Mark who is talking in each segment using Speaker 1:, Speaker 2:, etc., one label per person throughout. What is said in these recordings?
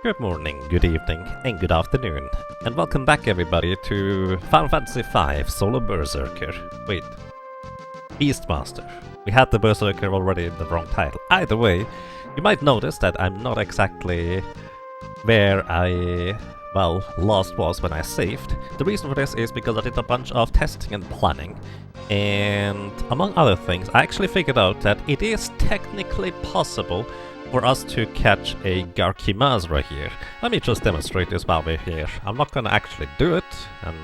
Speaker 1: Good morning, good evening, and good afternoon, and welcome back everybody to Final Fantasy V Solo Berserker. Wait, Beastmaster. We had the Berserker already in the wrong title. Either way, you might notice that I'm not exactly where I, last was when I saved. The reason for this is because I did a bunch of testing and planning, and among other things, I actually figured out that it is technically possible for us to catch a Garkimazra here. Let me just demonstrate this while we're here. I'm not gonna actually do it, and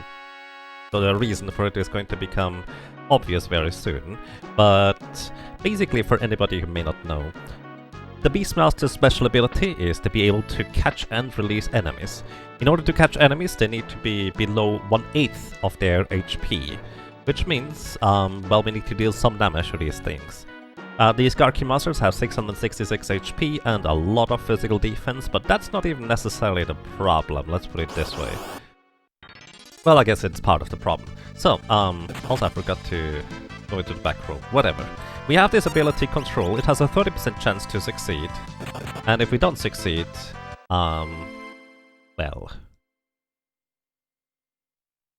Speaker 1: the reason for it is going to become obvious very soon, but basically for anybody who may not know, the Beastmaster's special ability is to be able to catch and release enemies. In order to catch enemies, they need to be below 1/8 of their HP, which means, we need to deal some damage to these things. These Garkimazras have 666 HP and a lot of physical defense, but that's not even necessarily the problem, let's put it this way. Well, I guess it's part of the problem. So, also I forgot to go into the back row, whatever. We have this ability Control, it has a 30% chance to succeed, and if we don't succeed,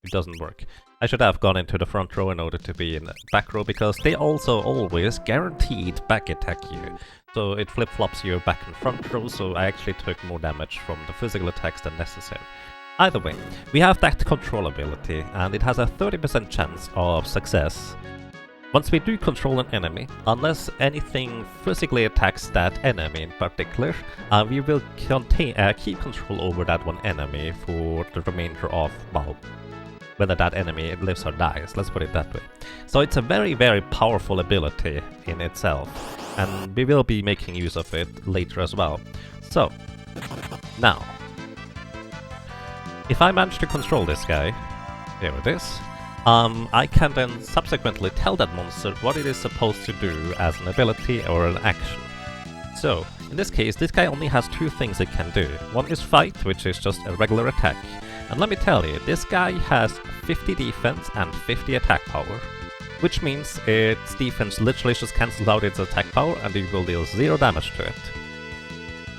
Speaker 1: it doesn't work. I should have gone into the front row in order to be in the back row, because they also always guaranteed back attack you. So it flip-flops your back and front row, so I actually took more damage from the physical attacks than necessary. Either way, we have that Control ability, and it has a 30% chance of success. Once we do control an enemy, unless anything physically attacks that enemy in particular, we will keep control over that one enemy for the remainder of, whether that enemy lives or dies, let's put it that way. So it's a very, very powerful ability in itself, and we will be making use of it later as well. So, now, if I manage to control this guy, here it is, I can then subsequently tell that monster what it is supposed to do as an ability or an action. So, in this case, this guy only has two things it can do. One is fight, which is just a regular attack. And let me tell you, this guy has 50 defense and 50 attack power, which means its defense literally just cancels out its attack power and you will deal 0 damage to it.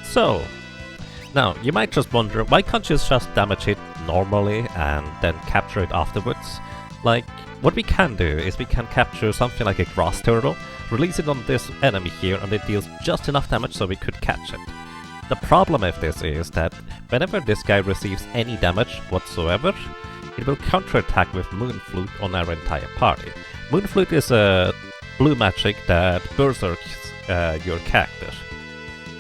Speaker 1: So, now, you might just wonder, why can't you just damage it normally and then capture it afterwards? Like, what we can do is we can capture something like a grass turtle, release it on this enemy here, and it deals just enough damage so we could catch it. The problem with this is that whenever this guy receives any damage whatsoever, it will counterattack with Moonflute on our entire party. Moonflute is a blue magic that berserks your character.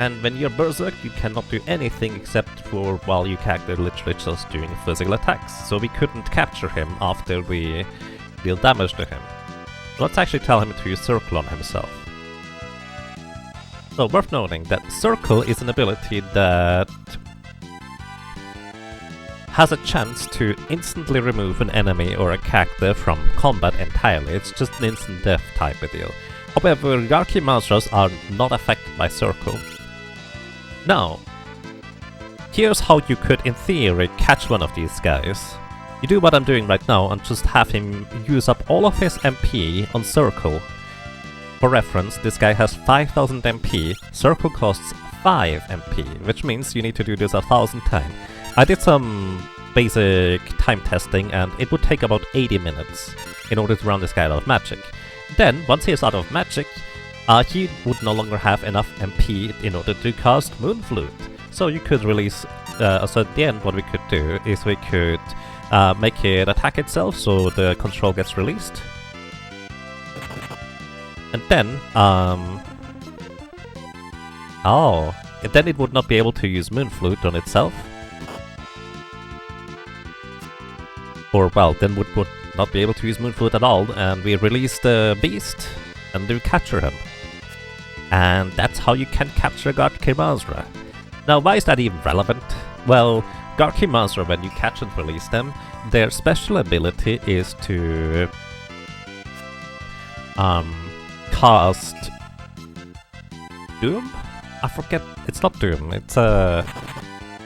Speaker 1: And when you're berserked, you cannot do anything except for, your character literally just doing physical attacks. So we couldn't capture him after we deal damage to him. Let's actually tell him to use Circle on himself. So, worth noting that Circle is an ability that has a chance to instantly remove an enemy or a character from combat entirely. It's just an instant death type of deal. However, Garkimazras are not affected by Circle. Now, here's how you could, in theory, catch one of these guys. You do what I'm doing right now and just have him use up all of his MP on Circle. For reference, this guy has 5000 MP, Circle costs 5 MP, which means you need to do this 1000 times. I did some basic time testing and it would take about 80 minutes in order to run this guy out of magic. Then, once he is out of magic, he would no longer have enough MP in order to cast Moonflute. So you could release, so at the end what we could do is we could make it attack itself so the control gets released. And then, then it would not be able to use Moonflute on itself. Or, then would not be able to use Moonflute at all, and we release the beast, and we capture him. And that's how you can capture Garkimazra. Now, why is that even relevant? Well, Garkimazra, when you catch and release them, their special ability is to cast Doom? I forget, it's not Doom,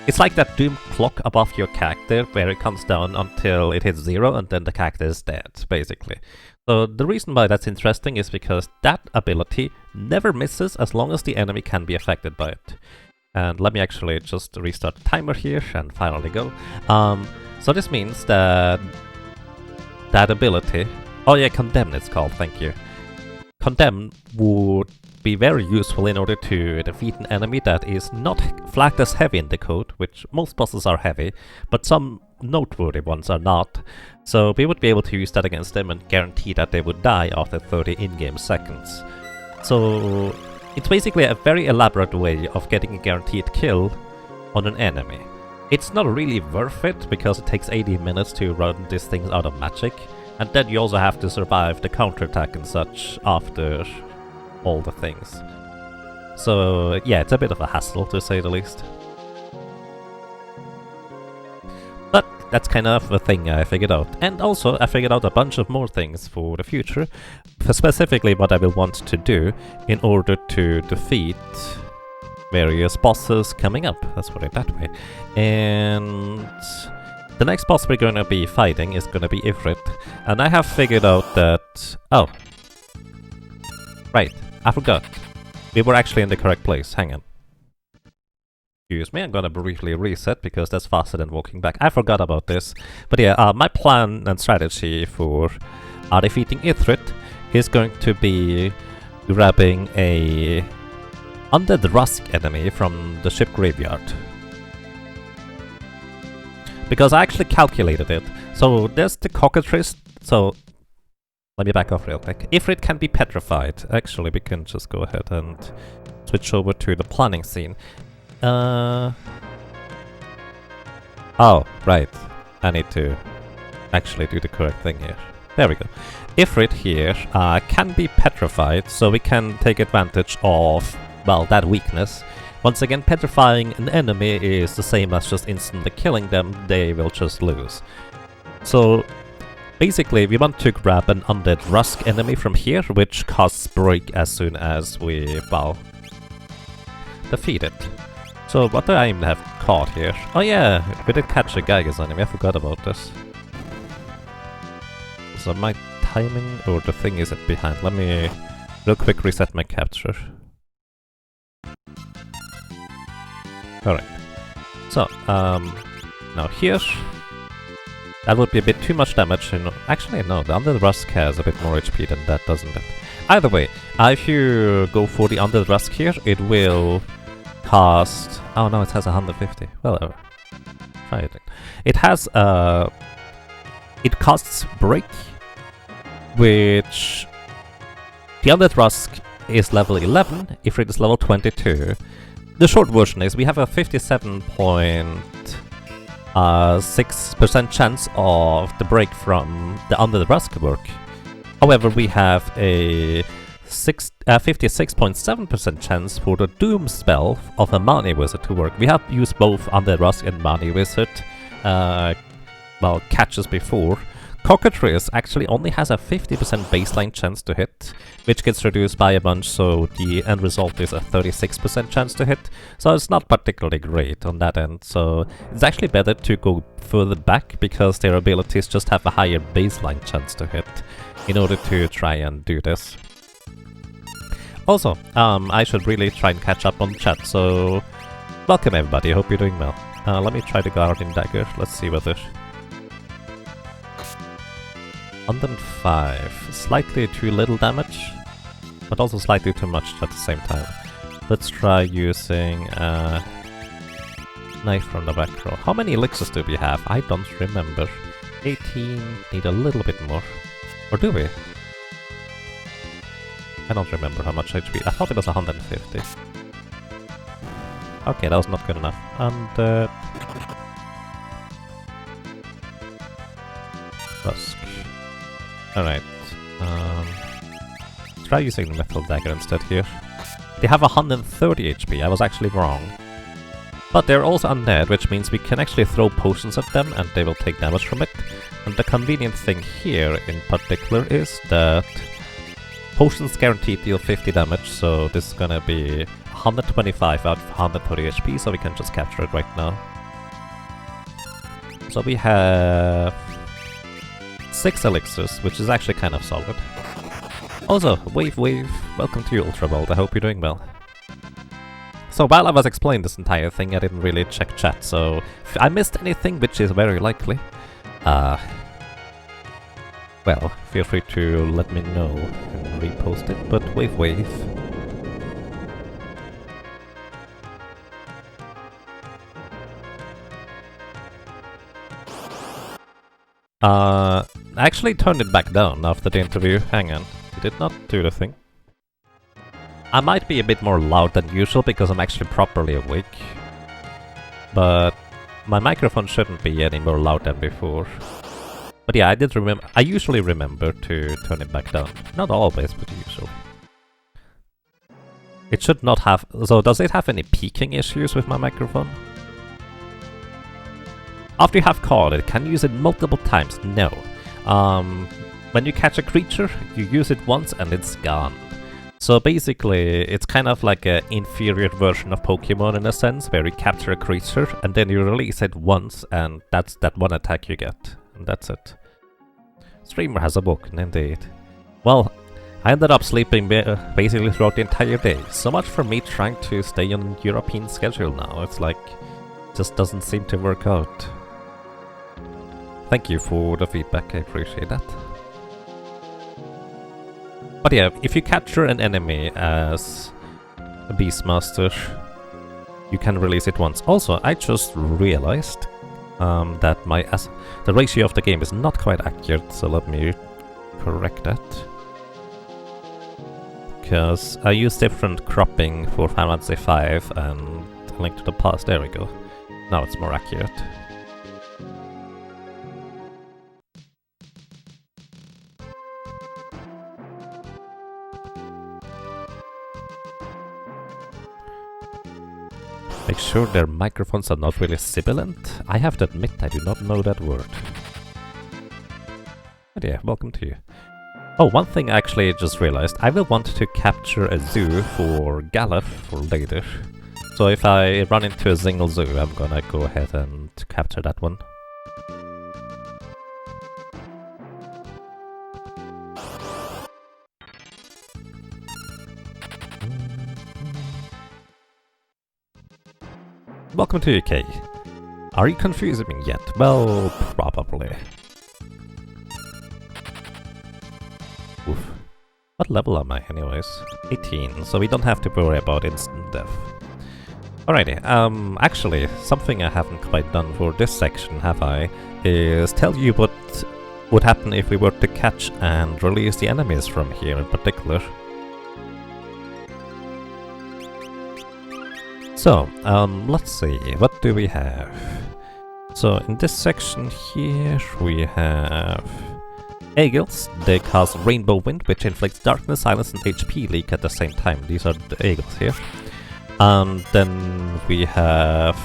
Speaker 1: it's like that Doom clock above your character where it comes down until it hits 0 and then the character is dead, basically. So the reason why that's interesting is because that ability never misses as long as the enemy can be affected by it. And let me actually just restart the timer here and finally go. So this means that that ability... Oh yeah, Condemn it's called, thank you. Condemn would be very useful in order to defeat an enemy that is not flagged as heavy in the code, which most bosses are heavy, but some noteworthy ones are not. So we would be able to use that against them and guarantee that they would die after 30 in-game seconds. So it's basically a very elaborate way of getting a guaranteed kill on an enemy. It's not really worth it because it takes 80 minutes to run these things out of magic, and then you also have to survive the counterattack and such after all the things. So yeah, it's a bit of a hassle to say the least. But that's kind of a thing I figured out. And also I figured out a bunch of more things for the future, specifically what I will want to do in order to defeat various bosses coming up, let's put it that way. And the next boss we're going to be fighting is going to be Ifrit, and I have figured out that... Oh! Right, I forgot. We were actually in the correct place, hang on. Excuse me, I'm gonna briefly reset because that's faster than walking back. I forgot about this. But yeah, my plan and strategy for defeating Ifrit is going to be grabbing a Undead Rusk enemy from the ship graveyard. Because I actually calculated it. So there's the cockatrice. So let me back off real quick. Ifrit can be petrified. Actually, we can just go ahead and switch over to the planning scene. Oh, right. I need to actually do the correct thing here. There we go. Ifrit here can be petrified, so we can take advantage of, well, that weakness. Once again, petrifying an enemy is the same as just instantly killing them, they will just lose. So, basically, we want to grab an Undead Rusk enemy from here, which casts break as soon as we, well, defeat it. So, what do I even have caught here? Oh yeah, we did catch a Gygas enemy, I forgot about this. So my timing, or the thing is it behind? Let me real quick reset my capture. Alright. So, now here, that would be a bit too much damage. Actually, no, the Undead Rusk has a bit more HP than that, doesn't it? Either way, if you go for the Undead Rusk here, it will cast... Oh no, it has 150. Well, try it. It has, it casts Break, which... The Undead Rusk is level 11, Ifrit is level 22. The short version is we have a 57.6% chance of the break from the Undead Rusk work. However, we have a 56.7% chance for the Doom spell of a Mani Wizard to work. We have used both Undead Rusk and Mani Wizard, well, catches before. Cockatrice actually only has a 50% baseline chance to hit, which gets reduced by a bunch, so the end result is a 36% chance to hit. So it's not particularly great on that end, so it's actually better to go further back because their abilities just have a higher baseline chance to hit in order to try and do this. Also, I should really try and catch up on the chat, so welcome everybody, hope you're doing well. Let me try the Guardian Dagger, let's see whether... 105, slightly too little damage, but also slightly too much at the same time. Let's try using Knife from the back row. How many elixirs do we have? I don't remember. 18, need a little bit more. Or do we? I don't remember how much HP. I thought it was 150. Okay, that was not good enough. And Rusk. Alright. Try using the Metal Dagger instead here. They have 130 HP, I was actually wrong. But they're also undead, which means we can actually throw potions at them and they will take damage from it. And the convenient thing here in particular is that potions guaranteed deal 50 damage, so this is gonna be 125 out of 130 HP, so we can just capture it right now. So we have 6 elixirs, which is actually kind of solid. Also, Wave, welcome to you, Ultra Bolt, I hope you're doing well. So while I was explaining this entire thing, I didn't really check chat, so if I missed anything, which is very likely, well, feel free to let me know and repost it, but wave. I actually turned it back down after the interview. Hang on, it did not do the thing. I might be a bit more loud than usual because I'm actually properly awake, but my microphone shouldn't be any more loud than before. But yeah, I usually remember to turn it back down. Not always, but usually. It should not have... So does it have any peaking issues with my microphone? After you have caught it, can you use it multiple times? No. When you catch a creature, you use it once and it's gone. So basically, it's kind of like an inferior version of Pokemon in a sense, where you capture a creature and then you release it once and that's that one attack you get. And that's it. Streamer has awoken, indeed. Well, I ended up sleeping basically throughout the entire day. So much for me trying to stay on European schedule now. It's like, just doesn't seem to work out. Thank you for the feedback, I appreciate that. But yeah, if you capture an enemy as a Beastmaster, you can release it once. Also, I just realized that the ratio of the game is not quite accurate, so let me correct that. Because I use different cropping for Final Fantasy 5 and A Link to the Past. There we go. Now it's more accurate. Make sure their microphones are not really sibilant. I have to admit I do not know that word. But yeah, welcome to you. Oh, one thing I actually just realized. I will want to capture a zoo for Galef for later. So if I run into a single zoo, I'm gonna go ahead and capture that one. Welcome to UK. Are you confusing me yet? Well, probably. Oof. What level am I anyways? 18, so we don't have to worry about instant death. Alrighty, actually, something I haven't quite done for this section, have I, is tell you what would happen if we were to catch and release the enemies from here in particular. So, let's see, what do we have? So, in this section here, we have Eagles. They cause Rainbow Wind, which inflicts darkness, silence, and HP leak at the same time. These are the Eagles here. Then we have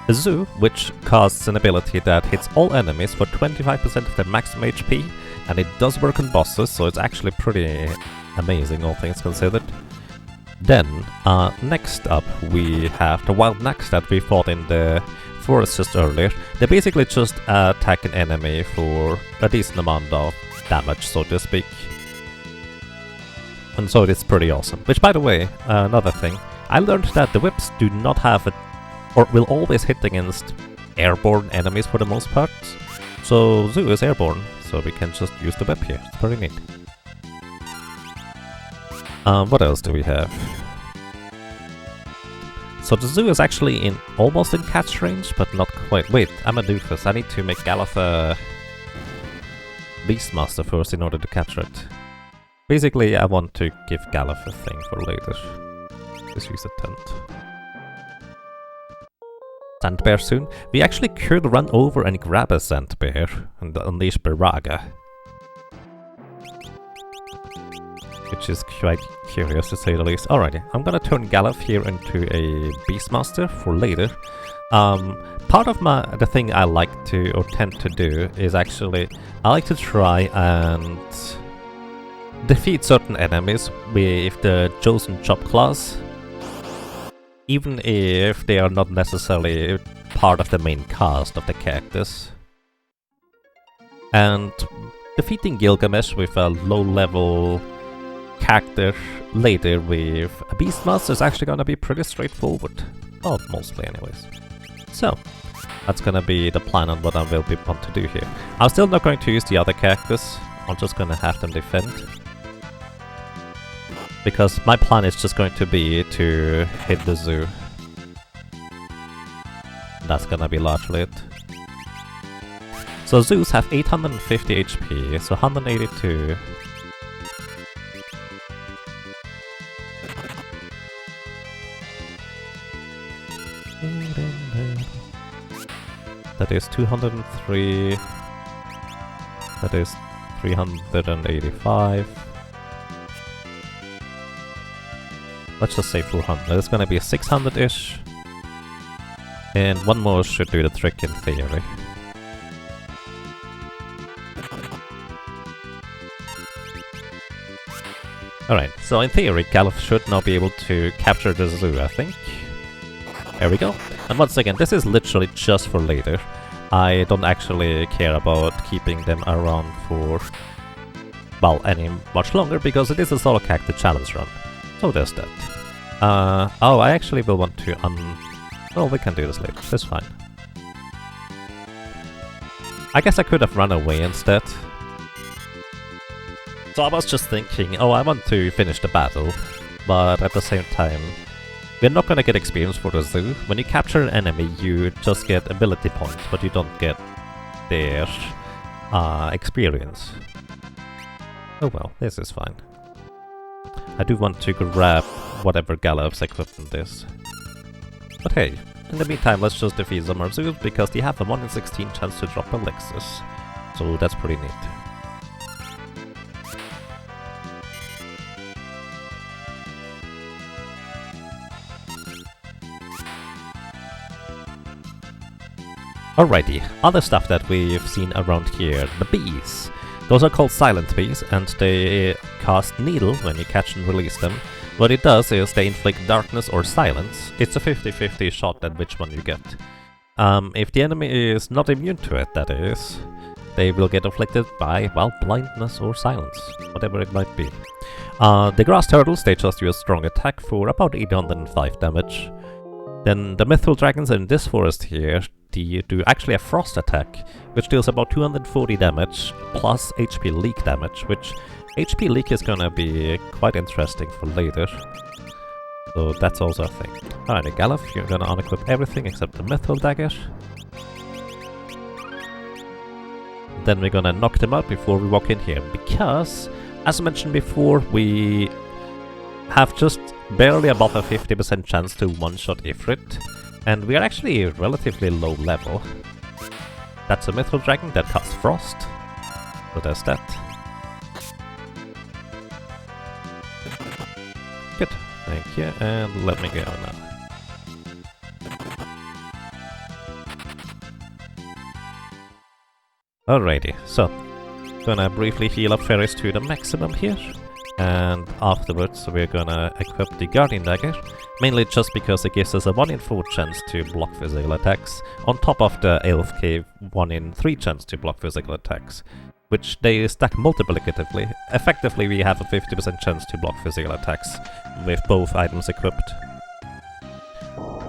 Speaker 1: a Zoo, which casts an ability that hits all enemies for 25% of their maximum HP, and it does work on bosses, so it's actually pretty amazing, all things considered. Then, next up, we have the Wild Nags that we fought in the forest just earlier. They basically just attack an enemy for a decent amount of damage, so to speak. And so it's pretty awesome. Which, by the way, another thing, I learned that the whips do not have a... or will always hit against airborne enemies for the most part. So Zoo is airborne, so we can just use the whip here. It's pretty neat. What else do we have? So the Zoo is actually almost in catch range, but not quite. Wait, I'm a doofus. I need to make Galef a Beastmaster first in order to capture it. Basically, I want to give Galef a thing for later. Just use a tent. Sandbear soon. We actually could run over and grab a Sandbear and unleash Baraga. Which is quite curious to say the least. Alrighty, I'm gonna turn Galef here into a Beastmaster for later. Part of the thing I like to, or tend to do, is actually, I like to try and defeat certain enemies with the Chosen Chop class, even if they are not necessarily part of the main cast of the characters. And defeating Gilgamesh with a low-level character later with a Beastmaster is actually gonna be pretty straightforward. Well, mostly anyways. So, that's gonna be the plan on what I will be want to do here. I'm still not going to use the other characters, I'm just gonna have them defend. Because my plan is just going to be to hit the zoo. That's gonna be largely it. So zoos have 850 HP, so 182. That is 203. That is 385. Let's just say 400. It's gonna be 600-ish. And one more should do the trick in theory. Alright, so in theory, Galuf should now be able to capture the zoo, I think. There we go. And once again, this is literally just for later. I don't actually care about keeping them around for, well, any much longer, because it is a solo character challenge run. So there's that. Oh, I actually will want to well, we can do this later, that's fine. I guess I could have run away instead. So I was just thinking, oh, I want to finish the battle, but at the same time, we're not gonna get experience for the zoo. When you capture an enemy, you just get ability points, but you don't get their experience. Oh well, this is fine. I do want to grab whatever Galuf's equipment is. But hey, in the meantime, let's just defeat some more zoos, because they have a 1 in 16 chance to drop elixirs. So that's pretty neat. Alrighty, other stuff that we've seen around here, the bees. Those are called silent bees, and they cast needle when you catch and release them. What it does is they inflict darkness or silence. It's a 50-50 shot at which one you get. If the enemy is not immune to it, that is, they will get afflicted by, well, blindness or silence, whatever it might be. The grass turtles, they just use strong attack for about 805 damage. Then the mythical dragons in this forest here, they do actually a frost attack, which deals about 240 damage, plus HP leak damage, which HP leak is gonna be quite interesting for later. So that's also a thing. Alright, Galuf, you're gonna unequip everything except the mythical dagger. Then we're gonna knock them out before we walk in here, because, as I mentioned before, we have just barely above a 50% chance to one-shot Ifrit, and we are actually relatively low level. That's a mythical dragon that casts frost, so there's that. Good, thank you, and let me go now. Alrighty, so, gonna briefly heal up Ferris to the maximum here. And afterwards we're gonna equip the Guardian Dagger, mainly just because it gives us a 1 in 4 chance to block physical attacks, on top of the Elf Cave 1 in 3 chance to block physical attacks, which they stack multiplicatively. Effectively we have a 50% chance to block physical attacks with both items equipped.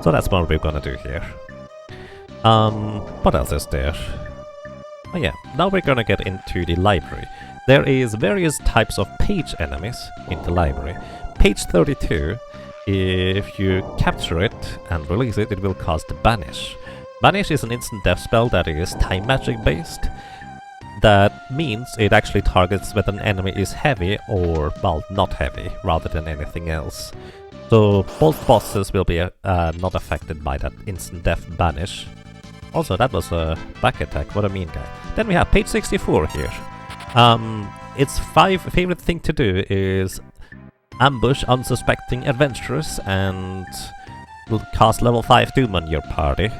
Speaker 1: So that's what we're gonna do here. What else is there? Oh yeah, now we're gonna get into the library. There is various types of page enemies in the library. Page 32, if you capture it and release it, it will cast Banish. Banish is an instant death spell that is time magic based. That means it actually targets whether an enemy is heavy or, well, not heavy, rather than anything else. So both bosses will be not affected by that instant death Banish. Also, that was a back attack, what a mean guy. Then we have page 64 here. Its favorite thing to do is ambush unsuspecting adventurers and cast level 5 Doom on your party.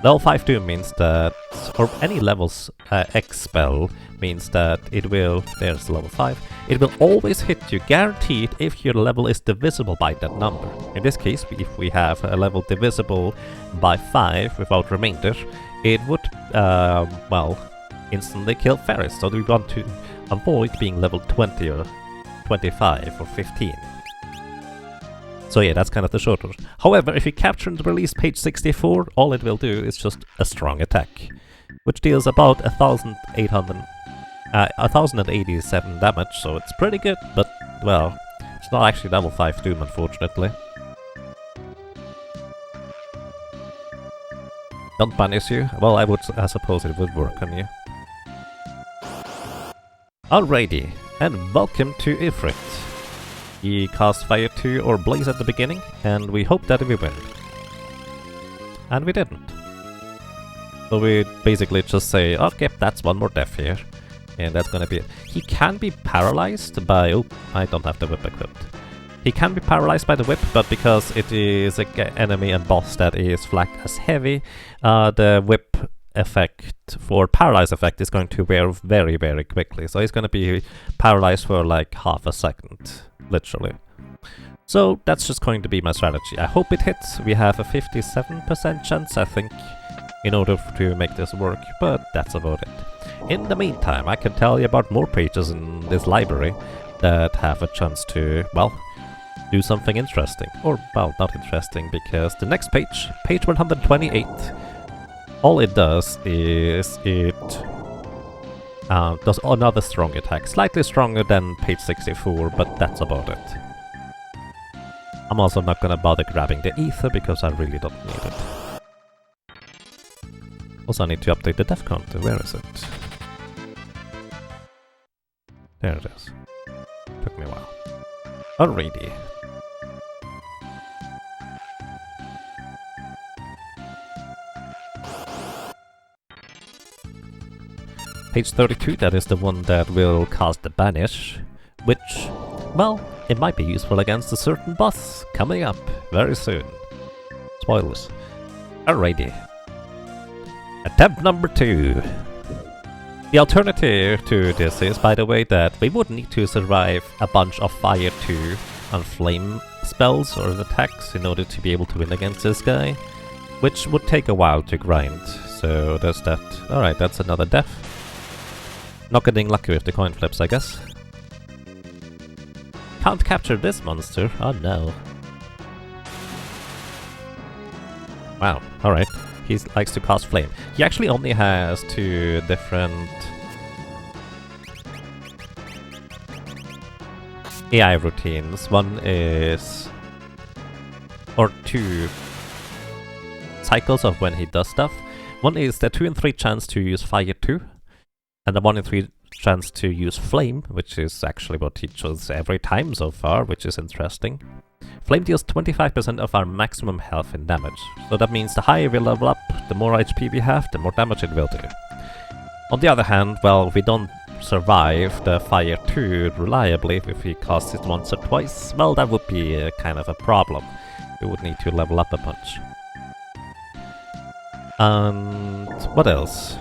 Speaker 1: Level 5 Doom means that, or any level's X spell means that it will, there's level 5, it will always hit you, guaranteed, if your level is divisible by that number. In this case, if we have a level divisible by 5 without remainder, it would, well, instantly kill Ferris, so we want to avoid being level 20 or 25 or 15. So yeah, that's kind of the shorter. However, if you capture and release page 64, all it will do is just a strong attack, which deals about 1087 damage, so it's pretty good, but, well, it's not actually level 5 Doom, unfortunately. Don't banish you? Well, I suppose it would work on you. Alrighty, and welcome to Ifrit. He cast Fire 2 or Blaze at the beginning, and we hope that we win. And we didn't. So we basically just say, okay, that's one more death here. And that's gonna be it. He can be paralyzed by... Oh, I don't have the whip equipped. He can be paralyzed by the whip, but because it is an enemy and boss that is flagged as heavy, the whip effect for paralyze effect is going to wear very, very quickly. So he's gonna be paralyzed for like half a second. Literally. So that's just going to be my strategy. I hope it hits. We have a 57% chance, I think, in order to make this work, but that's about it. In the meantime, I can tell you about more pages in this library that have a chance to, well, do something interesting. Or, well, not interesting, because the next page, page 128, all it does is it does another strong attack, slightly stronger than page 64, but that's about it. I'm also not gonna bother grabbing the ether because I really don't need it. Also, I need to update the death counter. Where is it? There it is. Took me a while. Alrighty. Page 32, that is the one that will cast the Banish, which, well, it might be useful against a certain boss coming up very soon. Spoilers. Alrighty. Attempt number 2. The alternative to this is, by the way, that we would need to survive a bunch of Fire 2 and Flame spells or attacks in order to be able to win against this guy, which would take a while to grind. So there's that. Alright, that's another death. Not getting lucky with the coin flips, I guess. Can't capture this monster. Oh no. Wow, alright. He likes to cast Flame. He actually only has 2 different AI routines. One is... or 2 cycles of when he does stuff. One is the 2 in 3 chance to use Fire 2. And the 1 in 3 chance to use Flame, which is actually what he chose every time so far, which is interesting. Flame deals 25% of our maximum health and damage, so that means the higher we level up, the more HP we have, the more damage it will do. On the other hand, well, we don't survive the Fire 2 reliably if he casts it once or twice, well, that would be a kind of a problem. We would need to level up a bunch. And what else?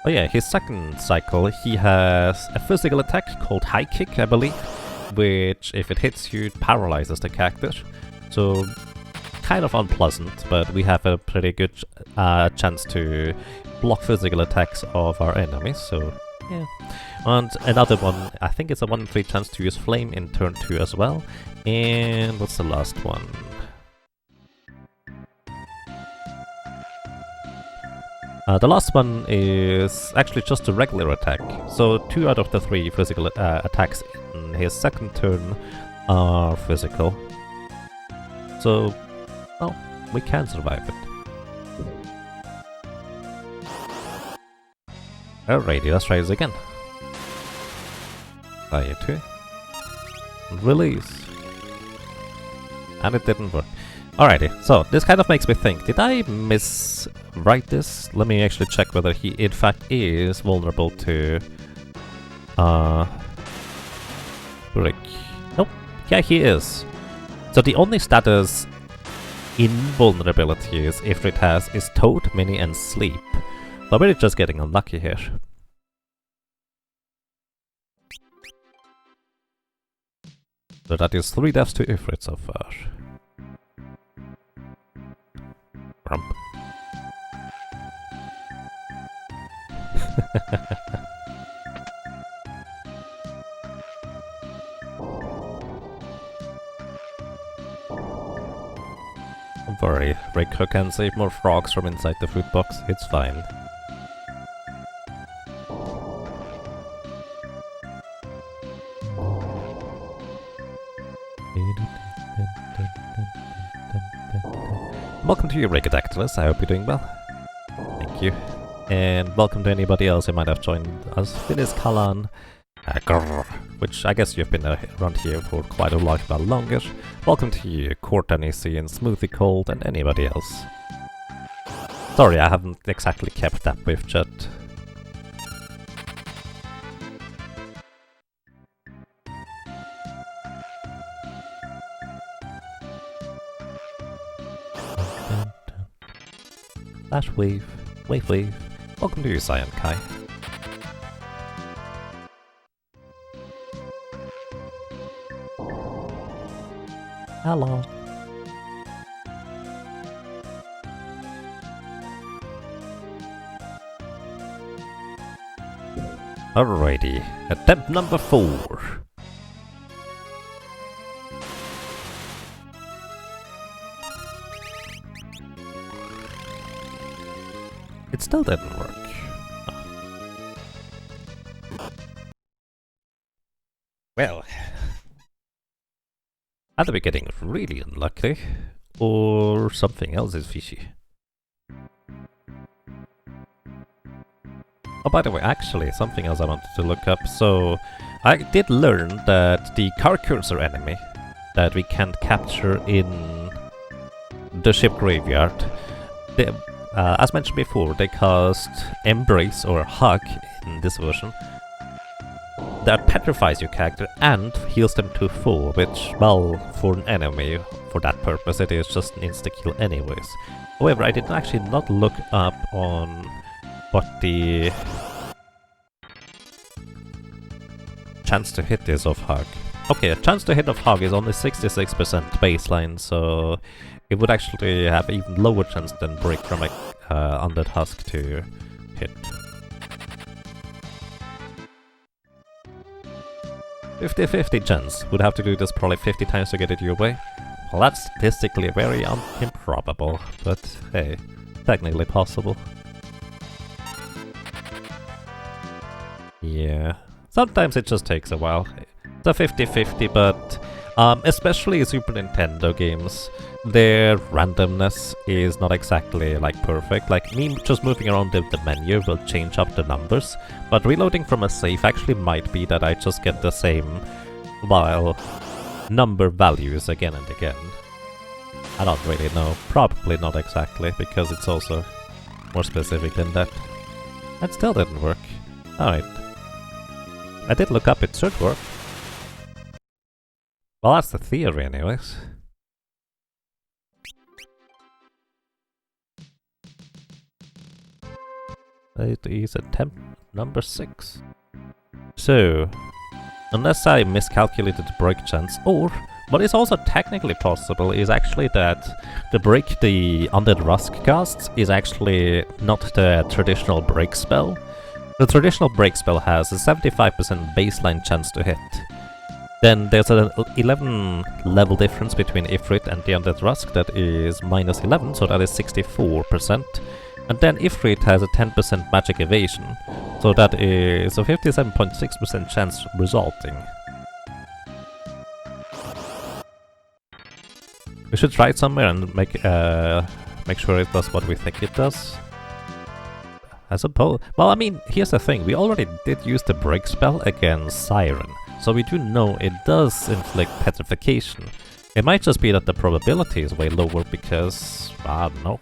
Speaker 1: Oh yeah, his second cycle, he has a physical attack called High Kick, I believe, which, if it hits you, paralyzes the character. So, kind of unpleasant, but we have a pretty good chance to block physical attacks of our enemies, so yeah. And another one, I think it's a 1 in 3 chance to use Flame in turn 2 as well. And what's the last one? The last one is actually just a regular attack, so 2 out of the 3 physical attacks in his second turn are physical. So, well, we can survive it. Alrighty, let's try this again. Fire 2. Release. And it didn't work. Alrighty, so this kind of makes me think, did I miswrite this? Let me actually check whether he in fact is vulnerable to brick. Nope, yeah he is. So the only status invulnerability is if it has is Toad, Mini and Sleep. So we're just getting unlucky here. So that is 3 deaths to Ifrit so far. Grump. Don't worry, Rico can save more frogs from inside the food box, it's fine. Welcome to you, Rigadactylus, I hope you're doing well. Thank you. And welcome to anybody else who might have joined us. Phyllis Kalan, which I guess you've been around here for quite a while longer. Welcome to you, Cortanisi and Smoothie Cold, and anybody else. Sorry, I haven't exactly kept up with chat. Flash wave, wave wave. Welcome to you, Cyan Kai. Hello. Alrighty, attempt number 4. It still didn't work. Well, either we're getting really unlucky, or something else is fishy. Oh, by the way, actually, something else I wanted to look up. So, I did learn that the car cursor enemy that we can't capture in the ship graveyard, as mentioned before, they cast Embrace or Hug in this version. That petrifies your character and heals them to full, which, well, for an enemy, for that purpose, it is just an insta-kill anyways. However, I did actually not look up on what the chance to hit is of Hug. Okay, a chance to hit of Hug is only 66% baseline, so it would actually have even lower chance than Break from a Undead Husk to hit. 50-50 chance. Would have to do this probably 50 times to get it your way. Well, that's statistically very improbable, but hey, technically possible. Yeah, sometimes it just takes a while. It's a 50-50, but especially Super Nintendo games, their randomness is not exactly like perfect. Like me just moving around the menu will change up the numbers, but reloading from a save actually might be that I just get the same, well, number values again and again. I don't really know. Probably not exactly, because it's also more specific than that. That still didn't work. Alright. I did look up, it should work. Well, that's the theory anyways. It is attempt number 6. So, unless I miscalculated the break chance, or what is also technically possible is actually that the break the Undead Rusk casts is actually not the traditional break spell. The traditional break spell has a 75% baseline chance to hit. Then there's an 11 level difference between Ifrit and the Undead Rusk that is minus 11, so that is 64%. And then Ifrit has a 10% magic evasion, so that is a 57.6% chance resulting. We should try it somewhere and make sure it does what we think it does. I suppose. Well, I mean, here's the thing, we already did use the break spell against Siren, so we do know it does inflict petrification. It might just be that the probability is way lower because, I don't know.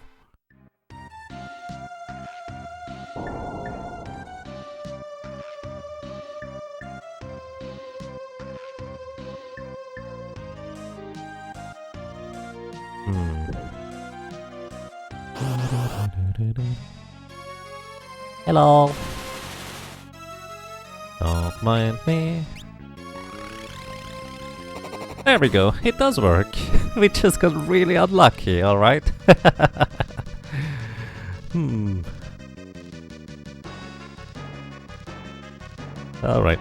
Speaker 1: Hello! Don't mind me. There we go, it does work. We just got really unlucky, alright? Alright.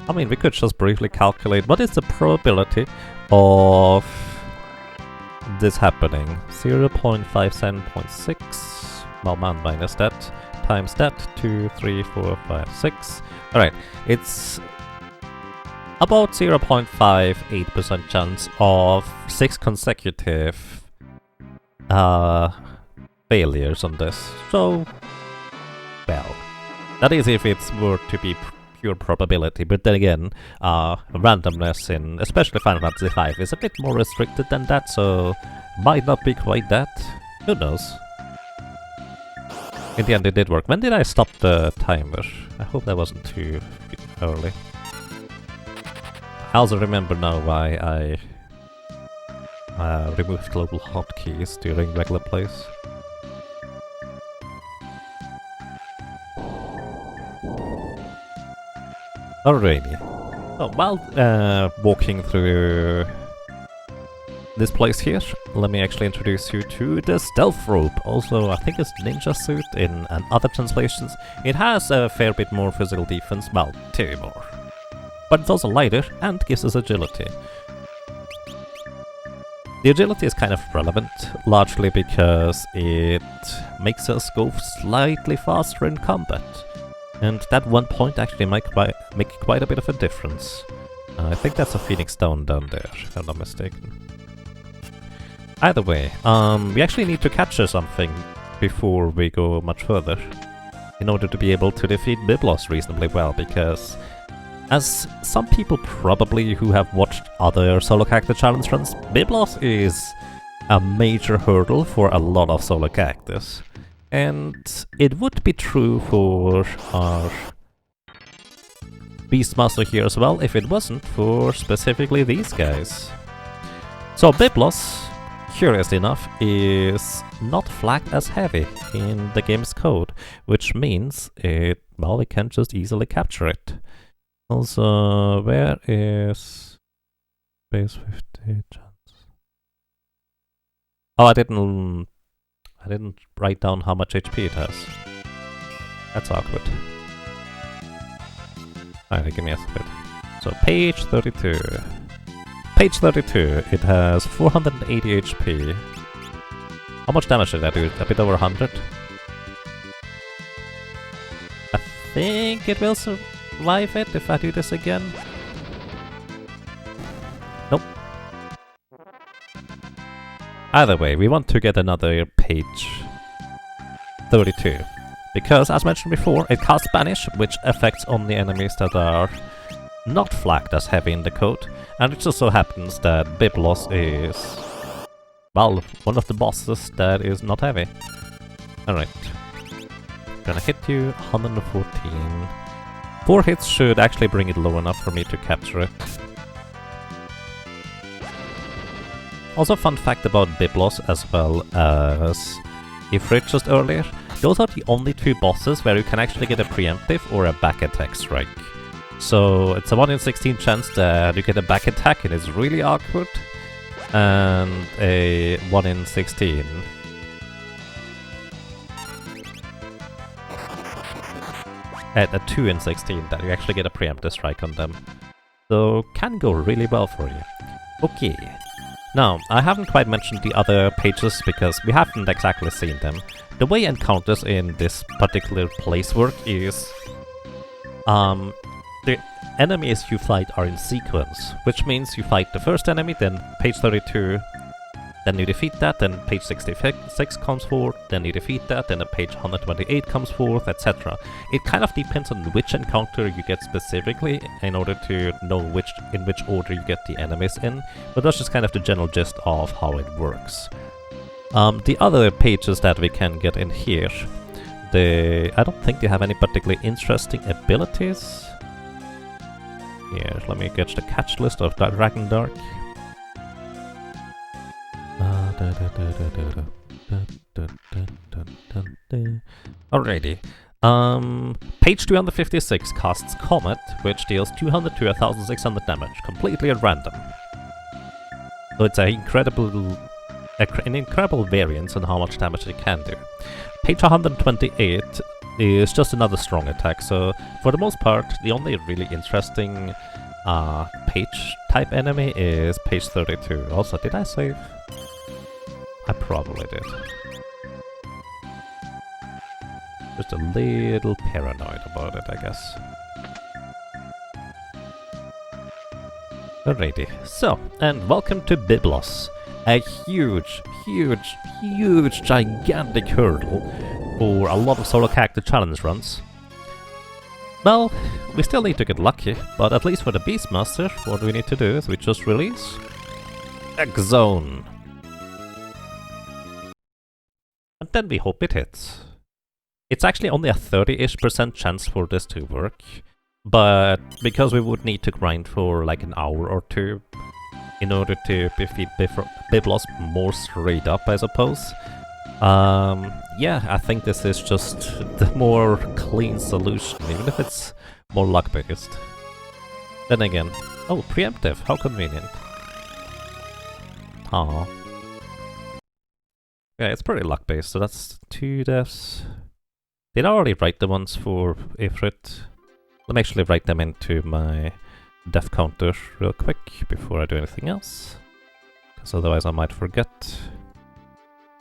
Speaker 1: I mean, we could just briefly calculate what is the probability of this happening? 0.57.6, well, man minus that, times that, 2, 3, 4, 5, 6. Alright, it's about 0.58% chance of 6 consecutive failures on this. So, well, that is if it's were to be pure probability, but then again, randomness in especially Final Fantasy V is a bit more restricted than that, so might not be quite that. Who knows? In the end it did work. When did I stop the timer? I hope that wasn't too early. I also remember now why I removed global hotkeys during regular plays. Alrighty. So while walking through this place here, let me actually introduce you to the stealth robe. Also, I think it's ninja suit in other translations. It has a fair bit more physical defense, well, 2 more. But it's also lighter and gives us agility. The agility is kind of relevant, largely because it makes us go slightly faster in combat. And that one point actually might make quite a bit of a difference. I think that's a Phoenix Stone down there, if I'm not mistaken. Either way, we actually need to capture something before we go much further, in order to be able to defeat Byblos reasonably well, because as some people probably who have watched other solo character challenge runs, Byblos is a major hurdle for a lot of solo characters. And it would be true for our Beastmaster here as well, if it wasn't for specifically these guys. So Byblos, curiously enough, is not flagged as heavy in the game's code, which means we can just easily capture it. Also, where is base 50 chance? Oh, I didn't write down how much HP it has. That's awkward. Alright, give me a bit. So, page 32. Page 32, it has 480 HP. How much damage did I do? A bit over 100? I think it will survive it if I do this again. Nope. Either way, we want to get another page 32. Because, as mentioned before, it casts Banish, which affects only enemies that are not flagged as heavy in the code. And it just so happens that Byblos is, well, one of the bosses that is not heavy. Alright. Gonna hit you, 114. 4 hits should actually bring it low enough for me to capture it. Also, fun fact about Byblos as well as Ifrit just earlier, those are the only 2 bosses where you can actually get a preemptive or a back attack strike. So it's a 1 in 16 chance that you get a back attack and it's really awkward, and a 1 in 16. At a 2 in 16 that you actually get a preemptive strike on them. So can go really well for you. Okay. Now, I haven't quite mentioned the other pages because we haven't exactly seen them. The way encounters in this particular place work is the enemies you fight are in sequence, which means you fight the first enemy, then page 32, then you defeat that, then page 66 comes forth, then you defeat that, then page 128 comes forth, etc. It kind of depends on which encounter you get specifically in order to know in which order you get the enemies in, but that's just kind of the general gist of how it works. The other pages that we can get in here, I don't think they have any particularly interesting abilities. Here, let me get the catch list of Dragon Dark. Alrighty. Page 256 casts Comet, which deals 200 to 1600 damage, completely at random. So it's an incredible variance on how much damage it can do. Page 128 is just another strong attack, so for the most part, the only really interesting page type enemy is page 32. Also, did I save? I probably did. Just a little paranoid about it, I guess. Alrighty, so, and welcome to Biblos. A huge, gigantic hurdle for a lot of solo character challenge runs. Well, we still need to get lucky, but at least for the Beastmaster, what we need to do is we just release X-Zone. And then we hope it hits. It's actually only a 30-ish% chance for this to work, but because we would need to grind for like an hour or two in order to defeat Biblos more straight up, I suppose. Yeah, I think this is just the more clean solution, even if it's more luck-based. Then again, oh, preemptive, how convenient. Aww. Yeah, it's pretty luck-based, so that's 2 deaths. Did I already write the ones for Ifrit? Let me actually write them into my death counter real quick before I do anything else, because otherwise I might forget.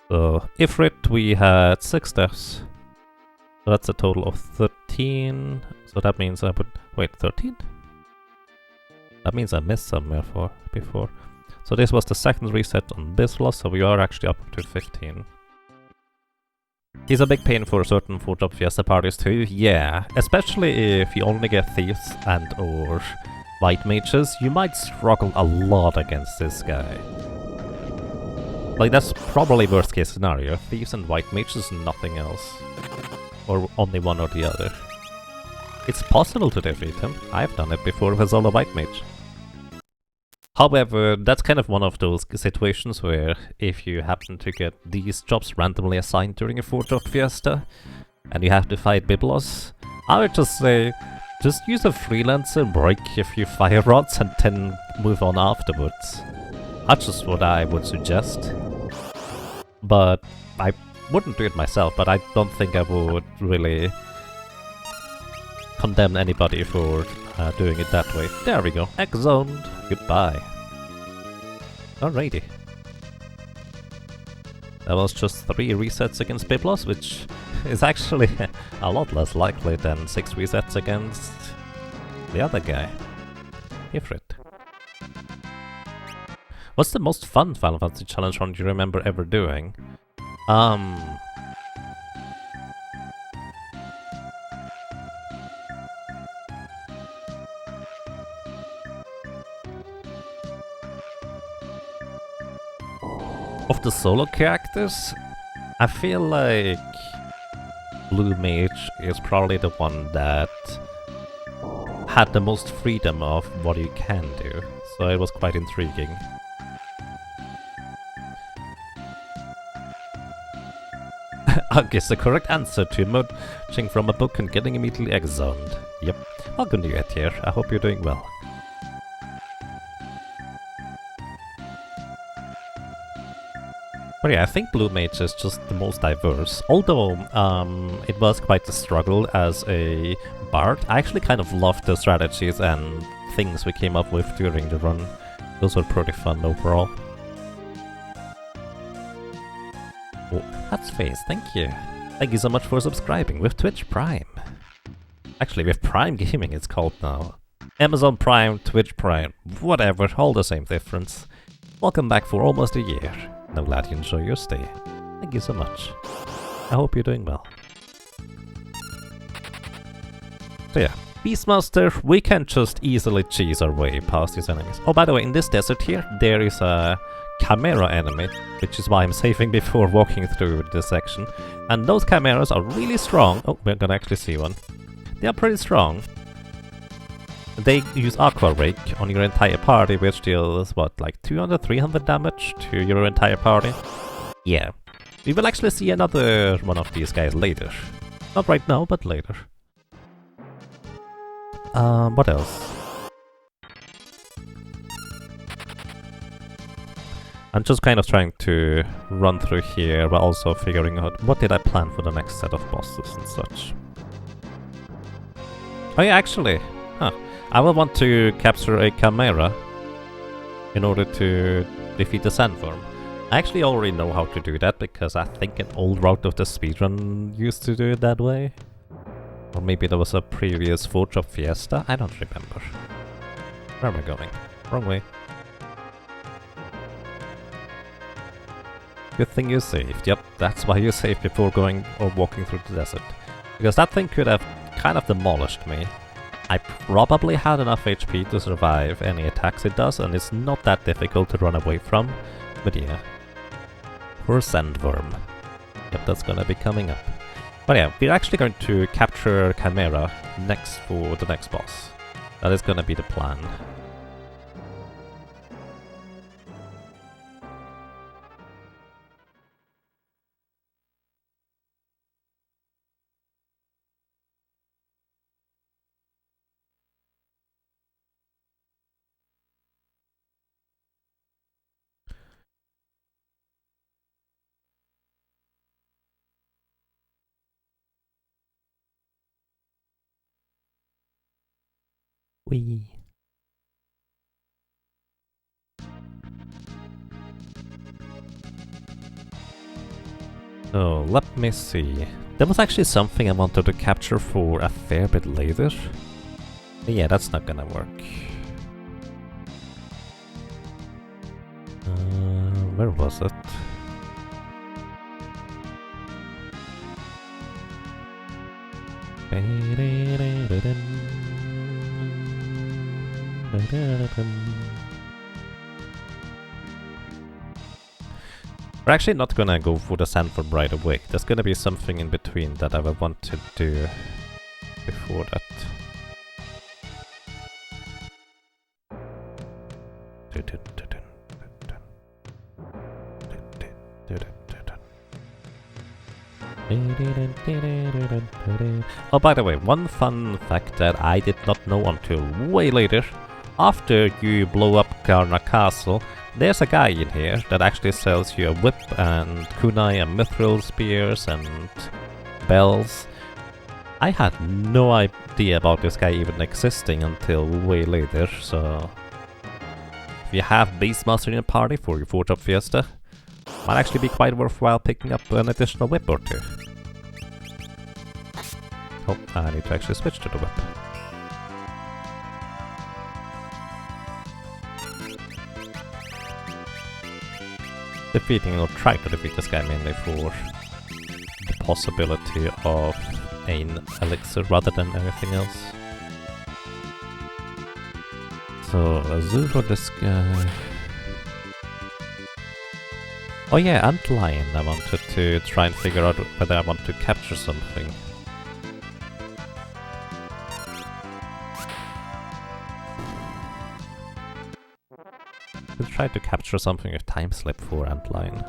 Speaker 1: So, Ifrit, we had 6 deaths. So that's a total of 13. So that means I would... Wait, 13? That means I missed somewhere before. So this was the second reset on Biblos, so we are actually up to 15. He's a big pain for certain 4-drop Fiesta parties too, yeah. Especially if you only get Thieves and or White Mages, you might struggle a lot against this guy. Like, that's probably worst case scenario. Thieves and White Mages, nothing else. Or only one or the other. It's possible to defeat him. I've done it before with solo White Mage. However, that's kind of one of those situations where if you happen to get these jobs randomly assigned during a 4-drop Fiesta, and you have to fight Biblos, I would just say, just use a freelancer, break a few fire rods, and then move on afterwards. That's just what I would suggest. But I wouldn't do it myself, but I don't think I would really condemn anybody for doing it that way. There we go, X-Zoned. Goodbye. Alrighty. That was just 3 resets against Biblos, which is actually a lot less likely than 6 resets against the other guy, Ifrit. What's the most fun Final Fantasy challenge run you remember ever doing? Of the solo characters, I feel like Blue Mage is probably the one that had the most freedom of what you can do, so it was quite intriguing. Ugh is the correct answer to emerging from a book and getting immediately X-Zoned. Yep, welcome to you, here. I hope you're doing well. But yeah, I think Blue Mage is just the most diverse. Although it was quite a struggle as a bard, I actually kind of loved the strategies and things we came up with during the run. Those were pretty fun overall. Oh, that's Face, thank you. Thank you so much for subscribing with Twitch Prime. Actually, with Prime Gaming it's called now. Amazon Prime, Twitch Prime, whatever, all the same difference. Welcome back for almost a year. I'm glad you enjoy your stay. Thank you so much. I hope you're doing well. So yeah, Beastmaster, we can just easily cheese our way past these enemies. Oh, by the way, in this desert here, there is a Chimera enemy, which is why I'm saving before walking through this section. And those Chimeras are really strong. Oh, we're gonna actually see one. They are pretty strong. They use Aqua Rake on your entire party, which deals, what, like 200-300 damage to your entire party? Yeah. We will actually see another one of these guys later. Not right now, but later. What else? I'm just kind of trying to run through here, but also figuring out what did I plan for the next set of bosses and such. Oh yeah, actually, I will want to capture a Chimera in order to defeat the Sandworm. I actually already know how to do that because I think an old route of the speedrun used to do it that way. Or maybe there was a previous Forge of Fiesta, I don't remember. Where am I going? Wrong way. Good thing you saved. Yep, that's why you saved before going or walking through the desert. Because that thing could have kind of demolished me. I probably had enough HP to survive any attacks it does, and it's not that difficult to run away from. But yeah. Poor Sandworm. Yep, that's gonna be coming up. But yeah, we're actually going to capture Chimera next for the next boss. That is gonna be the plan. Whee! So, let me see. There was actually something I wanted to capture for a fair bit later. But yeah, that's not gonna work. Where was it? We're actually not gonna go for the sandworm right away. There's gonna be something in between that I will want to do before that. Oh, by the way, one fun fact that I did not know until way later. After you blow up Garna Castle, there's a guy in here that actually sells you a whip and kunai and mithril spears and bells. I had no idea about this guy even existing until way later, so if you have Beastmaster in your party for your Forge of Fiesta, might actually be quite worthwhile picking up an additional whip or two. Oh, I need to actually switch to the whip. Defeating or trying to defeat this guy mainly for the possibility of an elixir rather than anything else. So, a zoo for this guy. Oh yeah, Antlion I wanted to try and figure out whether I want to capture something. I'll try to capture something with time slip for Antlion.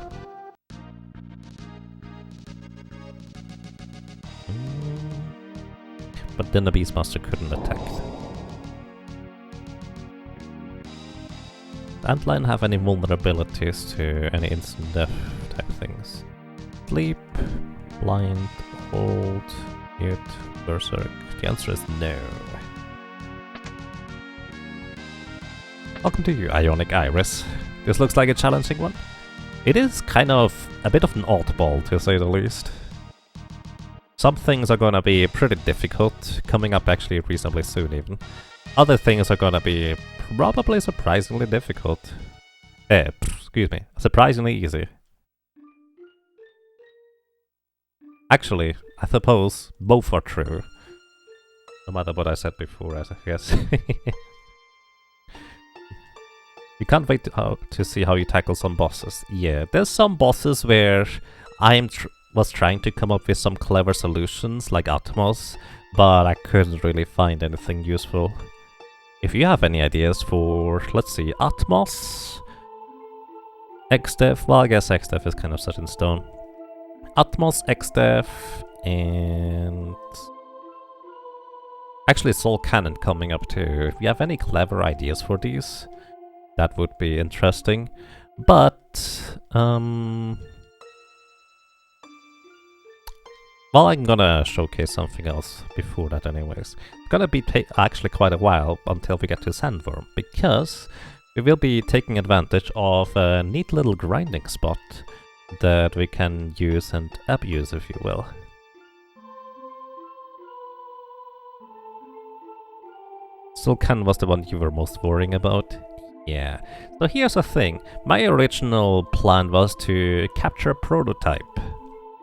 Speaker 1: But then the Beastmaster couldn't attack. Does Antlion have any vulnerabilities to any instant death type things? Sleep, blind, hold, mute, berserk. The answer is no. Welcome to you, Ionic Iris. This looks like a challenging one. It is kind of a bit of an oddball, to say the least. Some things are gonna be pretty difficult, coming up actually reasonably soon even. Other things are gonna be probably surprisingly difficult. Excuse me, surprisingly easy. Actually, I suppose both are true. No matter what I said before, I guess. You can't wait to see how you tackle some bosses. Yeah, there's some bosses where I was trying to come up with some clever solutions, like Atmos, but I couldn't really find anything useful. If you have any ideas for, let's see, Atmos, XDev, well I guess XDev is kind of set in stone. Atmos, XDev, and actually Soul Cannon coming up too. If you have any clever ideas for these, that would be interesting. But, well, I'm gonna showcase something else before that anyways. It's gonna be actually quite a while until we get to Sandworm, because we will be taking advantage of a neat little grinding spot that we can use and abuse, if you will. Sulcan was the one you were most worrying about? Yeah. So here's the thing. My original plan was to capture a prototype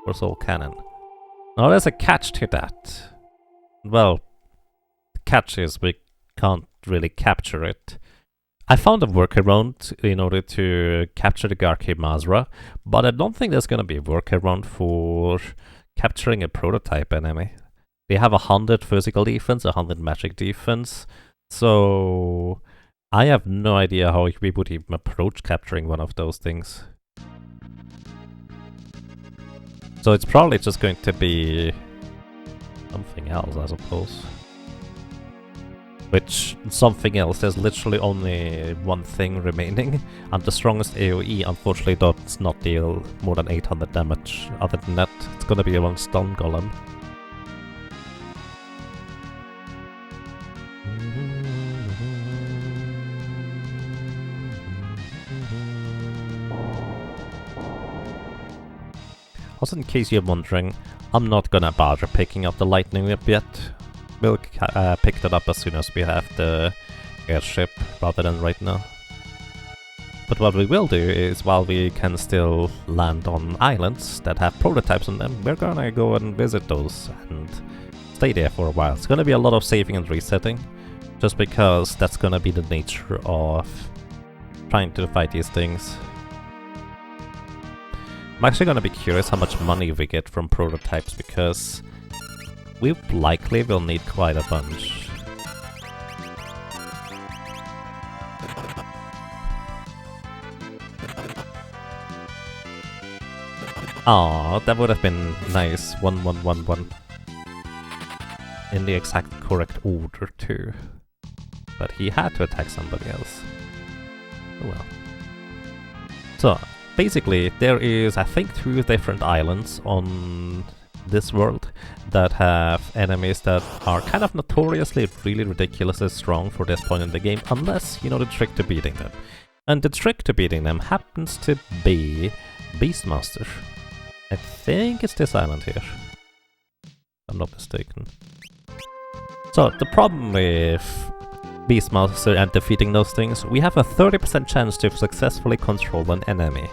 Speaker 1: for Soul Cannon. Now there's a catch to that. Well, the catch is we can't really capture it. I found a workaround in order to capture the Garke Mazra, but I don't think there's gonna be a workaround for capturing a prototype enemy. They have 100 physical defense, 100 magic defense, so I have no idea how we would even approach capturing one of those things. So it's probably just going to be something else, I suppose. Which, something else, there's literally only one thing remaining, and the strongest AoE unfortunately does not deal more than 800 damage. Other than that, it's gonna be a one stun golem. Also, in case you're wondering, I'm not gonna bother picking up the lightning whip yet. We'll pick that up as soon as we have the airship, rather than right now. But what we will do is, while we can still land on islands that have prototypes on them, we're gonna go and visit those and stay there for a while. It's gonna be a lot of saving and resetting, just because that's gonna be the nature of trying to fight these things. I'm actually gonna be curious how much money we get from prototypes, because we likely will need quite a bunch. Aww, that would have been nice. 1-1-1-1. In the exact correct order too. But he had to attack somebody else. Oh well. So, basically, there is, I think, 2 different islands on this world that have enemies that are kind of notoriously really ridiculously strong for this point in the game, unless you know the trick to beating them. And the trick to beating them happens to be Beastmaster. I think it's this island here, if I'm not mistaken. So, the problem with Beastmaster and defeating those things, we have a 30% chance to successfully control an enemy.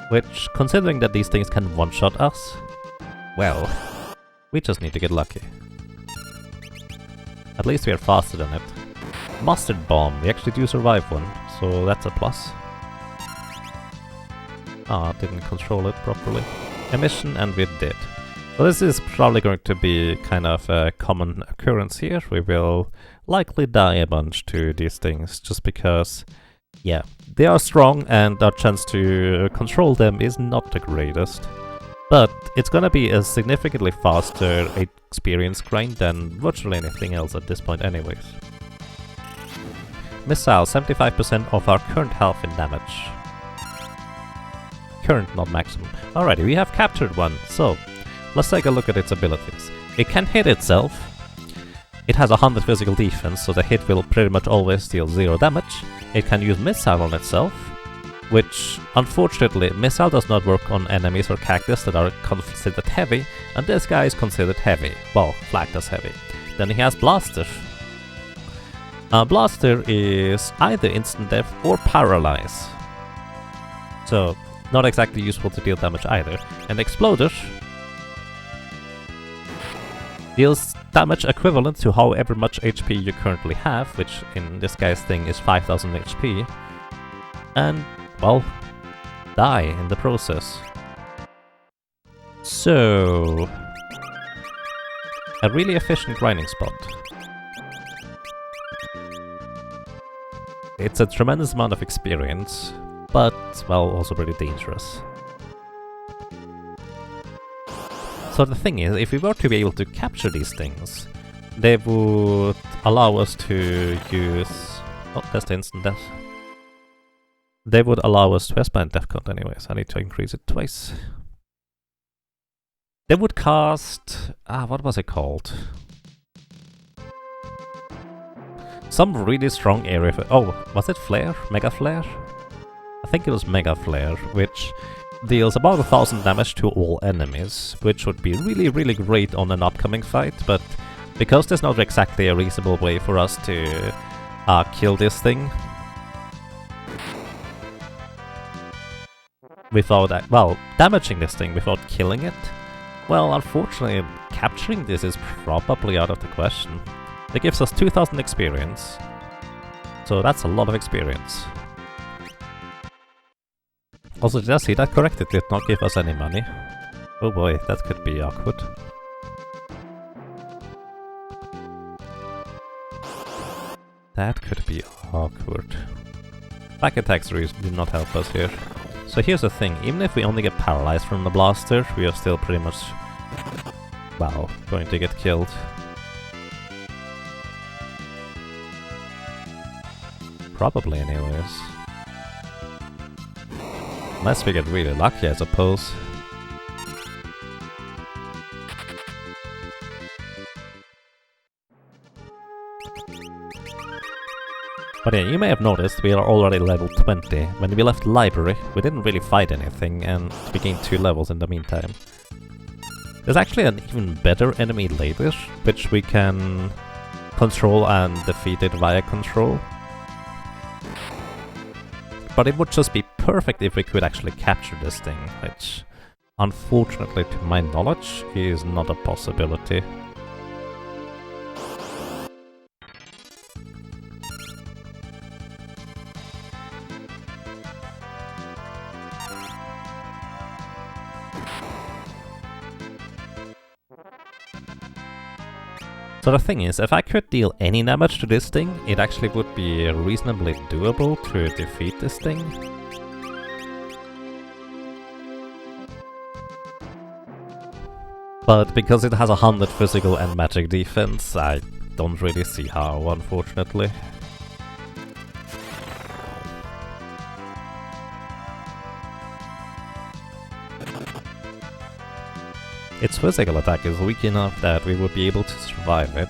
Speaker 1: Which, considering that these things can one-shot us, well, we just need to get lucky. At least we are faster than it. Mustard Bomb, we actually do survive one, so that's a plus. Ah, didn't control it properly. Emission, and we did. So this is probably going to be kind of a common occurrence here. We will likely die a bunch to these things, just because, yeah, they are strong and our chance to control them is not the greatest. But it's gonna be a significantly faster experience grind than virtually anything else at this point anyways. Missile, 75% of our current health and damage. Current, not maximum. Alrighty, we have captured one, so let's take a look at its abilities. It can hit itself. It has 100 physical defense, so the hit will pretty much always deal 0 damage. It can use Missile on itself, which, unfortunately, Missile does not work on enemies or cactus that are considered heavy, and this guy is considered heavy. Well, flagged as heavy. Then he has Blaster. Blaster is either instant death or paralyze. So, not exactly useful to deal damage either. And Exploder deals damage equivalent to however much HP you currently have, which in this guy's thing is 5000 HP. And, well, die in the process. So, a really efficient grinding spot. It's a tremendous amount of experience, but, well, also pretty dangerous. So the thing is, if we were to be able to capture these things, they would allow us to use... Oh, that's the instant death. They would allow us to expand death count anyways. I need to increase it twice. They would cast... what was it called? some really strong area. Oh, was it Flare? Mega Flare? I think it was Mega Flare, which deals about 1000 damage to all enemies, which would be really great on an upcoming fight, but because there's not exactly a reasonable way for us to kill this thing without, well, damaging this thing without killing it, well, unfortunately, capturing this is probably out of the question. It gives us 2000 experience, so that's a lot of experience. Also, did I see that correct? It did not give us any money. Oh boy, that could be awkward. That could be awkward. Back attacks did not help us here. So here's the thing, even if we only get paralyzed from the blaster, we are still pretty much, well, going to get killed. Probably anyways. Unless we get really lucky, I suppose. But yeah, you may have noticed we are already level 20. When we left the library, we didn't really fight anything, and we gained 2 levels in the meantime. There's actually an even better enemy later, which we can control and defeat it via control. But it would just be perfect if we could actually capture this thing, which, unfortunately to my knowledge, is not a possibility. So the thing is, if I could deal any damage to this thing, it actually would be reasonably doable to defeat this thing. But because it has 100 physical and magic defense, I don't really see how, unfortunately. Its physical attack is weak enough that we would be able to survive it.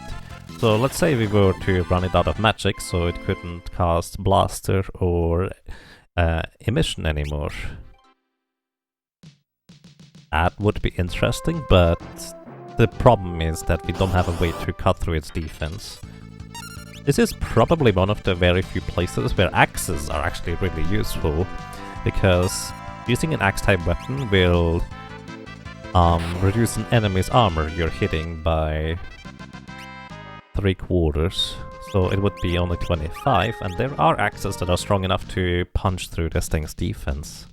Speaker 1: So let's say we were to run it out of magic, so it couldn't cast Blaster or Emission anymore. That would be interesting, but the problem is that we don't have a way to cut through its defense. This is probably one of the very few places where axes are actually really useful, because using an axe-type weapon will reduce an enemy's armor you're hitting by 3/4, so it would be only 25, and there are axes that are strong enough to punch through this thing's defense.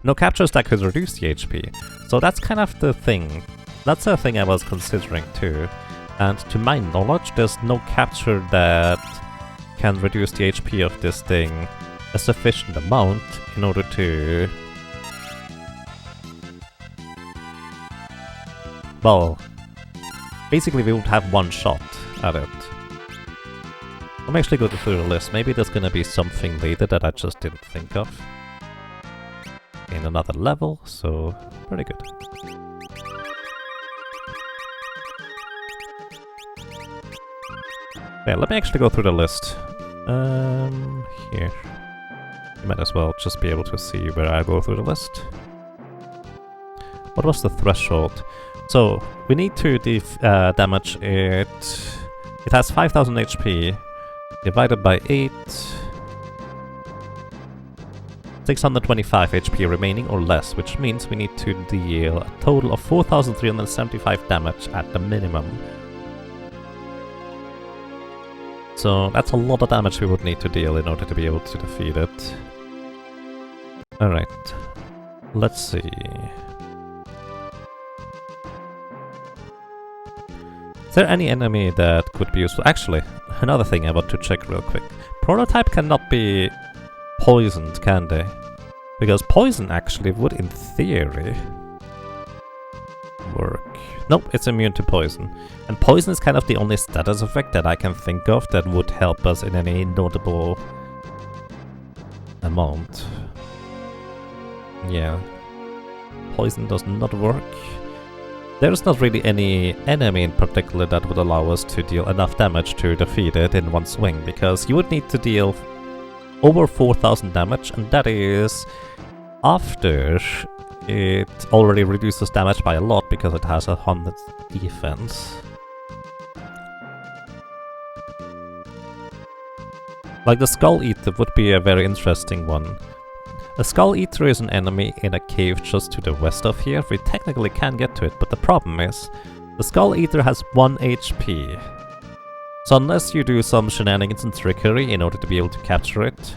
Speaker 1: No captures that could reduce the HP, so that's kind of the thing. That's the thing I was considering too, and to my knowledge there's no capture that can reduce the HP of this thing a sufficient amount in order to... well, basically we would have one shot at it. I'm actually going through the list. Maybe there's gonna be something later that I just didn't think of. In another level, so pretty good. Yeah, let me actually go through the list. Here. You might as well just be able to see where I go through the list. What was the threshold? So, we need to damage it. It has 5000 HP, divided by 8. 625 HP remaining or less, which means we need to deal a total of 4375 damage at the minimum. So that's a lot of damage we would need to deal in order to be able to defeat it. Alright, let's see. Is there any enemy that could be useful? Actually, another thing I want to check real quick. Prototype cannot be poisoned, can they? Because poison actually would, in theory, work. Nope, it's immune to poison. And poison is kind of the only status effect that I can think of that would help us in any notable amount. Yeah. Poison does not work. There's not really any enemy in particular that would allow us to deal enough damage to defeat it in one swing, because you would need to deal over 4000 damage, and that is after it already reduces damage by a lot because it has 100 defense. Like the Skull Eater would be a very interesting one. The Skull Eater is an enemy in a cave just to the west of here. We technically can get to it, but the problem is the Skull Eater has 1 HP. So unless you do some shenanigans and trickery in order to be able to capture it,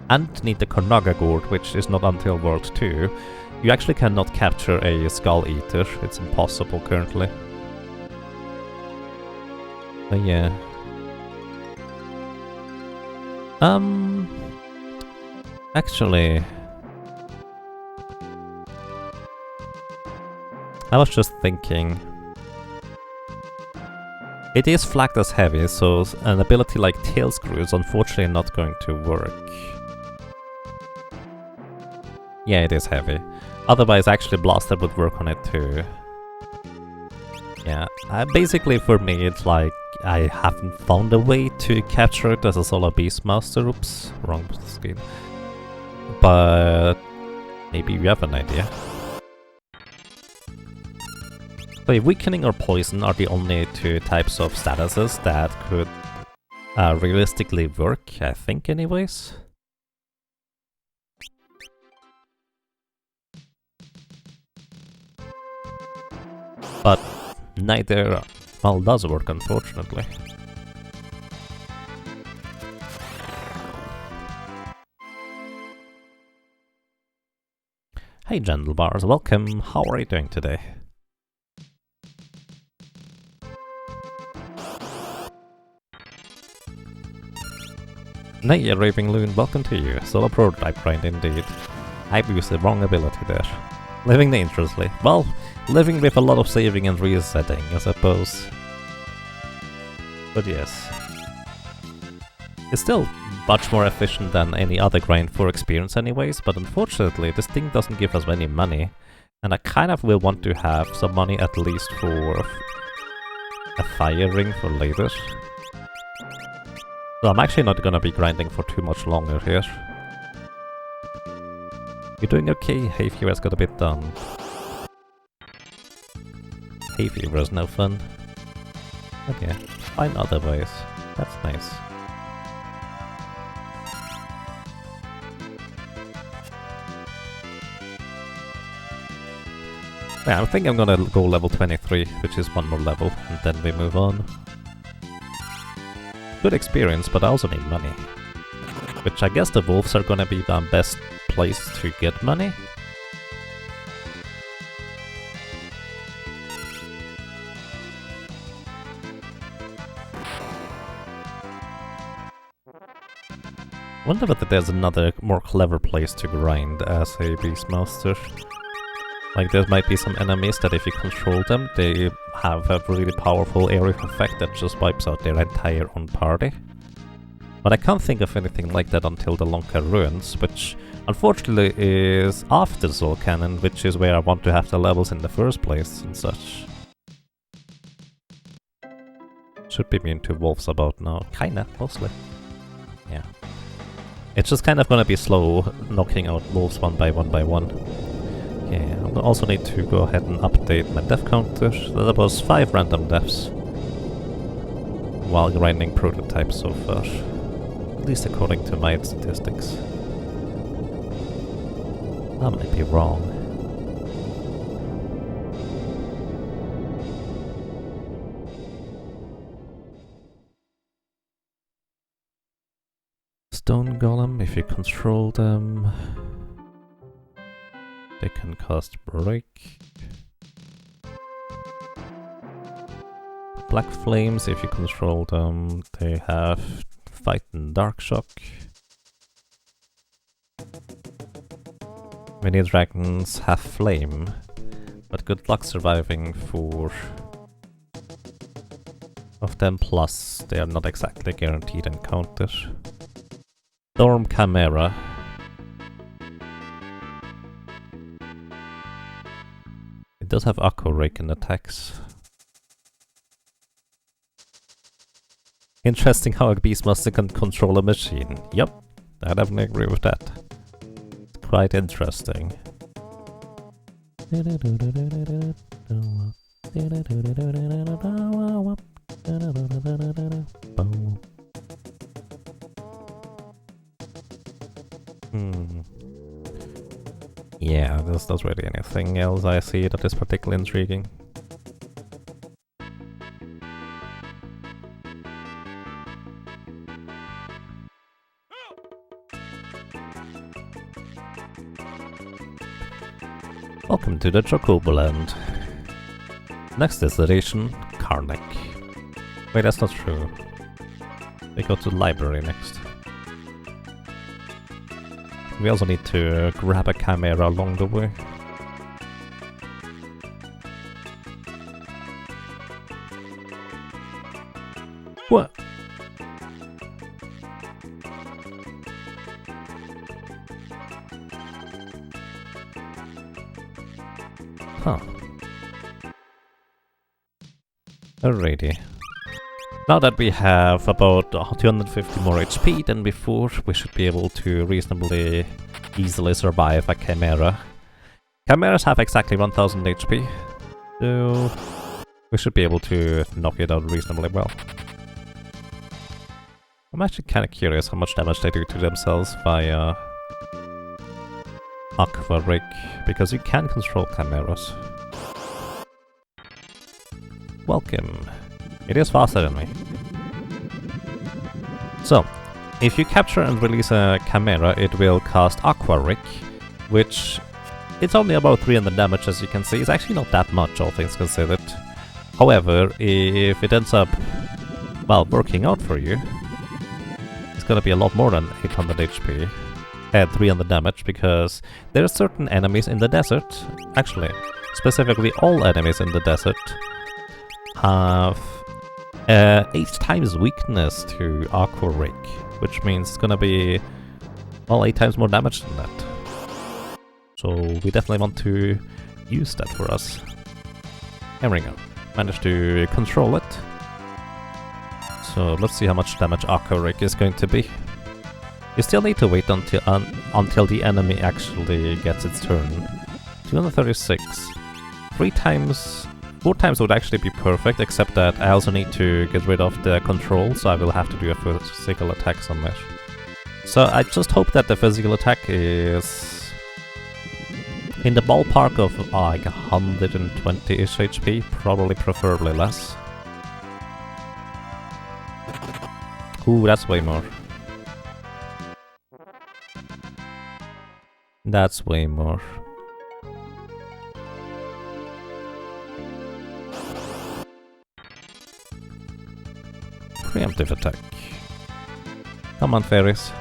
Speaker 1: and need the Konaga Gourd, which is not until World 2, you actually cannot capture a Skull Eater. It's impossible currently. But yeah. Actually, I was just thinking, it is flagged as heavy, so an ability like Tail Screw is unfortunately not going to work. Yeah, it is heavy. Otherwise, actually, Blaster would work on it too. Yeah, basically for me, it's like I haven't found a way to capture it as a solo Beastmaster. Oops, wrong screen. But maybe you have an idea. So weakening or poison are the only two types of statuses that could realistically work, I think anyways. But neither, well, does work unfortunately. Hey Gentlebars, welcome, how are you doing today? Nay, Raving Loon, welcome to you. Solo prototype grind indeed. I've used the wrong ability there. Living dangerously. Well, living with a lot of saving and resetting, I suppose. But yes. It's still much more efficient than any other grind for experience anyways, but unfortunately this thing doesn't give us any money. And I kind of will want to have some money at least for a fire ring for later. So I'm actually not gonna be grinding for too much longer here. You're doing okay, hay fever has got a bit done. Hay fever is no fun. Okay, find other ways. That's nice. Yeah, I think I'm gonna go level 23, which is one more level, and then we move on. Good experience, but I also need money. Which I guess the wolves are gonna be the best place to get money. Wonder whether there's another more clever place to grind as a Beastmaster. Like there might be some enemies that if you control them, they have a really powerful area effect that just wipes out their entire own party. But I can't think of anything like that until the Lonka Ruins, which unfortunately is after Soul Cannon, which is where I want to have the levels in the first place and such. Should be immune to wolves about now. Kinda, mostly. Yeah. It's just kind of gonna be slow knocking out wolves one by one. Okay, I also need to go ahead and update my death counter. That was 5 random deaths while grinding prototypes so far. At least according to my statistics. I might be wrong. Stone Golem, if you control them, they can cast Break. Black Flames, if you control them, they have Fight and Dark Shock. Many dragons have Flame, but good luck surviving 4 of them, plus they are not exactly guaranteed encounter. Storm Chimera. In does have Aqua Rake in attacks. Interesting how a Beastmaster can control a machine. Yep, I definitely agree with that. It's quite interesting. Yeah, there's not really anything else I see that is particularly intriguing. Welcome to the Chocobo Land. Next destination, Karnak. Wait, that's not true. We go to the library next. We also need to grab a chimera along the way. What? Huh. Alrighty. Now that we have about 250 more HP than before, we should be able to reasonably easily survive a Chimera. Chimeras have exactly 1000 HP, so we should be able to knock it out reasonably well. I'm actually kind of curious how much damage they do to themselves via Aqua Rake, because you can control Chimeras. Welcome. It is faster than me. So, if you capture and release a Chimera, it will cast Aqua Rake, which it's only about 300 damage, as you can see. It's actually not that much, all things considered. However, if it ends up, well, working out for you, it's gonna be a lot more than 800 HP and 300 damage, because there are certain enemies in the desert, actually, specifically all enemies in the desert, have 8 times weakness to Aqua Rake, which means it's gonna be, well, 8 times more damage than that. So we definitely want to use that for us. There we go. Managed to control it. So let's see how much damage Aqua Rake is going to be. You still need to wait until the enemy actually gets its turn. 236. 4 times would actually be perfect, except that I also need to get rid of the control, so I will have to do a physical attack somewhere. So I just hope that the physical attack is in the ballpark of like 120-ish HP, probably preferably less. Ooh, that's way more. That's way more. Preemptive attack. Come on, fairies.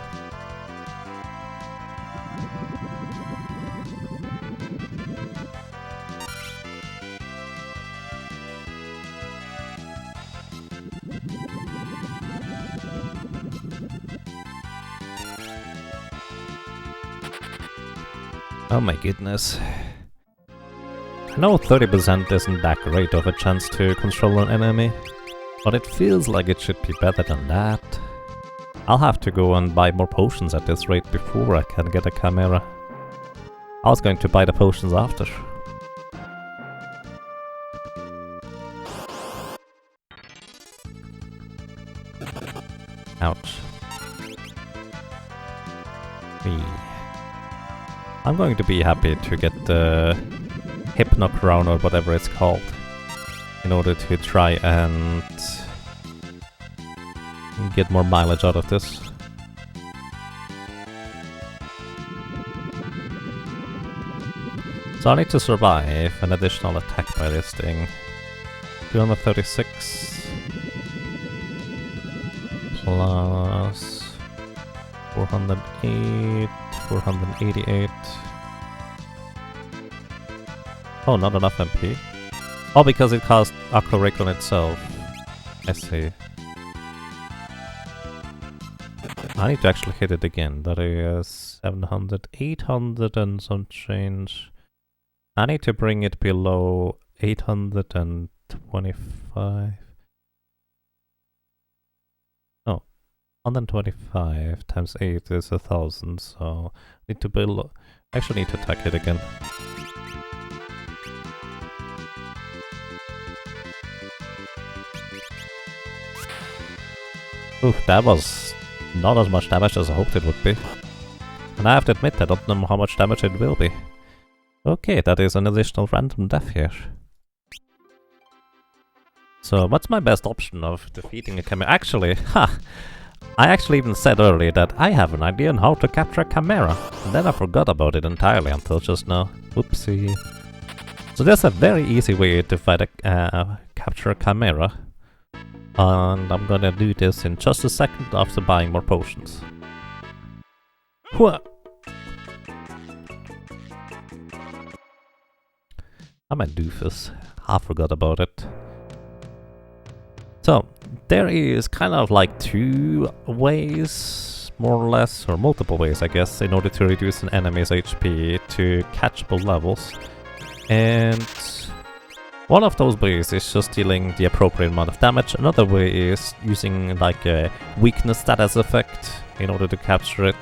Speaker 1: Oh my goodness. I know 30% isn't that great of a chance to control an enemy, but it feels like it should be better than that. I'll have to go and buy more potions at this rate before I can get a Chimera. I was going to buy the potions after. Ouch. I'm going to be happy to get the Hypno Crown or whatever it's called, in order to try and get more mileage out of this. So I need to survive an additional attack by this thing. 236 plus 408, 488. Oh, not enough MP. Oh, because it cast Aqua Rake on itself. I see. I need to actually hit it again. That is 700, 800 and some change. I need to bring it below 825. Oh, 125 times 8 is 1000, so need to build. Actually, need to attack it again. Ooh, that was not as much damage as I hoped it would be. And I have to admit, I don't know how much damage it will be. Okay, that is an additional random death here. So, what's my best option of defeating a chimera? Actually, I actually even said earlier that I have an idea on how to capture a chimera. And then I forgot about it entirely until just now. Whoopsie. So there's a very easy way to capture a chimera. And I'm gonna do this in just a second after buying more potions. I'm a doofus. I forgot about it. So, there is kind of like two ways, more or less, or multiple ways I guess, in order to reduce an enemy's HP to catchable levels. And one of those ways is just dealing the appropriate amount of damage. Another way is using like a weakness status effect in order to capture it.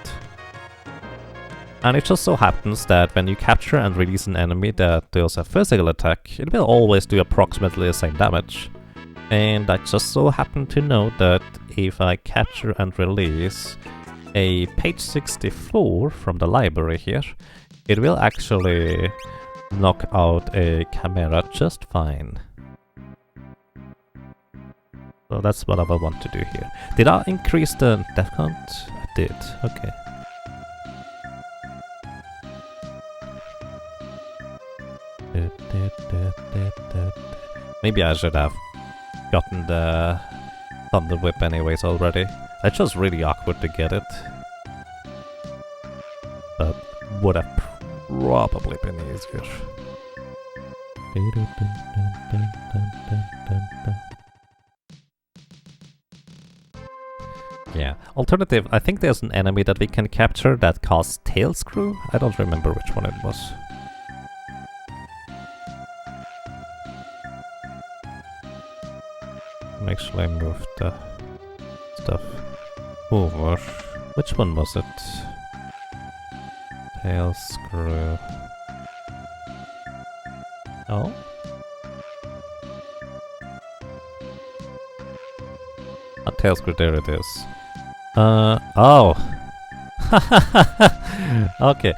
Speaker 1: And it just so happens that when you capture and release an enemy that deals a physical attack, it will always do approximately the same damage. And I just so happen to know that if I capture and release a page 64 from the library here, it will actually knock out a chimera just fine. So that's what I will want to do here. Did I increase the death count? I did, okay. Maybe I should have gotten the Thunder Whip anyways already. It's just really awkward to get it. But would have probably been easier. Yeah. Alternative, I think there's an enemy that we can capture that casts Tail Screw. I don't remember which one it was. Actually, I moved the stuff over. Which one was it? Tail Screw. Oh? A Tail Screw, there it is. Oh! Okay,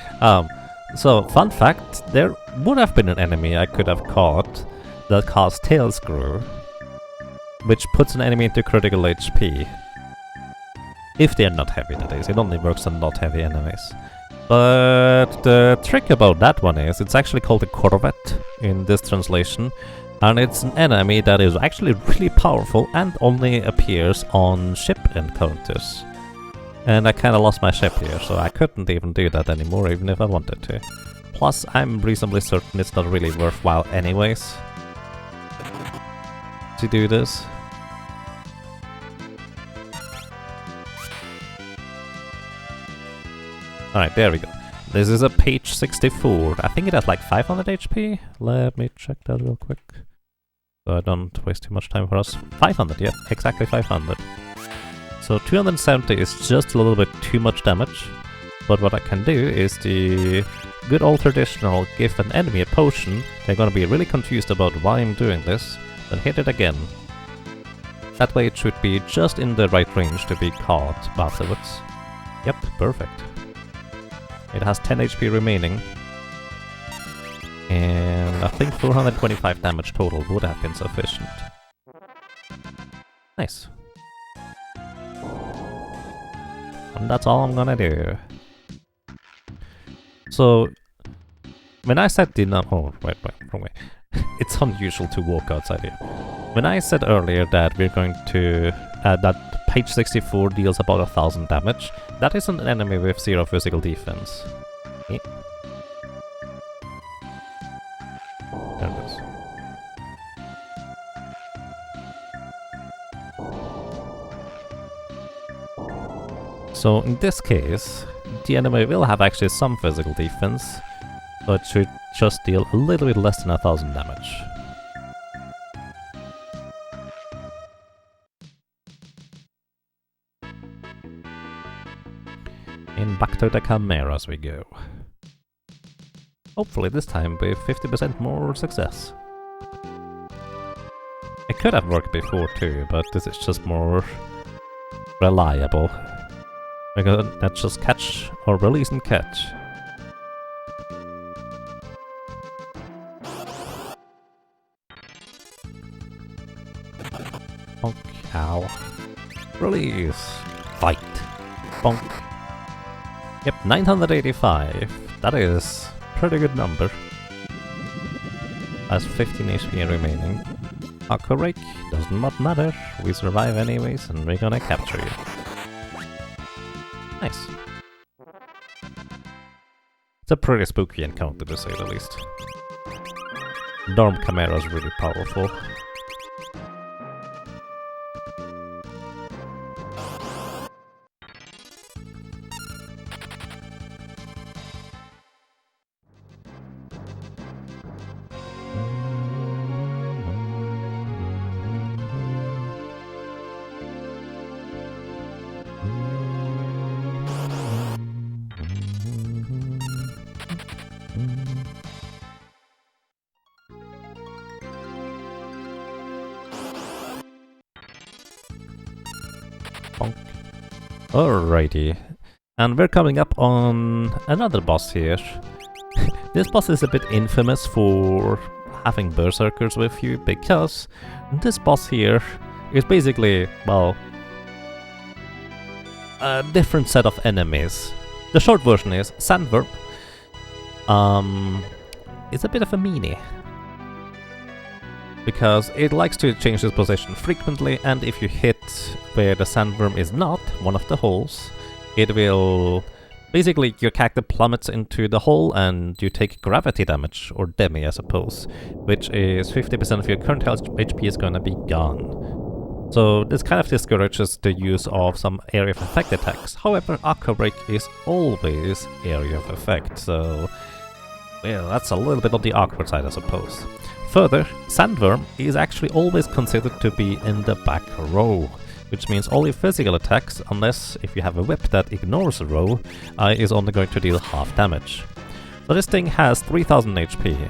Speaker 1: so, fun fact, there would have been an enemy I could have caught that casts Tail Screw, which puts an enemy into critical HP. If they're not heavy, that is. It only works on not heavy enemies. But the trick about that one is, it's actually called a Corvette in this translation, and it's an enemy that is actually really powerful and only appears on ship encounters. And I kinda lost my ship here, so I couldn't even do that anymore, even if I wanted to. Plus, I'm reasonably certain it's not really worthwhile anyways to do this. Alright, there we go. This is a page 64. I think it has like 500 HP. Let me check that real quick, so I don't waste too much time for us. 500, yeah, exactly 500. So 270 is just a little bit too much damage. But what I can do is the good old traditional give an enemy a potion. They're gonna be really confused about why I'm doing this. Then hit it again. That way it should be just in the right range to be caught afterwards. Yep, perfect. It has 10 HP remaining. And I think 425 damage total would have been sufficient. Nice. And that's all I'm gonna do. So, when I said oh, wait, wrong way. It's unusual to walk outside here. When I said earlier that we're going to that page 64 deals about 1000 damage, that isn't an enemy with 0 physical defense. Okay. There it is. So in this case, the enemy will have actually some physical defense, So it should just deal a little bit less than 1000 damage. And back to the Chimeras we go. Hopefully this time with 50% more success. It could have worked before too, but this is just more reliable. We're gonna just catch or release and catch. Bonk. Ow. Release. Fight. Bonk. Yep, 985. That is pretty good number. Has 15 HP remaining. Aqua Rake, does not matter. We survive anyways, and we're gonna capture you. Nice. It's a pretty spooky encounter to say the least. Dorm Chimera is really powerful. Bonk. Alrighty. And we're coming up on another boss here. This boss is a bit infamous for having berserkers with you, because this boss here is basically, well, a different set of enemies. The short version is Sandworm. It's a bit of a meanie, because it likes to change its position frequently, and if you hit where the sandworm is not, one of the holes, it will... Basically, your character plummets into the hole and you take gravity damage, or demi I suppose, which is 50% of your current health HP is gonna be gone. So this kind of discourages the use of some area of effect attacks. However, Aqua Rake is always area of effect, so... well, that's a little bit on the awkward side I suppose. Further, Sandworm is actually always considered to be in the back row, which means all your physical attacks, unless if you have a whip that ignores a row, is only going to deal half damage. So this thing has 3000 HP.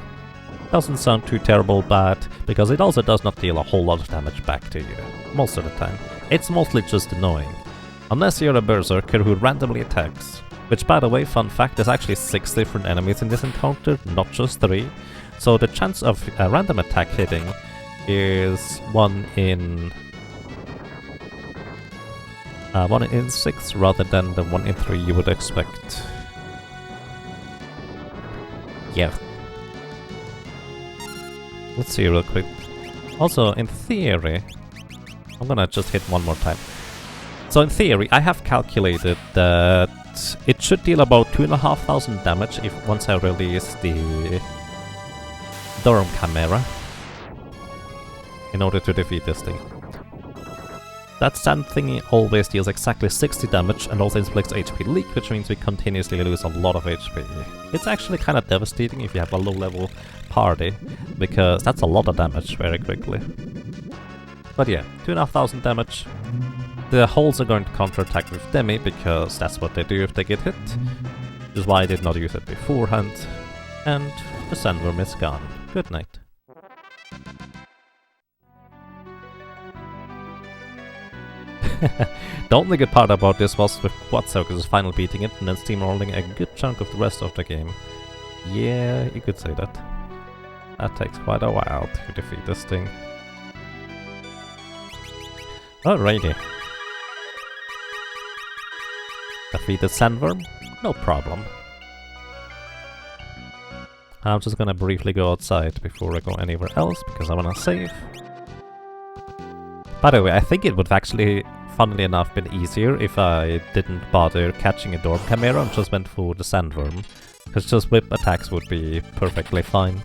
Speaker 1: Doesn't sound too terrible bad, because it also does not deal a whole lot of damage back to you, most of the time. It's mostly just annoying. Unless you're a berserker who randomly attacks. Which, by the way, fun fact, there's actually 6 different enemies in this encounter, not just 3. So the chance of a random attack hitting is 1 in 6 rather than the 1 in 3 you would expect. Yeah. Let's see real quick. Also, in theory, I'm gonna just hit one more time. So in theory, I have calculated that it should deal about 2500 damage if once I release the Dorm Chimera in order to defeat this thing. That sand thingy always deals exactly 60 damage and also inflicts HP leak, which means we continuously lose a lot of HP. It's actually kind of devastating if you have a low level party, because that's a lot of damage very quickly. But yeah, 2500 damage. The holes are going to counterattack with demi, because that's what they do if they get hit, which is why I did not use it beforehand. And the sandworm is gone. Good night. The only good part about this was with Quadzircus finally beating it and then steamrolling a good chunk of the rest of the game. Yeah, you could say that. That takes quite a while to defeat this thing. Alrighty. Defeated sandworm? No problem. I'm just gonna briefly go outside before I go anywhere else, because I wanna save. By the way, I think it would have actually, funnily enough, been easier if I didn't bother catching a Dorm Chimera and just went for the sandworm, because just whip attacks would be perfectly fine.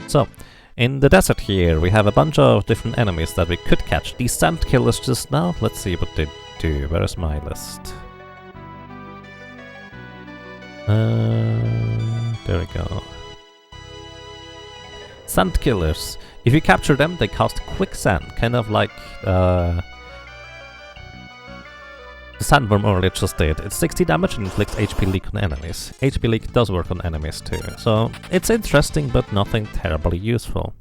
Speaker 1: So, in the desert here, we have a bunch of different enemies that we could catch. These sand killers just now, let's see what they do. Where is my list? There we go. Sand killers. If you capture them, they cast quicksand, kind of like the sandworm earlier just did. It's 60 damage and inflicts HP leak on enemies. HP leak does work on enemies too, so it's interesting but nothing terribly useful.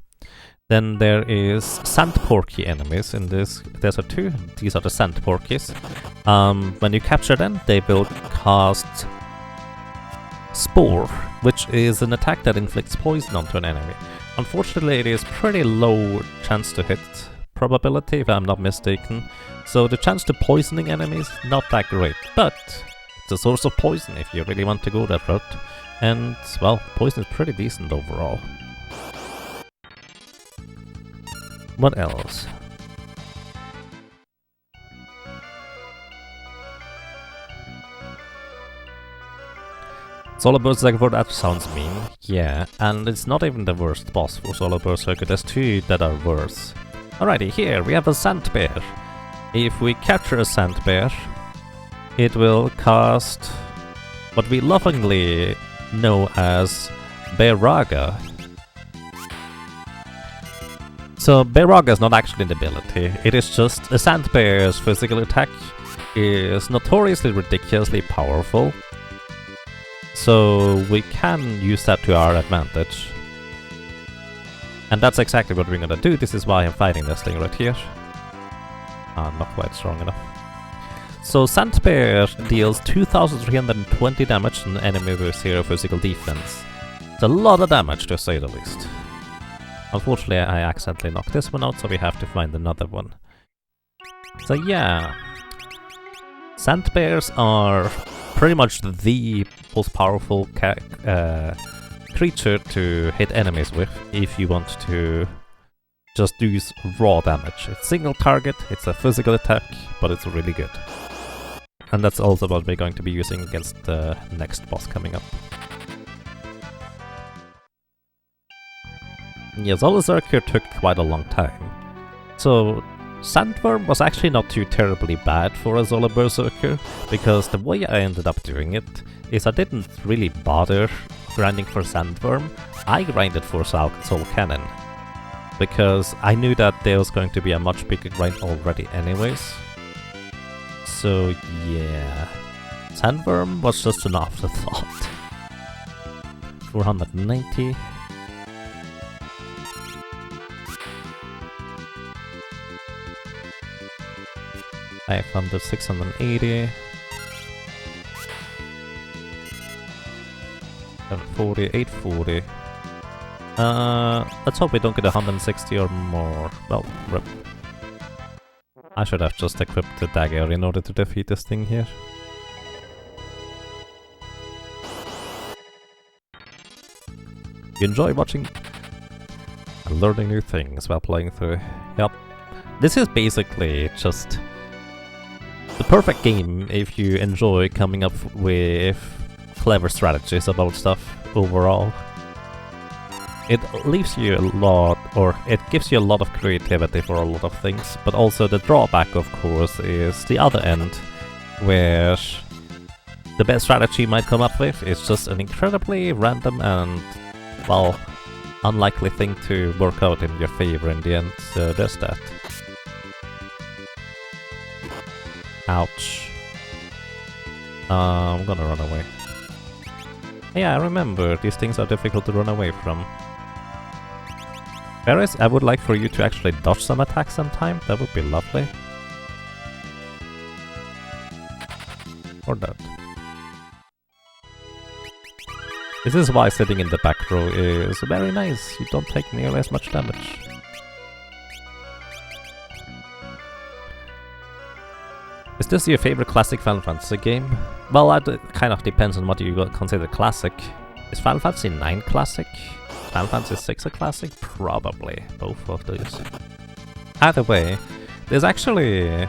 Speaker 1: Then there is sand porky enemies in this desert too. These are the sand porkies. When you capture them, they will cast Spore, which is an attack that inflicts poison onto an enemy. Unfortunately, it is pretty low chance to hit probability, if I'm not mistaken. So the chance to poisoning enemies, not that great. But it's a source of poison if you really want to go that route. And, well, poison is pretty decent overall. What else? Solar Berserker, that sounds mean. Yeah, and it's not even the worst boss for Solar Berserker, there's two that are worse. Alrighty, here we have a sand bear. If we capture a sand bear, it will cast what we lovingly know as Bearaga. So Bearaga is not actually an ability, it is just a sand bear's physical attack is notoriously ridiculously powerful. So we can use that to our advantage. And that's exactly what we're gonna do. This is why I'm fighting this thing right here. Not quite strong enough. So Sandbear deals 2320 damage to an enemy with 0 physical defense. It's a lot of damage to say the least. Unfortunately I accidentally knocked this one out, so we have to find another one. So yeah. Sandbears are pretty much the most powerful creature to hit enemies with if you want to just use raw damage. It's single target, it's a physical attack, but it's really good. And that's also what we're going to be using against the next boss coming up. Yeah, Solar Berserker took quite a long time. So Sandworm was actually not too terribly bad for a Solar Berserker, because the way I ended up doing it is I didn't really bother grinding for Sandworm, I grinded for Soul Cannon, because I knew that there was going to be a much bigger grind already anyways. So yeah, Sandworm was just an afterthought. 490. I found the 680. 740, 840. Let's hope we don't get 160 or more. Well, rip. I should have just equipped the dagger in order to defeat this thing here. You enjoy watching and learning new things while playing through. Yep. This is basically just the perfect game if you enjoy coming up with clever strategies about stuff overall. It leaves you a lot, or it gives you a lot of creativity for a lot of things, but also the drawback, of course, is the other end, where the best strategy you might come up with is just an incredibly random and, well, unlikely thing to work out in your favor in the end, so there's that. Ouch. I'm gonna run away. Yeah, I remember, these things are difficult to run away from. Whereas I would like for you to actually dodge some attacks sometime, that would be lovely. Or that. This is why sitting in the back row is very nice, you don't take nearly as much damage. Is this your favorite classic Final Fantasy game? Well, that kind of depends on what you consider classic. Is Final Fantasy 9 classic? Final Fantasy 6 a classic? Probably. Both of those. Either way, there's actually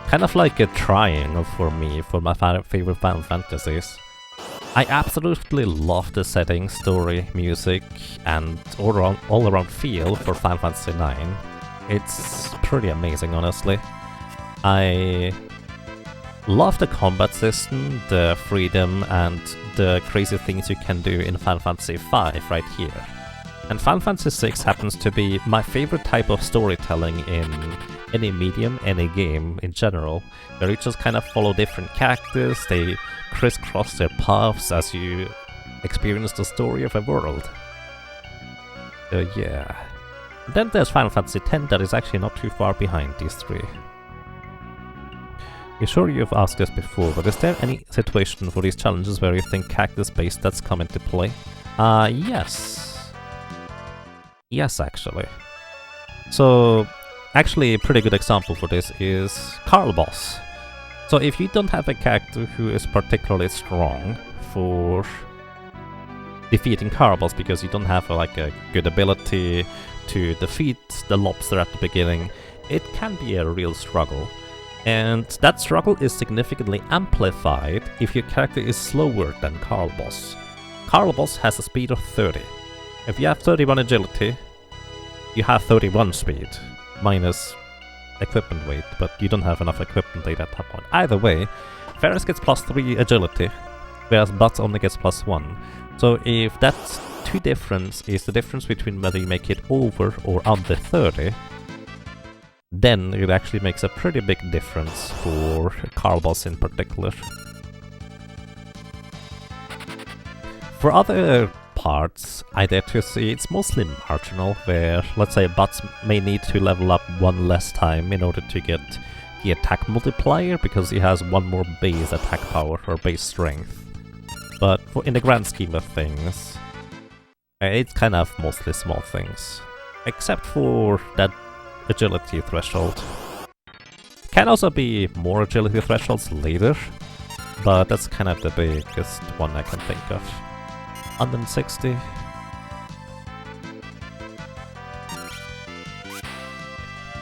Speaker 1: kind of like a triangle for me for my favorite Final Fantasies. I absolutely love the setting, story, music, and all-around feel for Final Fantasy 9. It's pretty amazing, honestly. I Love the combat system, the freedom, and the crazy things you can do in Final Fantasy V right here. And Final Fantasy VI happens to be my favorite type of storytelling in any medium, any game in general, where you just kind of follow different characters, they crisscross their paths as you experience the story of a world. So yeah. And then there's Final Fantasy X that is actually not too far behind these three. I'm sure you've asked this before, but is there any situation for these challenges where you think character-based stats come into play? Yes. Yes, actually. So, actually a pretty good example for this is Carl Boss. So if you don't have a character who is particularly strong for defeating Carl Boss because you don't have like a good ability to defeat the lobster at the beginning, it can be a real struggle. And that struggle is significantly amplified if your character is slower than Carl Boss. Carl Boss has a speed of 30. If you have 31 agility, you have 31 speed, minus equipment weight, but you don't have enough equipment weight at that point. Either way, Ferris gets plus 3 agility, whereas Butts only gets plus 1. So if that 2 difference is the difference between whether you make it over or under 30, then it actually makes a pretty big difference for Carl Boss in particular. For other parts, I dare to see it's mostly marginal, where, let's say, Butts may need to level up 1 less time in order to get the attack multiplier, because he has 1 more base attack power, or base strength. But in the grand scheme of things, it's kind of mostly small things. Except for that agility threshold. Can also be more agility thresholds later, but that's kind of the biggest one I can think of. 160.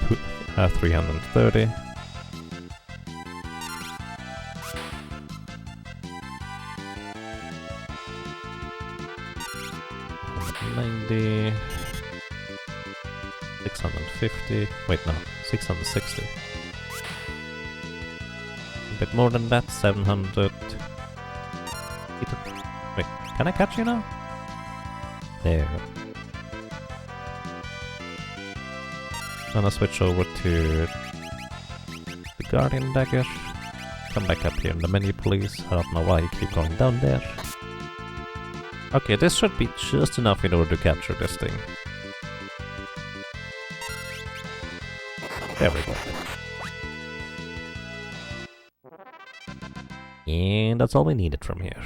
Speaker 1: Two, 330. 190. 650. Wait, no. 660. A bit more than that. 700. Wait, can I catch you now? There. Gonna switch over to the Guardian Dagger. Come back up here in the menu, please. I don't know why you keep going down there. Okay, this should be just enough in order to capture this thing. There we go. And that's all we needed from here.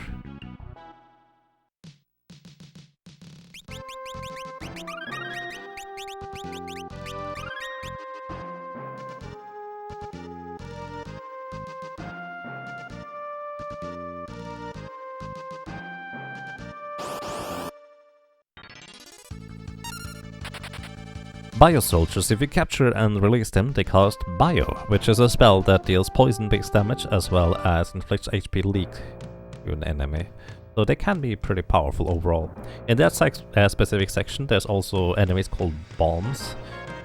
Speaker 1: Bio soldiers, if you capture and release them, they cast Bio, which is a spell that deals poison-based damage as well as inflicts HP leak to an enemy. So they can be pretty powerful overall. In that specific section, there's also enemies called Bombs,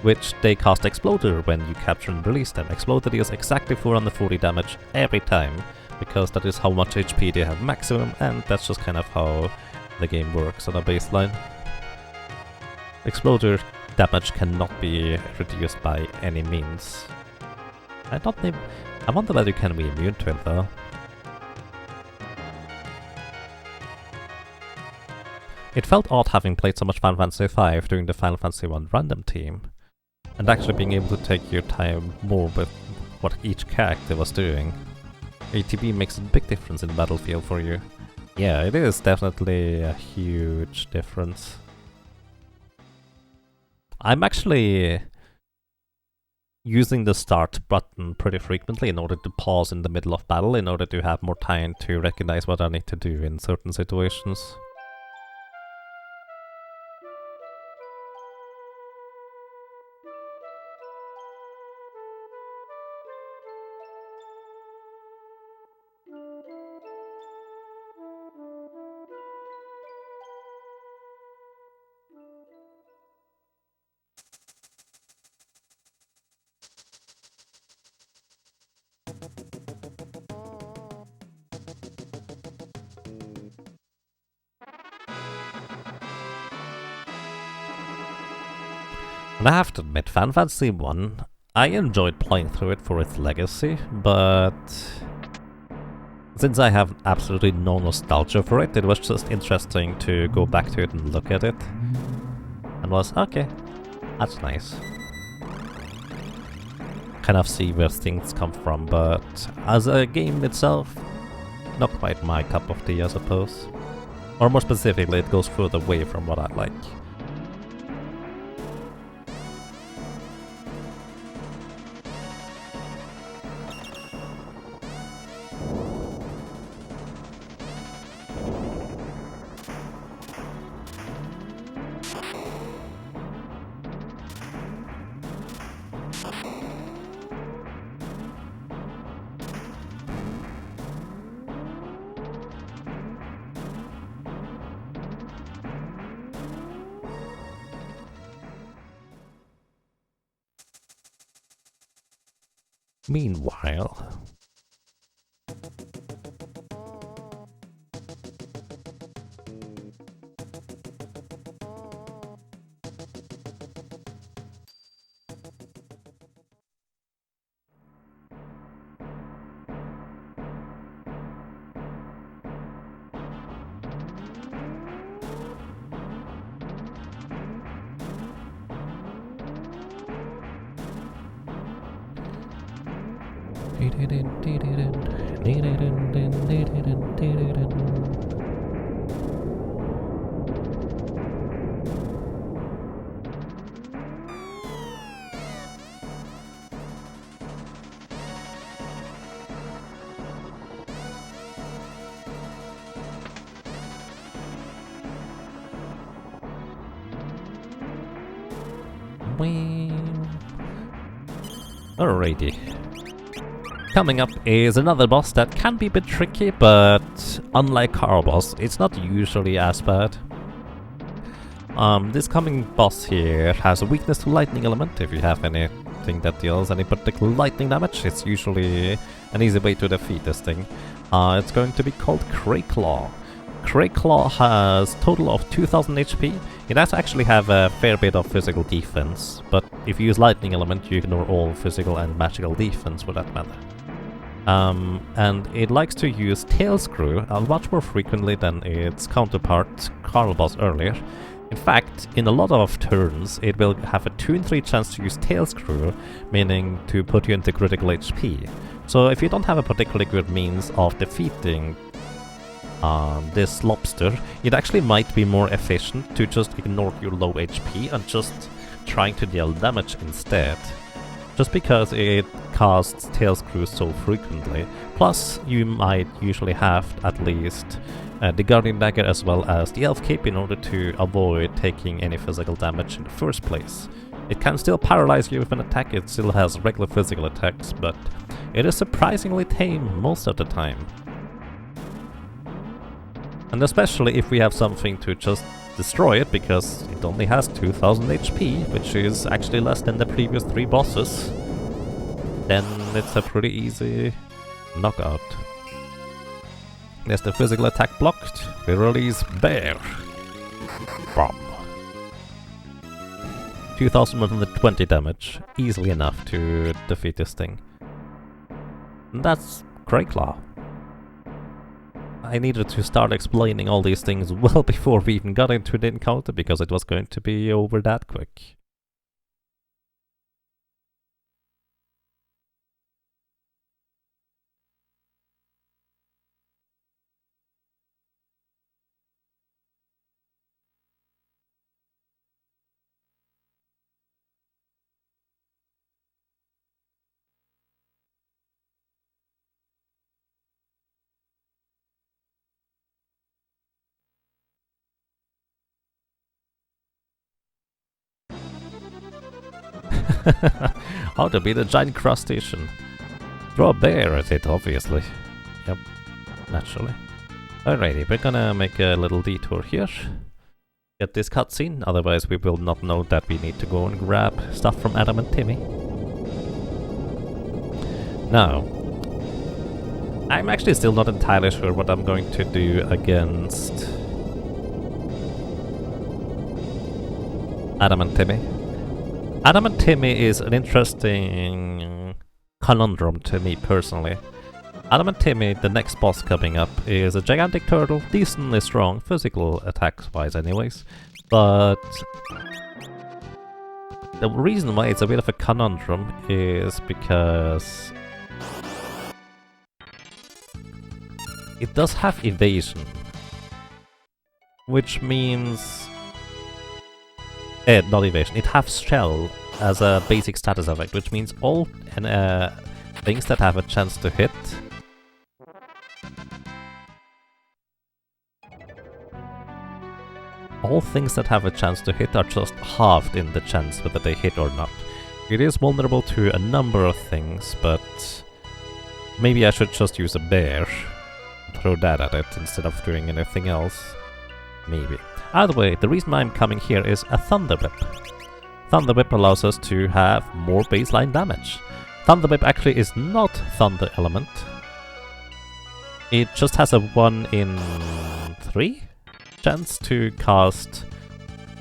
Speaker 1: which they cast Exploder when you capture and release them. Exploder deals exactly 440 damage every time, because that is how much HP they have maximum, and that's just kind of how the game works on a baseline. Exploder damage cannot be reduced by any means. I wonder whether you can be immune to it though. It felt odd having played so much Final Fantasy V during the Final Fantasy I random team, and actually being able to take your time more with what each character was doing. ATB makes a big difference in the battlefield for you. Yeah, it is definitely a huge difference. I'm actually using the start button pretty frequently in order to pause in the middle of battle, in order to have more time to recognize what I need to do in certain situations. And I have to admit, Final Fantasy 1, I enjoyed playing through it for its legacy, but since I have absolutely no nostalgia for it, it was just interesting to go back to it and look at it. And was, okay, that's nice. Kind of see where things come from, but as a game itself, not quite my cup of tea, I suppose. Or more specifically, it goes further away from what I like. Meanwhile... Alrighty. Coming up is another boss that can be a bit tricky, but unlike Carl boss, it's not usually as bad. This coming boss here has a weakness to lightning element. If you have anything that deals any particular lightning damage, it's usually an easy way to defeat this thing. It's going to be called Crayclaw. Crayclaw has total of 2000 HP. It does actually have a fair bit of physical defense, but if you use lightning element, you ignore all physical and magical defense for that matter. And it likes to use Tail Screw much more frequently than its counterpart, Carl boss earlier. In fact, in a lot of turns, it will have a 2 in 3 chance to use Tail Screw, meaning to put you into critical HP. So if you don't have a particularly good means of defeating this lobster, it actually might be more efficient to just ignore your low HP and just trying to deal damage instead. Just because it casts Tail Screws so frequently. Plus, you might usually have at least the Guardian Dagger as well as the Elf Cape in order to avoid taking any physical damage in the first place. It can still paralyze you with an attack, it still has regular physical attacks, but it is surprisingly tame most of the time. And especially if we have something to just destroy it, because it only has 2000 HP, which is actually less than the previous 3 bosses, then it's a pretty easy knockout. There's the physical attack blocked. We release Bear. Bomb. 2120 damage. Easily enough to defeat this thing. And that's Crayclaw. I needed to start explaining all these things well before we even got into the encounter, because it was going to be over that quick. How to beat a giant crustacean. Throw a bear at it, obviously. Yep, naturally. Alrighty, we're gonna make a little detour here. Get this cutscene, otherwise we will not know that we need to go and grab stuff from Adam and Timmy. Now, I'm actually still not entirely sure what I'm going to do against Adam and Timmy. Adamant Timmy is an interesting conundrum to me personally. Adamant Timmy, the next boss coming up, is a gigantic turtle, decently strong, physical attacks-wise anyways, but the reason why it's a bit of a conundrum is because it does have evasion, which means... not evasion, it has shell as a basic status effect, which means all things that have a chance to hit are just halved in the chance whether they hit or not. It is vulnerable to a number of things, but maybe I should just use a bear, throw that at it instead of doing anything else. Maybe. Either way, the reason I'm coming here is a Thunder Whip. Thunder Whip allows us to have more baseline damage. Thunder Whip actually is not Thunder Element. It just has a 1 in 3 chance to cast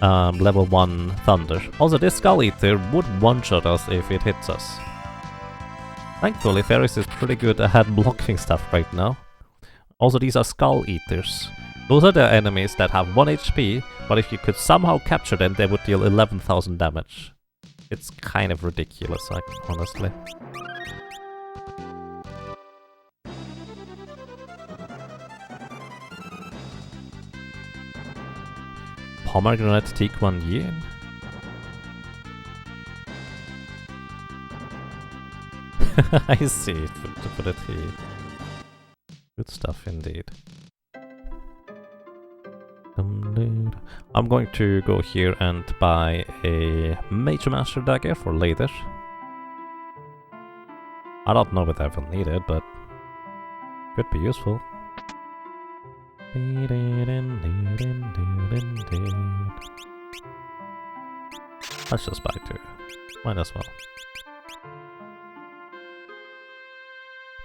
Speaker 1: level 1 Thunder. Also, this Skull Eater would one-shot us if it hits us. Thankfully, Ferris is pretty good at blocking stuff right now. Also, these are Skull Eaters. Those are the enemies that have 1 HP, but if you could somehow capture them, they would deal 11,000 damage. It's kind of ridiculous, honestly. Pomegranate take 1 yen? I see, to put it here. Good stuff indeed. I'm going to go here and buy a Beastmaster dagger for later. I don't know whether I will need it, but could be useful. Let's just buy 2. Might as well.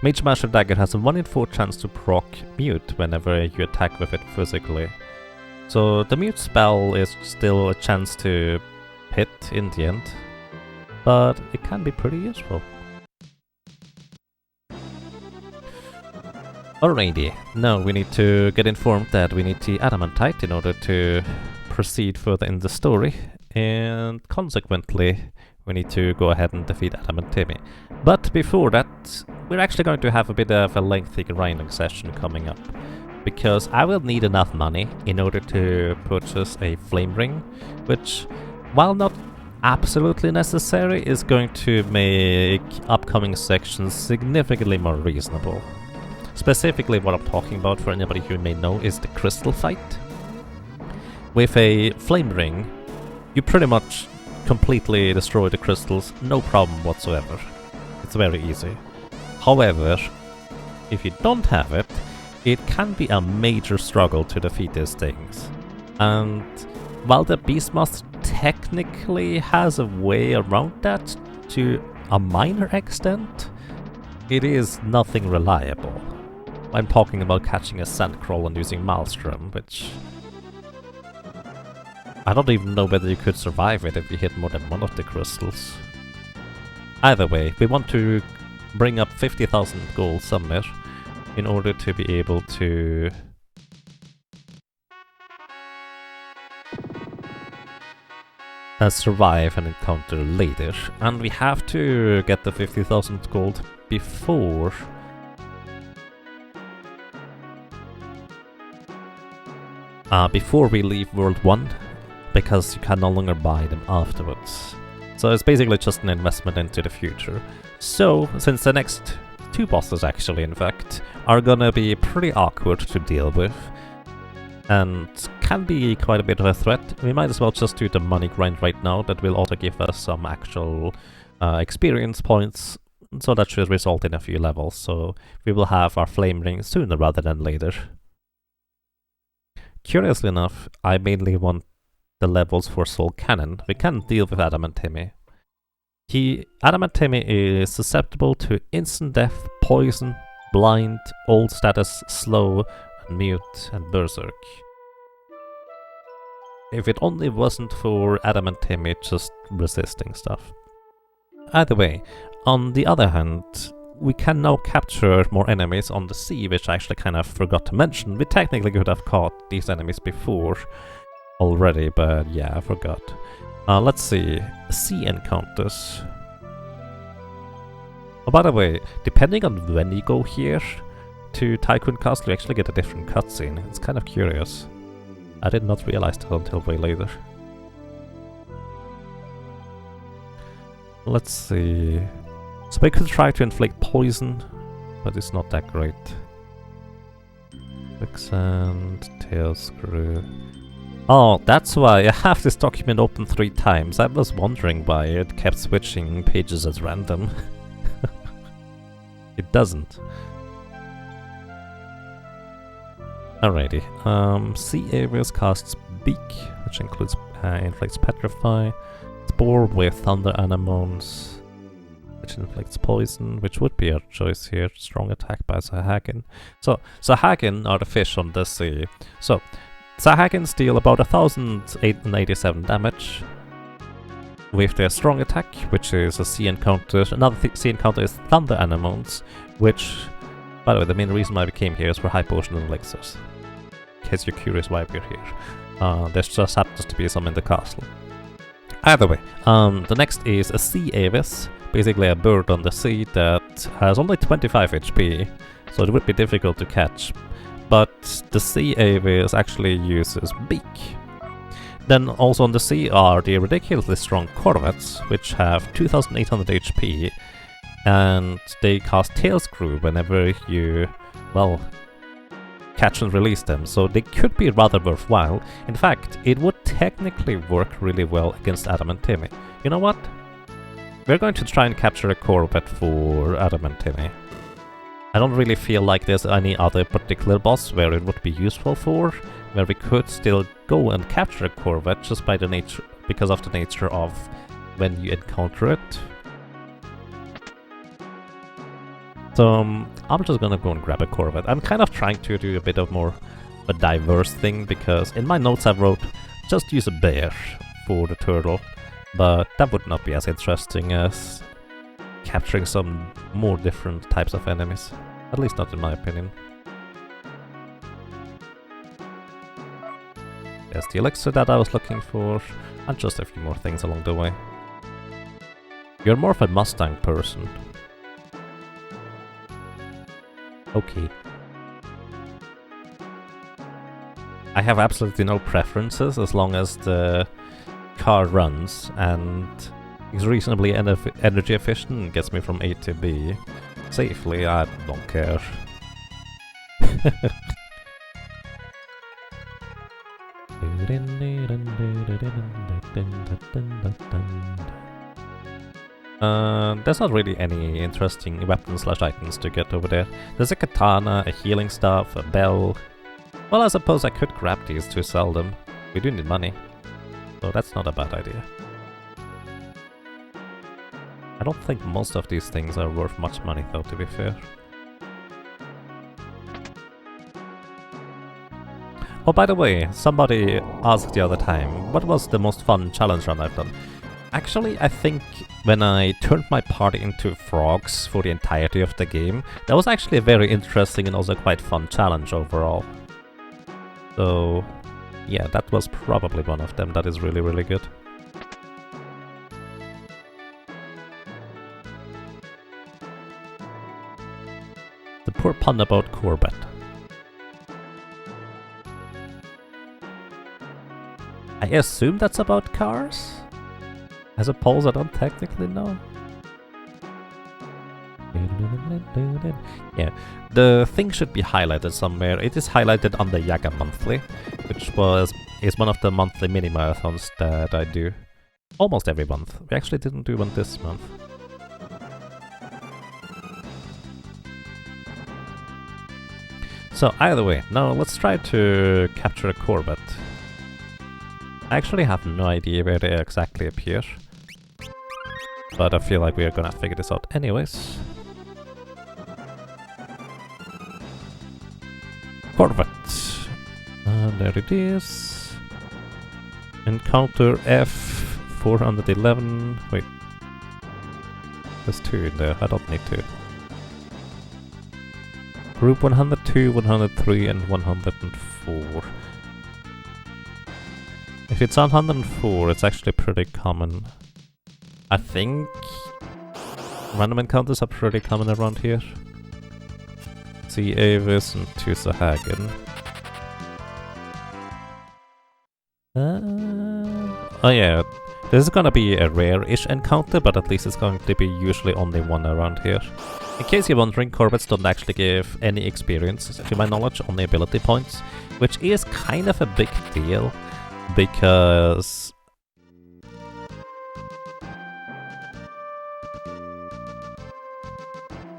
Speaker 1: Beastmaster dagger has a 1 in 4 chance to proc mute whenever you attack with it physically. So the mute spell is still a chance to hit in the end, but it can be pretty useful. Alrighty, now we need to get informed that we need the Adamantite in order to proceed further in the story, and consequently we need to go ahead and defeat Adamant Timmy. But before that, we're actually going to have a bit of a lengthy grinding session coming up, because I will need enough money in order to purchase a flame ring, which, while not absolutely necessary, is going to make upcoming sections significantly more reasonable. Specifically what I'm talking about, for anybody who may know, is the crystal fight. With a flame ring, you pretty much completely destroy the crystals, no problem whatsoever. It's very easy. However, if you don't have it, it can be a major struggle to defeat these things. And while the Beastmaster technically has a way around that to a minor extent, it is nothing reliable. I'm talking about catching a sandcrawl and using Maelstrom, which... I don't even know whether you could survive it if you hit more than one of the crystals. Either way, we want to bring up 50,000 gold somewhere in order to be able to survive an encounter later. And we have to get the 50,000 gold before we leave World 1, because you can no longer buy them afterwards. So it's basically just an investment into the future. So, since the next 2 bosses actually, in fact, are gonna be pretty awkward to deal with, and can be quite a bit of a threat, we might as well just do the money grind right now. That will also give us some actual experience points, so that should result in a few levels, so we will have our flame ring sooner rather than later. Curiously enough, I mainly want the levels for Soul Cannon. We can deal with Adamant Timmy. Adamant Timmy is susceptible to instant death, poison, blind, old status, slow, and mute, and berserk. If it only wasn't for Adam and Timmy just resisting stuff. Either way, on the other hand, we can now capture more enemies on the sea, which I actually kind of forgot to mention. We technically could have caught these enemies before already, but yeah, I forgot. Let's see. Sea encounters. Oh, by the way, depending on when you go here to Tycoon Castle, you actually get a different cutscene. It's kind of curious. I did not realize that until way later. Let's see. So we could try to inflict poison, but it's not that great. Quicksand, tail screw. Oh, that's why I have this document open 3 times. I was wondering why it kept switching pages at random. It doesn't. Alrighty. Sea Ares casts Beak, which includes inflicts Petrify. Spore with Thunder Anemones, which inflicts poison, which would be our choice here. Strong attack by Sahagin. So, Sahagin are the fish on the sea. So, Sahagins deal about 1087 damage with their strong attack, which is a sea encounter. Another sea encounter is Thunder Anemones, which, by the way, the main reason why we came here is for high potion and elixirs. In case you're curious why we're here. There just happens to be some in the castle. Either way, the next is a Sea Avis, basically a bird on the sea that has only 25 HP, so it would be difficult to catch. But the Sea Avis actually uses Beak. Then also on the sea are the ridiculously strong corvettes, which have 2800 HP, and they cast Tail Screw whenever you, well, catch and release them, so they could be rather worthwhile. In fact, it would technically work really well against Adam and Timmy. You know what? We're going to try and capture a corvette for Adam and Timmy. I don't really feel like there's any other particular boss where it would be useful for, where we could still go and capture a corvette just by the nature, because of the nature of when you encounter it. So I'm just gonna go and grab a corvette. I'm kind of trying to do a bit of more a diverse thing, because in my notes I wrote just use a bear for the turtle, but that would not be as interesting as capturing some more different types of enemies, at least not in my opinion. There's the elixir that I was looking for, and just a few more things along the way. You're more of a Mustang person. Okay. I have absolutely no preferences as long as the car runs and is reasonably energy efficient and gets me from A to B safely. I don't care. There's not really any interesting weapons/items to get over there. There's a katana, a healing staff, a bell. Well, I suppose I could grab these to sell them. We do need money, so that's not a bad idea. I don't think most of these things are worth much money though, to be fair. Oh, by the way, somebody asked the other time, what was the most fun challenge run I've done? Actually, I think when I turned my party into frogs for the entirety of the game, that was actually a very interesting and also quite fun challenge overall. So, yeah, that was probably one of them that is really, really good. The poor pun about Corbett. I assume that's about cars? I suppose I don't technically know. Yeah, the thing should be highlighted somewhere. It is highlighted on the Yaga Monthly, which is one of the monthly mini marathons that I do almost every month. We actually didn't do one this month. So either way, now let's try to capture a corvette. I actually have no idea where they exactly appear, but I feel like we are gonna figure this out anyways. Corvette. And there it is. Encounter F411. Wait. There's 2 in there, I don't need 2. Group 102, 103 and 104. If it's on 104, it's actually pretty common. I think random encounters are pretty common around here. See Avis and Tusahagen. Oh yeah, this is gonna be a rare-ish encounter, but at least it's going to be usually only one around here. In case you're wondering, Corvettes don't actually give any experience, to my knowledge, only ability points, which is kind of a big deal, because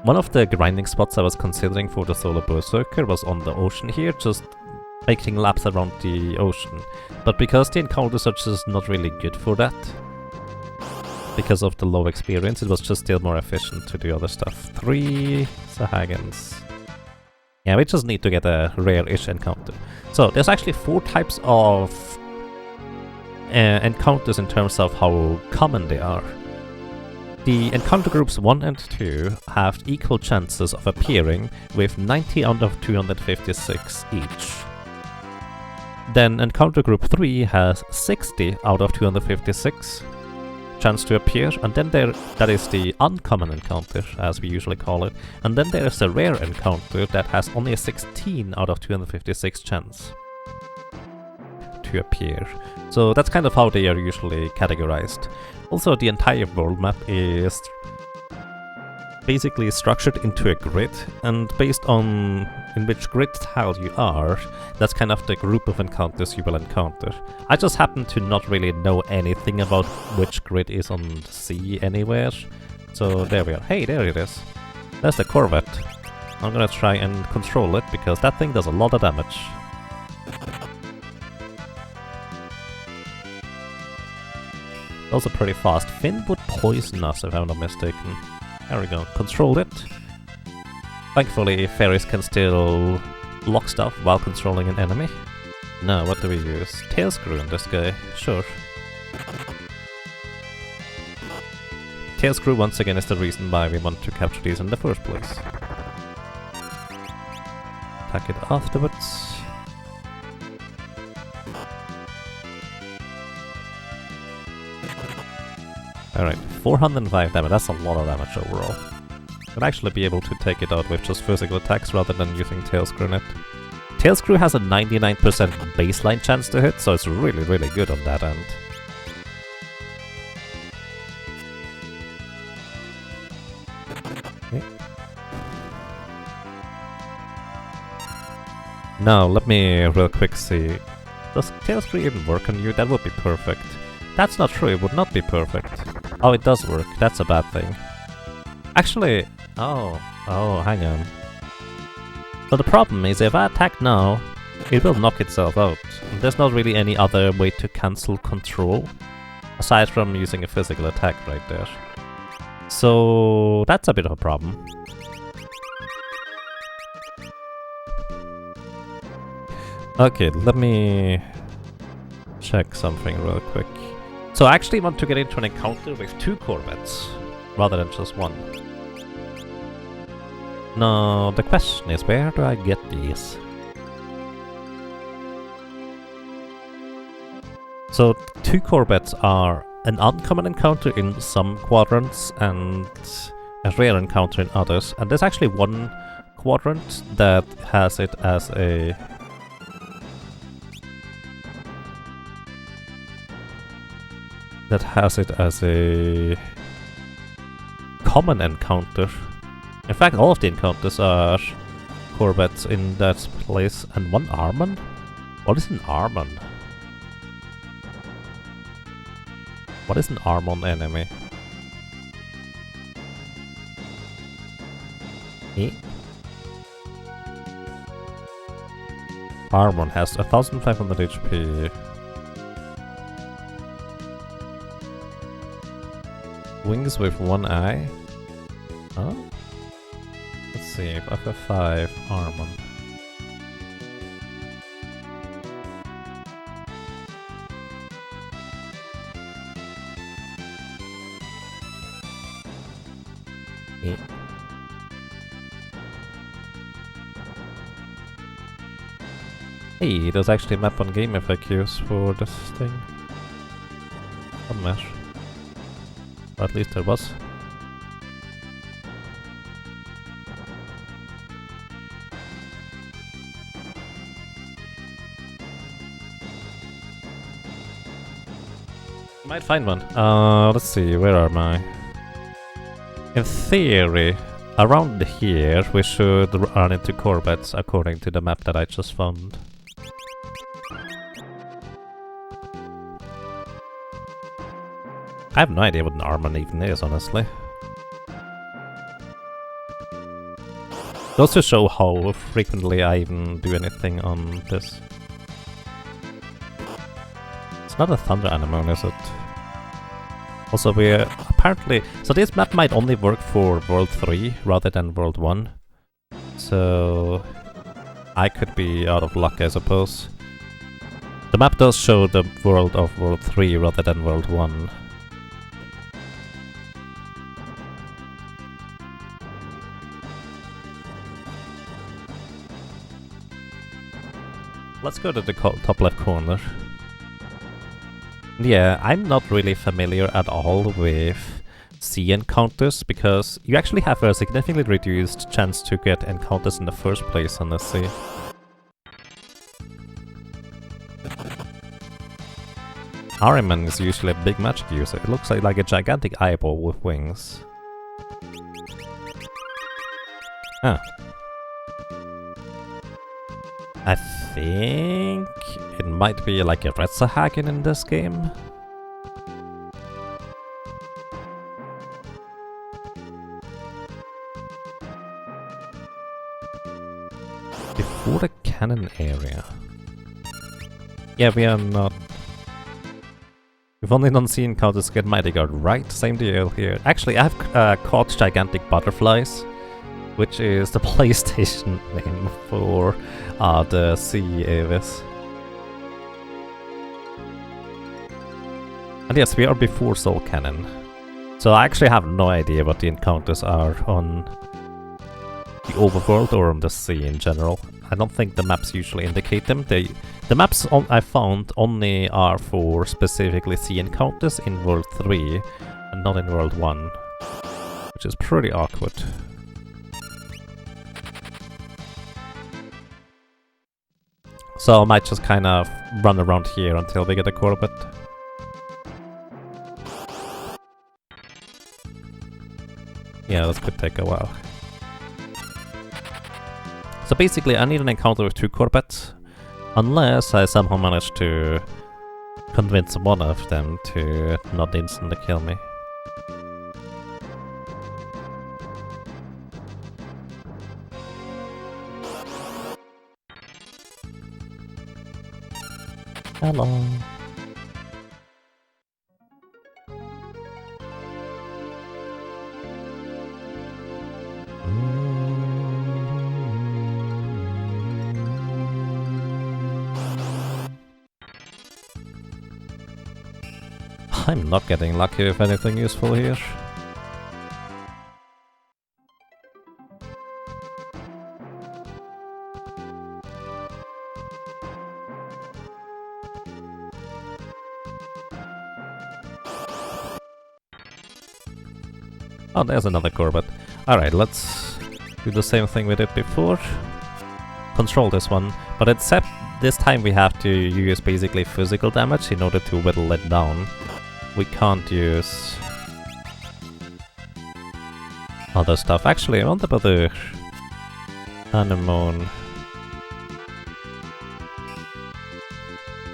Speaker 1: one of the grinding spots I was considering for the Solar Berserker was on the ocean here, just making laps around the ocean. But because the encounters are just not really good for that, because of the low experience, it was just still more efficient to do other stuff. 3 Sahagens. Yeah, we just need to get a rare-ish encounter. So, there's actually 4 types of encounters in terms of how common they are. The encounter groups 1 and 2 have equal chances of appearing with 90 out of 256 each. Then encounter group 3 has 60 out of 256 chance to appear, and then that is the uncommon encounter, as we usually call it, and then there's a rare encounter that has only a 16 out of 256 chance to appear. So that's kind of how they are usually categorized. Also, the entire world map is basically structured into a grid, and based on in which grid tile you are, that's kind of the group of encounters you will encounter. I just happen to not really know anything about which grid is on the sea anywhere, so there we are. Hey, there it is. That's the Corvette. I'm gonna try and control it, because that thing does a lot of damage. Also pretty fast. Finn would poison us if I'm not mistaken. There we go, controlled it. Thankfully, fairies can still block stuff while controlling an enemy. Now, what do we use? Tail screw in this guy, sure. Tail screw once again is the reason why we want to capture these in the first place. Attack it afterwards. Alright, 405 damage, that's a lot of damage overall. We'll actually be able to take it out with just physical attacks rather than using Tail Screw in it. Tail Screw has a 99% baseline chance to hit, so it's really, really good on that end. Okay. Now, let me real quick see. Does Tail Screw even work on you? That would be perfect. That's not true, it would not be perfect. Oh, it does work. That's a bad thing. Actually, oh, hang on. So the problem is, if I attack now, it will knock itself out. There's not really any other way to cancel control, aside from using a physical attack right there. So that's a bit of a problem. Okay, let me check something real quick. So I actually want to get into an encounter with 2 Corvettes, rather than just 1. Now, the question is, where do I get these? So, 2 Corvettes are an uncommon encounter in some quadrants and a rare encounter in others. And there's actually one quadrant that has it as a... common encounter. In fact, all of the encounters are Corvettes in that place, and 1 Armon? What is an Armon? What is an Armon enemy? Eh? Armon has 1500 HP. Wings with 1 eye? Huh? Let's see, FF5 Armon. . Eh. Hey, there's actually a map on game FAQs for this thing. Somewhere. Or at least there was. Might find one. Let's see, where am I? In theory, around here we should run into Corvettes according to the map that I just found. I have no idea what an armor even is, honestly. Just to show how frequently I even do anything on this. It's not a thunder anemone, is it? Also, we apparently... So this map might only work for World 3 rather than World 1. So... I could be out of luck, I suppose. The map does show the world of World 3 rather than World 1. Let's go to the top left corner. Yeah, I'm not really familiar at all with sea encounters, because you actually have a significantly reduced chance to get encounters in the first place on the sea. Ahriman is usually a big magic user. It looks like a gigantic eyeball with wings. Ah. I think it might be like a Retsahagen in this game. Before the cannon area. Yeah, we are not... We've only not seen encounters get Mighty Guard, right? Same deal here. Actually, I've caught gigantic butterflies, which is the PlayStation name for the sea avis. And yes, we are before Soul Cannon. So I actually have no idea what the encounters are on the overworld or on the sea in general. I don't think the maps usually indicate them. The maps I found only are for specifically sea encounters in World 3 and not in World 1, which is pretty awkward. So I might just kind of run around here until we get a Corvette. Yeah, this could take a while. So basically I need an encounter with 2 Corvettes, unless I somehow manage to convince one of them to not instantly kill me. Hello. I'm not getting lucky with anything useful here. Oh, there's another Corvette. Alright, let's do the same thing we did before. Control this one, but except this time we have to use basically physical damage in order to whittle it down. We can't use other stuff. Actually, I wonder about the anemone.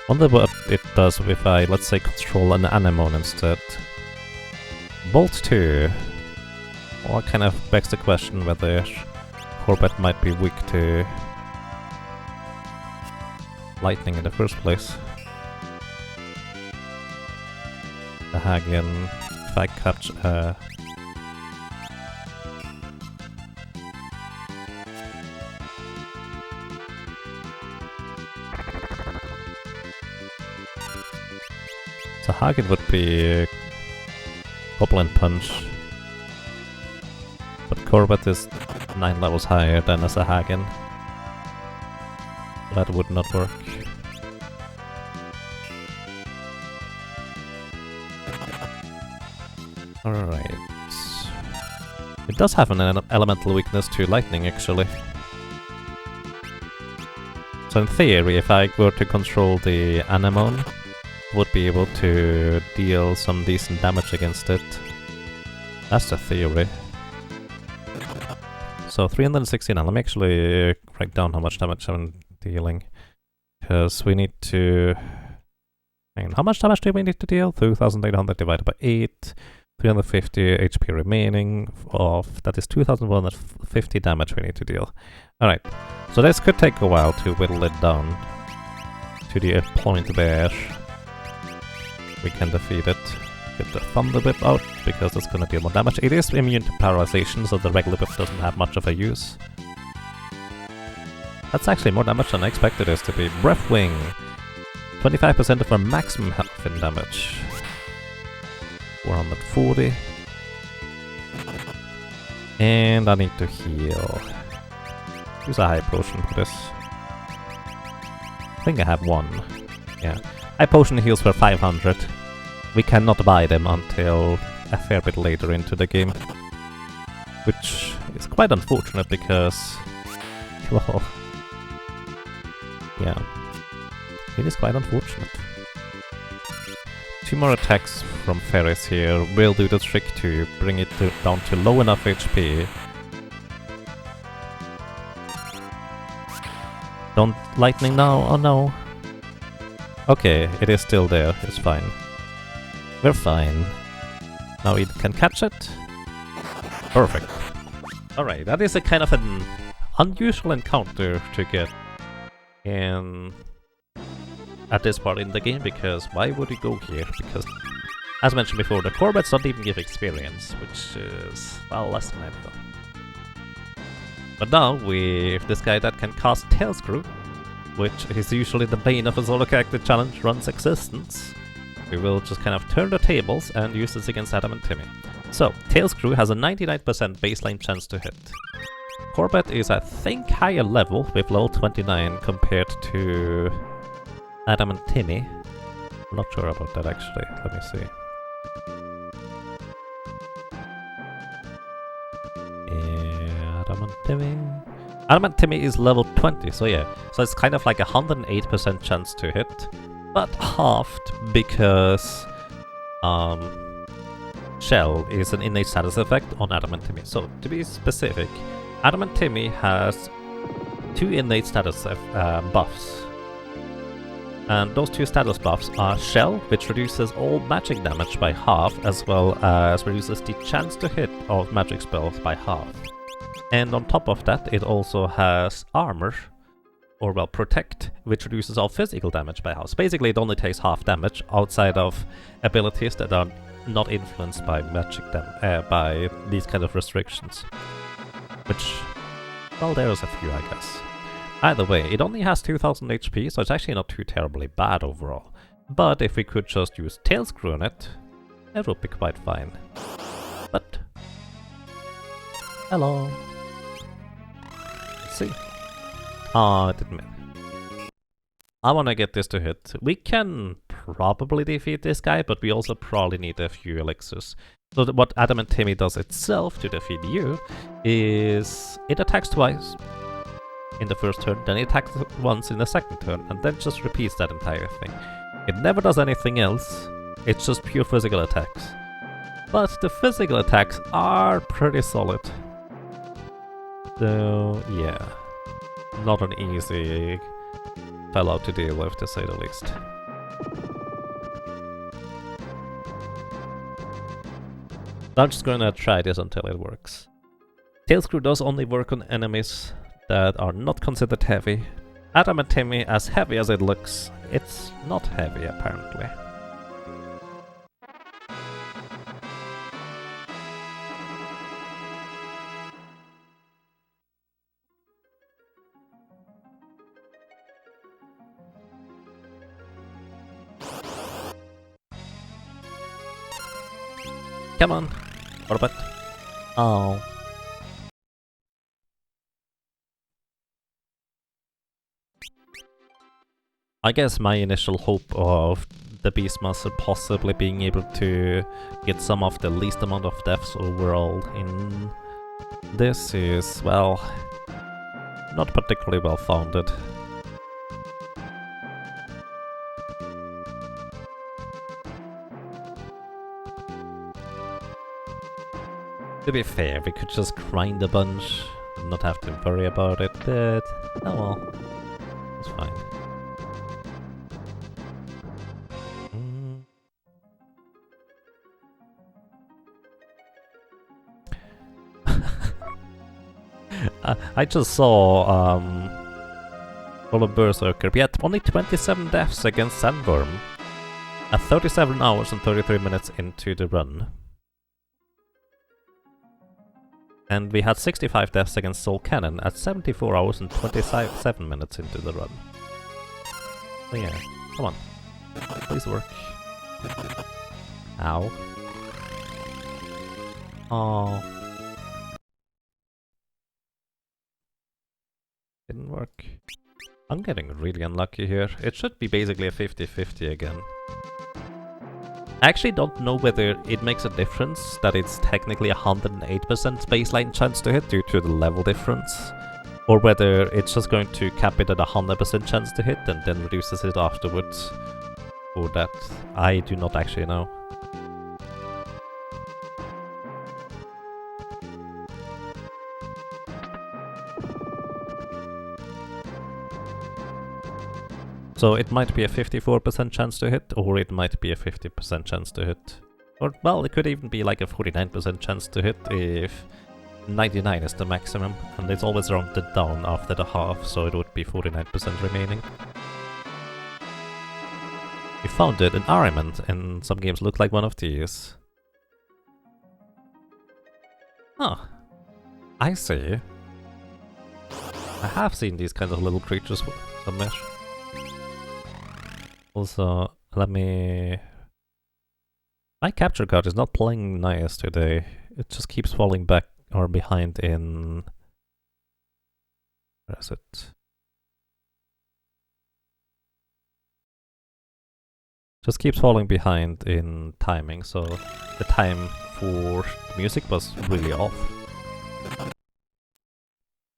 Speaker 1: Wonder what it does if I, let's say, control an anemone instead. Bolt 2. Well, kind of begs the question whether Corvette might be weak to lightning in the first place. The Hagen, if I catch a... So Hagen would be Goblin Punch. Corbett is 9 levels higher than as a Hagen. That would not work. Alright. It does have an elemental weakness to lightning, actually. So in theory, if I were to control the Anemone, would be able to deal some decent damage against it. That's the theory. So 316, let me actually write down how much damage I'm dealing. Because we need to... Hang on, how much damage do we need to deal? 2800 divided by 8. 350 HP remaining of... That is 2150 damage we need to deal. Alright, so this could take a while to whittle it down to the point where we can defeat it. Get the Thunder Whip out, because it's gonna deal more damage. It is immune to paralyzation, so the regular whip doesn't have much of a use. That's actually more damage than I expected it to be. Breath Wing! 25% of our maximum health in damage. 440. And I need to heal. Use a high potion for this. I think I have one. Yeah. High potion heals for 500. We cannot buy them until a fair bit later into the game. Which is quite unfortunate because... well... yeah. It is quite unfortunate. 2 more attacks from Ferris here will do the trick to bring it down to low enough HP. Don't lightning now, oh no. Okay, it is still there, it's fine. We're fine. Now it can catch it. Perfect. Alright, that is a kind of an unusual encounter to get in at this part in the game, because why would you go here? Because, as mentioned before, the Corbetts don't even give experience, which is, well, less than ideal. But now, with this guy that can cast Tailscrew, which is usually the bane of a solo character challenge run's existence, we will just kind of turn the tables and use this against Adam and Timmy. So, Tailscrew has a 99% baseline chance to hit. Corbett is, I think, higher level with level 29 compared to Adam and Timmy. I'm not sure about that actually, let me see. Yeah, Adam and Timmy... Adam and Timmy is level 20, so yeah. So it's kind of like a 108% chance to hit, but halved because Shell is an innate status effect on Adam and Timmy. So to be specific, Adam and Timmy has 2 innate status buffs. And those 2 status buffs are Shell, which reduces all magic damage by half, as well as reduces the chance to hit of magic spells by half. And on top of that, it also has Armor, or well, Protect, which reduces all physical damage by half. So basically, it only takes half damage outside of abilities that are not influenced by magic by these kind of restrictions. Which, well, there's a few, I guess. Either way, it only has 2000 HP, so it's actually not too terribly bad overall. But if we could just use Tailscrew on it, it would be quite fine. But... hello! Let's see. Ah, it didn't matter. I wanna get this to hit. We can probably defeat this guy, but we also probably need a few elixirs. So what Adam and Timmy does itself to defeat you is it attacks twice in the first turn, then it attacks once in the second turn, and then just repeats that entire thing. It never does anything else, it's just pure physical attacks. But the physical attacks are pretty solid. So, yeah. Not an easy fellow to deal with, to say the least. I'm just gonna try this until it works. Tailscrew does only work on enemies that are not considered heavy. Adam and Timmy, as heavy as it looks, it's not heavy apparently. Come on, Corbett. Oh. I guess my initial hope of the Beastmaster possibly being able to get some of the least amount of deaths overall in this is, well, not particularly well founded. To be fair, we could just grind a bunch and not have to worry about it, but oh well, it's fine. I just saw Solar Berserker. We had only 27 deaths against Sandworm at 37 hours and 33 minutes into the run. And we had 65 deaths against Soul Cannon at 74 hours and 27 minutes into the run. So yeah, come on. Please work. Ow. Oh. Didn't work. I'm getting really unlucky here. It should be basically a 50-50 again. I actually don't know whether it makes a difference that it's technically 108% baseline chance to hit due to the level difference, or whether it's just going to cap it at 100% chance to hit and then reduces it afterwards. Or that, I do not actually know. So it might be a 54% chance to hit, or it might be a 50% chance to hit. Or, well, it could even be like a 49% chance to hit if 99 is the maximum, and it's always rounded down after the half, so it would be 49% remaining. We found it in Armament, and some games look like one of these. Oh, I see. I have seen these kinds of little creatures somewhere. Also, let me... My capture card is not playing nice today. It just keeps falling back or behind in... Where is it? Just keeps falling behind in timing, so the time for the music was really off.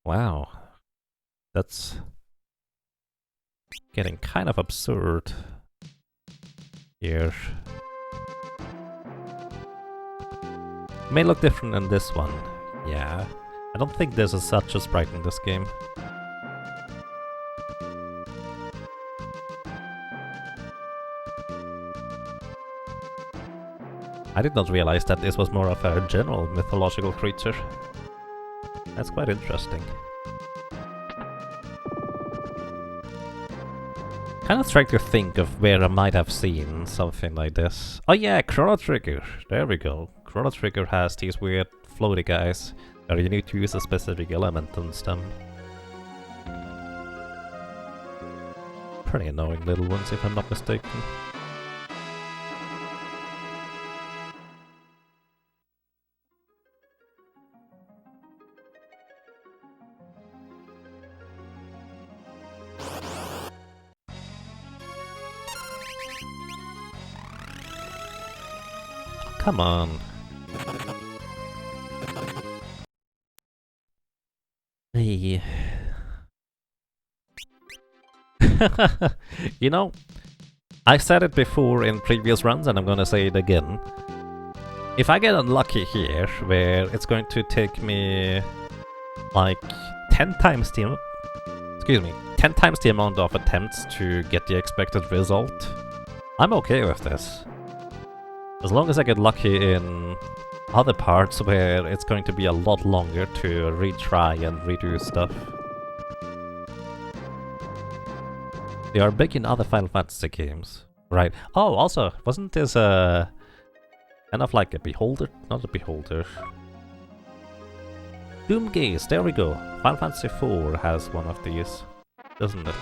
Speaker 1: Wow. That's getting kind of absurd here. May look different in this one. Yeah. I don't think there's such a sprite in this game. I did not realize that this was more of a general mythological creature. That's quite interesting. Kind of trying to think of where I might have seen something like this. Oh yeah, Chrono Trigger! There we go. Chrono Trigger has these weird floaty guys where you need to use a specific element on them. Pretty annoying little ones if I'm not mistaken. Come on. Hey. You know, I said it before in previous runs and I'm gonna say it again. If I get unlucky here, where it's going to take me like 10 times the 10 times the amount of attempts to get the expected result, I'm okay with this. As long as I get lucky in other parts where it's going to be a lot longer to retry and redo stuff. They are big in other Final Fantasy games. Right. Oh, also, wasn't this kind of like a beholder? Not a beholder. Doomgaze, there we go. Final Fantasy IV has one of these, doesn't it?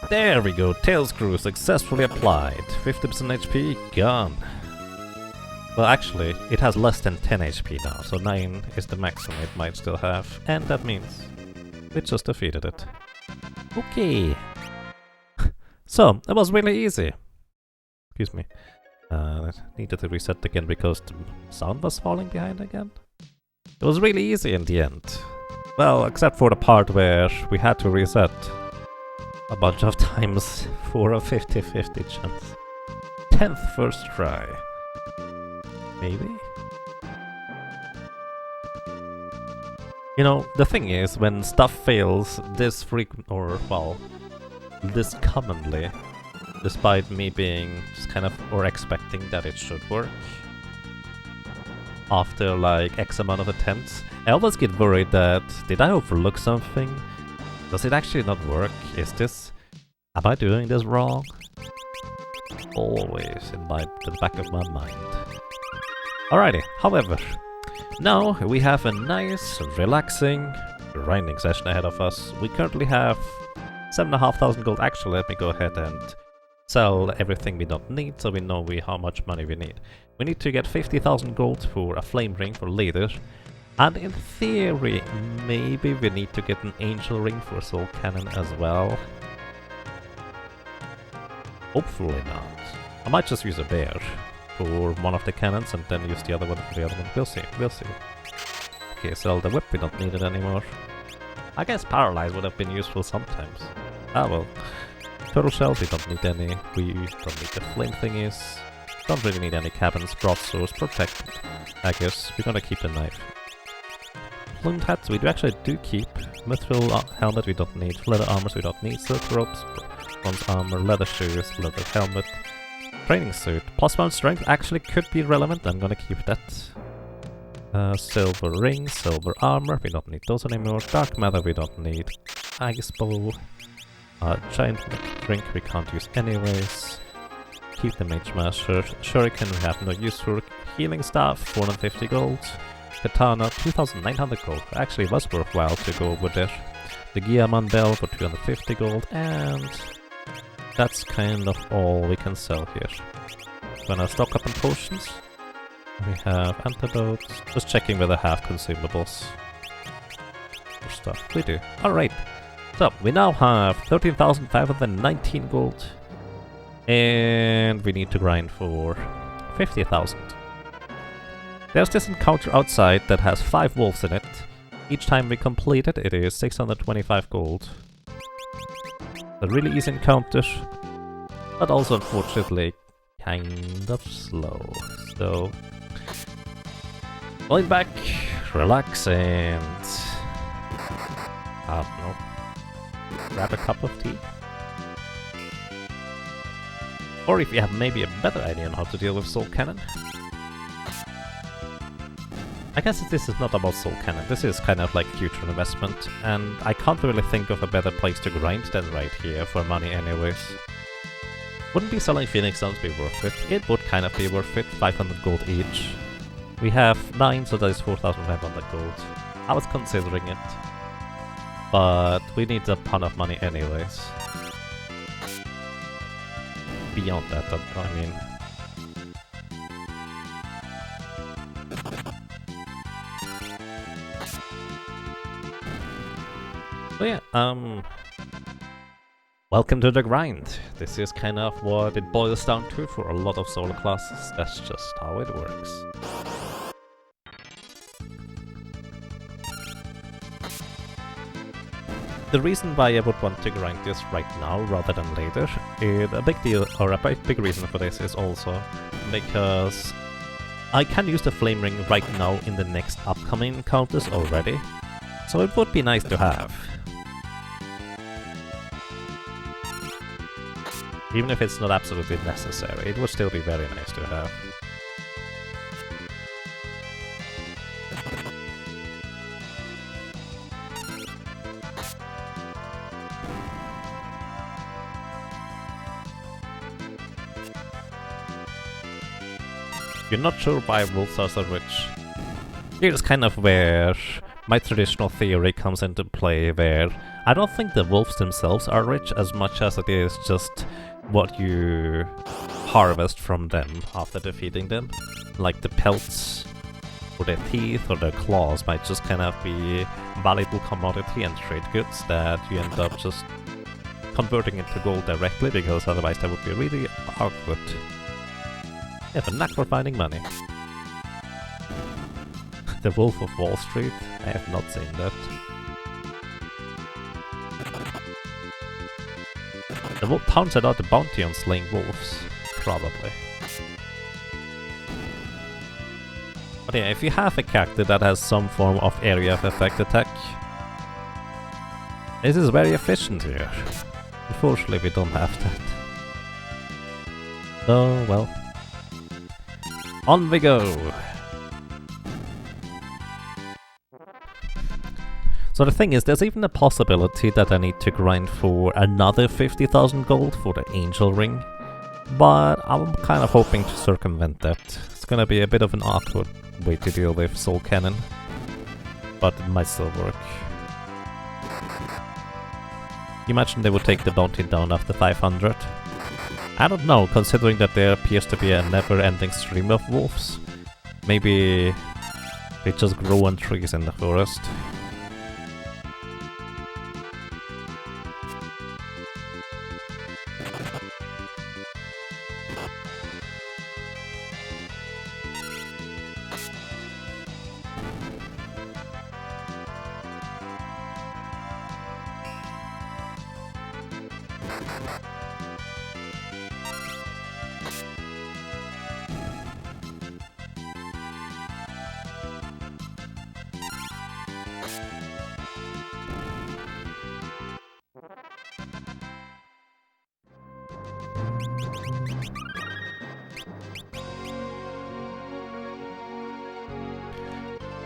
Speaker 1: There we go, tail screw successfully applied. 50% HP, gone. Well, actually, it has less than 10 HP now, so 9 is the maximum it might still have, and that means we just defeated it. Okay. So, it was really easy. Excuse me. Needed to reset again because the sound was falling behind again. It was really easy in the end. Well, except for the part where we had to reset a bunch of times for a 50-50 chance. 10th first try. Maybe? You know, the thing is, when stuff fails this frequent, or well, this commonly, despite me being just kind of, or expecting that it should work, after like X amount of attempts, I always get worried that, did I overlook something? Does it actually not work? Am I doing this wrong? Always in the back of my mind. Alrighty, however, now we have a nice, relaxing, grinding session ahead of us. We currently have 7,500 gold. Actually, let me go ahead and sell everything we don't need, so we know how much money we need. We need to get 50,000 gold for a flame ring for later. And in theory, maybe we need to get an angel ring for soul cannon as well. Hopefully not. I might just use a bear for one of the cannons and then use the other one for the other one. We'll see, we'll see. Okay, sell the whip, we don't need it anymore. I guess paralyze would have been useful sometimes. Ah well. Turtle shells, we don't need any. We don't need the flame thingies. Don't really need any cabins, broadswords, protect. I guess we're gonna keep the knife. Plumed hats, we actually do keep. Mithril helmet we don't need. Leather armors we don't need. Silk ropes, bronze armor, leather shoes, leather helmet. Training suit. Plus 1 strength actually could be relevant. I'm gonna keep that. Silver ring, silver armor. We don't need those anymore. Dark matter we don't need. Ice bow. Giant drink we can't use anyways. Keep the mage master. Shuriken we have no use for. Healing staff 450 gold. Katana 2,900 gold. Actually it was worthwhile to go over there. The Giaman bell for 250 gold, and that's kind of all we can sell here. Gonna stock up on potions. We have antidotes. Just checking whether I have consumables for stuff. We do. Alright. So, we now have 13,519 gold. And we need to grind for 50,000. There's this encounter outside that has 5 wolves in it. Each time we complete it, it is 625 gold. A really easy encounter, but also unfortunately kind of slow. So, going back, relax, and I don't know, grab a cup of tea. Or if you have maybe a better idea on how to deal with soul cannon. I guess this is not about soul cannon, this is kind of like future investment, and I can't really think of a better place to grind than right here for money anyways. Wouldn't be selling Phoenix Stones be worth it? It would kind of be worth it, 500 gold each. We have 9, so that is 4,500 gold. I was considering it, but we need a ton of money anyways. Beyond that, I mean... So yeah, welcome to the grind. This is kind of what it boils down to for a lot of solo classes. That's just how it works. The reason why I would want to grind this right now rather than later, a big reason for this is also because I can use the flame ring right now in the next upcoming encounters already, so it would be nice to have. Even if it's not absolutely necessary, it would still be very nice to have. You're not sure why wolves are so rich. Here's kind of where my traditional theory comes into play where I don't think the wolves themselves are rich as much as it is just what you harvest from them after defeating them. Like the pelts, or their teeth, or their claws might just kind of be valuable commodity and trade goods that you end up just converting into gold directly, because otherwise that would be really awkward. Yeah, the knack for finding money. The Wolf of Wall Street? I have not seen that. The wolf towns out the bounty on slaying wolves. Probably. But yeah, if you have a character that has some form of area of effect attack, this is very efficient here. Unfortunately, we don't have that. So, well. On we go! So the thing is, there's even a possibility that I need to grind for another 50,000 gold for the Angel Ring. But I'm kind of hoping to circumvent that. It's gonna be a bit of an awkward way to deal with Soul Cannon. But it might still work. You imagine they would take the bounty down after 500? I don't know, considering that there appears to be a never-ending stream of wolves. Maybe they just grow on trees in the forest.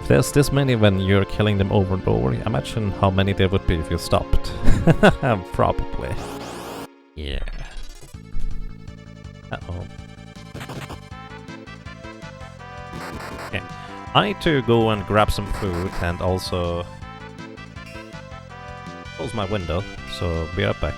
Speaker 1: If there's this many when you're killing them over and over, imagine how many there would be if you stopped. Probably. Yeah. Uh-oh. Okay. I need to go and grab some food and also close my window, so be right back.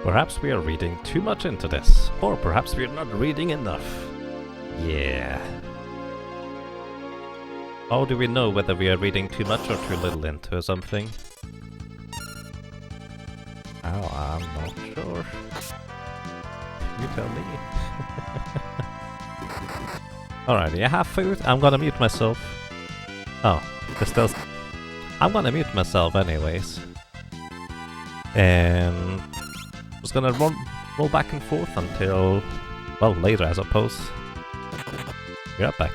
Speaker 1: Perhaps we are reading too much into this, or perhaps we are not reading enough. Yeah. How do we know whether we are reading too much or too little into something? Oh, I'm not sure. You tell me. Alrighty, I have food. I'm gonna mute myself. Oh, this does... I'm gonna mute myself anyways. And... just gonna roll back and forth until... well, later I suppose. Be right back.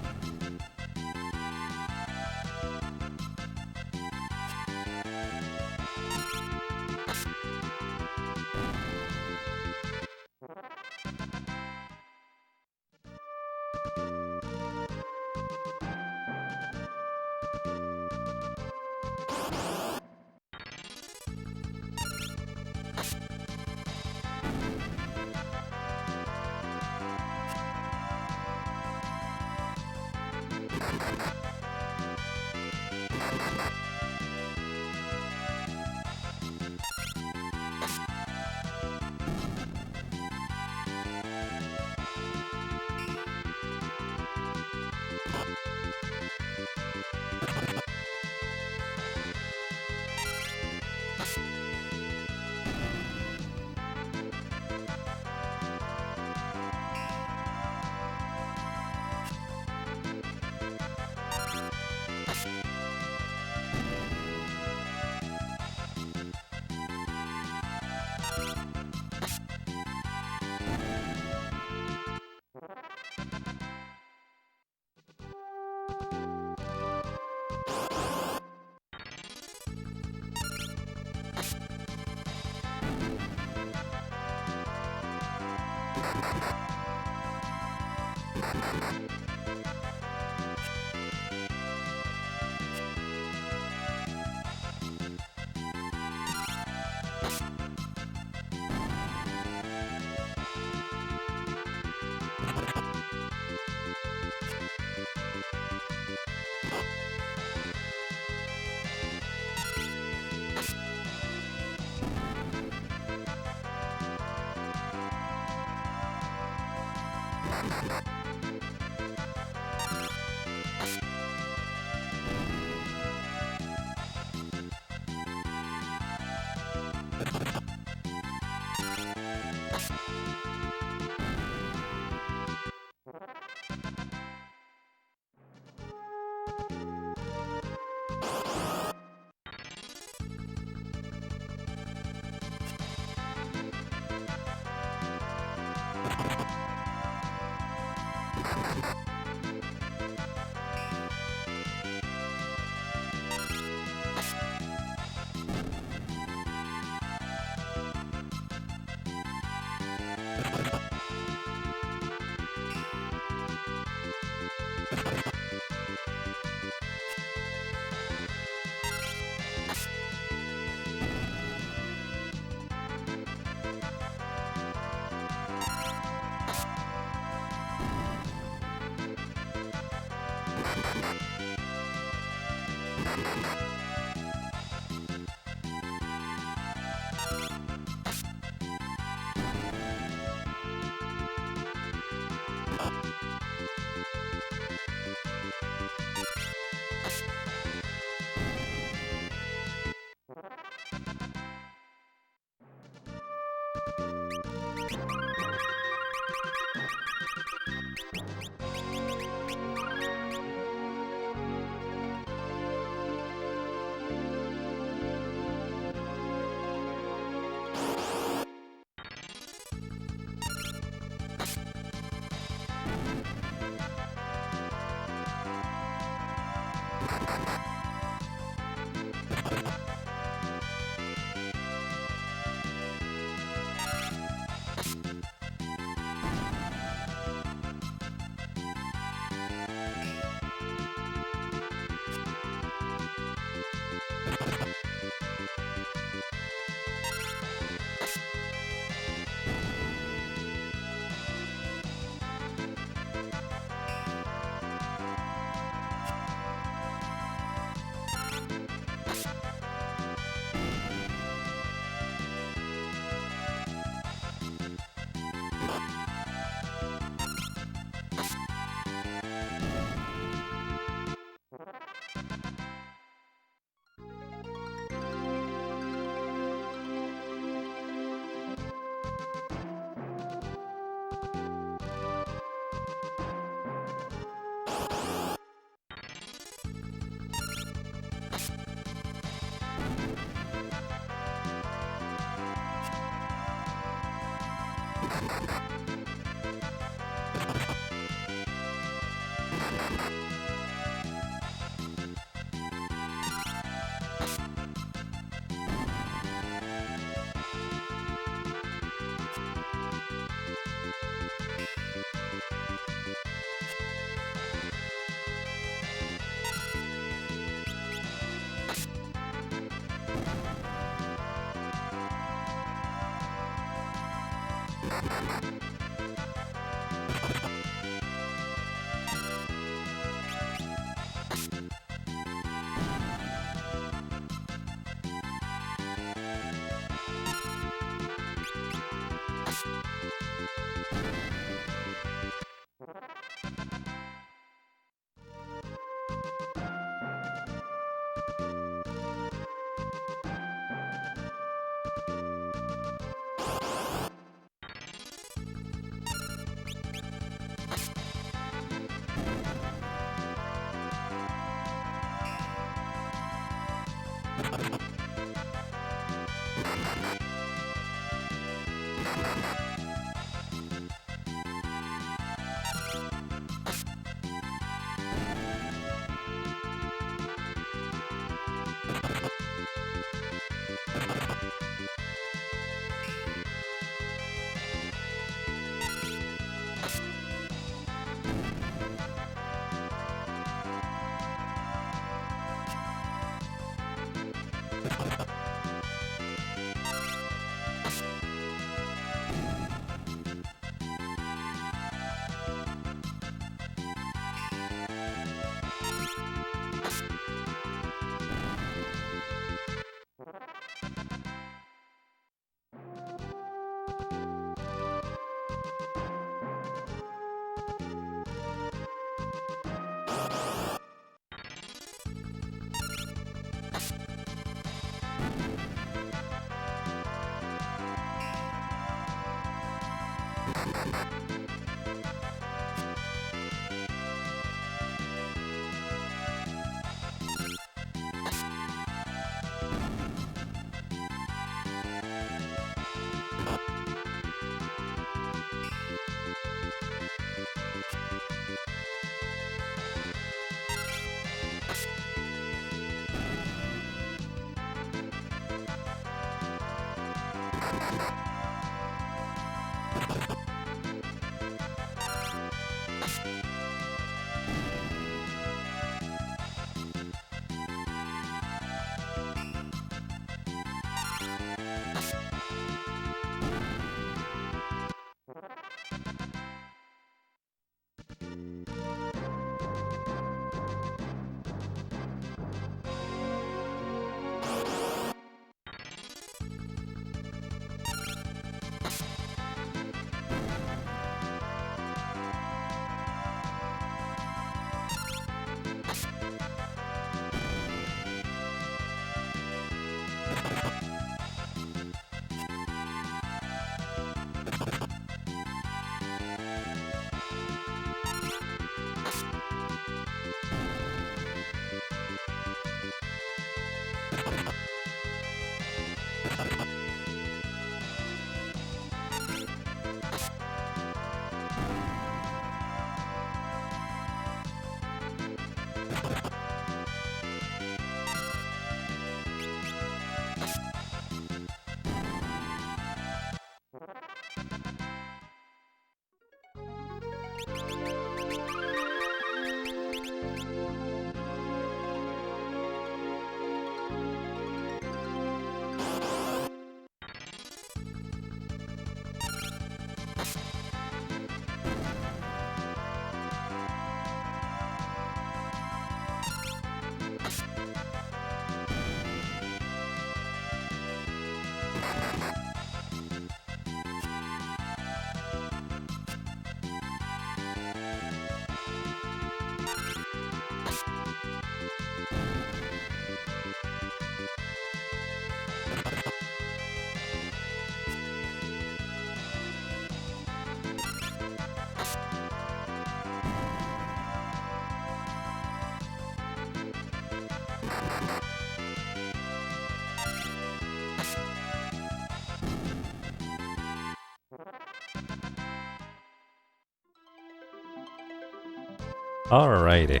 Speaker 1: Alrighty.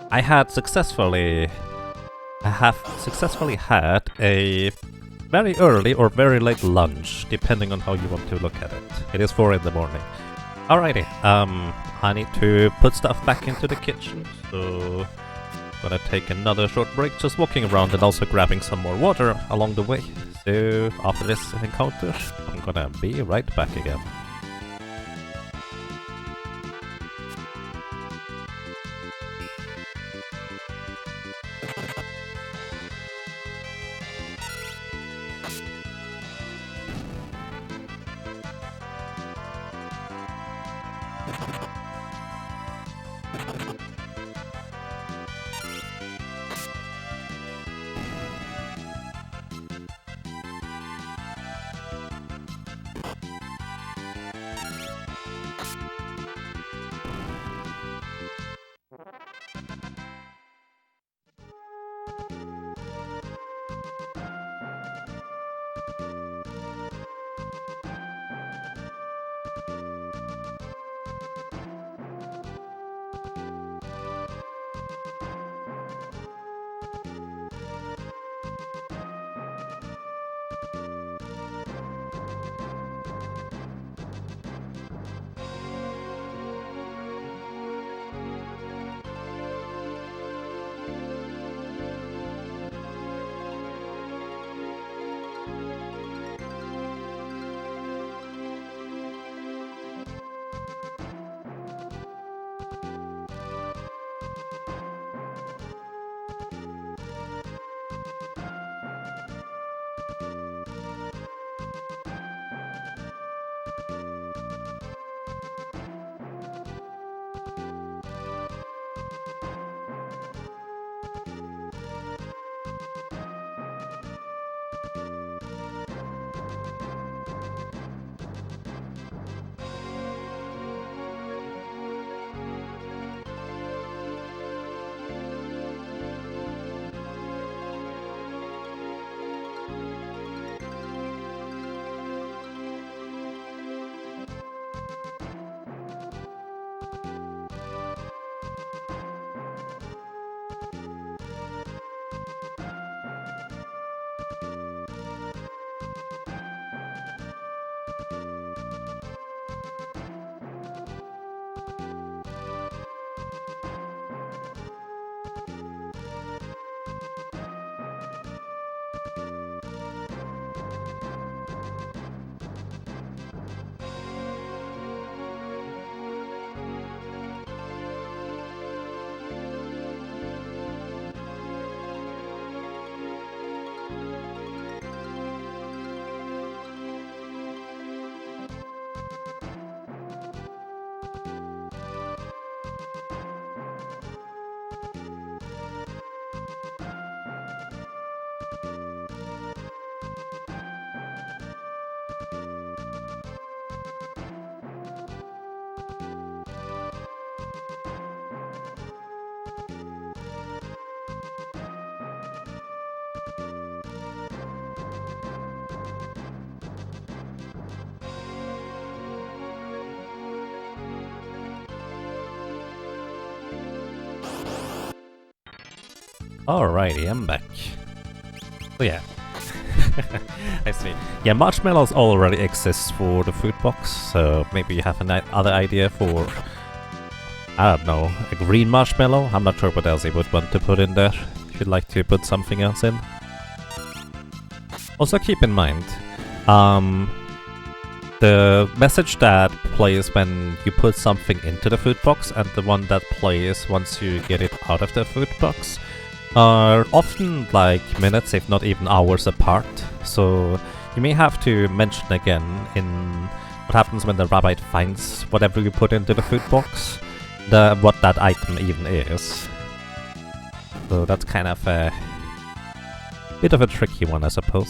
Speaker 1: I have successfully had a very early or very late lunch, depending on how you want to look at it. It is 4 in the morning. Alrighty, I need to put stuff back into the kitchen, so gonna take another short break, just walking around and also grabbing some more water along the way. So after this encounter, I'm gonna be right back again. Alrighty, I'm back. So yeah. I see. Yeah, marshmallows already exist for the food box, so maybe you have another idea for, I don't know, a green marshmallow? I'm not sure what else you would want to put in there, if you'd like to put something else in. Also keep in mind, the message that plays when you put something into the food box and the one that plays once you get it out of the food box are often like minutes, if not even hours apart. So you may have to mention again in what happens when the rabbit finds whatever you put into the food box, what that item even is. So that's kind of a bit of a tricky one, I suppose.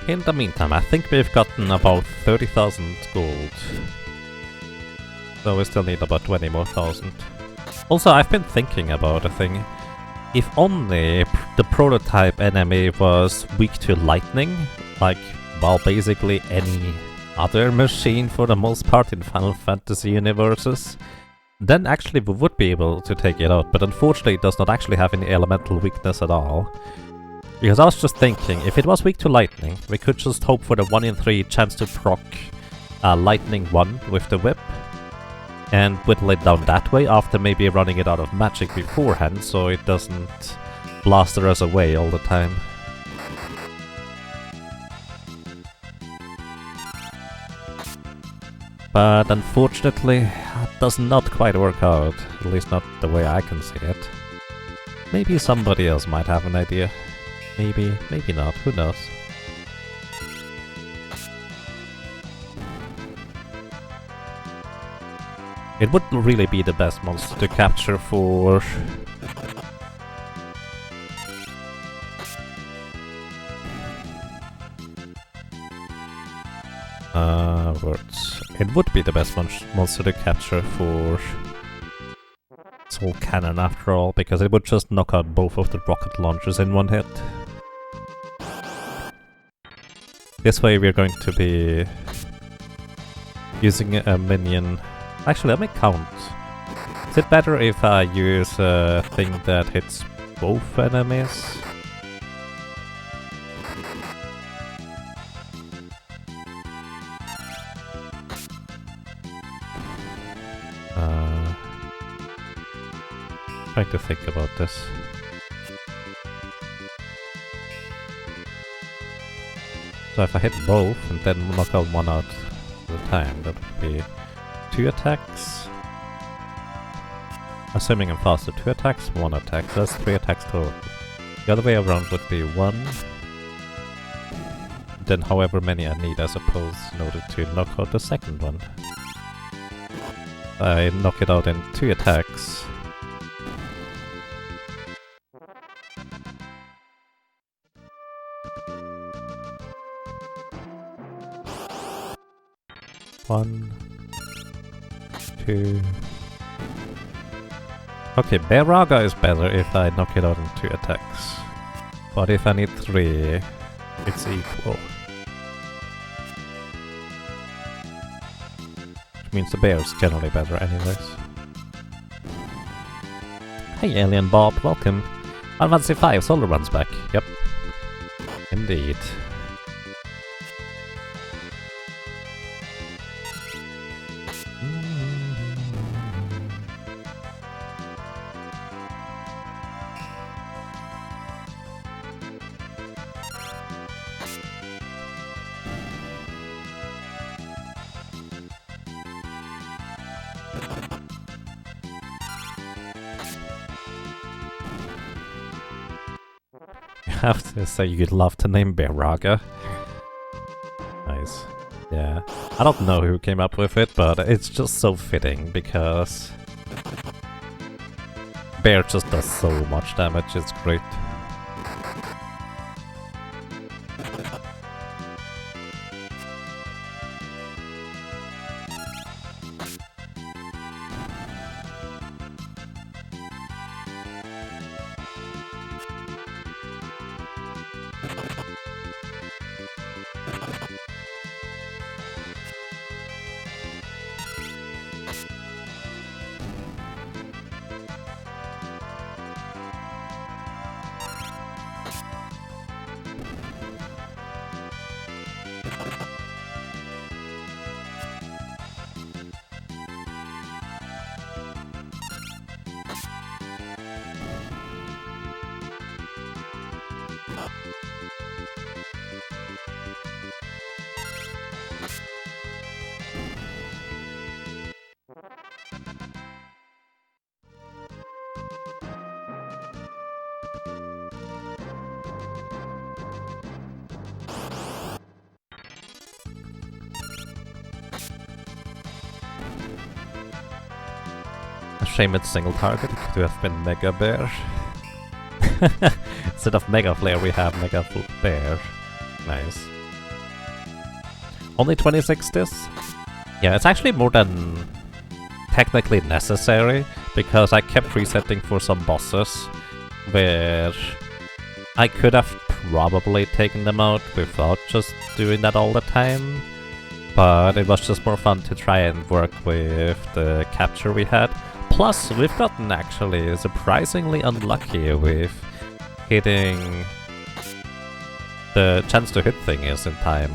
Speaker 1: In the meantime, I think we've gotten about 30,000 gold. So we still need about 20 more thousand. Also, I've been thinking about a thing. If only the prototype enemy was weak to lightning, like, well, basically any other machine for the most part in Final Fantasy universes, then actually we would be able to take it out, but unfortunately it does not actually have any elemental weakness at all. Because I was just thinking, if it was weak to lightning, we could just hope for the 1 in 3 chance to proc lightning 1 with the whip, and whittle it down that way after maybe running it out of magic beforehand, so it doesn't blaster us away all the time. But unfortunately, it does not quite work out, at least not the way I can see it. Maybe somebody else might have an idea. Maybe, maybe not, who knows. It would really be the best monster to capture for... words. It would be the best monster to capture for Soul Cannon after all, because it would just knock out both of the rocket launchers in one hit. This way we're going to be using a minion. Actually, let me count. Is it better if I use a thing that hits both enemies? Trying to think about this. So if I hit both and then knock out one out at a time, that would be 2 attacks. Assuming I'm faster, 2 attacks, 1 attack. So that's 3 attacks total. The other way around would be 1. Then however many I need, I suppose, in order to knock out the second one. I knock it out in 2 attacks. One, 2. Okay, Beraga is better if I knock it out in 2 attacks. But if I need 3, it's equal. Which means the bear is generally better anyways. Hey Alien Bob, welcome. Final Fantasy 5 Solar runs back. Yep. Indeed. have to say you'd love to name Bear Raga. Nice. Yeah. I don't know who came up with it, but it's just so fitting because Bear just does so much damage, it's great. A shame it's single target, it could have been Mega Bear. Instead of Mega Flare we have Mega Bear. Nice. Only 26 this? Yeah, it's actually more than technically necessary, because I kept resetting for some bosses where I could have probably taken them out without just doing that all the time. But it was just more fun to try and work with the capture we had. Plus, we've gotten actually surprisingly unlucky with hitting the chance to hit thingies in time.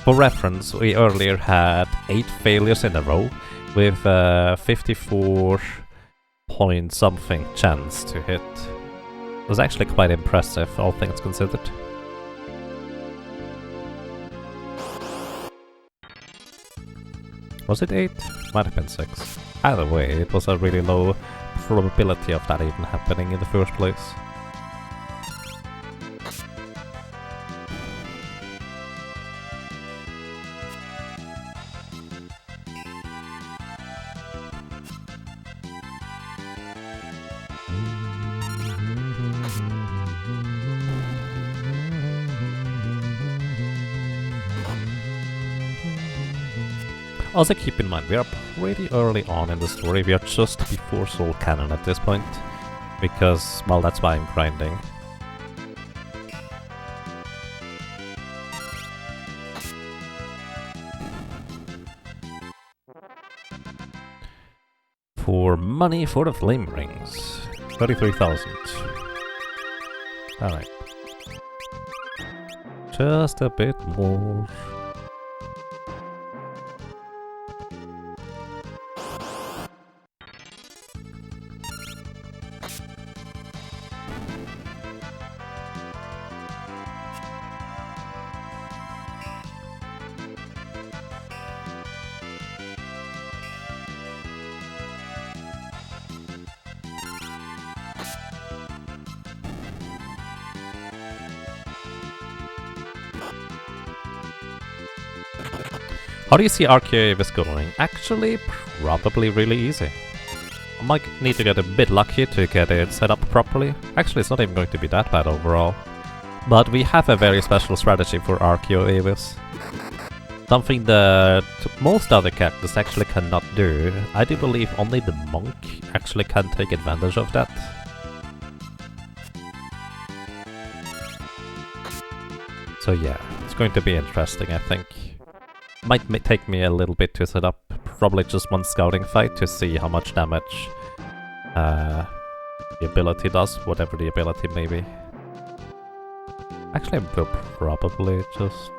Speaker 1: For reference, we earlier had 8 failures in a row with 54 point something chance to hit. It was actually quite impressive, all things considered. Was it 8? Might have been 6. Either way, it was a really low probability of that even happening in the first place. Also keep in mind, we are pretty early on in the story, we are just before Soul Canon at this point, because, well, that's why I'm grinding. For money for the flame rings, 33,000. Alright. Just a bit more. How do you see Archaeavis going? Actually, probably really easy. I might need to get a bit lucky to get it set up properly. Actually, it's not even going to be that bad overall. But we have a very special strategy for Archaeavis. Something that most other characters actually cannot do. I do believe only the monk actually can take advantage of that. So yeah, it's going to be interesting, I think. Might take me a little bit to set up, probably just one scouting fight to see how much damage the ability does, whatever the ability may be. Actually, we'll probably just...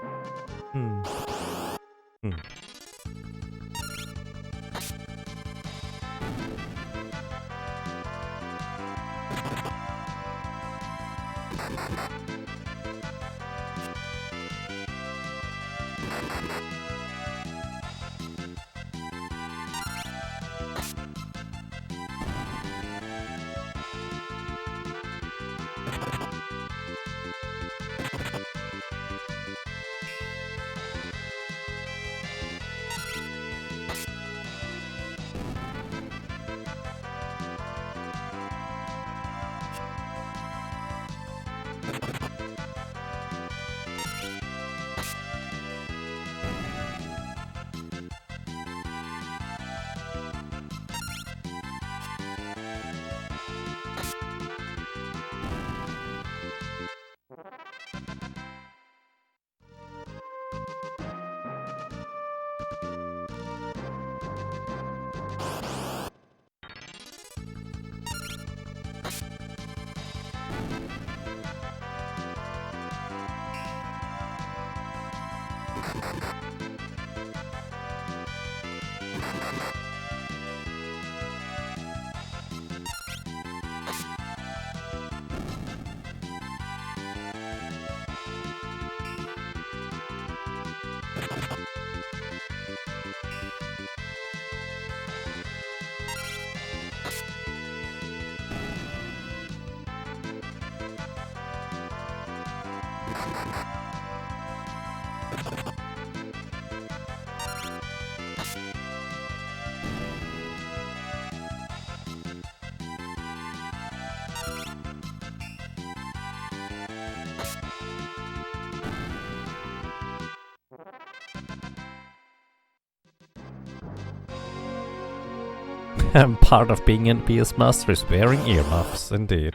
Speaker 1: And part of being a Beastmaster is wearing earmuffs, indeed.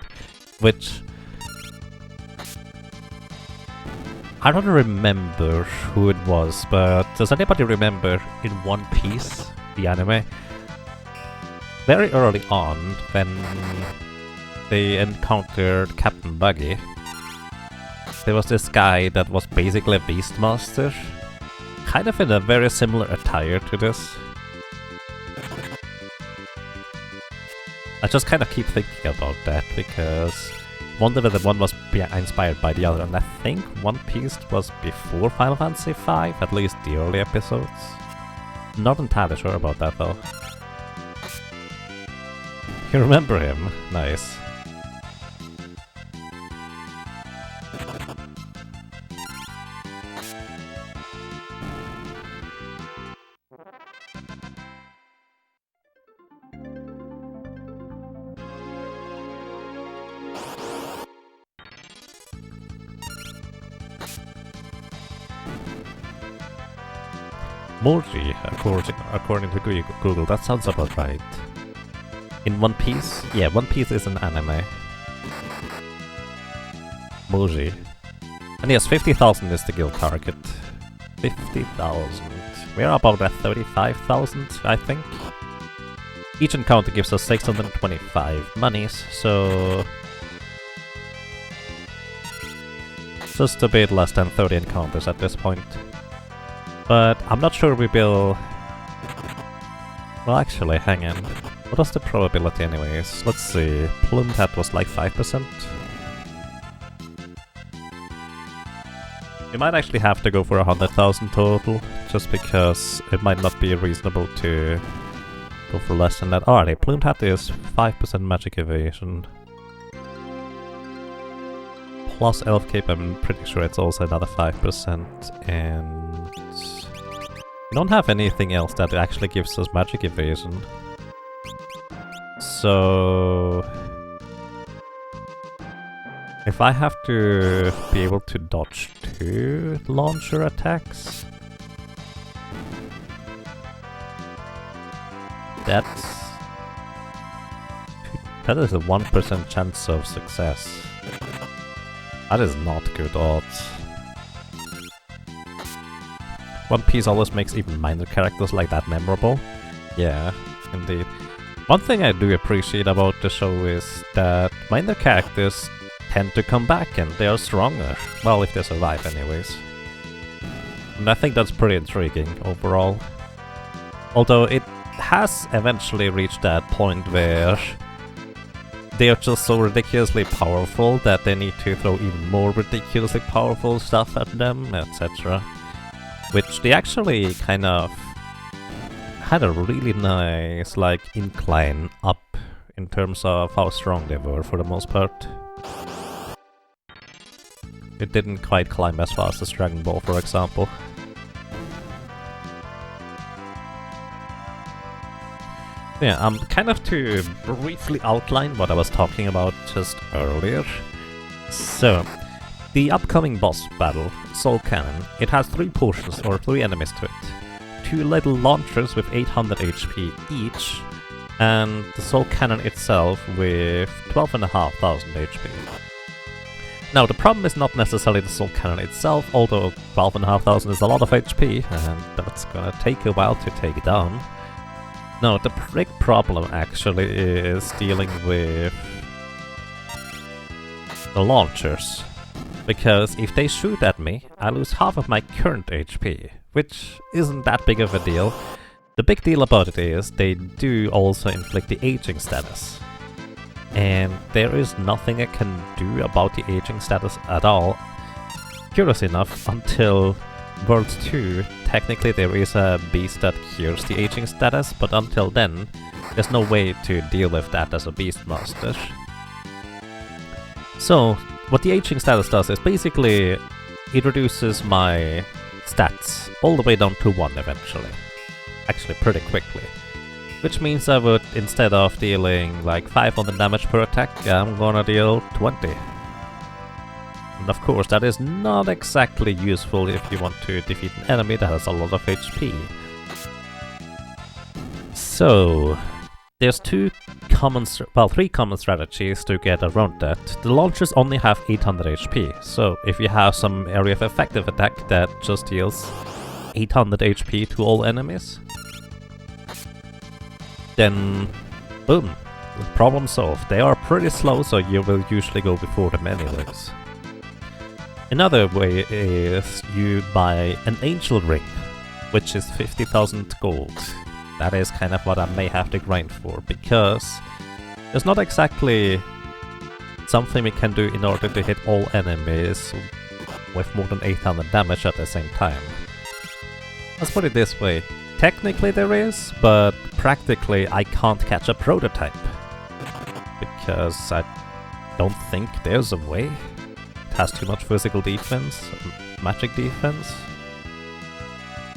Speaker 1: Which... I don't remember who it was, but does anybody remember in One Piece, the anime? Very early on, when they encountered Captain Buggy, there was this guy that was basically a Beastmaster, kind of in a very similar attire to this. I just kind of keep thinking about that, because one of the one was inspired by the other, and I think One Piece was before Final Fantasy V, at least the early episodes. Not entirely sure about that though. You remember him? Nice. Morji, according to Google, that sounds about right. In One Piece? Yeah, One Piece is an anime. Morji. And yes, 50,000 is the guild target. 50,000. We're about at 35,000, I think. Each encounter gives us 625 monies, so... just a bit less than 30 encounters at this point. But I'm not sure we will... Well, actually, hang on. What was the probability anyways? Let's see. Plumed Hat was like 5%. We might actually have to go for 100,000 total, just because it might not be reasonable to go for less than that. Alright, Plumed Hat is 5% magic evasion. Plus Elf Cape, I'm pretty sure it's also another 5%, and... we don't have anything else that actually gives us magic evasion. So... if I have to be able to dodge 2 launcher attacks... that's... that is a 1% chance of success. That is not good odds. One Piece always makes even minor characters like that memorable. Yeah, indeed. One thing I do appreciate about the show is that minor characters tend to come back and they are stronger. Well, if they survive anyways. And I think that's pretty intriguing overall. Although it has eventually reached that point where they are just so ridiculously powerful that they need to throw even more ridiculously powerful stuff at them, etc. Which they actually kind of had a really nice, like, incline up in terms of how strong they were for the most part. It didn't quite climb as fast as Dragon Ball, for example. Yeah, kind of to briefly outline what I was talking about just earlier. So, the upcoming boss battle, Soul Cannon, it has 3 portions or 3 enemies to it. 2 little launchers with 800 HP each, and the Soul Cannon itself with 12,500 HP. Now, the problem is not necessarily the Soul Cannon itself, although 12,500 is a lot of HP, and that's gonna take a while to take down. No, the big problem actually is dealing with the launchers. Because if they shoot at me, I lose half of my current HP, which isn't that big of a deal. The big deal about it is they do also inflict the aging status. And there is nothing I can do about the aging status at all. Curious enough, until World 2, technically there is a beast that cures the aging status, but until then, there's no way to deal with that as a Beastmaster. So, what the aging status does is basically it reduces my stats all the way down to 1 eventually. Actually, pretty quickly. Which means I would, instead of dealing like 500 damage per attack, I'm gonna deal 20. And of course, that is not exactly useful if you want to defeat an enemy that has a lot of HP. So, There's three common strategies to get around that. The launchers only have 800 HP, so if you have some area of effective attack that just deals 800 HP to all enemies, then boom, problem solved. They are pretty slow, so you will usually go before them anyways. Another way is you buy an angel ring, which is 50,000 gold. That is kind of what I may have to grind for, because there's not exactly something we can do in order to hit all enemies with more than 800 damage at the same time. Let's put it this way. Technically there is, but practically I can't catch a prototype. Because I don't think there's a way. It has too much physical defense, magic defense.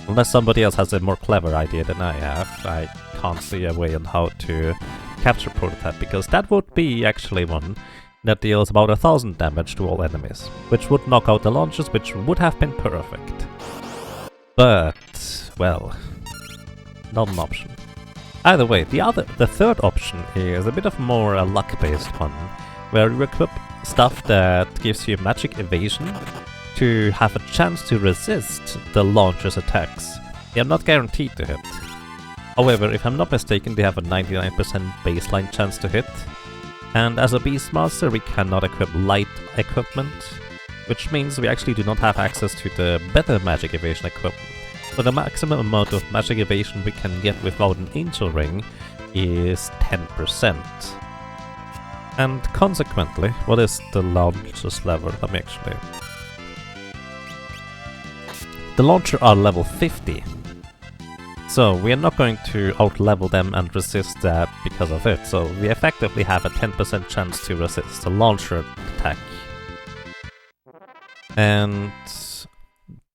Speaker 1: Unless somebody else has a more clever idea than I have, I can't see a way on how to capture prototype, because that would be actually one that deals about 1000 damage to all enemies, which would knock out the launchers, which would have been perfect. But, well, not an option. Either way, the third option is a bit of more a luck-based one, where you equip stuff that gives you magic evasion to have a chance to resist the launcher's attacks. They are not guaranteed to hit. However, if I'm not mistaken, they have a 99% baseline chance to hit. And as a Beastmaster, we cannot equip light equipment, which means we actually do not have access to the better magic evasion equipment. So the maximum amount of magic evasion we can get without an angel ring is 10%. And consequently, what is the launcher's level? Let me actually... The launcher are level 50. So we are not going to out-level them and resist that because of it. So we effectively have a 10% chance to resist the launcher attack. And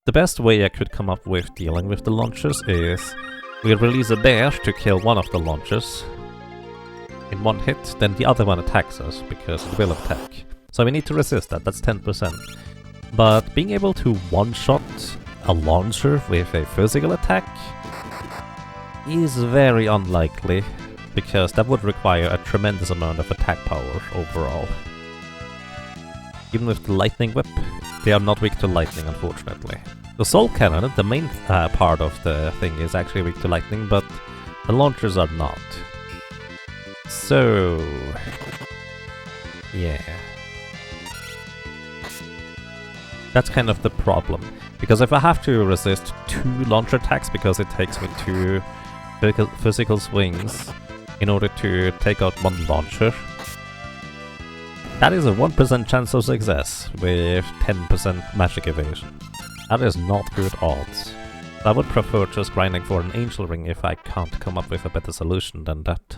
Speaker 1: the best way I could come up with dealing with the launchers is we release a bear to kill one of the launchers in one hit, then the other one attacks us because it will attack. So we need to resist that, that's 10%. But being able to one-shot a launcher with a physical attack is very unlikely, because that would require a tremendous amount of attack power overall. Even with the lightning whip, they are not weak to lightning, unfortunately. The soul cannon, the main part of the thing, is actually weak to lightning, but the launchers are not. So... yeah. That's kind of the problem. Because if I have to resist 2 launcher attacks because it takes me 2 physical swings in order to take out 1 launcher, that is a 1% chance of success with 10% magic evasion. That is not good odds. I would prefer just grinding for an angel ring if I can't come up with a better solution than that.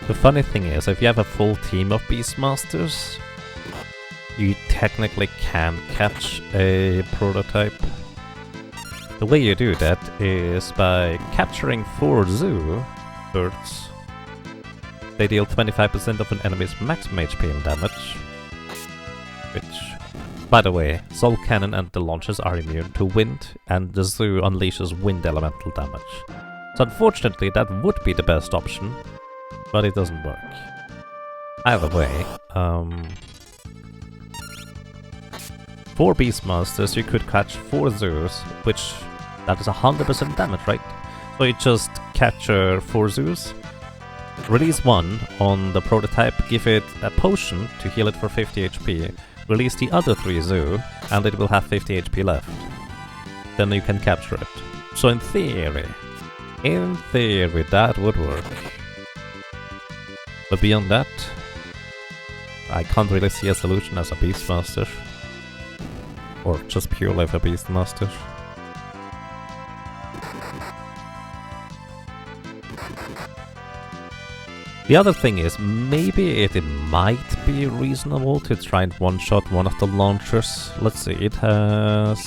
Speaker 1: The funny thing is, if you have a full team of Beastmasters, you technically can catch a prototype. The way you do that is by capturing 4 zoo birds. They deal 25% of an enemy's maximum HP and damage. Which, by the way, Soul Cannon and the launchers are immune to wind, and the zoo unleashes wind elemental damage. So unfortunately that would be the best option, but it doesn't work. Either way, 4 Beastmasters, you could catch 4 zoos, which that is 100% damage, right? So you just capture 4 zoos, release 1 on the prototype, give it a potion to heal it for 50 HP, release the other 3 zoo, and it will have 50 HP left. Then you can capture it. So in theory, that would work. But beyond that, I can't really see a solution as a Beastmaster. Or just purely for Beastmaster. The other thing is, maybe it might be reasonable to try and one-shot one of the launchers. Let's see, it has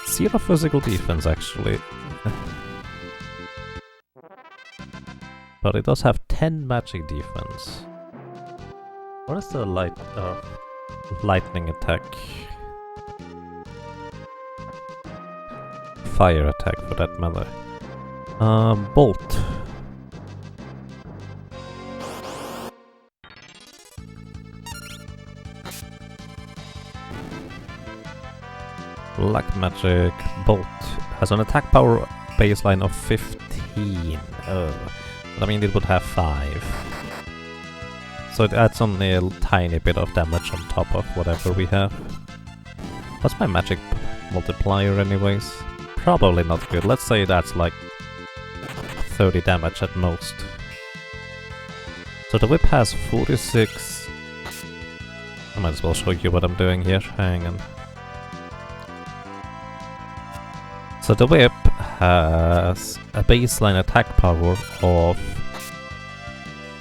Speaker 1: 0 physical defense actually. But it does have 10 magic defense. What is the lightning attack? Fire attack for that matter. Bolt. Black magic bolt has an attack power baseline of 15. Oh, I mean it would have 5. So it adds only a tiny bit of damage on top of whatever we have. What's my magic multiplier anyways? Probably not good. Let's say that's like 30 damage at most. So the whip has 46. I might as well show you what I'm doing here. Hang on. So the whip has a baseline attack power of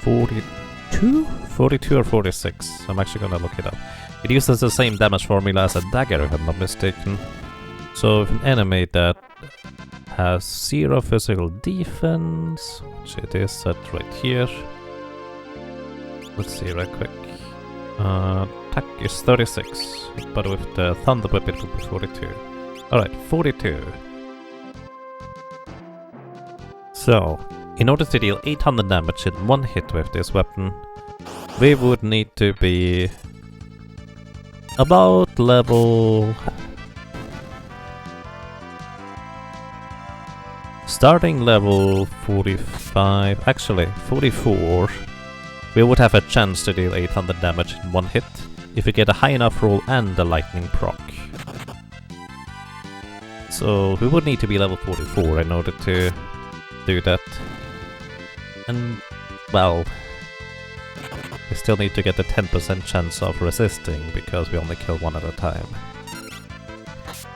Speaker 1: 42? 42 or 46. I'm actually gonna look it up. It uses the same damage formula as a dagger if I'm not mistaken. So if an enemy that has 0 physical defense, which it is set right here. Let's see right quick. Attack is 36, but with the thunder whip it will be 42. Alright, 42. So, in order to deal 800 damage in one hit with this weapon, we would need to be about level... starting level 45, actually 44, we would have a chance to deal 800 damage in one hit if we get a high enough roll and the lightning proc. So we would need to be level 44 in order to do that. And, well, we still need to get the 10% chance of resisting, because we only kill one at a time.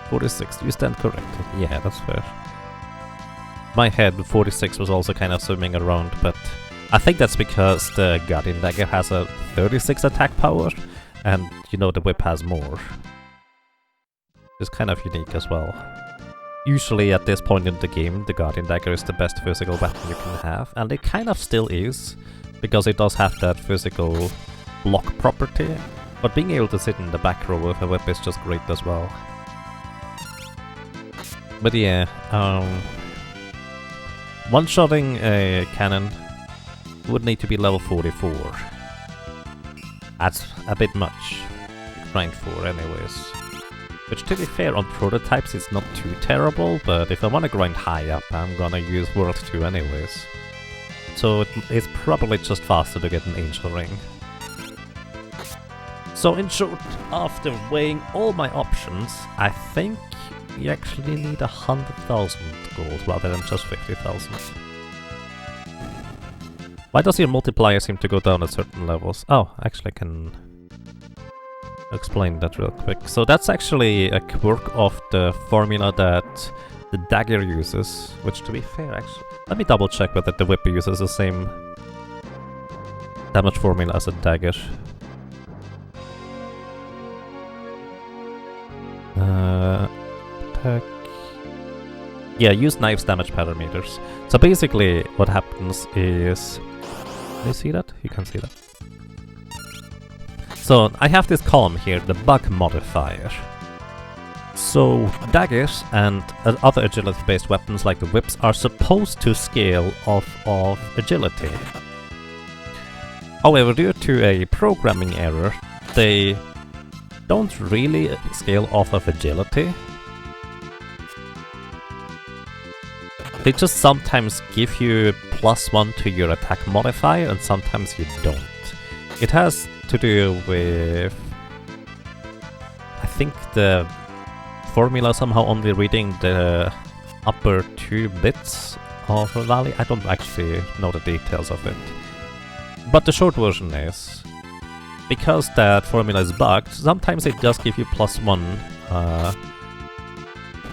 Speaker 1: 46, you stand corrected. Yeah, that's fair. My head, 46 was also kind of swimming around, but I think that's because the Guardian Dagger has a 36 attack power, and you know the whip has more. It's kind of unique as well. Usually at this point in the game, the Guardian Dagger is the best physical weapon you can have, and it kind of still is, because it does have that physical block property, but being able to sit in the back row with a whip is just great as well. But yeah, one-shotting a cannon would need to be level 44. That's a bit much to grind for anyways. Which, to be fair, on prototypes it's not too terrible, but if I want to grind high up, I'm gonna use World 2 anyways. So it's probably just faster to get an Angel Ring. So in short, after weighing all my options, I think you actually need 100,000 gold rather than just 50,000. Why does your multiplier seem to go down at certain levels? Oh, actually I can explain that real quick. So that's actually a quirk of the formula that the dagger uses, which, to be fair, actually, let me double check whether the whip uses the same damage formula as a dagger. Attack. Yeah, use knives damage parameters. So basically what happens is... Can you see that? You can see that. So I have this column here, the bug modifier. So daggers and other agility-based weapons like the whips are supposed to scale off of agility. However, due to a programming error, they don't really scale off of agility. They just sometimes give you +1 to your attack modifier and sometimes you don't. It has to do with... I think the formula somehow only reading the upper 2 bits of a value. I don't actually know the details of it. But the short version is, because that formula is bugged, sometimes it does give you +1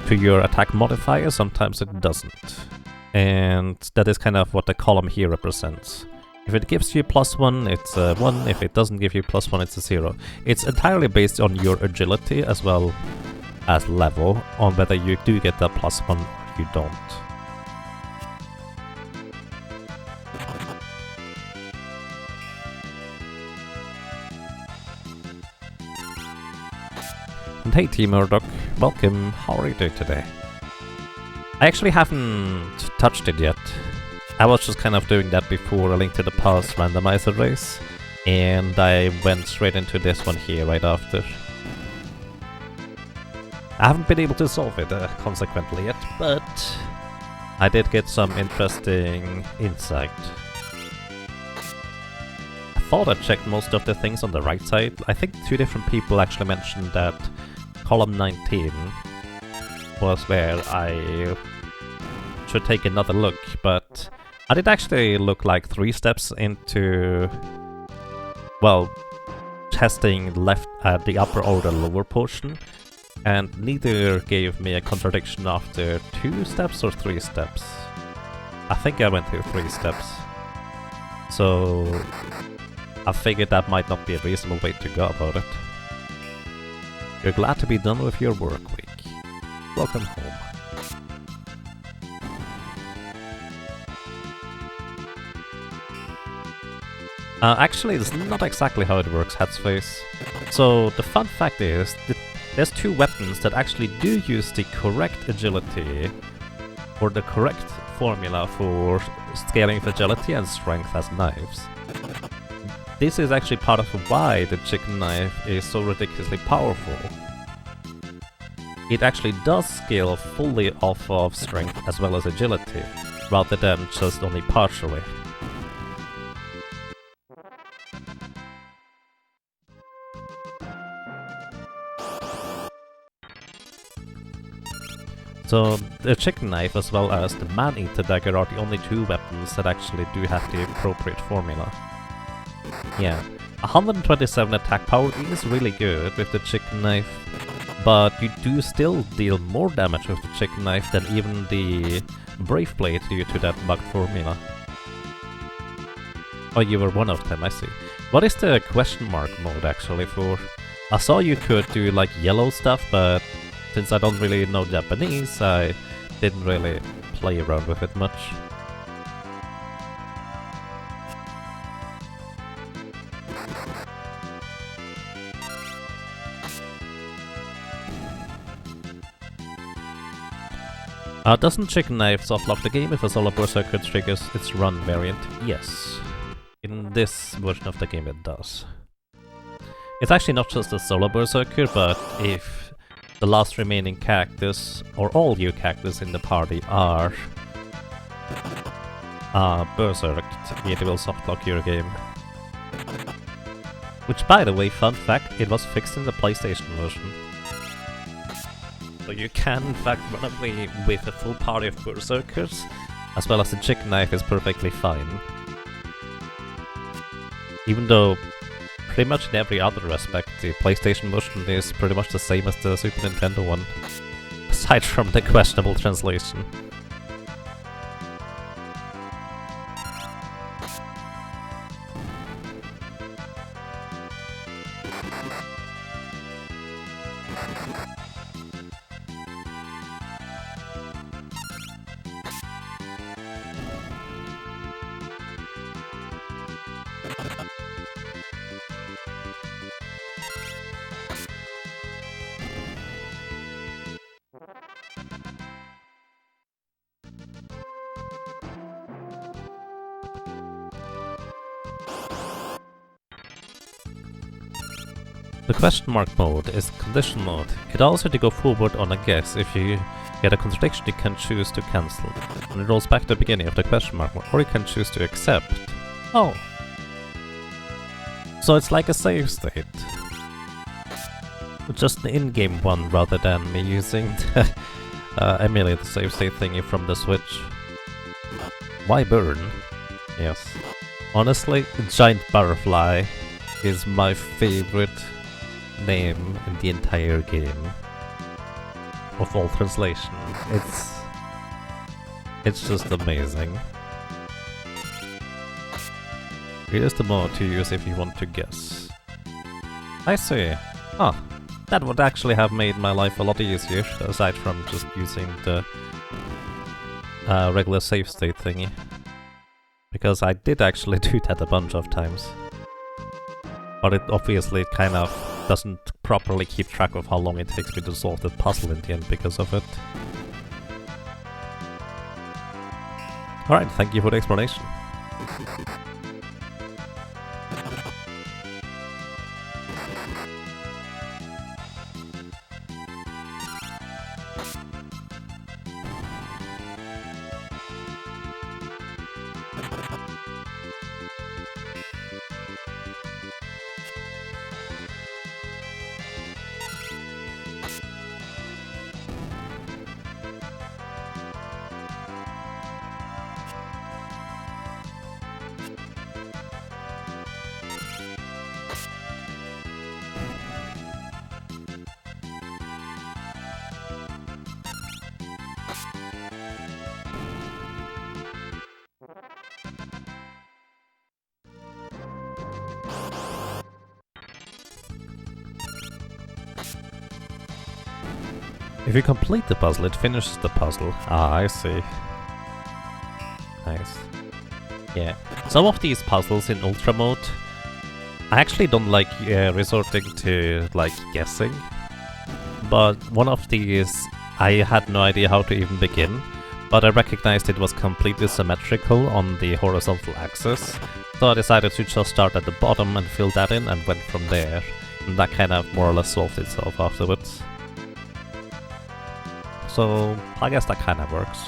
Speaker 1: to your attack modifier, sometimes it doesn't. and that is kind of what the column here represents. If it gives you +1, it's a 1. If it doesn't give you +1, it's a 0. It's entirely based on your agility as well as level, on whether you do get that +1 or you don't. And hey Team Murdoch, welcome, how are you doing today? I actually haven't touched it yet. I was just kind of doing that before A Link to the Past randomizer race, and I went straight into this one here right after. I haven't been able to solve it consequently yet, but I did get some interesting insight. I thought I checked most of the things on the right side. I think 2 different people actually mentioned that column 19 was where I should take another look, but I did actually look like 3 steps into, well, testing left at the upper or the lower portion, and neither gave me a contradiction after 2 steps or 3 steps. I think I went through 3 steps. So I figured that might not be a reasonable way to go about it. You're glad to be done with your work week. Welcome home. Actually, it's not exactly how it works, Headspace. So, the fun fact is that there's 2 weapons that actually do use the correct agility, or the correct formula for scaling of agility and strength as knives. This is actually part of why the chicken knife is so ridiculously powerful. It actually does scale fully off of strength as well as agility, rather than just only partially. So the chicken knife as well as the man-eater dagger are the only 2 weapons that actually do have the appropriate formula. Yeah, 127 attack power is really good with the chicken knife, but you do still deal more damage with the chicken knife than even the brave blade due to that bugged formula. Oh, you were one of them, I see. What is the question mark mode actually for? I saw you could do like yellow stuff, but since I don't really know Japanese, I didn't really play around with it much. Doesn't chicken knife softlock the game if a solo berserker triggers its run variant? Yes. In this version of the game it does. It's actually not just a solo berserker, but if the last remaining cactus, or all your cactus in the party are berserked, it will softlock your game. Which, by the way, fun fact, it was fixed in the PlayStation version. So you can in fact run away with a full party of berserkers, as well as the chicken knife is perfectly fine. Even though pretty much in every other aspect the PlayStation version is pretty much the same as the Super Nintendo one, aside from the questionable translation. The question mark mode is condition mode. It allows you to go forward on a guess. If you get a contradiction, you can choose to cancel, and it rolls back to the beginning of the question mark mode, or you can choose to accept. Oh. So it's like a save state. Just an in-game one rather than me using the emulate the save state thingy from the Switch. Why burn? Yes. Honestly, Giant Butterfly is my favorite name in the entire game. Of all translation. It's just amazing. Here's the mode to use if you want to guess. I see. Oh, that would actually have made my life a lot easier, aside from just using the regular save state thingy. Because I did actually do that a bunch of times. But it obviously kind of doesn't properly keep track of how long it takes me to solve the puzzle in the end because of it. Alright, thank you for the explanation. If you complete the puzzle, it finishes the puzzle. Ah, I see. Nice. Yeah. Some of these puzzles in Ultra mode, I actually don't like resorting to, like, guessing. But one of these, I had no idea how to even begin. But I recognized it was completely symmetrical on the horizontal axis. So I decided to just start at the bottom and fill that in and went from there. And that kind of more or less solved itself afterwards. So I guess that kind of works.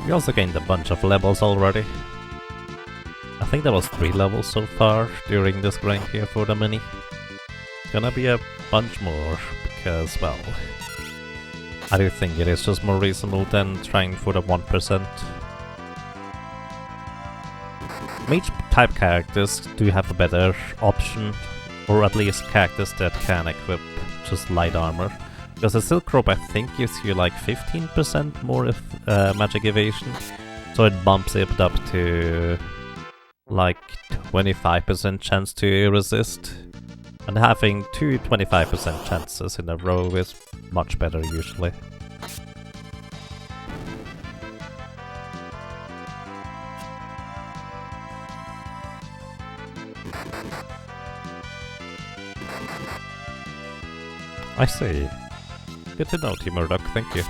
Speaker 1: We also gained a bunch of levels already. I think there was 3 levels so far during this grind here for the mini. It's gonna be a bunch more, because, well, I do think it is just more reasonable than trying for the 1%. Mage type characters do have a better option, or at least characters that can equip just light armor. Because the Silk Robe I think gives you like 15% more magic evasion, so it bumps it up to like 25% chance to resist. And having 2 25% chances in a row is much better usually. I see. Good to know, Team Murdoch, thank you.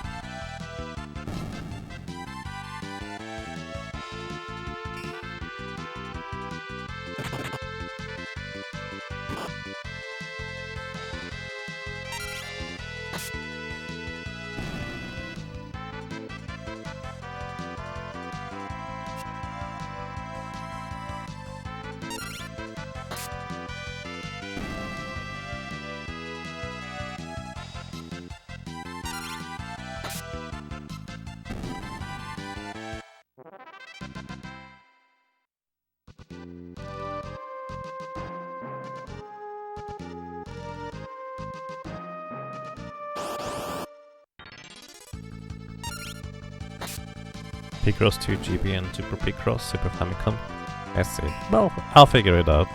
Speaker 1: Picross 2 GB and Super Picross, Super Famicom. I see. Well, I'll figure it out.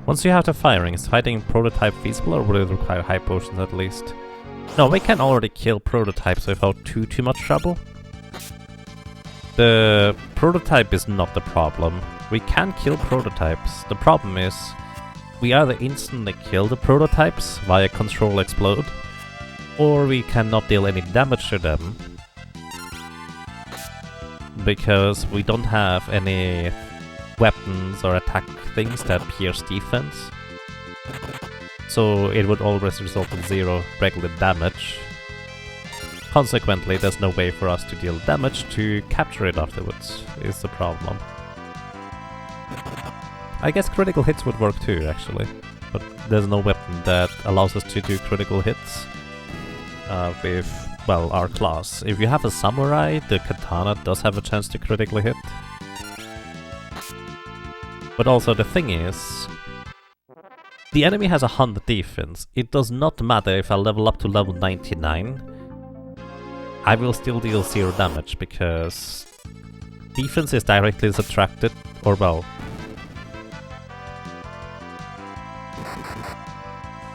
Speaker 1: Once you have the firing, is fighting prototype feasible or would it require high potions at least? No, we can already kill prototypes without too much trouble. The prototype is not the problem. We can kill prototypes. The problem is we either instantly kill the prototypes via control explode, or we cannot deal any damage to them because we don't have any weapons or attack things that pierce defense. So it would always result in 0 regular damage. Consequently, there's no way for us to deal damage to capture it afterwards, is the problem. I guess critical hits would work too, actually. But there's no weapon that allows us to do critical hits with, well, our class. If you have a samurai, the katana does have a chance to critically hit. But also the thing is, the enemy has 100 defense. It does not matter if I level up to level 99. I will still deal 0 damage because defense is directly subtracted, or well,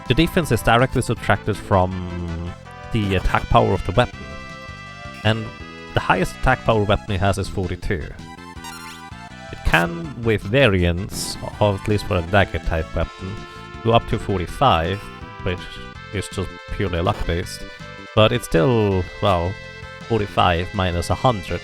Speaker 1: the defense is directly subtracted from the attack power of the weapon. And the highest attack power weapon it has is 42. It can, with variants, or at least for a dagger type weapon, go up to 45, which is just purely luck based. But it's still, well, 45 minus 100,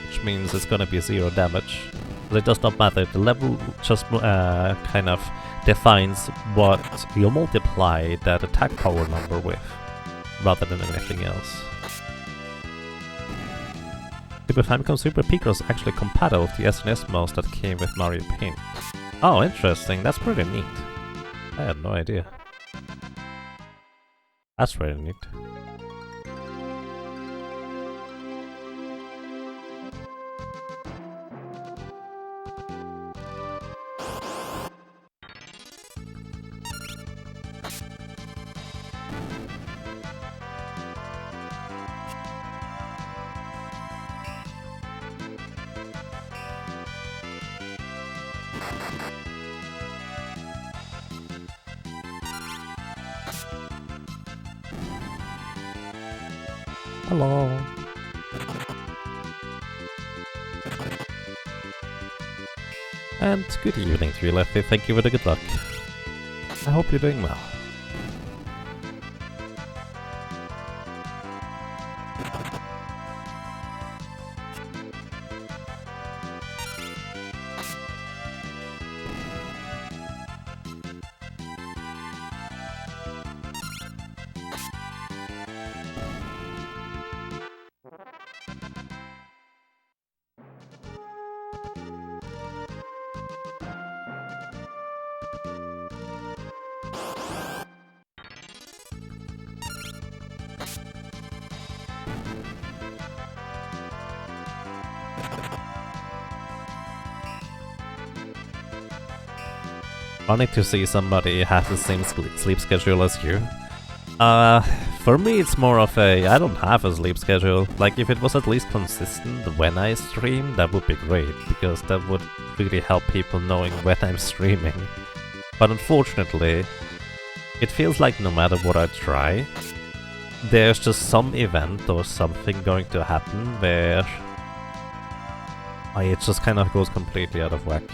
Speaker 1: which means it's gonna be 0 damage. But it does not matter, the level just kind of defines what you multiply that attack power number with, rather than anything else. Super Famicom Super Picross is actually compatible with the SNES mouse that came with Mario Paint. Oh, interesting, that's pretty neat. I had no idea. That's really neat. Hello. And good evening to you, Lefty. Thank you for the good luck. I hope you're doing well. Funny to see somebody has the same sleep schedule as you. For me it's more of a, I don't have a sleep schedule. Like, if it was at least consistent when I stream, that would be great, because that would really help people knowing when I'm streaming. But unfortunately, it feels like no matter what I try, there's just some event or something going to happen where it just kind of goes completely out of whack.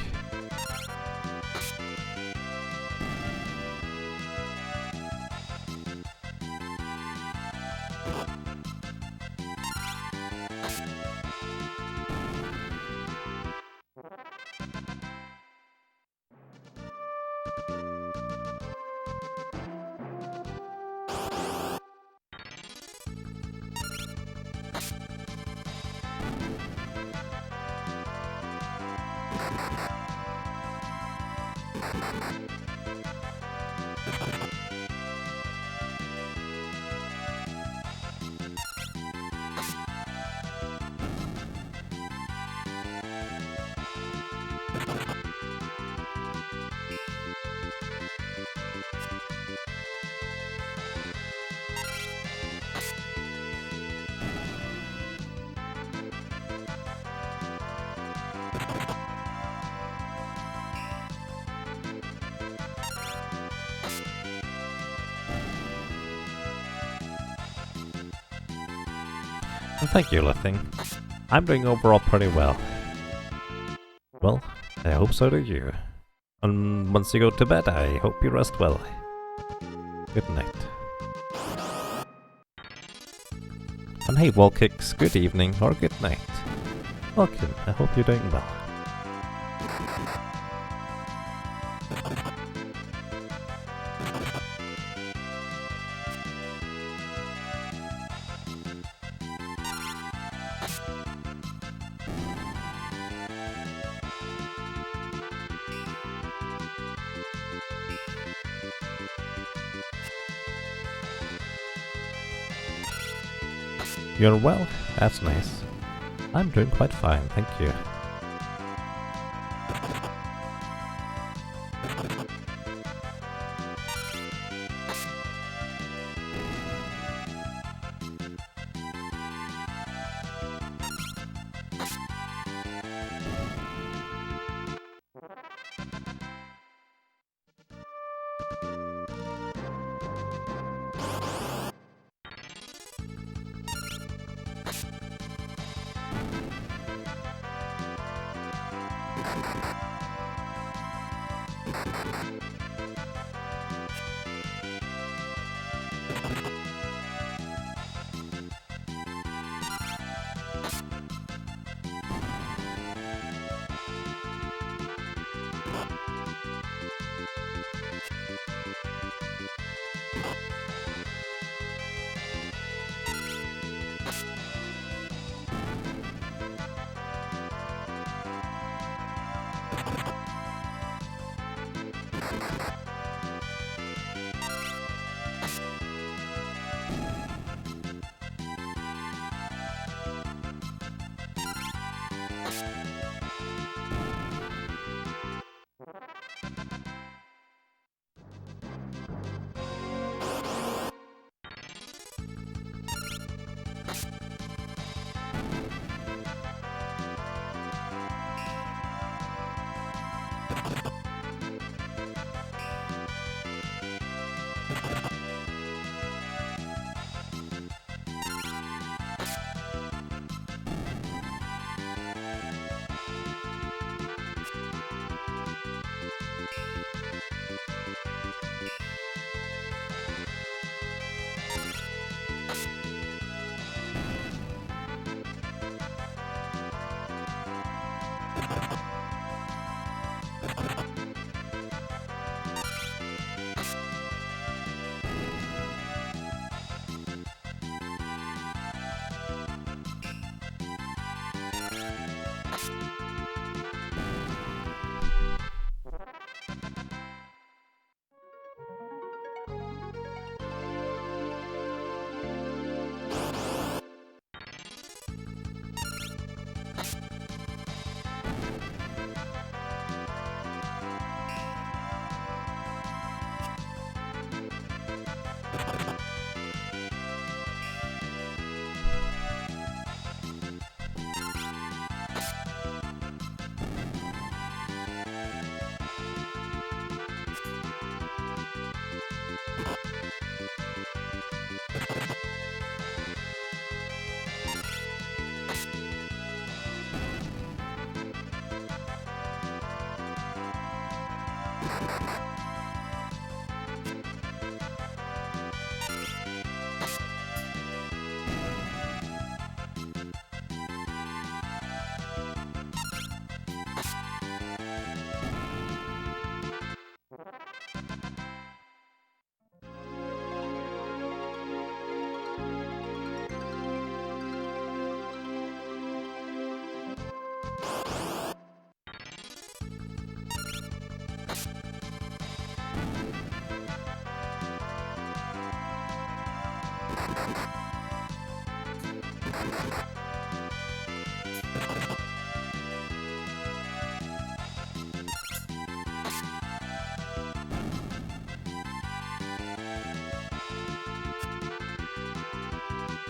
Speaker 1: Well, thank you, Lithing. I'm doing overall pretty well. Well, I hope so do you. And once you go to bed, I hope you rest well. Good night. And hey, Wallkicks, good evening or good night. Welcome, I hope you're doing well. You're well? That's nice. I'm doing quite fine, thank you.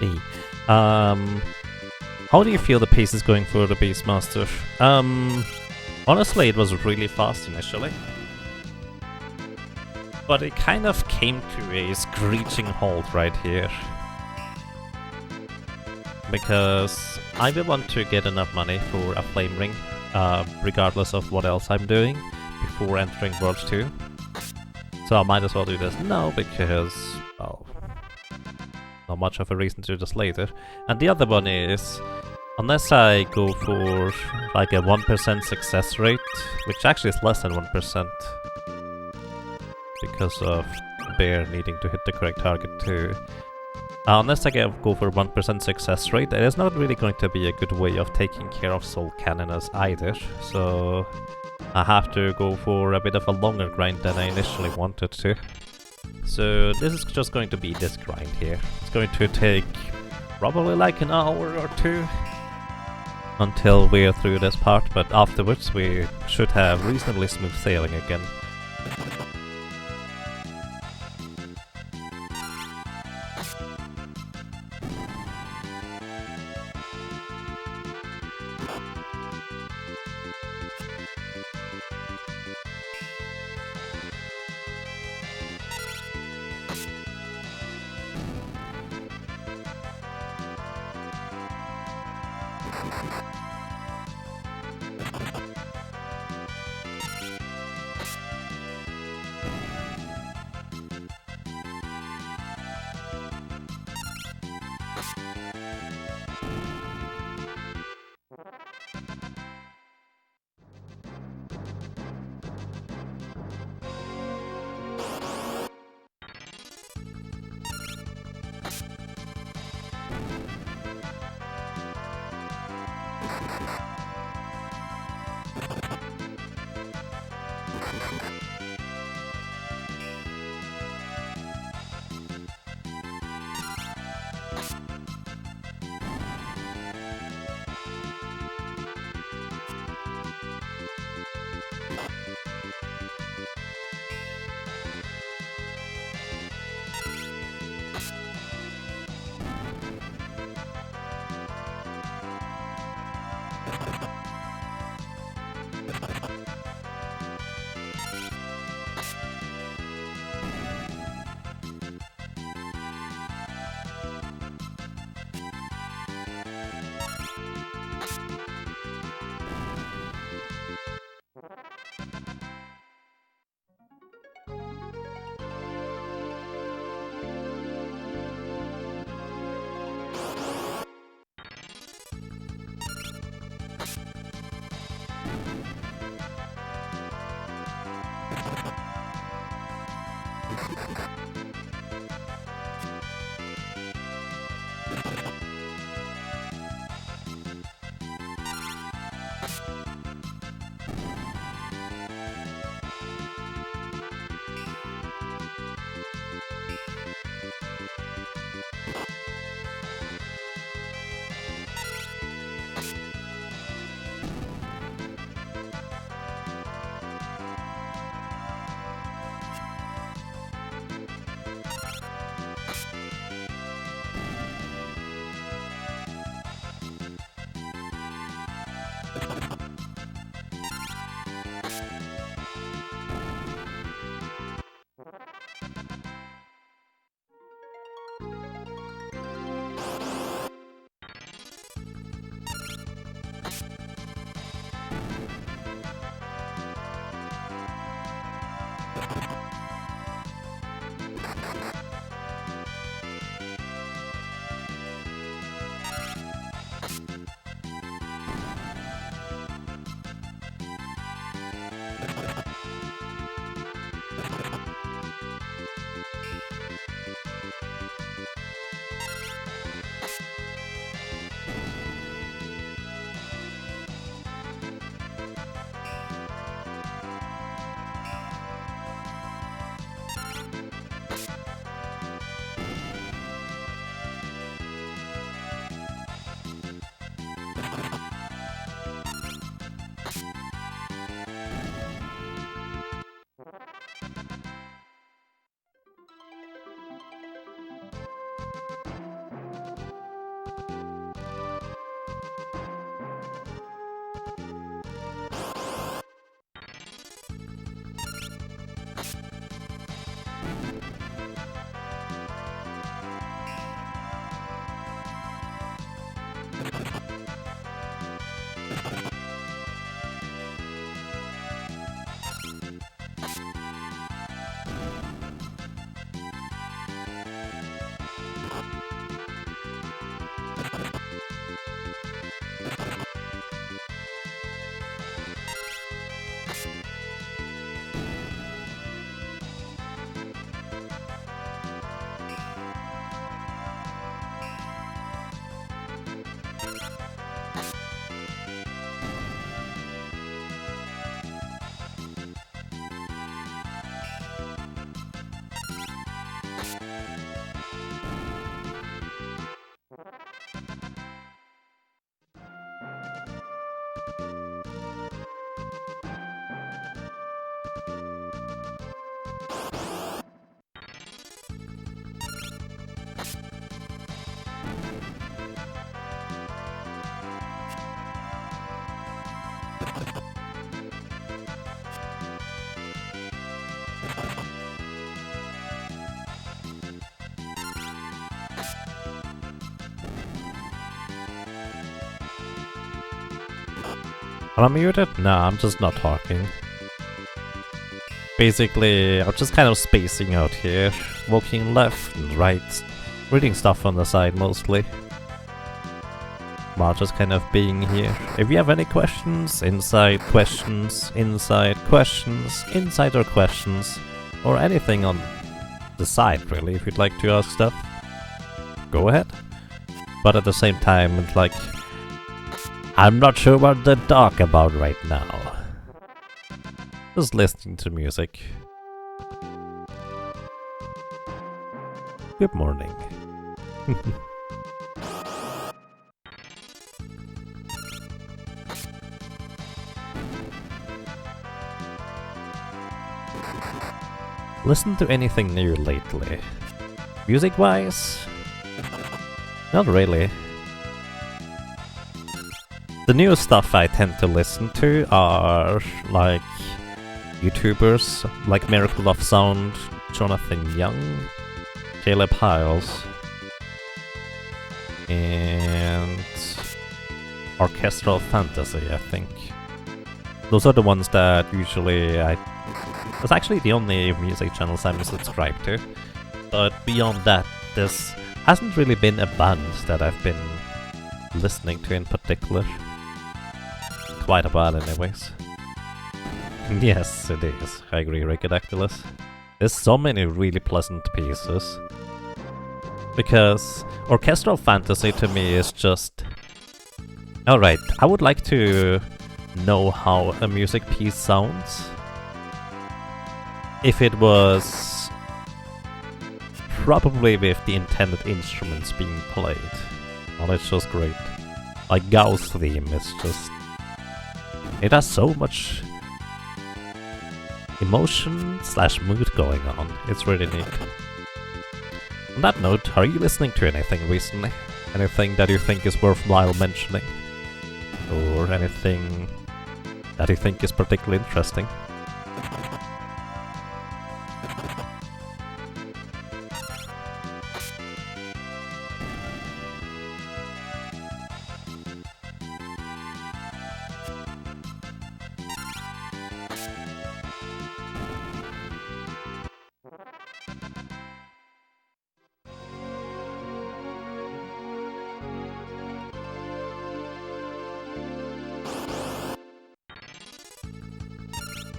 Speaker 1: Hey, how do you feel the pace is going for the Beastmaster? Honestly, it was really fast initially, but it kind of came to a screeching halt right here. Because I will want to get enough money for a flame ring, regardless of what else I'm doing, before entering World 2. So I might as well do this now, because, well, not much of a reason to do this later. And the other one is, unless I go for like a 1% success rate, which actually is less than 1%, because of Bear needing to hit the correct target too. Unless I go for 1% success rate, it is not really going to be a good way of taking care of Soul Cannoners either, so I have to go for a bit of a longer grind than I initially wanted to. So this is just going to be this grind here. It's going to take probably like an hour or two until we're through this part, but afterwards we should have reasonably smooth sailing again. Am I muted? No, I'm just not talking. Basically, I'm just kind of spacing out here, walking left and right, reading stuff on the side mostly. While just kind of being here. If you have any questions, insider questions, or anything on the side really, if you'd like to ask stuff, go ahead. But at the same time, it's like, I'm not sure what to talk about right now. Just listening to music. Good morning. Listen to anything new lately? Music-wise? Not really. The new stuff I tend to listen to are like YouTubers like Miracle of Sound, Jonathan Young, Caleb Hiles, and Orchestral Fantasy, I think. Those are the ones that usually That's actually the only music channels I'm subscribed to. But beyond that, this hasn't really been a band that I've been listening to in particular. Quite a while anyways. Yes, it is. I agree, Ricodactylus. There's so many really pleasant pieces. Because Orchestral Fantasy to me is just... Alright, I would like to know how a music piece sounds. If it was probably with the intended instruments being played. Oh, that's just great. Like Gauss theme is just... It has so much emotion / mood going on. It's really neat. On that note, are you listening to anything recently? Anything that you think is worthwhile mentioning? Or anything that you think is particularly interesting?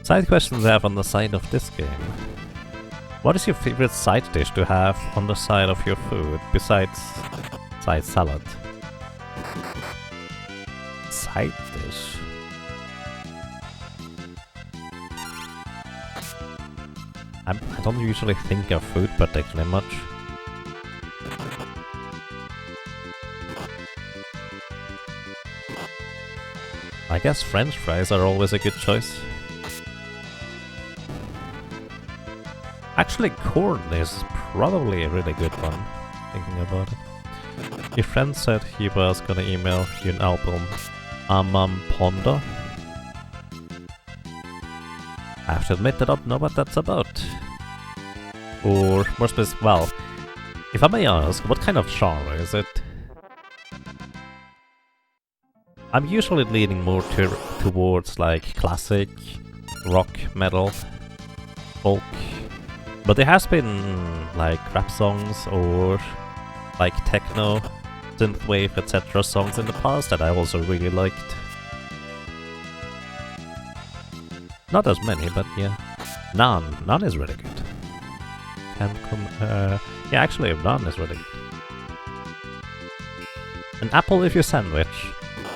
Speaker 1: Side questions I have on the side of this game. What is your favorite side dish to have on the side of your food, besides side salad? Side dish? I don't usually think of food particularly much. I guess French fries are always a good choice. Actually, corn is probably a really good one, thinking about it. Your friend said he was gonna email you an album, Amam Pondo. I have to admit I don't know what that's about. Or, more specific, well, if I may ask, what kind of genre is it? I'm usually leaning more towards like classic, rock, metal, folk. But there has been like rap songs or like techno, synthwave, etc. songs in the past that I also really liked. Not as many, but yeah. None is really good. Yeah, actually, none is really good. An apple with your sandwich.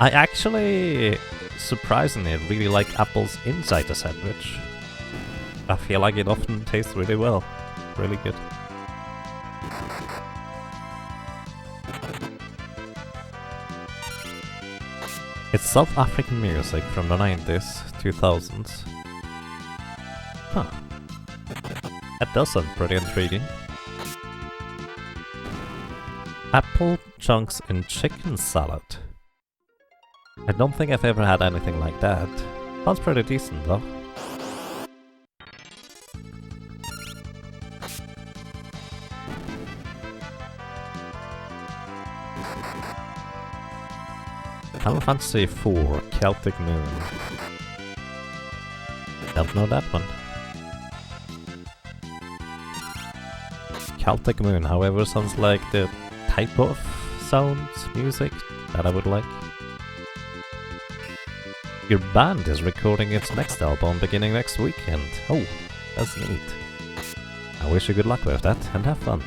Speaker 1: I actually, surprisingly, really like apples inside the sandwich. I feel like it often tastes really well. Really good. It's South African music from the 90s, 2000s. Huh. That does sound pretty intriguing. Apple chunks in chicken salad. I don't think I've ever had anything like that. Sounds pretty decent though. Final Fantasy 4 Celtic Moon. Don't know that one. Celtic Moon, however, sounds like the type of sound music that I would like. Your band is recording its next album beginning next weekend. Oh, that's neat. I wish you good luck with that and have fun.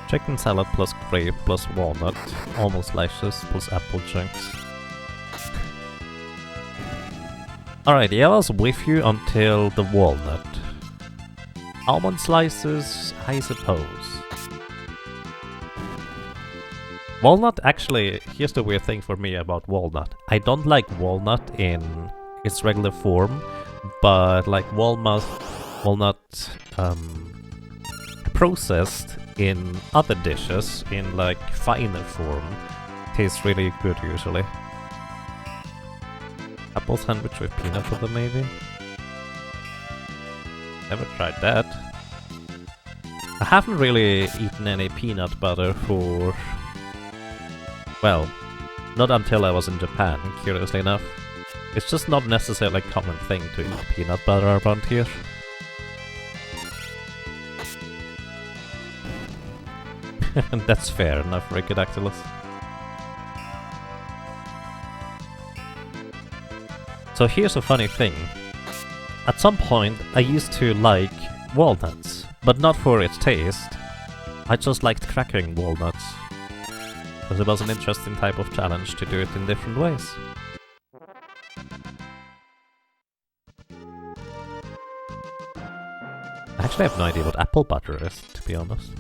Speaker 1: Chicken salad plus grape plus walnut, almond slices plus apple chunks. Alright, yeah, I was with you until the walnut. Almond slices, I suppose. Walnut, actually, here's the weird thing for me about walnut. I don't like walnut in its regular form, but like walnut processed in other dishes in like finer form tastes really good usually. Apple sandwich with peanut butter maybe? Never tried that. I haven't really eaten any peanut butter for... well, not until I was in Japan, curiously enough. It's just not necessarily a common thing to eat peanut butter around here. And that's fair enough, Rickedactylus. So here's a funny thing. At some point, I used to like walnuts, but not for its taste. I just liked cracking walnuts. Because it was an interesting type of challenge to do it in different ways. I actually have no idea what apple butter is, to be honest.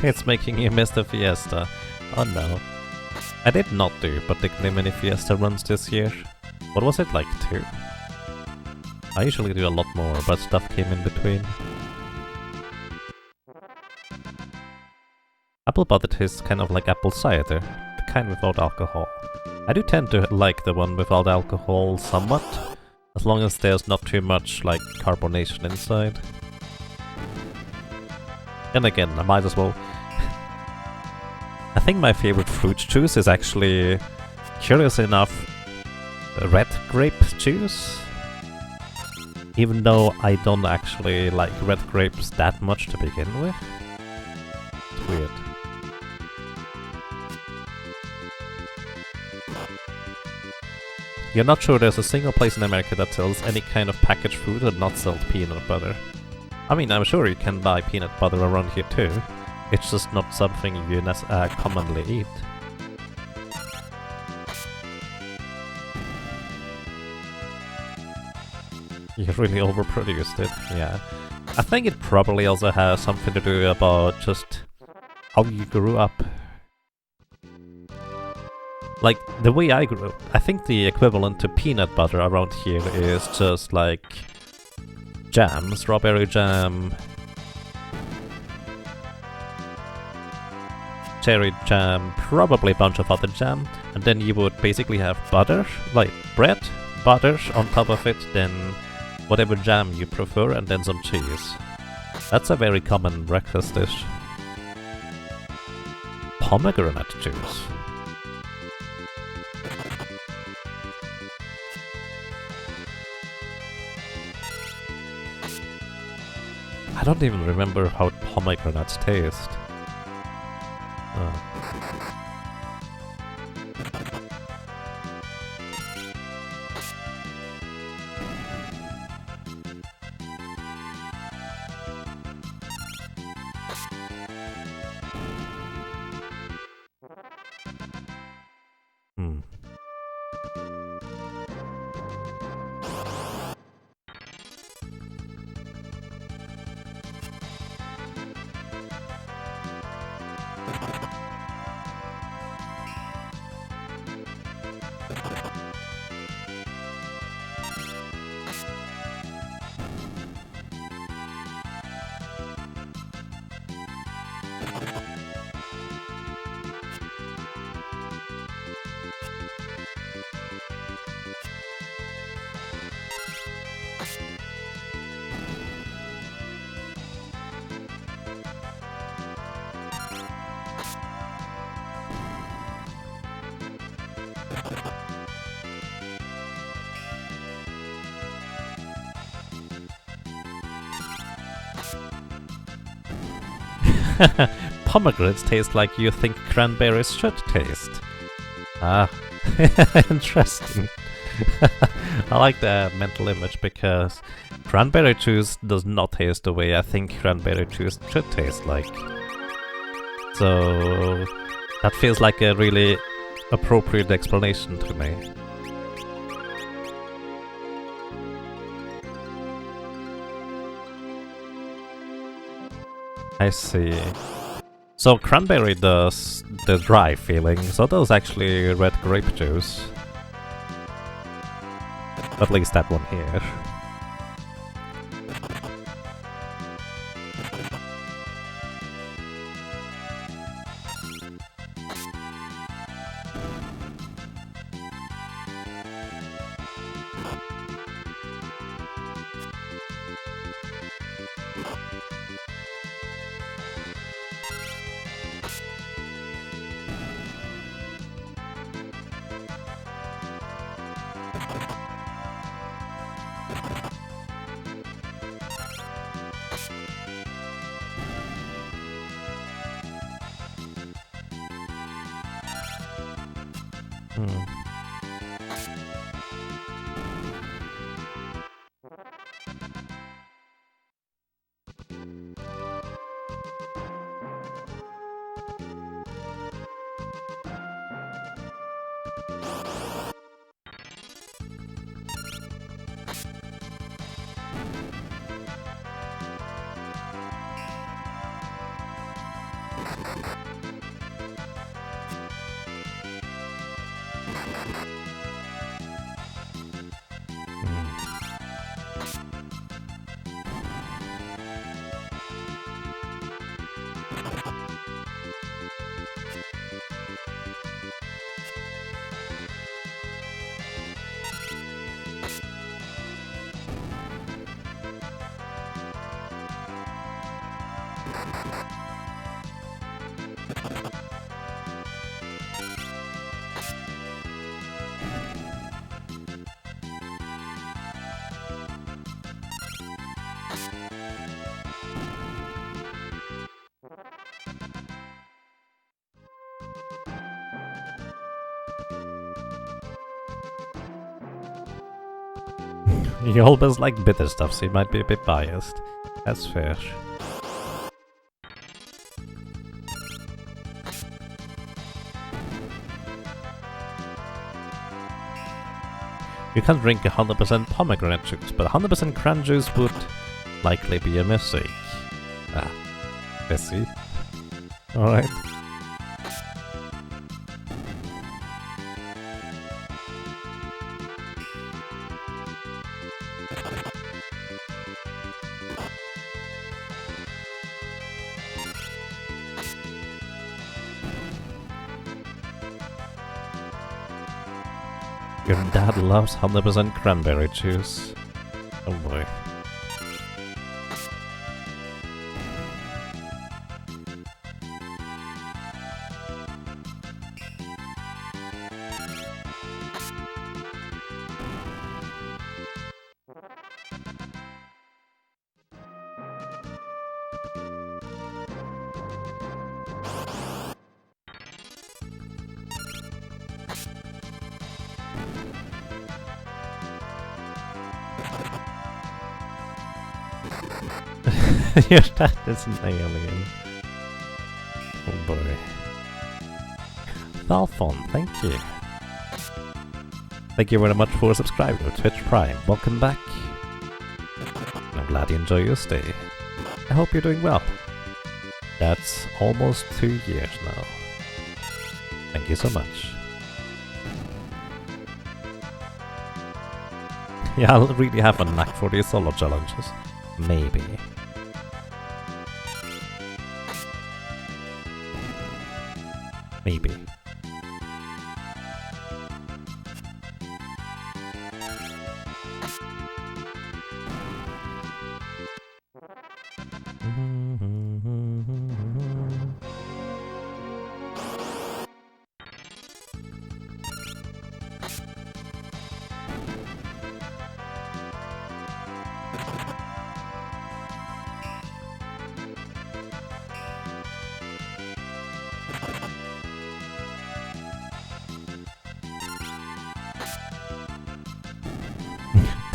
Speaker 1: It's making you miss the fiesta. Oh no. I did not do particularly many fiesta runs this year. What was it, like 2? I usually do a lot more, but stuff came in between. Apple butter tastes kind of like apple cider, the kind without alcohol. I do tend to like the one without alcohol somewhat, as long as there's not too much like carbonation inside. And again, I might as well... I think my favorite fruit juice is actually, curious enough, red grape juice. Even though I don't actually like red grapes that much to begin with. It's weird. You're not sure there's a single place in America that sells any kind of packaged food and not sells peanut butter. I mean, I'm sure you can buy peanut butter around here too. It's just not something you commonly eat. You really overproduced it, yeah. I think it probably also has something to do about just how you grew up. Like, the way I grew up, I think the equivalent to peanut butter around here is just like jam, strawberry jam, cherry jam, probably a bunch of other jam, and then you would basically have butter, like bread, butter on top of it, then whatever jam you prefer, and then some cheese. That's a very common breakfast dish. Pomegranate juice. I don't even remember how pomegranates taste. Hmm. Pomegranates taste like you think cranberries should taste. Ah, interesting. I like the mental image because cranberry juice does not taste the way I think cranberry juice should taste like. So that feels like a really appropriate explanation to me. I see. So cranberry does the dry feeling, so does actually red grape juice. At least that one here. You always like bitter stuff, so you might be a bit biased. That's fair. You can drink 100% pomegranate juice, but 100% cran juice would likely be a mistake. Ah, let's see. Alright. Your dad loves 100% cranberry juice. Oh boy. Your dad is an alien. Oh boy. Valfon, thank you. Thank you very much for subscribing to Twitch Prime. Welcome back. I'm glad you enjoy your stay. I hope you're doing well. That's almost 2 years now. Thank you so much. Yeah, I'll really have a knack for these solo challenges. Maybe. Maybe.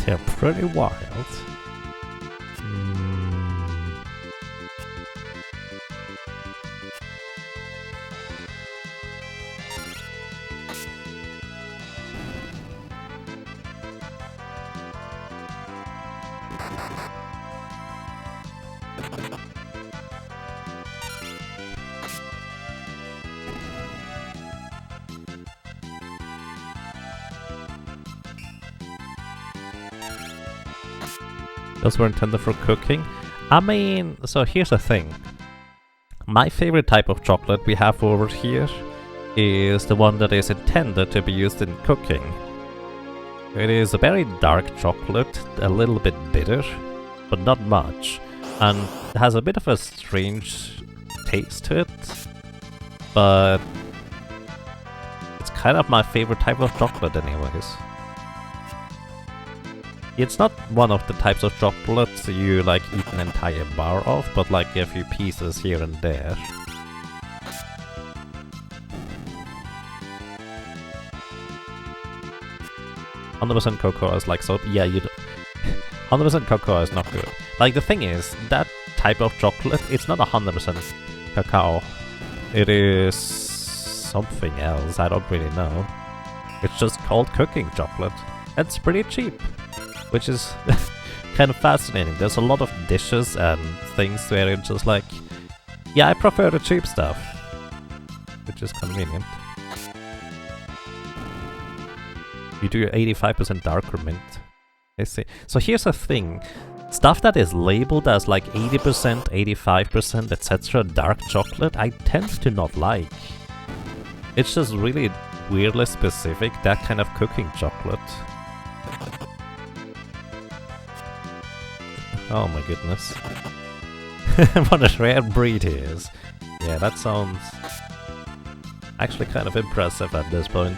Speaker 1: They're pretty wild. Those were intended for cooking. I mean, so here's the thing. My favorite type of chocolate we have over here is the one that is intended to be used in cooking. It is a very dark chocolate, a little bit bitter, but not much, and it has a bit of a strange taste to it, but it's kind of my favorite type of chocolate anyways. It's not one of the types of chocolates you like eat an entire bar of, but like a few pieces here and there. "100% cocoa" is like so. Yeah, you. 100% cocoa is not good. Like the thing is, that type of chocolate, it's not 100% cacao. It is something else. I don't really know. It's just called cooking chocolate. It's pretty cheap, which is kind of fascinating. There's a lot of dishes and things where it's just like, yeah, I prefer the cheap stuff, which is convenient. You do 85% darker mint. I see. So here's the thing. Stuff that is labeled as like 80%, 85%, etc. dark chocolate, I tend to not like. It's just really weirdly specific, that kind of cooking chocolate. Oh my goodness. What a rare breed he is. Yeah, that sounds actually kind of impressive at this point.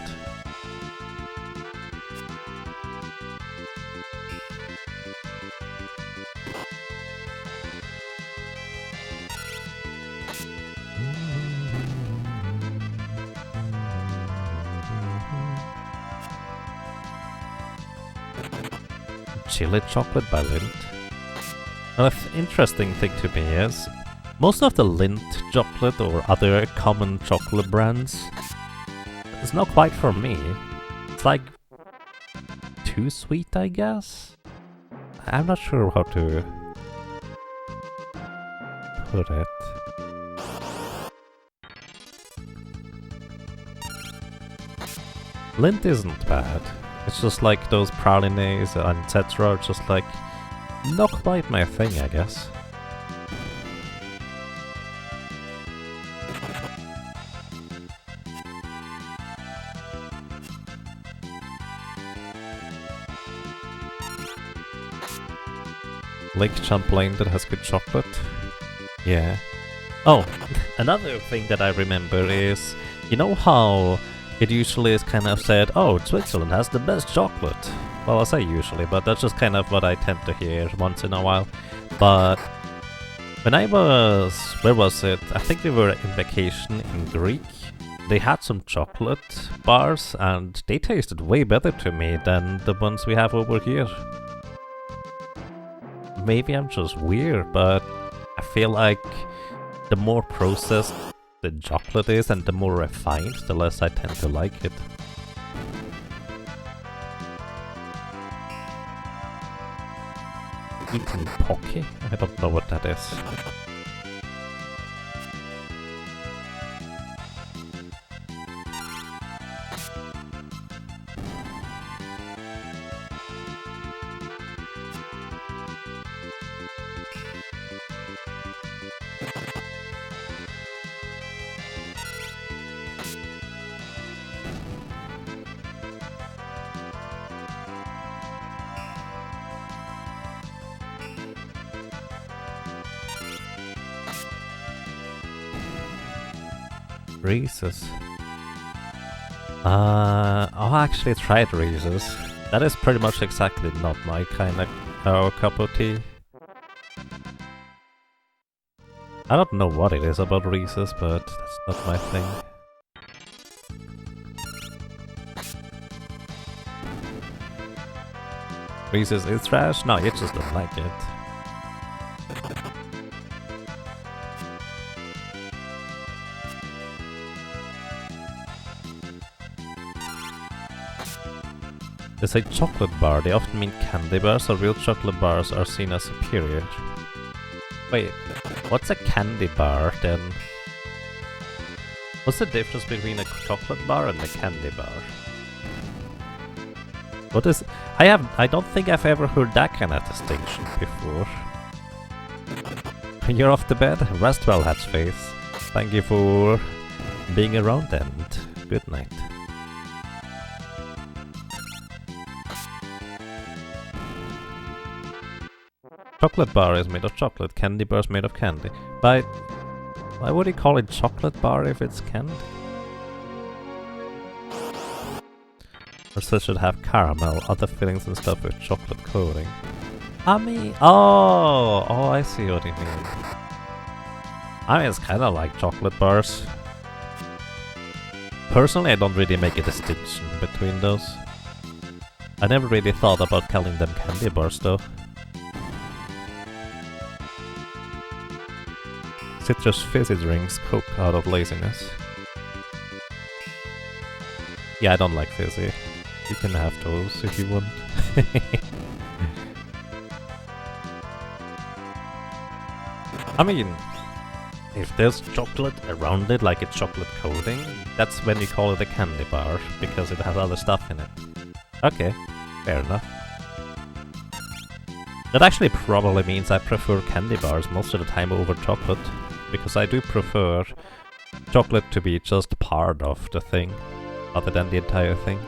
Speaker 1: Chili chocolate by Lindt. An interesting thing to me is, most of the Lindt chocolate or other common chocolate brands is not quite for me. It's like too sweet, I guess? I'm not sure how to put it. Lindt isn't bad. It's just like those pralines and etc. are just like not quite my thing, I guess. Lake Champlain that has good chocolate. Yeah. Oh, another thing that I remember is, you know how it usually is kind of said, oh, Switzerland has the best chocolate. Well, I say usually, but that's just kind of what I tend to hear once in a while. But when I was, where was it? I think we were in vacation in Greece. They had some chocolate bars and they tasted way better to me than the ones we have over here. Maybe I'm just weird, but I feel like the more processed the chocolate is and the more refined, the less I tend to like it. Eaten Pocky? I don't know what that is. Reese's. I actually tried Reese's. That is pretty much exactly not my kind of cup of tea. I don't know what it is about Reese's, but that's not my thing. Reese's is trash? No, you just don't like it. They say chocolate bar, they often mean candy bars, or real chocolate bars are seen as superior. Wait, what's a candy bar then? What's the difference between a chocolate bar and a candy bar? What is... I don't think I've ever heard that kind of distinction before. You're off to bed? Rest well, Hatchface. Thank you for being around and good night. Chocolate bar is made of chocolate, candy bar is made of candy. But why would you call it chocolate bar if it's candy? Or so should have caramel, other fillings and stuff with chocolate coating. I mean, oh, I see what you mean. I mean, it's kind of like chocolate bars. Personally, I don't really make a distinction between those. I never really thought about calling them candy bars though. Citrus fizzy drinks coke out of laziness. Yeah, I don't like fizzy. You can have those if you want. I mean, if there's chocolate around it, like it's chocolate coating, that's when you call it a candy bar, because it has other stuff in it. Okay, fair enough. That actually probably means I prefer candy bars most of the time over chocolate, because I do prefer chocolate to be just part of the thing, other than the entire thing.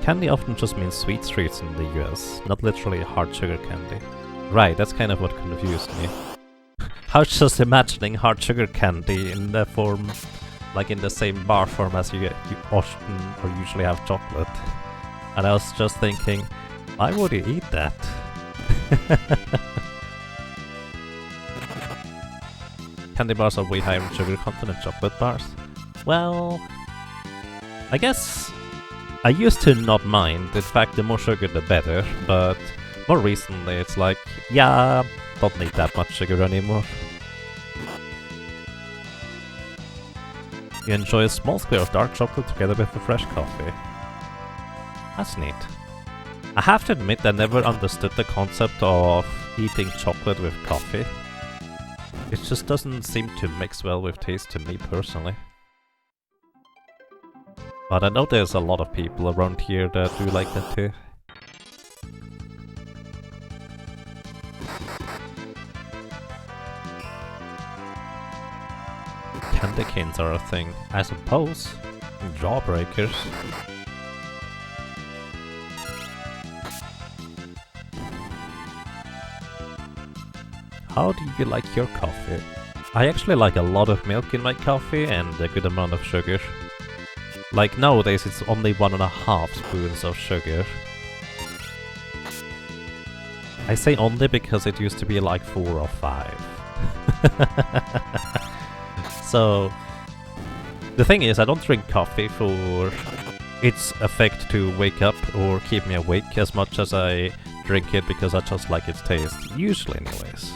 Speaker 1: Candy often just means sweet treats in the US, not literally hard sugar candy. Right, that's kind of what confused me. I was just imagining hard sugar candy in the form, like in the same bar form as you often or usually have chocolate. And I was just thinking, why would you eat that? Candy bars are way higher in sugar content than chocolate bars. Well, I guess I used to not mind. In fact, the more sugar the better, but more recently it's like, yeah, don't need that much sugar anymore. You enjoy a small square of dark chocolate together with a fresh coffee. That's neat. I have to admit I never understood the concept of eating chocolate with coffee. It just doesn't seem to mix well with taste to me personally. But I know there's a lot of people around here that do like that too. Candy canes are a thing, I suppose. Jawbreakers. How do you like your coffee? I actually like a lot of milk in my coffee and a good amount of sugar. Like nowadays it's only 1.5 spoons of sugar. I say only because it used to be like 4 or 5. So, the thing is, I don't drink coffee for its effect to wake up or keep me awake as much as I drink it because I just like its taste, usually anyways.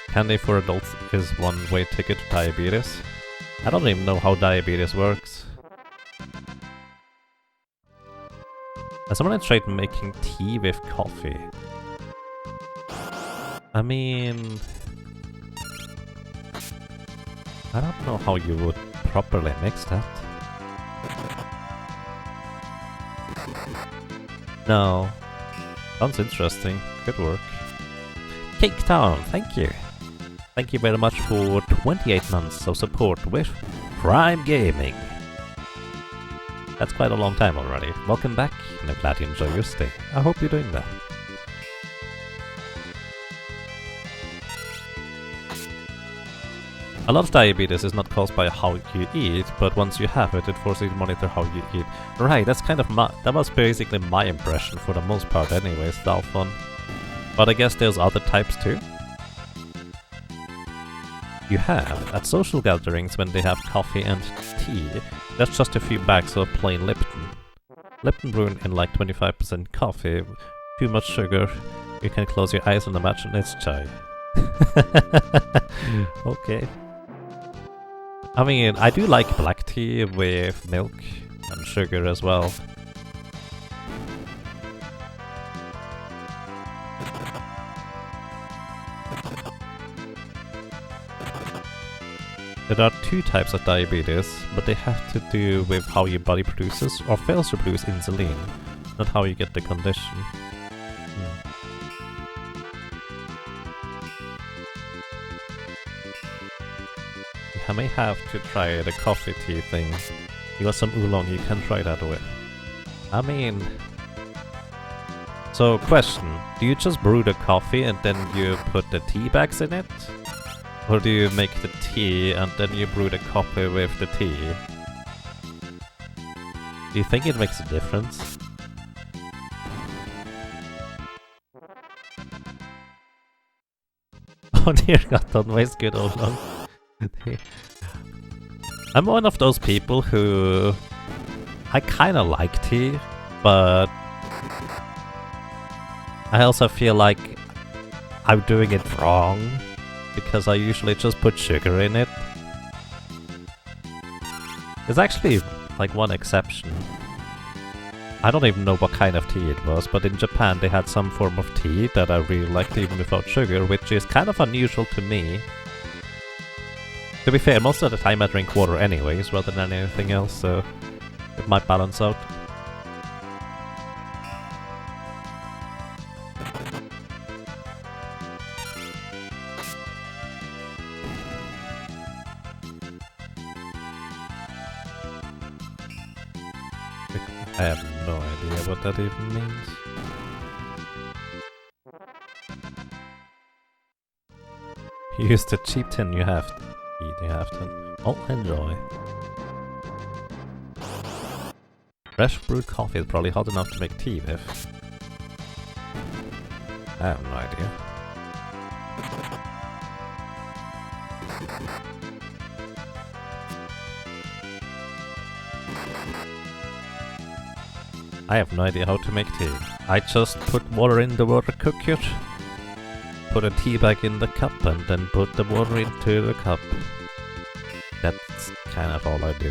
Speaker 1: Candy for adults is one-way ticket to diabetes. I don't even know how diabetes works. Has someone tried making tea with coffee? I mean... I don't know how you would properly mix that. No. Sounds interesting. Good work. Cake Town, thank you. Thank you very much for 28 months of support with Prime Gaming. That's quite a long time already. Welcome back, and I'm glad you enjoy your stay. I hope you're doing that. A lot of diabetes is not caused by how you eat, but once you have it, it forces you to monitor how you eat. Right, that's kind of that was basically my impression for the most part anyways, Dalphon. But I guess there's other types too. You have, at social gatherings when they have coffee and tea, that's just a few bags of plain Lipton. Lipton brewed in like 25% coffee, too much sugar, you can close your eyes and imagine it's chai. Okay. I mean, I do like black tea with milk and sugar as well. There are two types of diabetes, but they have to do with how your body produces or fails to produce insulin, not how you get the condition. I may have to try the coffee tea thing. You got some oolong you can try that with. I mean... So, question. Do you just brew the coffee and then you put the tea bags in it? Or do you make the tea and then you brew the coffee with the tea? Do you think it makes a difference? Oh dear god, don't waste good oolong. I'm one of those people who... I kinda like tea, but... I also feel like I'm doing it wrong, because I usually just put sugar in it. There's actually, like, one exception. I don't even know what kind of tea it was, but in Japan they had some form of tea that I really liked even without sugar, which is kind of unusual to me. To be fair, most of the time I drink water anyways, rather than anything else, so it might balance out. I have no idea what that even means. Use the cheap tin you have. You have to. Oh, enjoy. Fresh brewed coffee is probably hot enough to make tea with. I have no idea. I have no idea how to make tea. I just put water in the water cooker, put a tea bag in the cup, and then put the water into the cup. That's kind of all I do.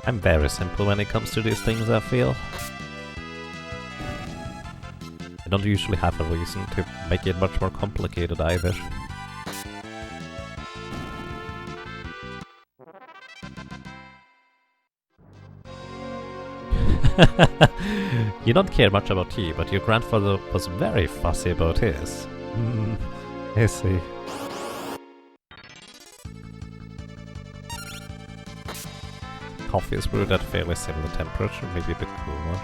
Speaker 1: I'm very simple when it comes to these things, I feel. I don't usually have a reason to make it much more complicated either. You don't care much about tea, but your grandfather was very fussy about his. I see. Coffee is brewed at fairly similar temperature, maybe a bit cooler.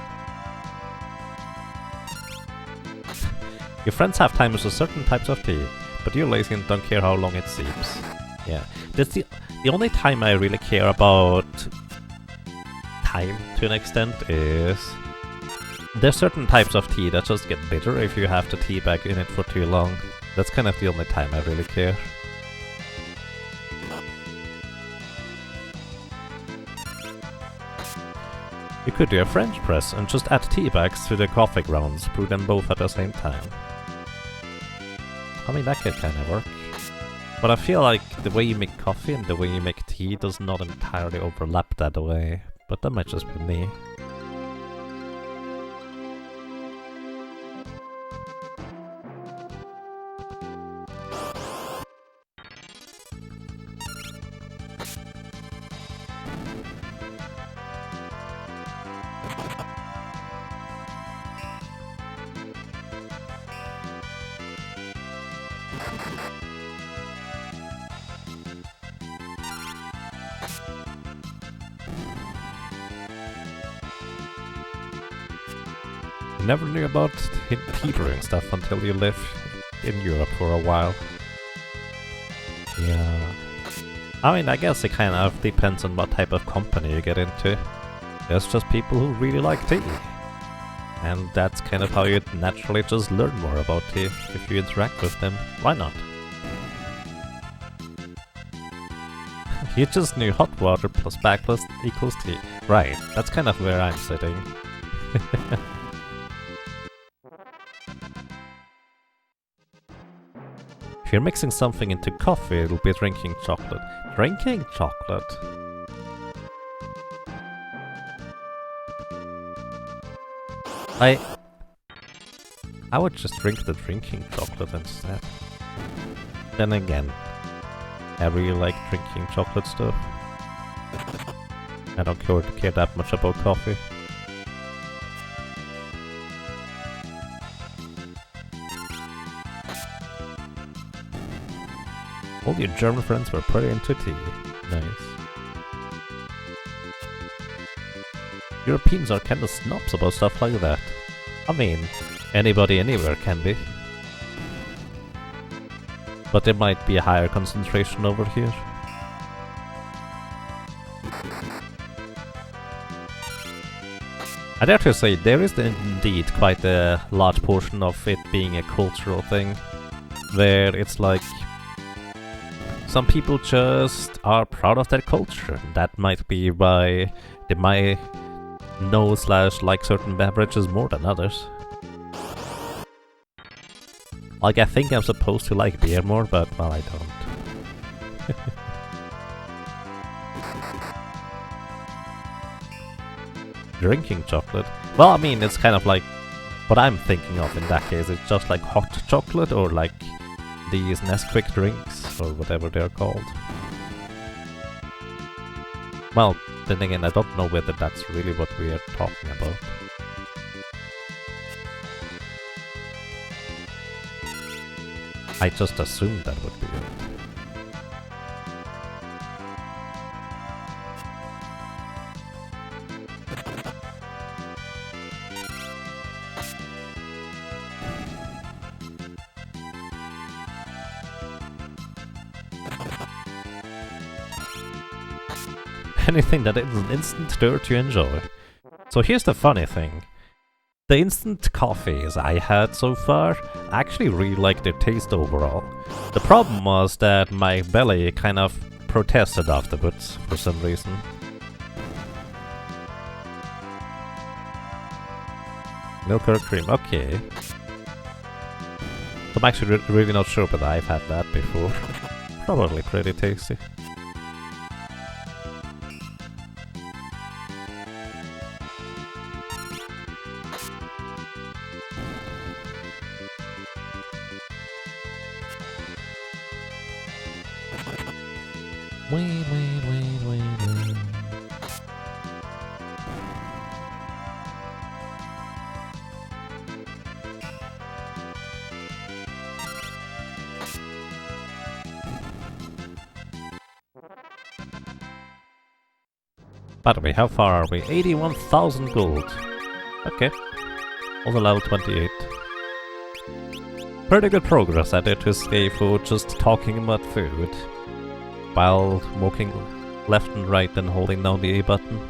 Speaker 1: Your friends have timers for certain types of tea, but you're lazy and don't care how long it steeps. Yeah, that's the only time I really care about time to an extent is there's certain types of tea that just get bitter if you have the tea bag in it for too long. That's kind of the only time I really care. You could do a French press and just add tea bags to the coffee grounds, brew them both at the same time. I mean, that could kind of work. But I feel like the way you make coffee and the way you make tea does not entirely overlap that way. But that might just be me. Never knew about tea brewing stuff until you live in Europe for a while. Yeah. I mean, I guess it kind of depends on what type of company you get into. There's just people who really like tea. And that's kind of how you naturally just learn more about tea, if you interact with them. Why not? You just knew hot water plus back plus equals tea. Right, that's kind of where I'm sitting. If you're mixing something into coffee, it'll be drinking chocolate. Drinking chocolate? I would just drink the drinking chocolate instead. Then again, I really like drinking chocolate stuff. I don't care that much about coffee. All your German friends were pretty into tea. Nice. Europeans are kinda snobs about stuff like that. I mean, anybody anywhere can be. But there might be a higher concentration over here. I dare to say there is indeed quite a large portion of it being a cultural thing, where it's like some people just are proud of their culture. That might be why they might know/like certain beverages more than others. Like, I think I'm supposed to like beer more, but, well, I don't. Drinking chocolate? Well, I mean, it's kind of like what I'm thinking of in that case. It's just like hot chocolate or like these Nesquik drinks or whatever they're called. Well, then again, I don't know whether that's really what we are talking about. I just assumed that would be it. Anything that is an instant stir to enjoy. So here's the funny thing. The instant coffees I had so far, I actually really like their taste overall. The problem was that my belly kind of protested afterwards for some reason. Milk or cream, okay. I'm actually really not sure, but I've had that before. Probably pretty tasty. Wait. By the way, how far are we? 81,000 gold. Okay. Also level 28. Pretty good progress I did to stay for just talking about food, while walking left and right and holding down the A button.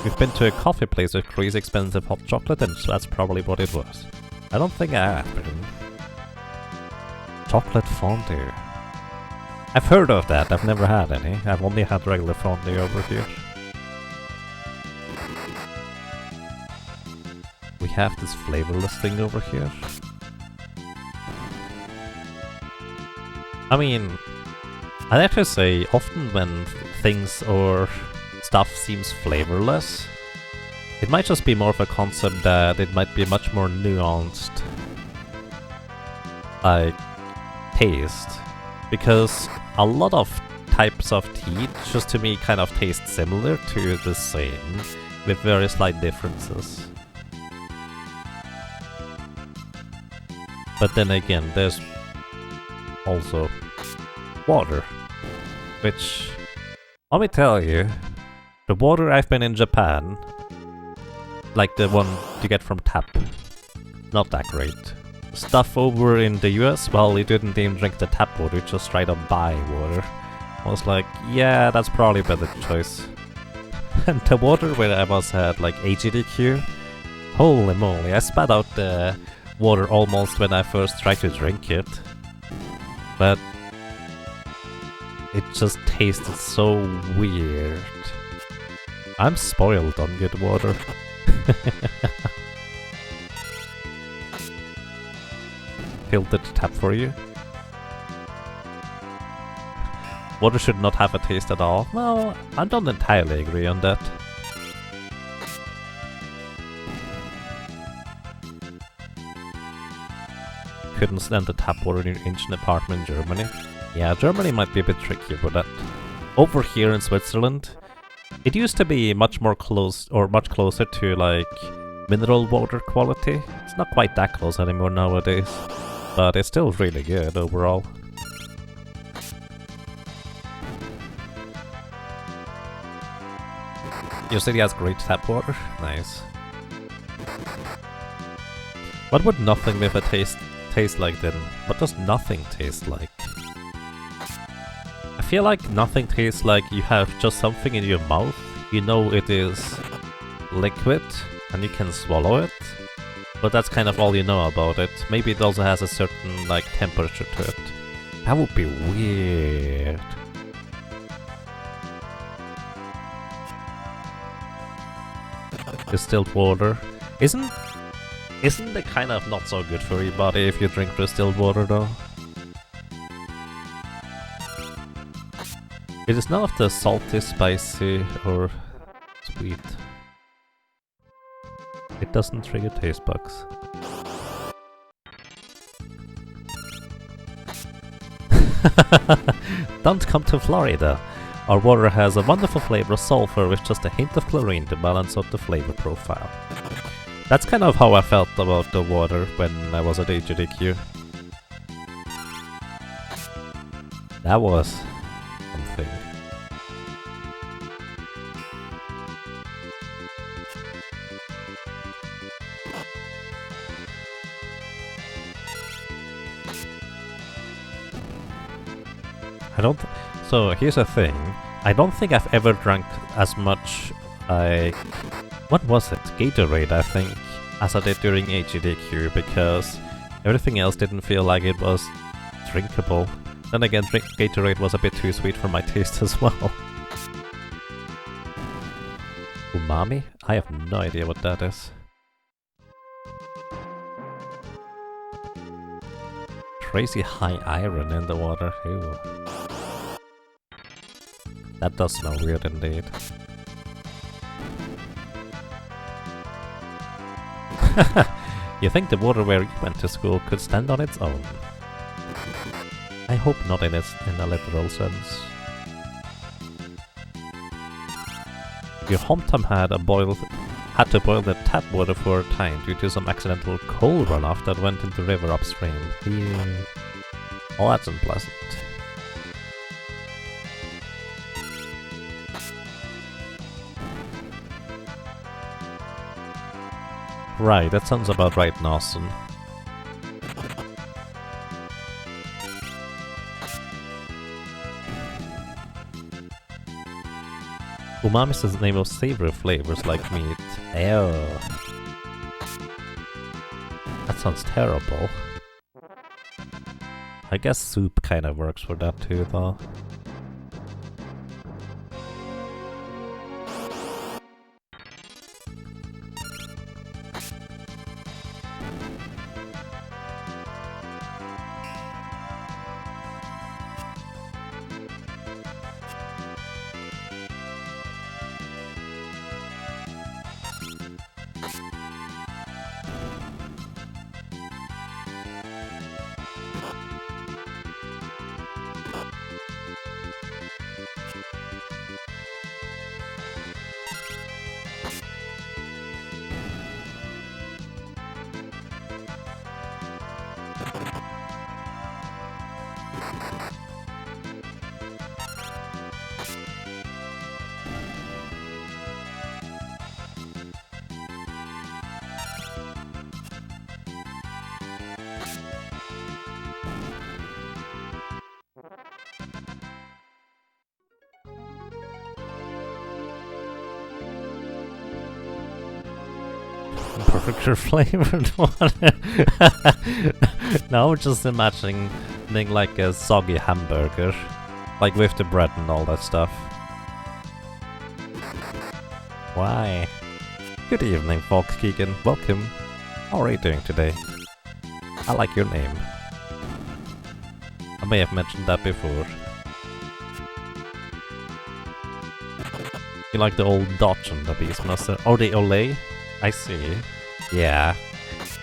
Speaker 1: We've been to a coffee place with crazy expensive hot chocolate, and that's probably what it was. I don't think I have been. Chocolate fondue. I've heard of that, I've never had any. I've only had regular fondue over here. We have this flavorless thing over here? I mean, I'd have to say, often when things or stuff seems flavorless, it might just be more of a concept that it might be much more nuanced, like, taste. Because a lot of types of tea, just to me, kind of taste similar to the same, with very slight differences. But then again, there's also water, which, let me tell you, the water I've been in Japan, like the one you get from tap, not that great. Stuff over in the US, well, you didn't even drink the tap water, you just straight up buy water. I was like, yeah, that's probably a better choice. And the water where I was at like HEDQ, holy moly, I spat out the water almost when I first tried to drink it. But it just tasted so weird. I'm spoiled on good water. Filtered tap for you. Water should not have a taste at all. Well, I don't entirely agree on that. Couldn't stand the tap water in your ancient apartment in Germany. Yeah, Germany might be a bit trickier for that. Over here in Switzerland, it used to be much closer to like mineral water quality. It's not quite that close anymore nowadays, but it's still really good overall. Your city has great tap water? Nice. What would nothing with a taste like then? What does nothing taste like? I feel like nothing tastes like you have just something in your mouth, you know it is liquid, and you can swallow it, but that's kind of all you know about it. Maybe it also has a certain, like, temperature to it. That would be weird. Distilled water. Isn't it kind of not so good for your body if you drink distilled water though? It is none of the salty, spicy, or sweet. It doesn't trigger taste bugs. Don't come to Florida. Our water has a wonderful flavor of sulfur with just a hint of chlorine to balance out the flavor profile. That's kind of how I felt about the water when I was at HEDQ. That was something. So here's the thing, I don't think I've ever drank as much, like, what was it? Gatorade, I think, as I did during HEDQ, because everything else didn't feel like it was drinkable. Then again, Gatorade was a bit too sweet for my taste as well. Umami? I have no idea what that is. Crazy high iron in the water, ew. That does smell weird indeed. You think the water where you went to school could stand on its own? I hope not in a literal sense. Your hometown had to boil the tap water for a time due to some accidental coal runoff that went into the river upstream. Yeah. Oh, that's unpleasant. Right, that sounds about right, Nawson. Umami is the name of savory flavors like meat. Ew. That sounds terrible. I guess soup kind of works for that too, though. Burger flavored one. Now we're just imagining like a soggy hamburger, like with the bread and all that stuff. Why? Good evening, Fox Keegan. Welcome. How are you doing today? I like your name. I may have mentioned that before. You like the old Dodge on the Beastmaster? Or the Olay? I see. Yeah.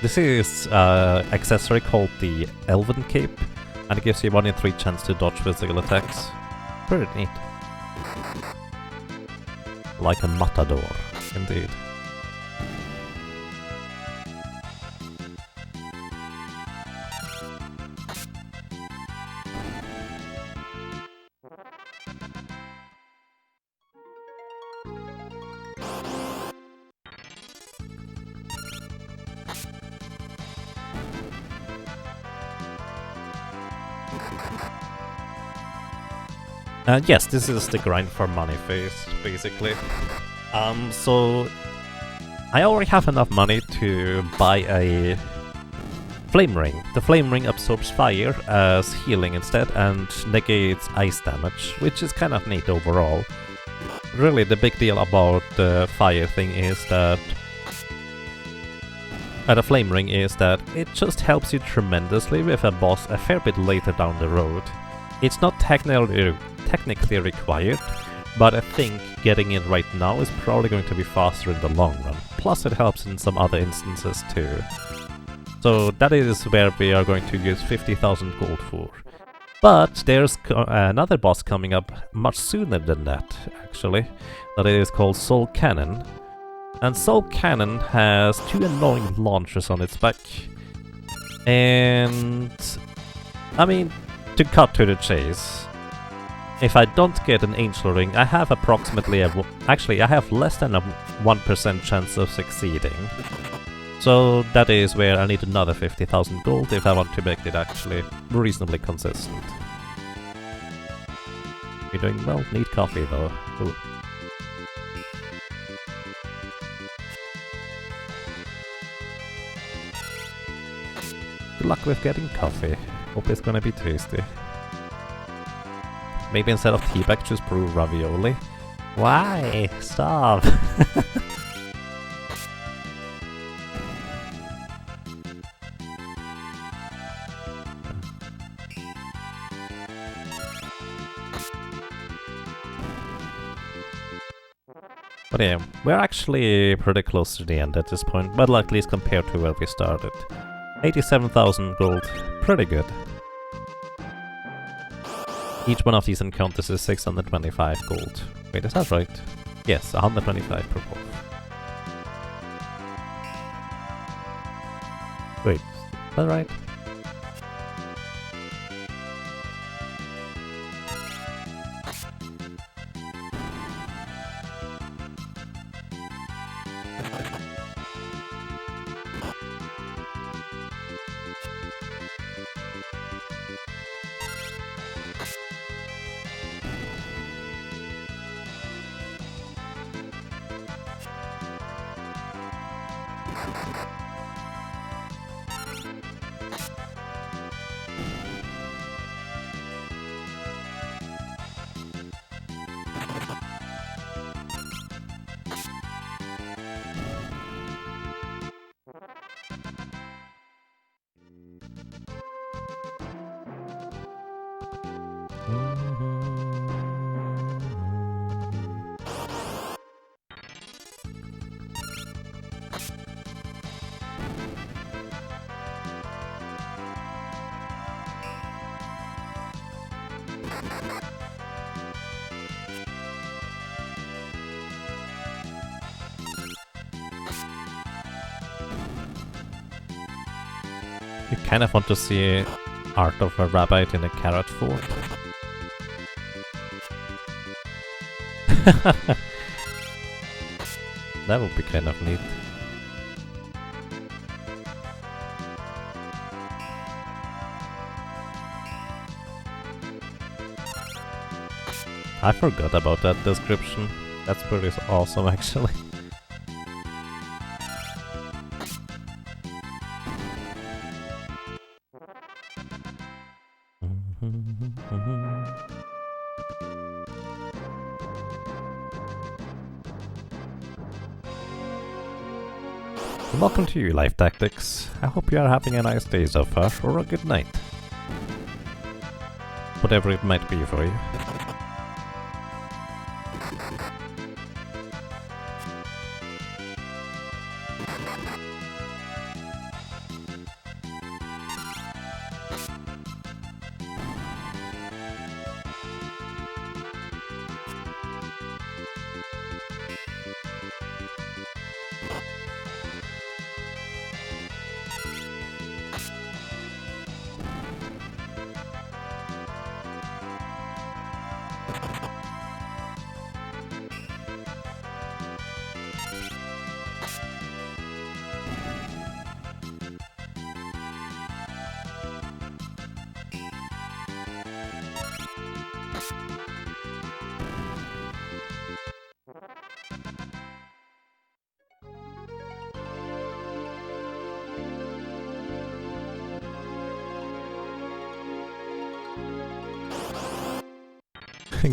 Speaker 1: This is accessory called the Elven Cape, and it gives you 1 in 3 chance to dodge physical attacks. Pretty neat. Like a matador, indeed. Yes, this is the grind for money phase, basically. So I already have enough money to buy a flame ring. The flame ring absorbs fire as healing instead and negates ice damage, which is kind of neat overall. Really, the big deal about the fire thing is that the flame ring is that it just helps you tremendously with a boss a fair bit later down the road. It's not technically required, but I think getting it right now is probably going to be faster in the long run. Plus it helps in some other instances too. So that is where we are going to use 50,000 gold for. But there's another boss coming up much sooner than that, actually. That is called Soul Cannon. And Soul Cannon has 2 annoying launchers on its back. And I mean, to cut to the chase, if I don't get an Angel Ring, I have approximately actually I have less than a 1% chance of succeeding. So that is where I need another 50,000 gold if I want to make it actually reasonably consistent. You're doing well, need coffee though. Ooh. Good luck with getting coffee. Hope it's gonna be tasty. Maybe instead of teabag, just brew ravioli. Why? Stop! But yeah, we're actually pretty close to the end at this point, but at least compared to where we started. 87,000 gold, pretty good. Each one of these encounters is 625 gold. Wait, is that right? Yes, 125 per wolf. Wait, is that right? You kind of want to see art of a rabbit in a carrot fort. That would be kind of neat. I forgot about that description. That's pretty awesome, actually. And welcome to you, Life Tactics. I hope you are having a nice day so far, or a good night. Whatever it might be for you.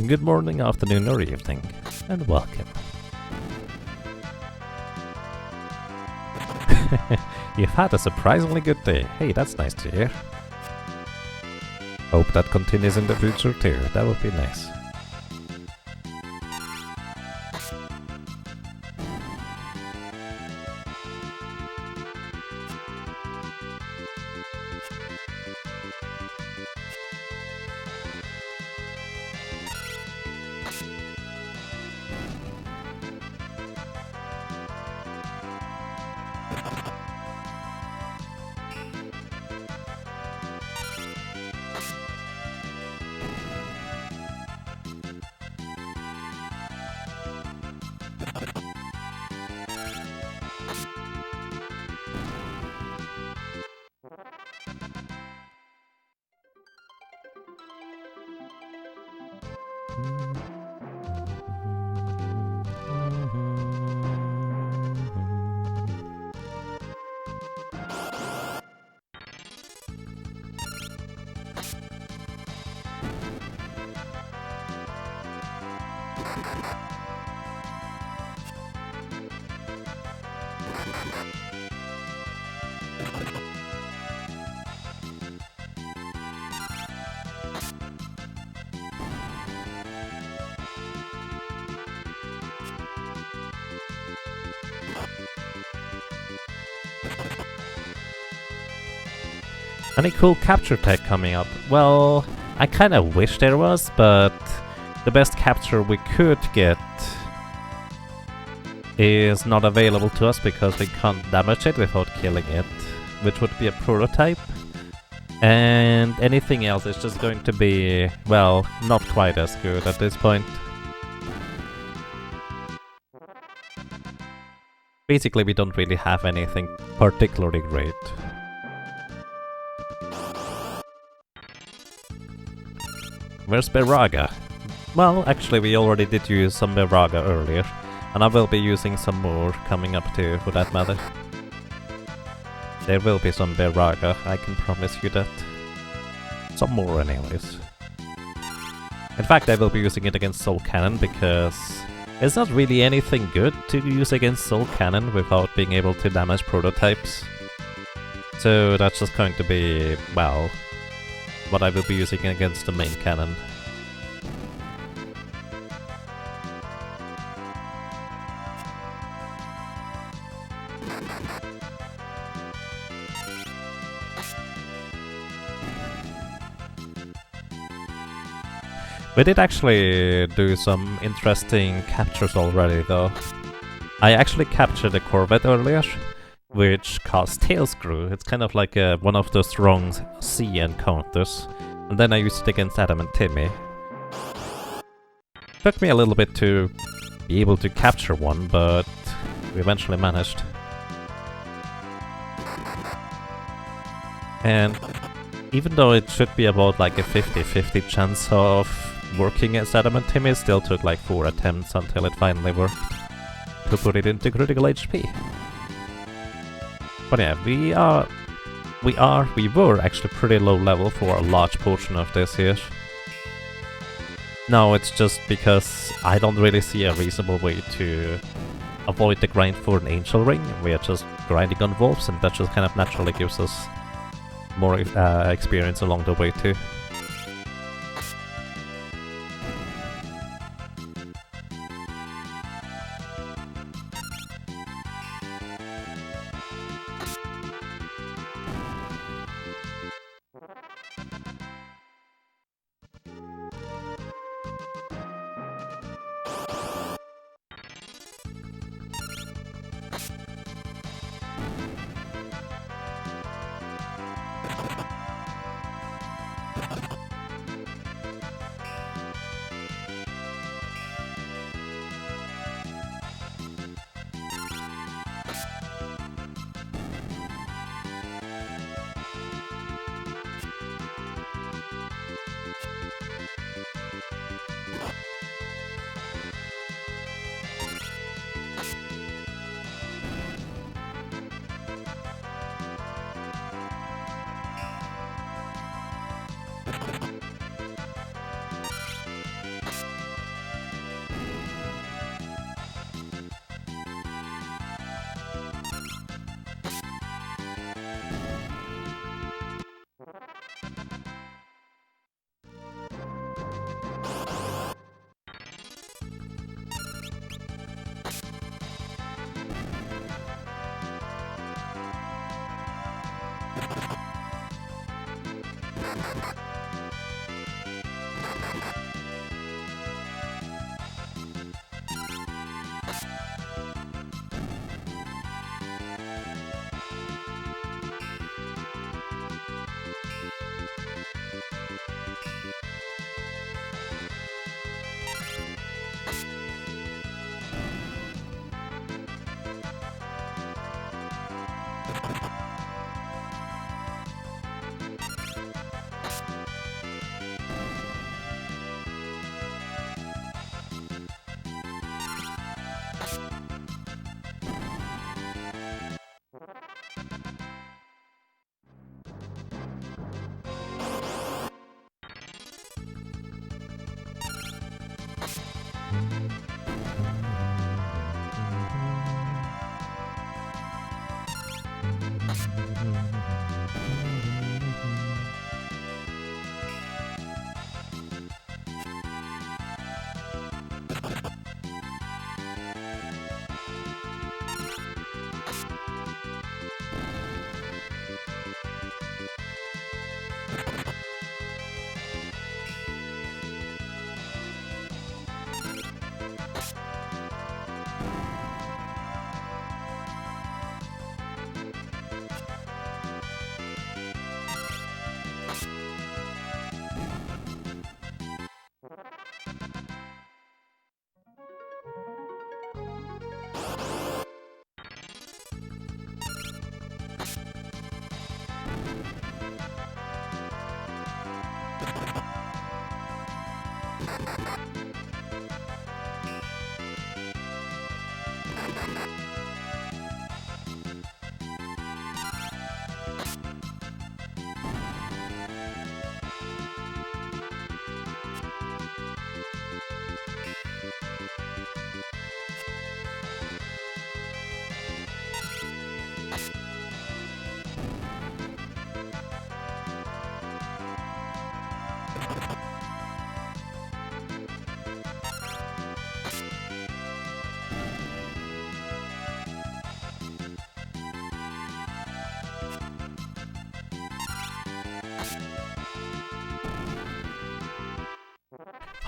Speaker 1: Good morning, afternoon or evening, and welcome. You've had a surprisingly good day. Hey, that's nice to hear. Hope that continues in the future too, that would be nice. Any cool capture tech coming up? Well, I kinda wish there was, but the best capture we could get is not available to us because we can't damage it without killing it, which would be a prototype. And anything else is just going to be, well, not quite as good at this point. Basically, we don't really have anything particularly great. Where's Beraga? Well, actually we already did use some Beraga earlier, and I will be using some more coming up too, for that matter. There will be some Beraga, I can promise you that. Some more anyways. In fact, I will be using it against Soul Cannon because it's not really anything good to use against Soul Cannon without being able to damage prototypes. So that's just going to be, well, what I will be using against the main cannon. We did actually do some interesting captures already though. I actually captured a Corvette earlier, which caused tail screw. It's kind of like one of the strong sea encounters. And then I used it against Adam and Timmy. Took me a little bit to be able to capture one, but we eventually managed. And even though it should be about like a 50-50 chance of working against Adam and Timmy, it still took like 4 attempts until it finally worked to put it into critical HP. But yeah, we were actually pretty low level for a large portion of this here. No, it's just because I don't really see a reasonable way to avoid the grind for an Angel Ring. We are just grinding on wolves, and that just kind of naturally gives us more experience along the way too.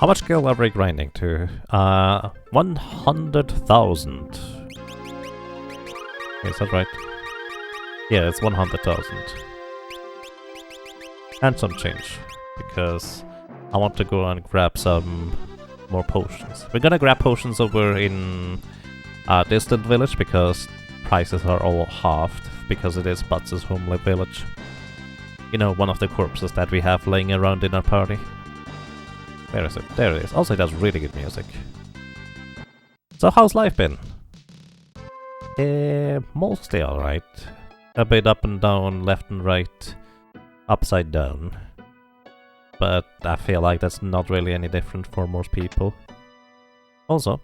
Speaker 1: How much skill are we grinding to? 100,000. Is that right? Yeah, it's 100,000. And some change. Because I want to go and grab some more potions. We're gonna grab potions over in a distant village because prices are all halved. Because it is Butts' homely village. You know, one of the corpses that we have laying around in our party. Where is it? There it is. Also, it has really good music. So, how's life been? Mostly alright. A bit up and down, left and right, upside down. But I feel like that's not really any different for most people. Also,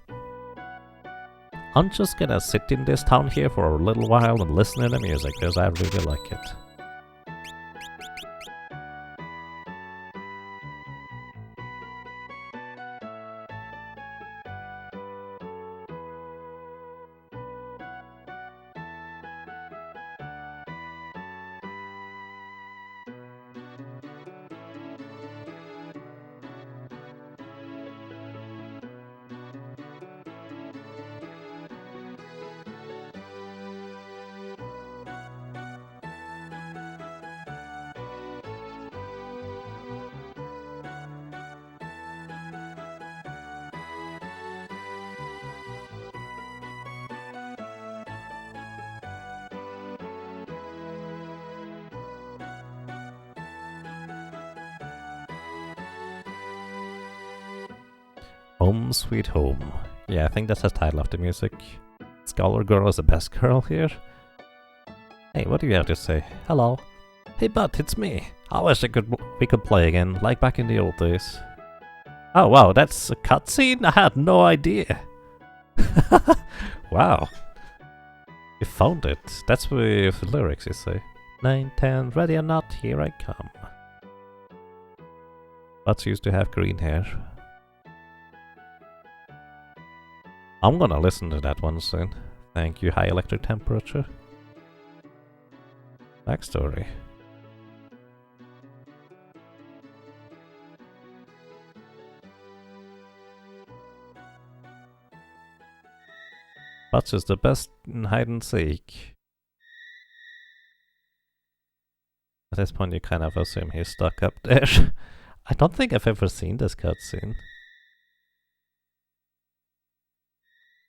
Speaker 1: I'm just gonna sit in this town here for a little while and listen to the music, because I really like it. Home Sweet Home. Yeah, I think that's the title of the music. Scholar Girl is the best girl here. Hey, what do you have to say? Hello. Hey, bud, it's me. I wish we could play again, like back in the old days. Oh, wow, that's a cutscene? I had no idea. Wow. You found it. That's with the lyrics, you say. 9, 10, ready or not, here I come. Butts used to have green hair. I'm gonna listen to that one soon. Thank you, high electric temperature. Backstory. Butch is the best in hide and seek. At this point you kind of assume he's stuck up there. I don't think I've ever seen this cutscene.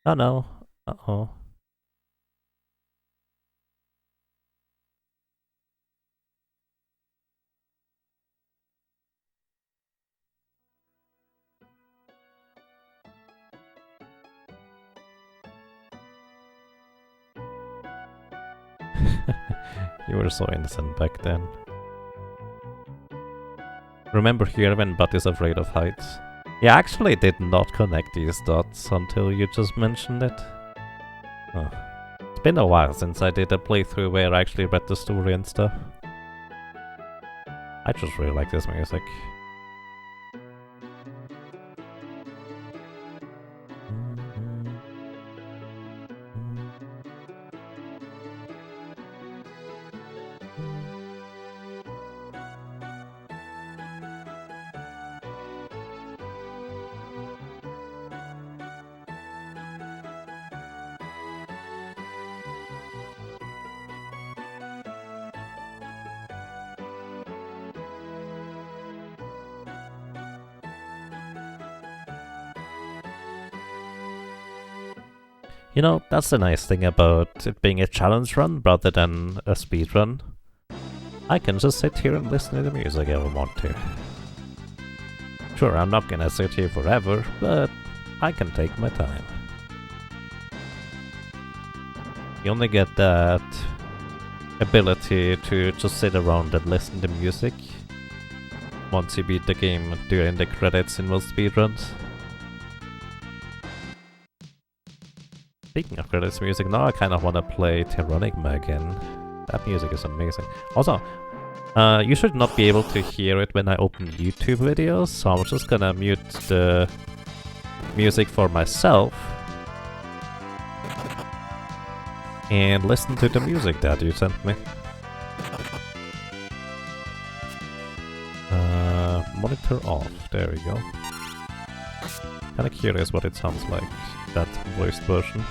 Speaker 1: Oh no. Uh-oh. You were so innocent back then. Remember here when Bud is afraid of heights? Yeah, I actually did not connect these dots until you just mentioned it. Oh. It's been a while since I did a playthrough where I actually read the story and stuff. I just really like this music. You know, that's the nice thing about it being a challenge run rather than a speed run. I can just sit here and listen to the music if I want to. Sure, I'm not gonna sit here forever, but I can take my time. You only get that ability to just sit around and listen to music once you beat the game during the credits in most speedruns. Speaking of credits music, now I kind of want to play Terranigma again. That music is amazing. Also, you should not be able to hear it when I open YouTube videos, so I'm just gonna mute the music for myself and listen to the music that you sent me. Monitor off, there we go. Kinda curious what it sounds like, that voiced version.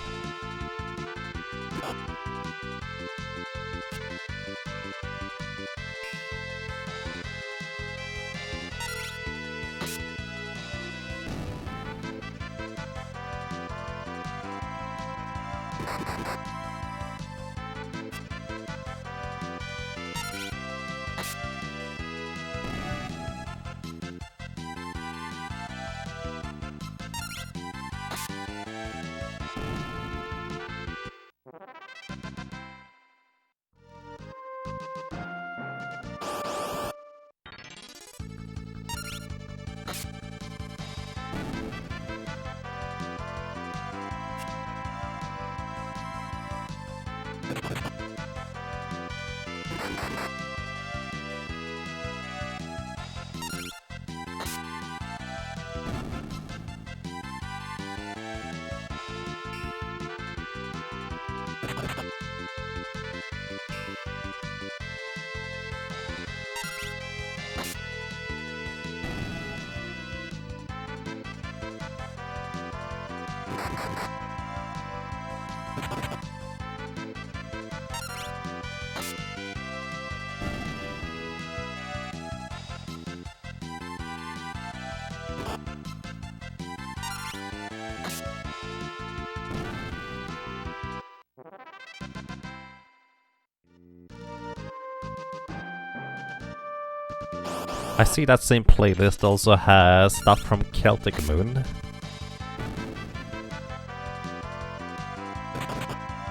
Speaker 1: I see that same playlist also has stuff from Celtic Moon.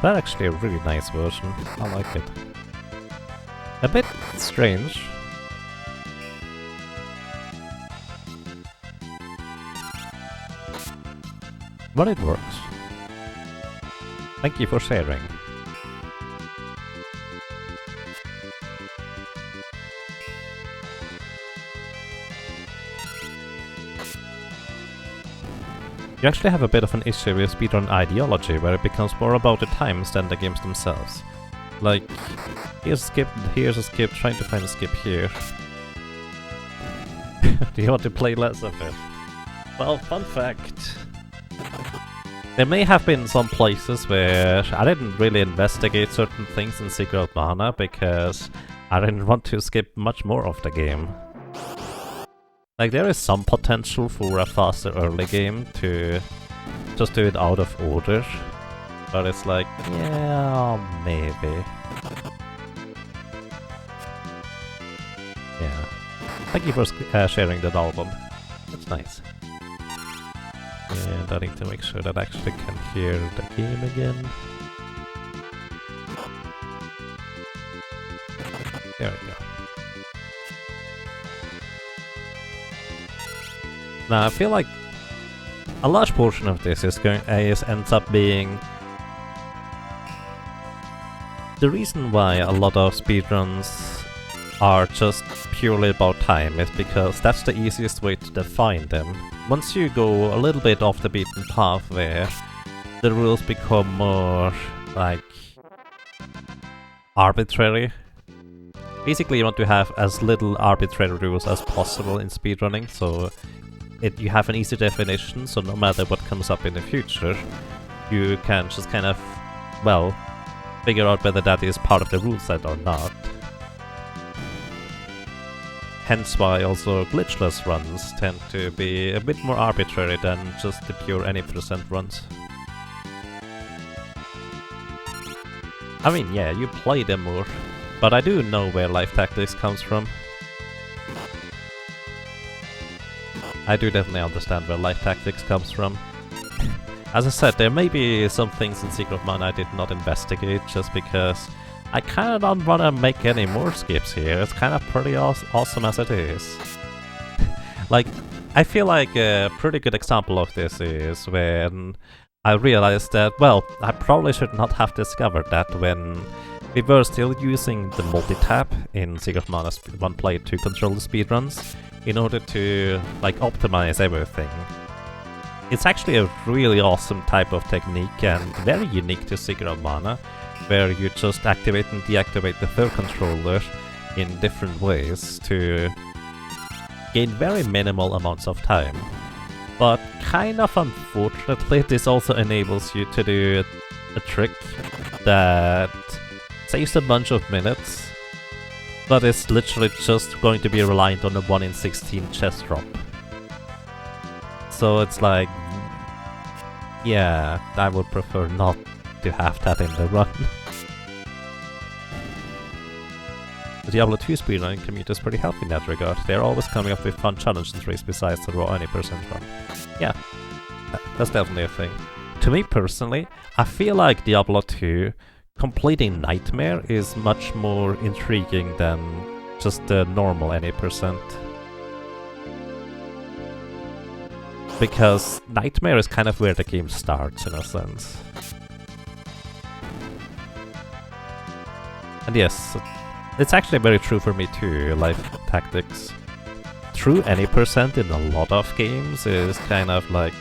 Speaker 1: That's actually a really nice version. I like it. A bit strange. But it works. Thank you for sharing. You actually have a bit of an issue with speedrun ideology, where it becomes more about the times than the games themselves. Like, here's a skip, trying to find a skip here. Do you want to play less of it? Well, fun fact. There may have been some places where I didn't really investigate certain things in Secret of Mana because I didn't want to skip much more of the game. Like, there is some potential for a faster early game to just do it out of order, but it's like, yeah, maybe. Yeah. Thank you for sharing that album. It's nice. And I need to make sure that I actually can hear the game again. There we go. Now, I feel like a large portion of this ends up being the reason why a lot of speedruns are just purely about time is because that's the easiest way to define them. Once you go a little bit off the beaten path where the rules become more like arbitrary. Basically, you want to have as little arbitrary rules as possible in speedrunning, so you have an easy definition, so no matter what comes up in the future, you can just kind of, well, figure out whether that is part of the rule set or not. Hence why also glitchless runs tend to be a bit more arbitrary than just the pure any percent runs. I mean, yeah, you play them more, but I do know where life tactics comes from. I do definitely understand where life tactics comes from. As I said, there may be some things in Secret of Mana I did not investigate just because I kinda don't wanna make any more skips here. It's kinda pretty awesome as it is. Like, I feel like a pretty good example of this is when I realized that, well, I probably should not have discovered that when we were still using the multi-tap in Secret of Mana 1 Play to control the speedruns in order to, like, optimize everything. It's actually a really awesome type of technique and very unique to Secret of Mana, where you just activate and deactivate the third controller in different ways to gain very minimal amounts of time. But kind of unfortunately, this also enables you to do a trick that saves a bunch of minutes, but it's literally just going to be reliant on a 1 in 16 chest drop. So it's like, yeah, I would prefer not to have that in the run. The Diablo 2 speedrunning community is pretty healthy in that regard. They're always coming up with fun challenge entries besides the raw any percent run. Yeah, that's definitely a thing. To me personally, I feel like Diablo 2 completing Nightmare is much more intriguing than just the normal any percent. Because Nightmare is kind of where the game starts in a sense. And yes, it's actually very true for me too, life tactics. True any percent in a lot of games is kind of like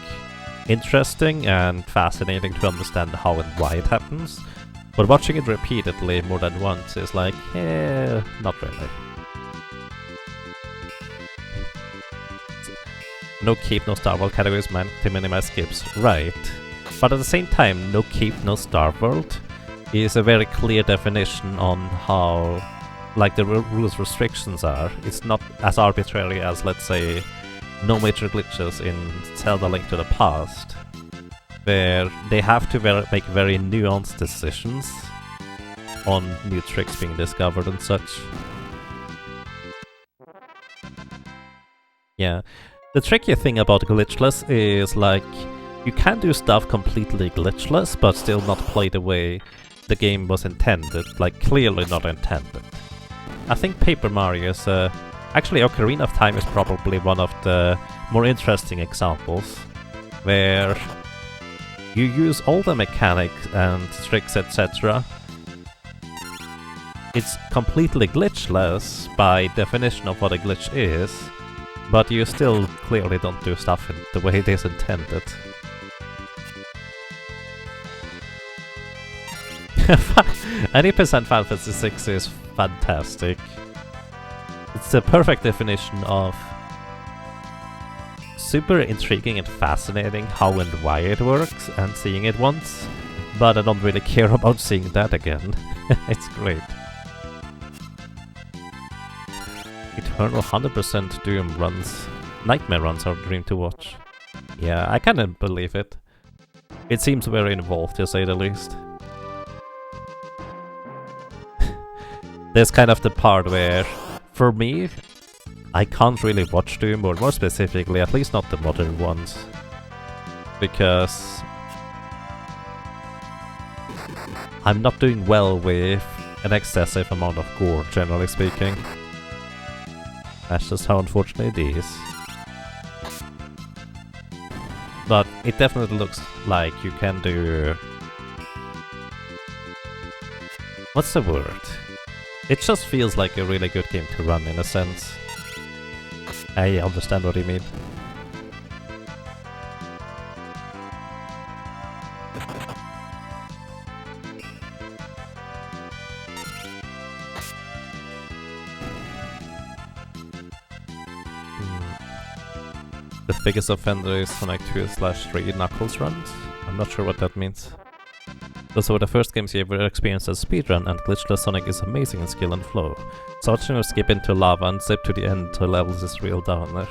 Speaker 1: interesting and fascinating to understand how and why it happens. But watching it repeatedly more than once is like, not really. No keep, no Star Wars categories, man, to minimize skips. Right. But at the same time, no keep, no starve world is a very clear definition on how, like, the rules restrictions are. It's not as arbitrary as, let's say, no major glitches in Zelda Link to the Past, where they have to make very nuanced decisions on new tricks being discovered and such. Yeah, the tricky thing about glitchless is, like, you can do stuff completely glitchless, but still not play the way the game was intended, like, clearly not intended. I think Paper Mario is, actually Ocarina of Time is probably one of the more interesting examples, where you use all the mechanics and tricks, etc. It's completely glitchless by definition of what a glitch is, but you still clearly don't do stuff in the way it is intended. 80% Final Fantasy VI is fantastic. It's the perfect definition of super intriguing and fascinating how and why it works, and seeing it once, but I don't really care about seeing that again. It's great. Eternal 100% Doom runs. Nightmare runs are a dream to watch. Yeah, I kinda believe it. It seems very involved, to say the least. There's kind of the part where, for me, I can't really watch Doom, or more specifically, at least not the modern ones, because I'm not doing well with an excessive amount of gore, generally speaking. That's just how unfortunate it is. But it definitely looks like you can do... What's the word? It just feels like a really good game to run, in a sense. I understand what you mean. The biggest offender is Sonic 2/3 Knuckles runs? I'm not sure what that means. Those were the first games you ever experienced as speedrun, and glitchless Sonic is amazing in skill and flow. So watching her skip into lava and zip to the end to levels is real downer.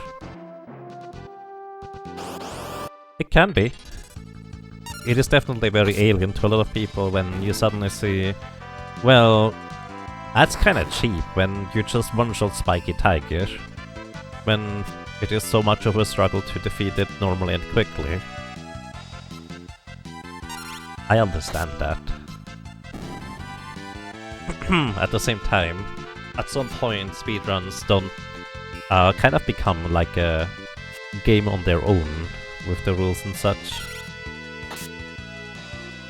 Speaker 1: It can be. It is definitely very alien to a lot of people when you suddenly see, well, that's kinda cheap when you just one-shot Spiky Tiger, when it is so much of a struggle to defeat it normally and quickly. I understand that. At the same time, at some point speedruns don't kind of become like a game on their own with the rules and such,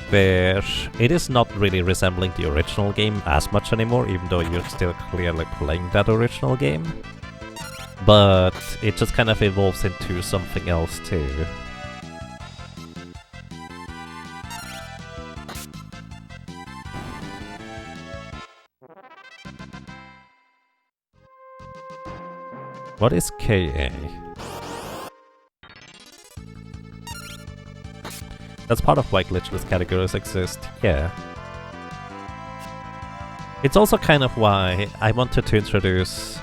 Speaker 1: where it is not really resembling the original game as much anymore, even though you're still clearly playing that original game. But it just kind of evolves into something else too. What is KA? That's part of why glitchless categories exist, yeah. It's also kind of why I wanted to introduce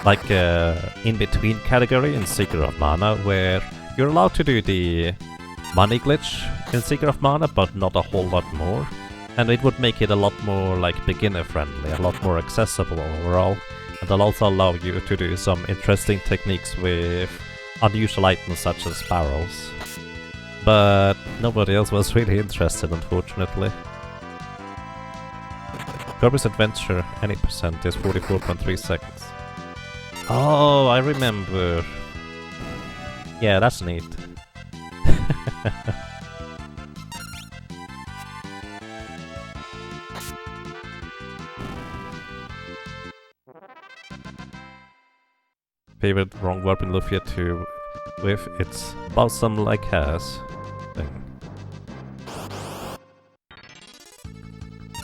Speaker 1: like a in-between category in Seeker of Mana, where you're allowed to do the money glitch in Seeker of Mana, but not a whole lot more. And it would make it a lot more like beginner-friendly, a lot more accessible overall. And it'll also allow you to do some interesting techniques with unusual items such as barrels. But nobody else was really interested, unfortunately. Kirby's Adventure, any percent is 44.3 seconds. Oh, I remember. Yeah, that's neat. Favorite wrong verb in Lufia 2 with its balsam like has thing.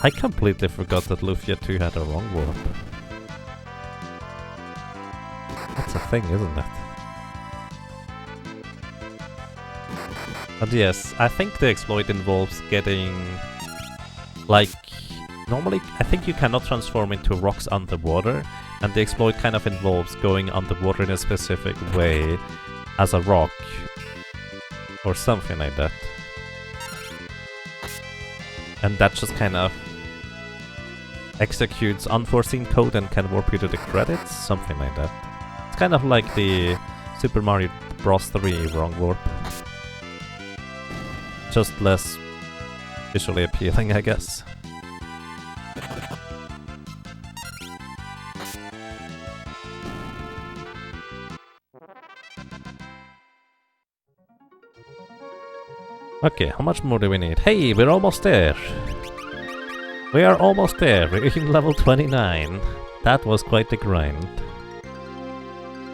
Speaker 1: I completely forgot that Lufia 2 had a wrong warp. That's a thing, isn't it? But yes, I think the exploit involves getting... like... normally, I think you cannot transform into rocks underwater, and the exploit kind of involves going underwater in a specific way as a rock, or something like that. And that just kind of executes unforeseen code and can warp you to the credits, something like that. It's kind of like the Super Mario Bros. 3 wrong warp. Just less visually appealing, I guess. Okay, how much more do we need? Hey, we're almost there! We are almost there, we're in level 29. That was quite the grind.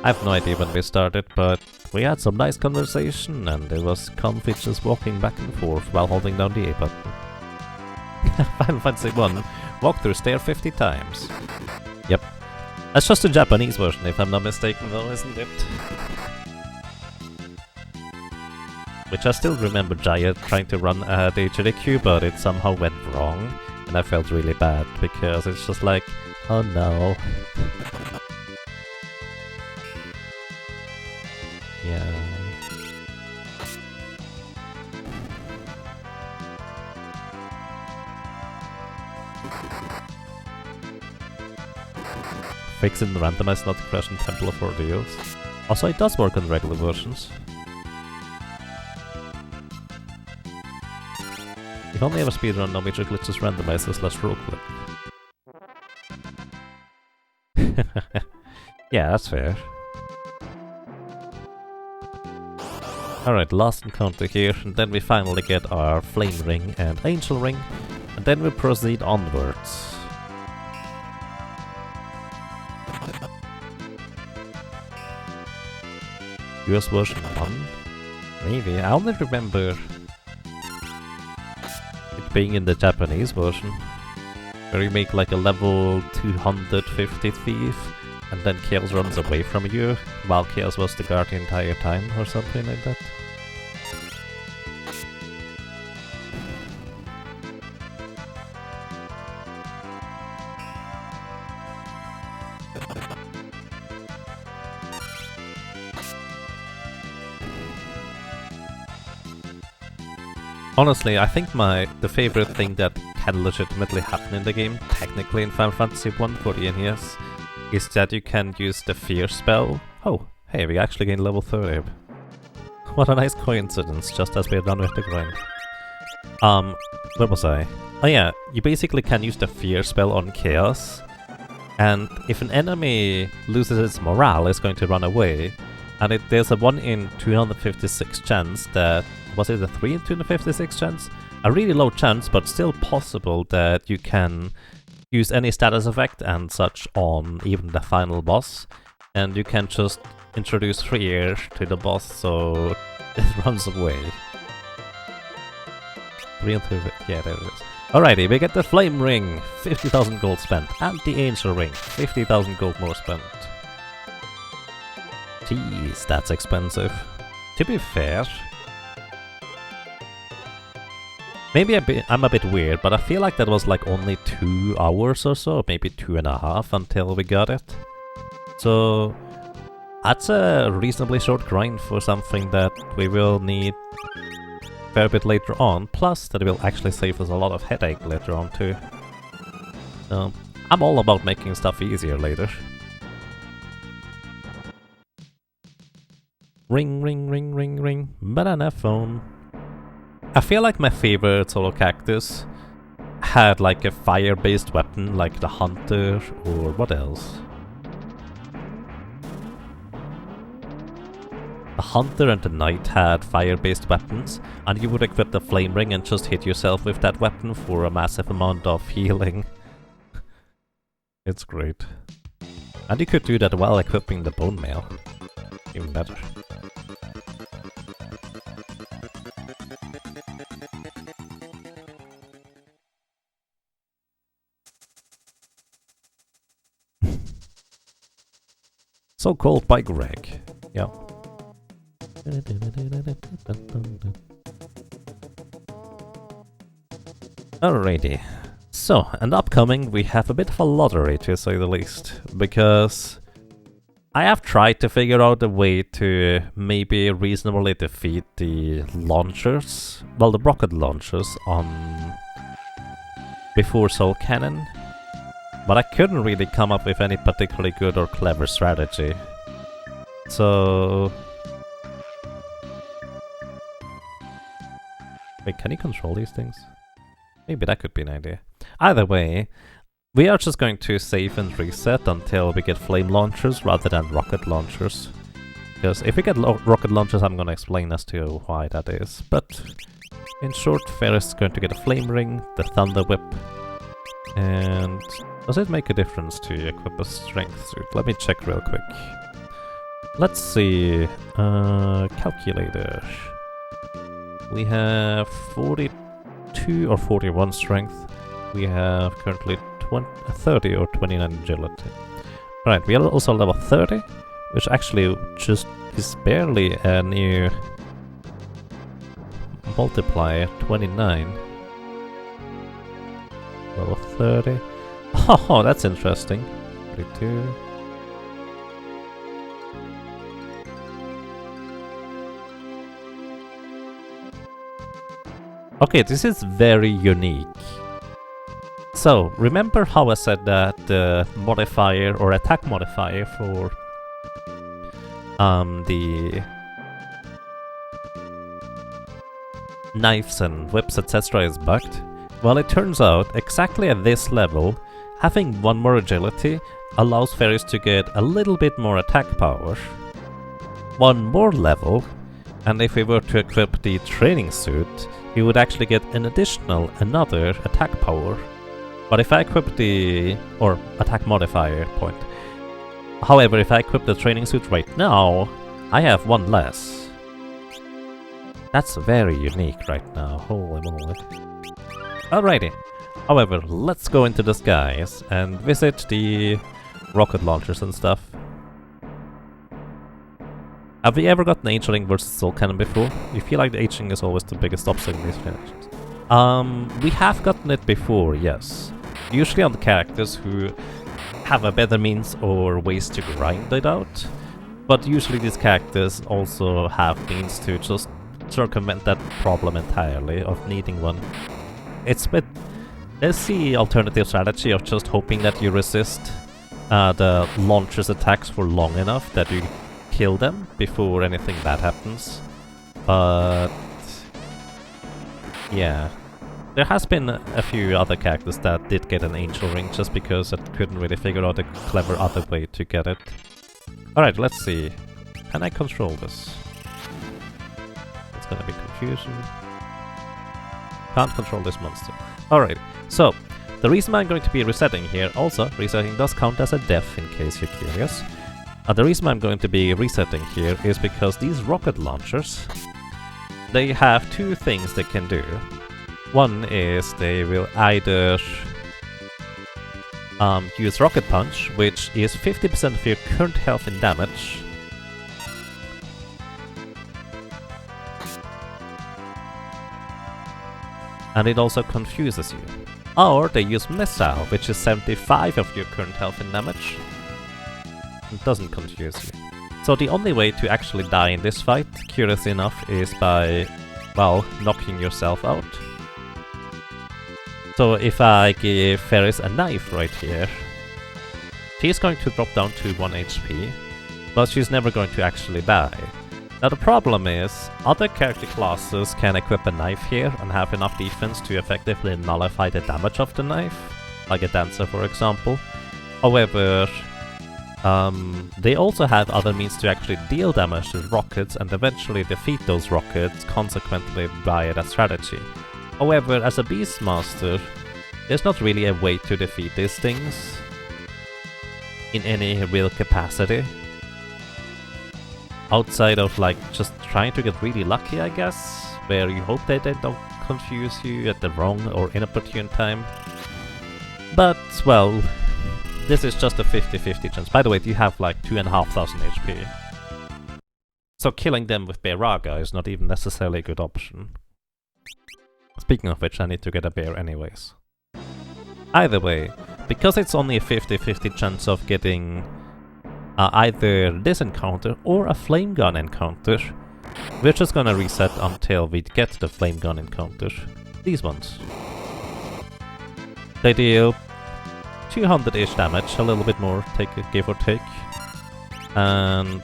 Speaker 1: I have no idea when we started, but we had some nice conversation and it was comfy just walking back and forth while holding down the A button. Final Fantasy 1, walk through stair 50 times. Yep. That's just the Japanese version if I'm not mistaken though, isn't it? Which I still remember Jaya trying to run the HDQ, but it somehow went wrong. And I felt really bad, because it's just like, oh no. Yeah. Fixing the randomized not to crash in Temple of Ordeals. Also, it does work on regular versions. If only ever speedrun, no major glitches randomizes less roll clip. Yeah, that's fair. Alright, last encounter here, and then we finally get our Flame Ring and Angel Ring, and then we proceed onwards. US version 1? Maybe, I only remember being in the Japanese version, where you make like a level 250 thief, and then Chaos runs away from you, while Chaos was the guard the entire time, or something like that. Honestly, I think the favorite thing that can legitimately happen in the game, technically in Final Fantasy 1 for the NES, is that you can use the Fear spell. Oh, hey, we actually gained level 30. What a nice coincidence, just as we're done with the grind. Where was I? Oh yeah, you basically can use the Fear spell on Chaos, and if an enemy loses its morale, it's going to run away, and there's a 1 in 256 chance that... was it a 3 in 256 chance? A really low chance, but still possible that you can use any status effect and such on even the final boss, and you can just introduce fear to the boss so it runs away. 3 in 2, yeah, there it is. Alrighty, we get the Flame Ring, 50,000 gold spent, and the Angel Ring, 50,000 gold more spent. Jeez, that's expensive. To be fair, maybe I'm a bit weird, but I feel like that was like only 2 hours or so, maybe 2.5 until we got it. So that's a reasonably short grind for something that we will need a fair bit later on, plus that it will actually save us a lot of headache later on too. So I'm all about making stuff easier later. Ring, ring, ring, ring, ring, banana phone. I feel like my favorite solo cactus had like a fire-based weapon, like the Hunter, or what else? The Hunter and the Knight had fire-based weapons, and you would equip the Flame Ring and just hit yourself with that weapon for a massive amount of healing. It's great. And you could do that while equipping the Bone Mail. Even better. So called by Greg. Yeah. Alrighty. So, and upcoming we have a bit of a lottery to say the least, because I have tried to figure out a way to maybe reasonably defeat the launchers, well, the rocket launchers on before Soul Cannon, but I couldn't really come up with any particularly good or clever strategy. So... Wait, can you control these things? Maybe that could be an idea. Either way, we are just going to save and reset until we get flame launchers rather than rocket launchers. Because if we get rocket launchers, I'm going to explain as to why that is. But in short, Ferris is going to get a flame ring, the thunder whip, and does it make a difference to equip a strength suit? Let me check real quick. Let's see. Calculator. We have 42 or 41 strength. We have currently 30 or 29 agility. Right, we are also level 30, which actually just is barely a new multiplier, 29. Level 30. Oh, that's interesting. 32. Okay, this is very unique. So, remember how I said that the modifier or attack modifier for the knives and whips etc. is bugged? Well, it turns out, exactly at this level, having one more agility allows Ferris to get a little bit more attack power. One more level, and if we were to equip the training suit, he would actually get an additional, another attack power. But if I equip the... or attack modifier point. However, if I equip the training suit right now, I have one less. That's very unique right now, holy moly. Alrighty. However, let's go into the skies and visit the rocket launchers and stuff. Have we ever gotten Aging versus Soul Cannon before? You feel like the Aging is always the biggest obstacle in these challenges. We have gotten it before, yes. Usually on the characters who have a better means or ways to grind it out. But usually these characters also have means to just circumvent that problem entirely of needing one. It's bit... There's the alternative strategy of just hoping that you resist the launcher's attacks for long enough that you kill them before anything bad happens. But... yeah. There has been a few other characters that did get an angel ring just because I couldn't really figure out a clever other way to get it. Alright, let's see. Can I control this? It's gonna be confusion. Can't control this monster. Alright, so the reason I'm going to be resetting here, also resetting does count as a death in case you're curious. The reason I'm going to be resetting here is because these rocket launchers, they have two things they can do. One is they will either use Rocket Punch, which is 50% of your current health and damage. And it also confuses you. Or they use Missile, which is 75 of your current health and damage. It doesn't confuse you. So the only way to actually die in this fight, curiously enough, is by, well, knocking yourself out. So if I give Ferris a knife right here, she's going to drop down to 1 HP, but she's never going to actually die. Now the problem is, other character classes can equip a knife here and have enough defense to effectively nullify the damage of the knife, like a dancer for example. However, they also have other means to actually deal damage to rockets and eventually defeat those rockets consequently via that strategy. However, as a Beastmaster, there's not really a way to defeat these things in any real capacity. Outside of like just trying to get really lucky, I guess, where you hope that they don't confuse you at the wrong or inopportune time. But, well, this is just a 50-50 chance. By the way, you have like 2,500 HP. So killing them with Beraga is not even necessarily a good option. Speaking of which, I need to get a bear anyways. Either way, because it's only a 50-50 chance of getting either this encounter or a flame gun encounter, we're just gonna reset until we get the flame gun encounter. These ones. They deal 200-ish damage, a little bit more, give or take. And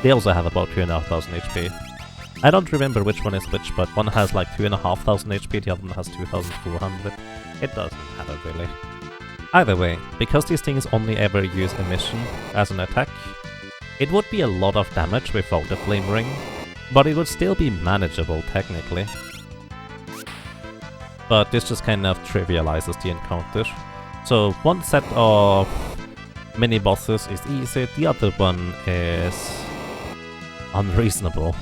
Speaker 1: they also have about 2,500 HP. I don't remember which one is which, but one has like 2,500 HP, the other one has 2,400. It doesn't matter really. Either way, because these things only ever use emission as an attack, it would be a lot of damage without the flame ring, but it would still be manageable technically. But this just kind of trivializes the encounter. So one set of mini bosses is easy, the other one is unreasonable.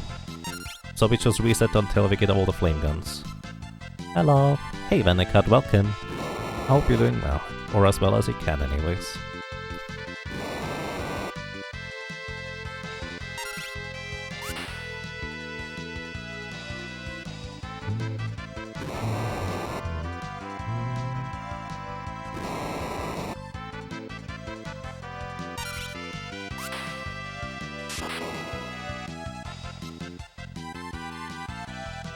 Speaker 1: So we just reset until we get all the flame guns. Hello! Hey Venecut, welcome! I hope you're doing well, or as well as you can anyways.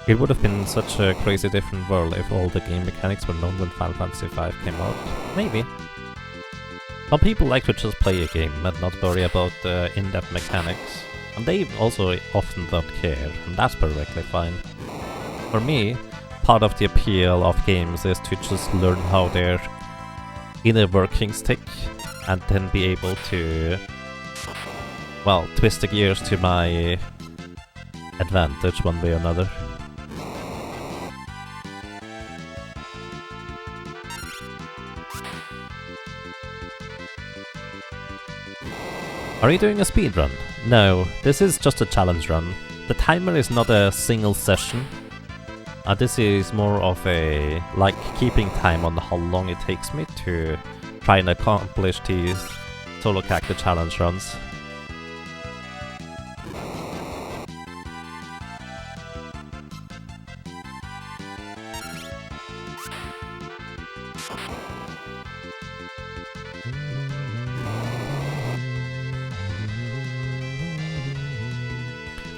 Speaker 1: It would have been such a crazy different world if all the game mechanics were known when Final Fantasy V came out. Maybe. Some people like to just play a game and not worry about the in-depth mechanics. And they also often don't care, and that's perfectly fine. For me, part of the appeal of games is to just learn how their inner workings tick, and then be able to, well, twist the gears to my advantage one way or another. Are you doing a speedrun? No, this is just a challenge run. The timer is not a single session. This is more of a, like, keeping time on how long it takes me to try and accomplish these solo character challenge runs.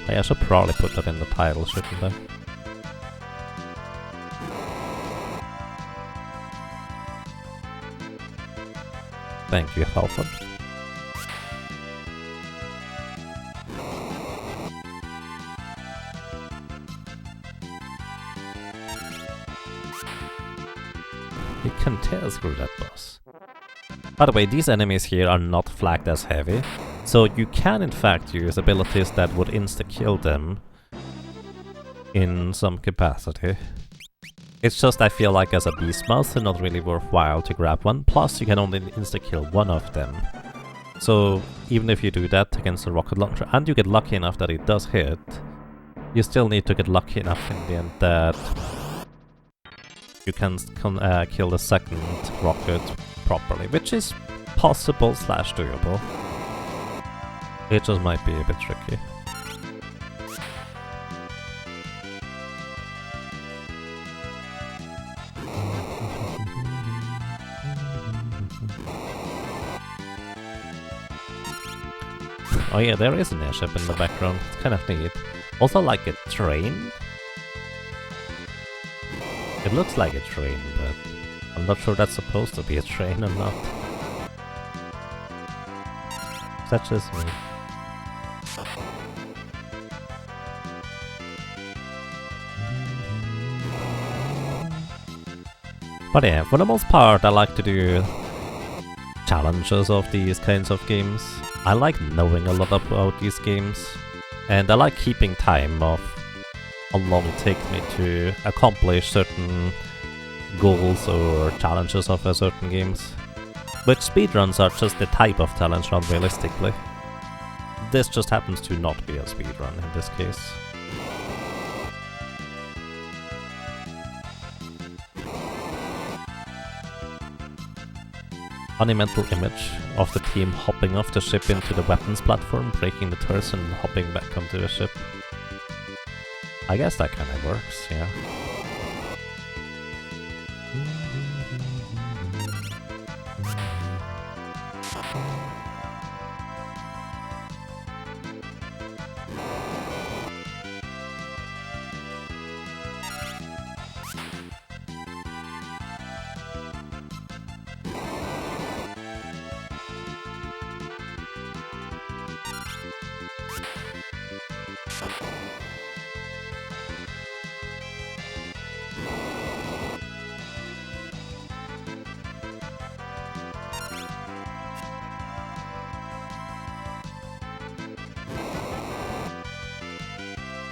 Speaker 1: I should probably put that in the title, shouldn't I? Thank you, Halford. You can tear through that boss. By the way, these enemies here are not flagged as heavy, so you can in fact use abilities that would insta-kill them in some capacity. It's just I feel like as a Beastmaster not really worthwhile to grab one, plus you can only insta-kill one of them. So even if you do that against a rocket launcher and you get lucky enough that it does hit, you still need to get lucky enough in the end that you can kill the second rocket properly, which is possible / doable. It just might be a bit tricky. Oh yeah, there is an airship in the background, it's kind of neat. Also like a train? It looks like a train, but I'm not sure that's supposed to be a train or not. That's just me. But yeah, for the most part I like to do challenges of these kinds of games. I like knowing a lot about these games, and I like keeping time of how long it takes me to accomplish certain goals or challenges of a certain games. Which speedruns are just the type of challenge run realistically. This just happens to not be a speedrun in this case. Funny mental image of the team hopping off the ship into the weapons platform, breaking the turrets and hopping back onto the ship. I guess that kind of works, yeah.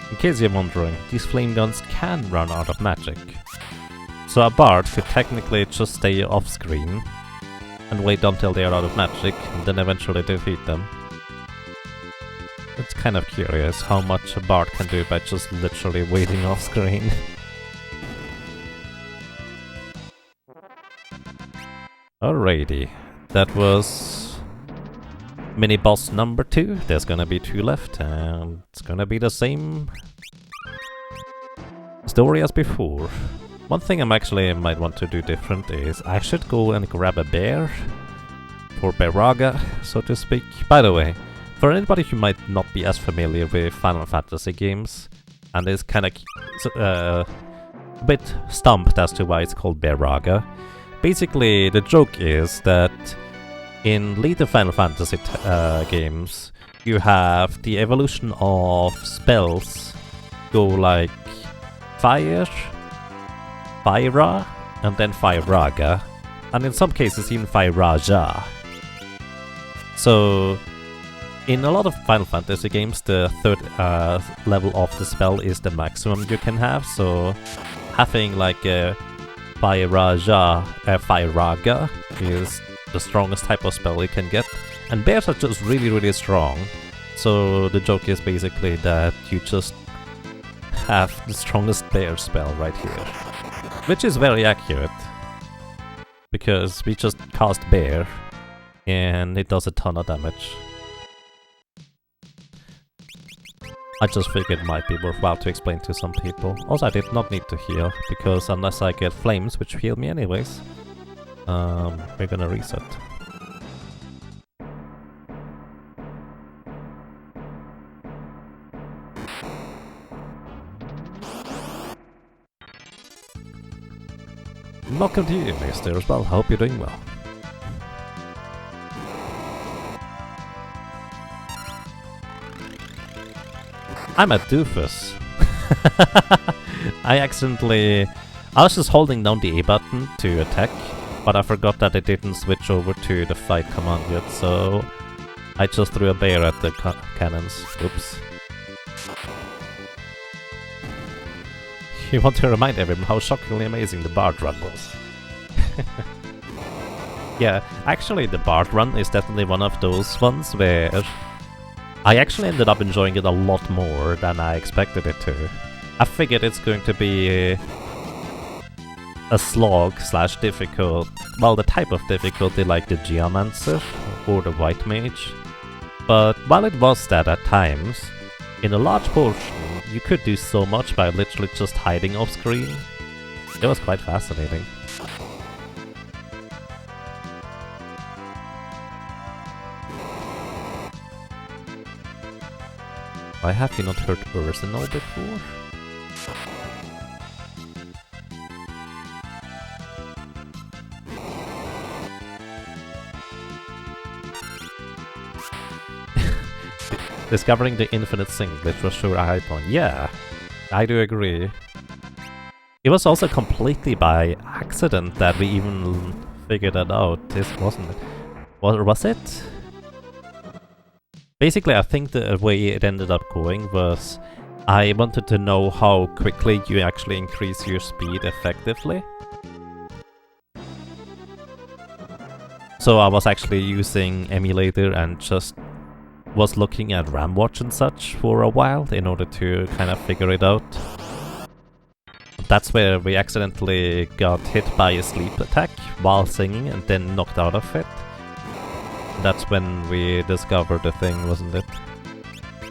Speaker 1: In case you're wondering, these flame guns can run out of magic. So a bard could technically just stay off screen and wait until they are out of magic and then eventually defeat them. It's kind of curious how much a bard can do by just literally waiting off screen. Alrighty, that was mini boss number 2. There's gonna be 2 left, and it's gonna be the same story as before. One thing I might want to do different is I should go and grab a bear for Beraga, so to speak. By the way, for anybody who might not be as familiar with Final Fantasy games and is kind of a bit stumped as to why it's called Beraga, basically the joke is that in later Final Fantasy games, you have the evolution of spells go like Fire, Fyra, and then Fyraga, and in some cases even Fyraja. So, in a lot of Final Fantasy games, the third level of the spell is the maximum you can have, so having like a Fyraja, Fyraga is the strongest type of spell you can get, and bears are just really strong, so the joke is basically that you just have the strongest bear spell right here, which is very accurate, because we just cast bear and it does a ton of damage. I just figured it might be worthwhile to explain to some people. Also, I did not need to heal, because unless I get flames, which heal me anyways, we're gonna reset. Welcome to you, Mister, as well. Hope you're doing well. I'm a doofus. I was just holding down the A button to attack, but I forgot that it didn't switch over to the fight command yet, so I just threw a bear at the cannons. Oops. You want to remind everyone how shockingly amazing the Bard run was. Yeah, actually the Bard run is definitely one of those ones where I actually ended up enjoying it a lot more than I expected it to. I figured it's going to be a slog / difficult, well, the type of difficulty like the Geomancer or the White Mage. But while it was that at times, in a large portion you could do so much by literally just hiding off screen. It was quite fascinating. Why have you not heard Ursinol before? Discovering the infinite singlet was sure a high point. Yeah, I do agree. It was also completely by accident that we even figured that out. This wasn't it? Was it? Basically, I think the way it ended up going was I wanted to know how quickly you actually increase your speed effectively. So I was actually using emulator and just was looking at RAM watch and such for a while in order to kind of figure it out. That's where we accidentally got hit by a sleep attack while singing and then knocked out of it. That's when we discovered the thing, wasn't it?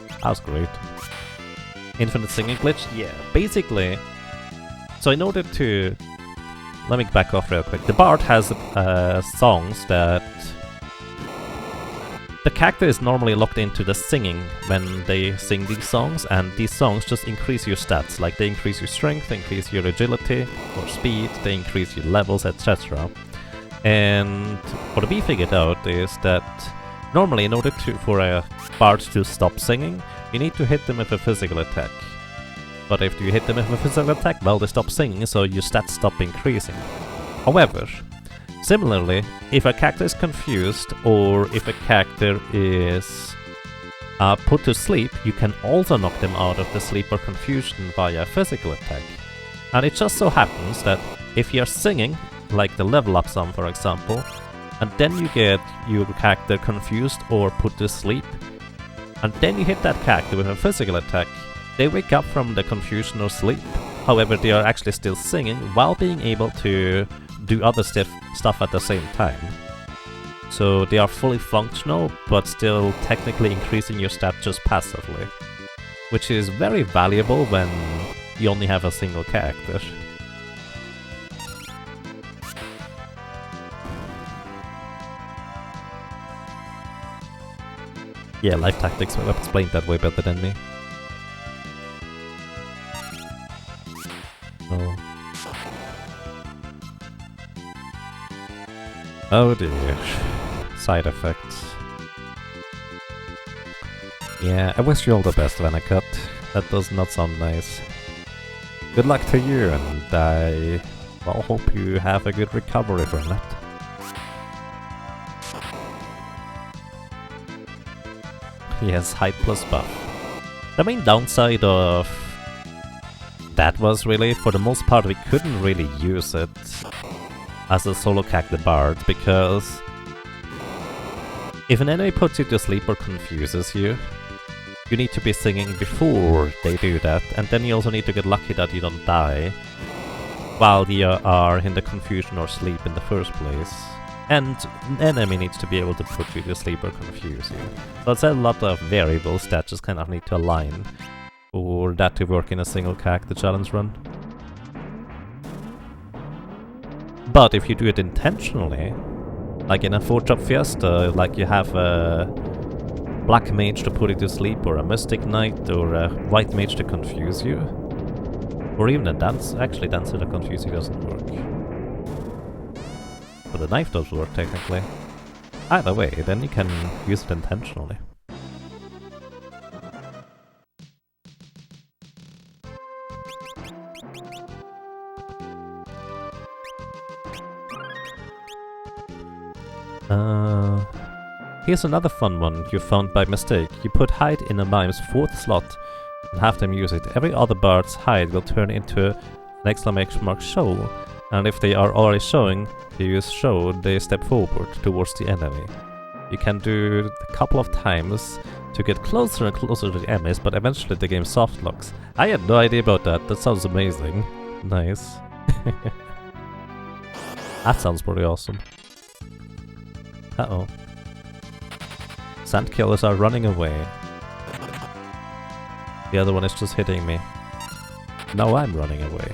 Speaker 1: That was great. Infinite singing glitch? Yeah, basically. So in order to... Let me back off real quick. The Bard has songs that... The character is normally locked into the singing when they sing these songs, and these songs just increase your stats. Like, they increase your strength, they increase your agility or speed, they increase your levels, etc. And what we figured out is that normally in order for a Bard to stop singing, you need to hit them with a physical attack. But if you hit them with a physical attack, well, they stop singing, so your stats stop increasing. However, similarly, if a character is confused, or if a character is put to sleep, you can also knock them out of the sleep or confusion via physical attack. And it just so happens that if you're singing, like the level up song for example, and then you get your character confused or put to sleep, and then you hit that character with a physical attack, they wake up from the confusion or sleep. However, they are actually still singing while being able to do other stuff at the same time. So they are fully functional, but still technically increasing your stat just passively. Which is very valuable when you only have a single character. Yeah, life tactics will explain that way better than me. Oh. Oh dear. Side effects. Yeah, I wish you all the best, Venacut. That does not sound nice. Good luck to you, and I hope you have a good recovery from that. Yes, height plus buff. The main downside of that was really, for the most part, we couldn't really use it as a solo character Bard, because if an enemy puts you to sleep or confuses you, you need to be singing before they do that, and then you also need to get lucky that you don't die while you are in the confusion or sleep in the first place. And an enemy needs to be able to put you to sleep or confuse you. So it's a lot of variables that just kind of need to align for that to work in a single character challenge run. But if you do it intentionally, like in a 4-drop Fiesta, like you have a Black Mage to put you to sleep, or a Mystic Knight, or a White Mage to confuse you, or even a Dancer to confuse you doesn't work. But the knife does work technically. Either way, then you can use it intentionally. Here's another fun one you found by mistake. You put hide in a mime's 4th slot and have them use it. Every other bard's hide will turn into an exclamation mark show, and if they are already showing, you use show, they step forward towards the enemy. You can do it a couple of times to get closer and closer to the enemies, but eventually the game soft locks. I had no idea about that. That sounds amazing. Nice. That sounds pretty awesome. Uh-oh. Sandkillers are running away. The other one is just hitting me. Now I'm running away.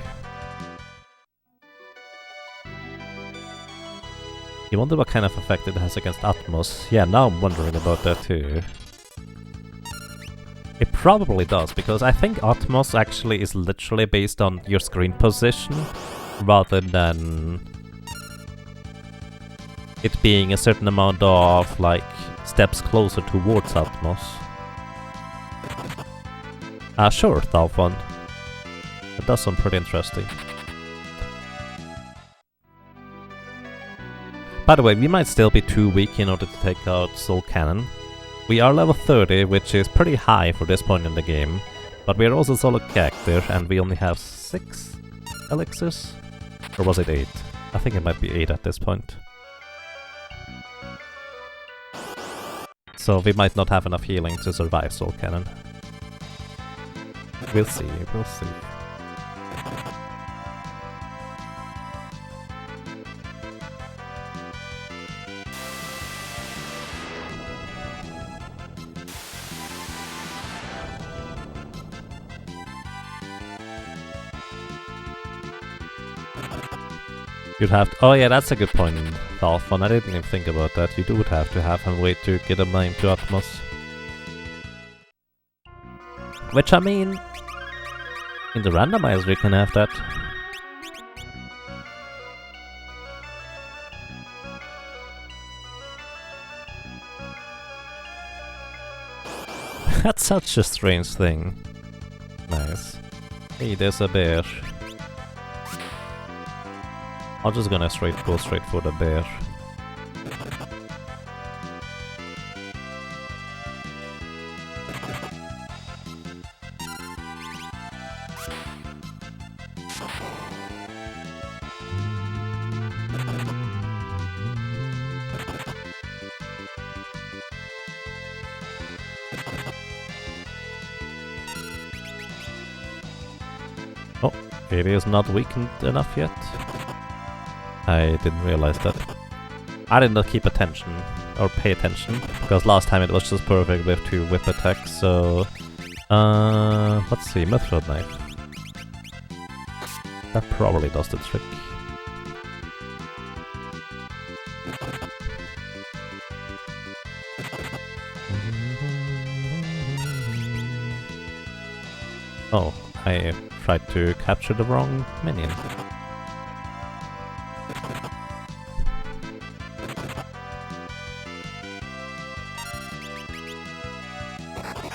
Speaker 1: You wonder what kind of effect it has against Atmos? Yeah, now I'm wondering about that too. It probably does, because I think Atmos actually is literally based on your screen position, rather than it being a certain amount of, like, steps closer towards Atmos. Sure, Thalfon. That does sound pretty interesting. By the way, we might still be too weak in order to take out Soul Cannon. We are level 30, which is pretty high for this point in the game, but we are also solo character, and we only have 6 elixirs? Or was it 8? I think it might be 8 at this point. So we might not have enough healing to survive Soul Cannon. We'll see, we'll see. You'd have to... Oh yeah, that's a good point, Dolphin. I didn't even think about that. You would have to have him wait to get him into Atmos. Which, I mean... In the randomizer you can have that. That's such a strange thing. Nice. Hey, there's a bear. I'm just gonna go straight for the bear. Oh, it is not weakened enough yet. I didn't realize that. I did not keep attention, or pay attention, because last time it was just perfect with 2 whip attacks, so... let's see, Mithril Knife. That probably does the trick. Oh, I tried to capture the wrong minion.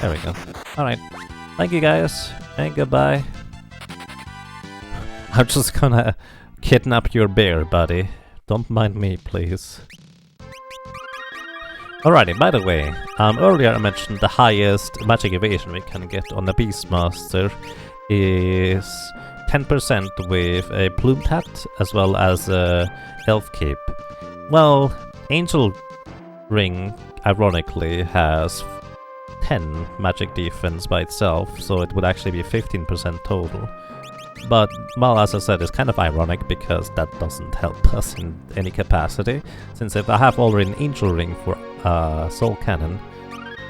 Speaker 1: There we go. Alright. Thank you guys, and goodbye. I'm just gonna kidnap your bear, buddy. Don't mind me, please. Alrighty, by the way, earlier I mentioned the highest magic evasion we can get on the Beastmaster is 10% with a plumed hat as well as a elf cape. Well, Angel Ring, ironically, has 10 magic defense by itself, so it would actually be 15% total. But, well, as I said, it's kind of ironic because that doesn't help us in any capacity, since if I have already an Angel Ring for Soul Cannon,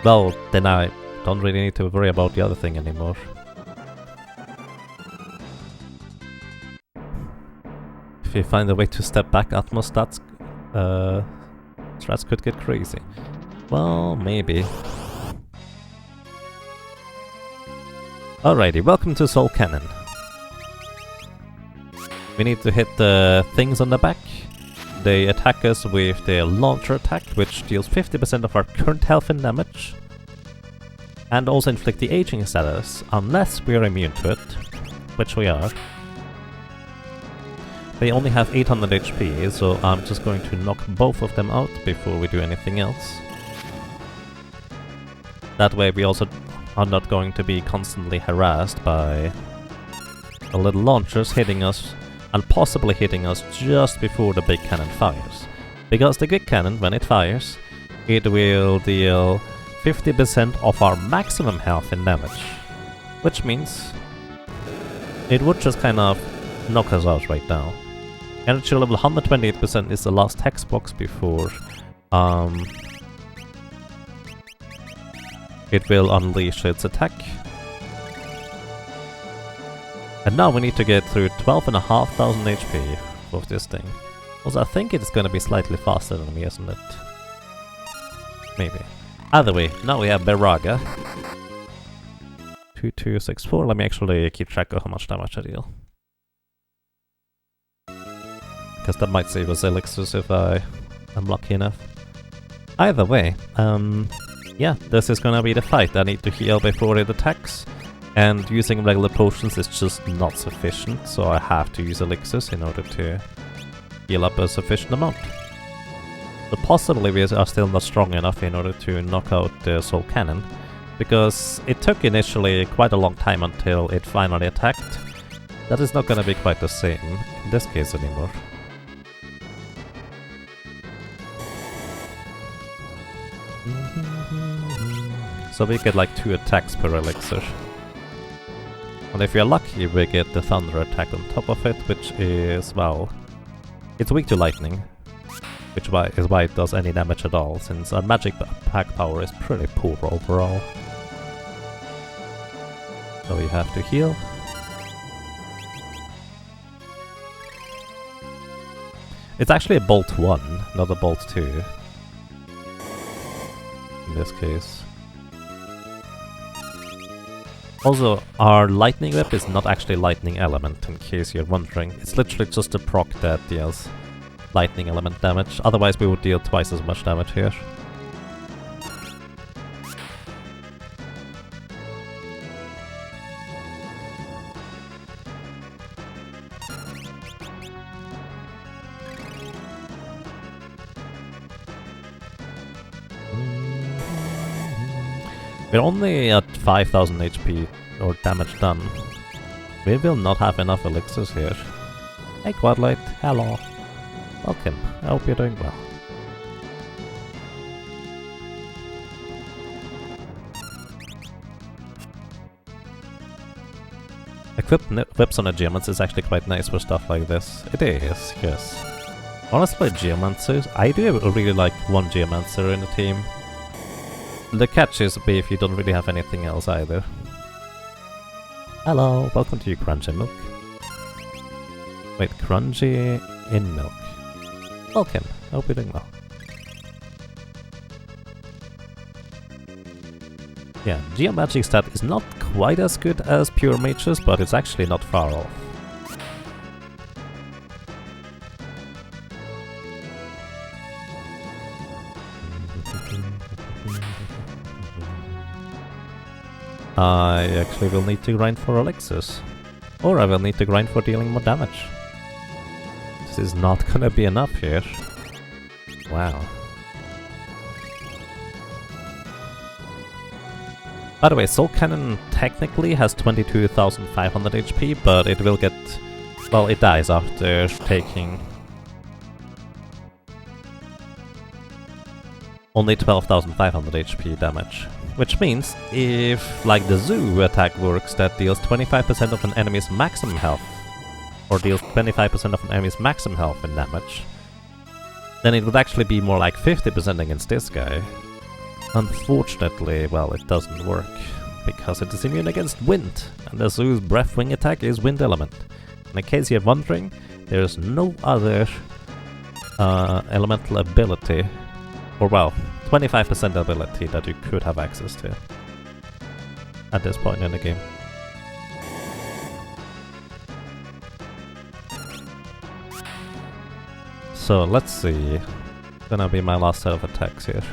Speaker 1: well, then I don't really need to worry about the other thing anymore. If you find a way to step back Atmos, strats could get crazy. Well, maybe. Alrighty, welcome to Soul Cannon. We need to hit the things on the back. They attack us with their launcher attack, which deals 50% of our current health and damage. And also inflict the aging status, unless we are immune to it, which we are. They only have 800 HP, so I'm just going to knock both of them out before we do anything else. That way we also are not going to be constantly harassed by the little launchers hitting us and possibly hitting us just before the big cannon fires. Because the big cannon, when it fires, it will deal 50% of our maximum health and damage. Which means it would just kind of knock us out right now. Energy level 128% is the last text box before it will unleash its attack. And now we need to get through 12,500 HP of this thing. Also, I think it's gonna be slightly faster than me, isn't it? Maybe. Either way, now we have Beraga. 2264. Let me actually keep track of how much damage I deal. Because that might save us elixirs if I'm lucky enough. Either way, yeah, this is gonna be the fight. I need to heal before it attacks. And using regular potions is just not sufficient, so I have to use elixirs in order to heal up a sufficient amount. But possibly we are still not strong enough in order to knock out the Soul Cannon, because it took initially quite a long time until it finally attacked. That is not gonna be quite the same in this case anymore. So we get like 2 attacks per elixir. And if you're lucky, we get the thunder attack on top of it, which is, well, it's weak to lightning, which is why it does any damage at all, since our magic attack power is pretty poor overall. So we have to heal. It's actually a bolt 1, not a bolt 2. In this case. Also, our lightning whip is not actually lightning element, in case you're wondering. It's literally just a proc that deals lightning element damage. Otherwise we would deal twice as much damage here. We're only at 5000 HP or damage done. We will not have enough elixirs here. Hey Quadlight, hello. Welcome, I hope you're doing well. Equipped whips on a Geomancer is actually quite nice for stuff like this. It is, yes. Honestly, Geomancers, I do really like one Geomancer in a team. The catch is if you don't really have anything else either. Hello, welcome to you, Crunchy Milk. Wait, Crunchy in Milk. Welcome, I hope you're doing well. Yeah, Geomagic stat is not quite as good as Pure Mage's, but it's actually not far off. I actually will need to grind for elixirs. Or I will need to grind for dealing more damage. This is not gonna be enough here. Wow. By the way, Soul Cannon technically has 22,500 HP, but it will get... well, it dies after taking... only 12,500 HP damage. Which means, if, like the Zoo attack works that deals 25% of an enemy's maximum health, or deals 25% of an enemy's maximum health in damage, then it would actually be more like 50% against this guy. Unfortunately, well, it doesn't work, because it is immune against wind, and the Zoo's breath wing attack is wind element. And in case you're wondering, there is no other elemental ability, or well, 25% ability that you could have access to at this point in the game. So let's see, gonna be my last set of attacks here.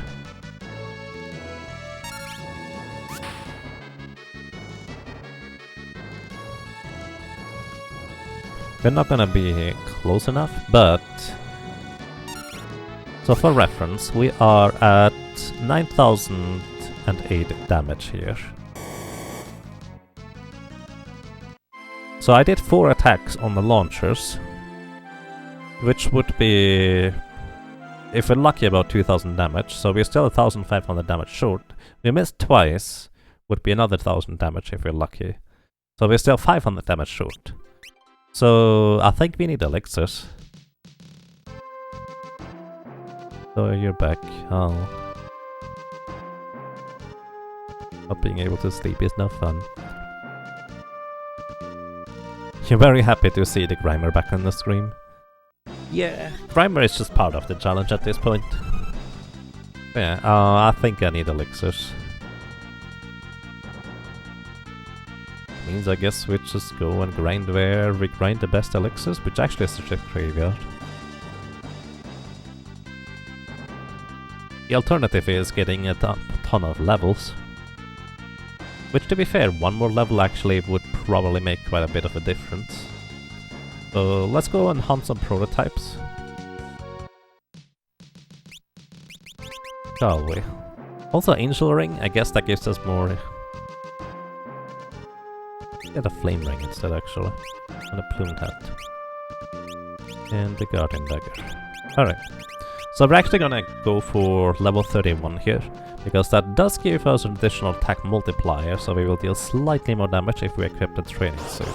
Speaker 1: We're not gonna be close enough, but... so for reference, we are at 9,008 damage here. So I did 4 attacks on the launchers, which would be, if we're lucky, about 2,000 damage, so we're still 1,500 damage short. We missed twice, would be another 1,000 damage if we're lucky. So we're still 500 damage short. So I think we need elixirs. So you're back. Oh. Not being able to sleep is no fun. You're very happy to see the Grimer back on the stream. Yeah, Grimer is just part of the challenge at this point. Yeah, I think I need elixirs. Means I guess we just go and grind where we grind the best elixirs, which actually is the Shift Graveyard. The alternative is getting a ton of levels. Which, to be fair, one more level actually would probably make quite a bit of a difference. So let's go and hunt some prototypes. Shall we? Also Angel Ring, I guess that gives us more... get a Flame Ring instead actually. And a Plumed Hat. And the Guardian Dagger. Alright. So we're actually gonna go for level 31 here, because that does give us an additional attack multiplier, so we will deal slightly more damage if we equip the training suit.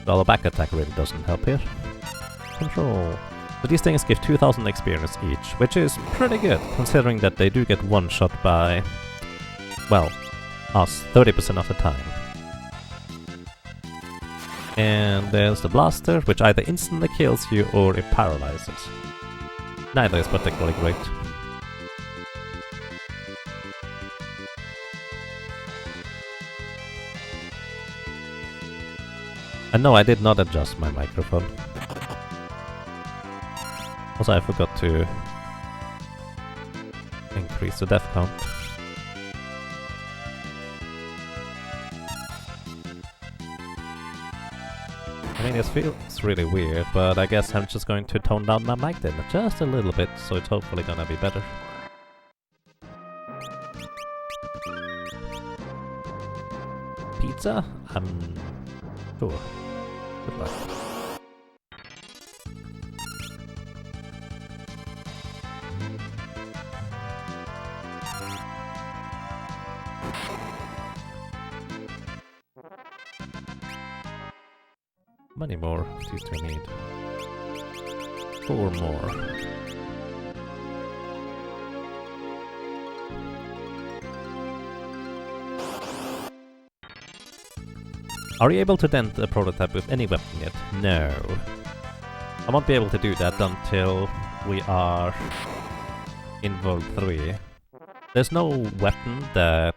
Speaker 1: Well, the back attack really doesn't help here. Control. So these things give 2,000 experience each, which is pretty good, considering that they do get one shot by, well, us 30% of the time. And there's the blaster, which either instantly kills you or it paralyzes. Neither is particularly great. And no, I did not adjust my microphone. Also, I forgot to increase the death count. I mean, it feels really weird, but I guess I'm just going to tone down my mic then just a little bit, so it's hopefully gonna be better. Pizza? Sure. Good luck. How many more of these do I need? 4 more. Are you able to dent a prototype with any weapon yet? No. I won't be able to do that until we are in World 3. There's no weapon that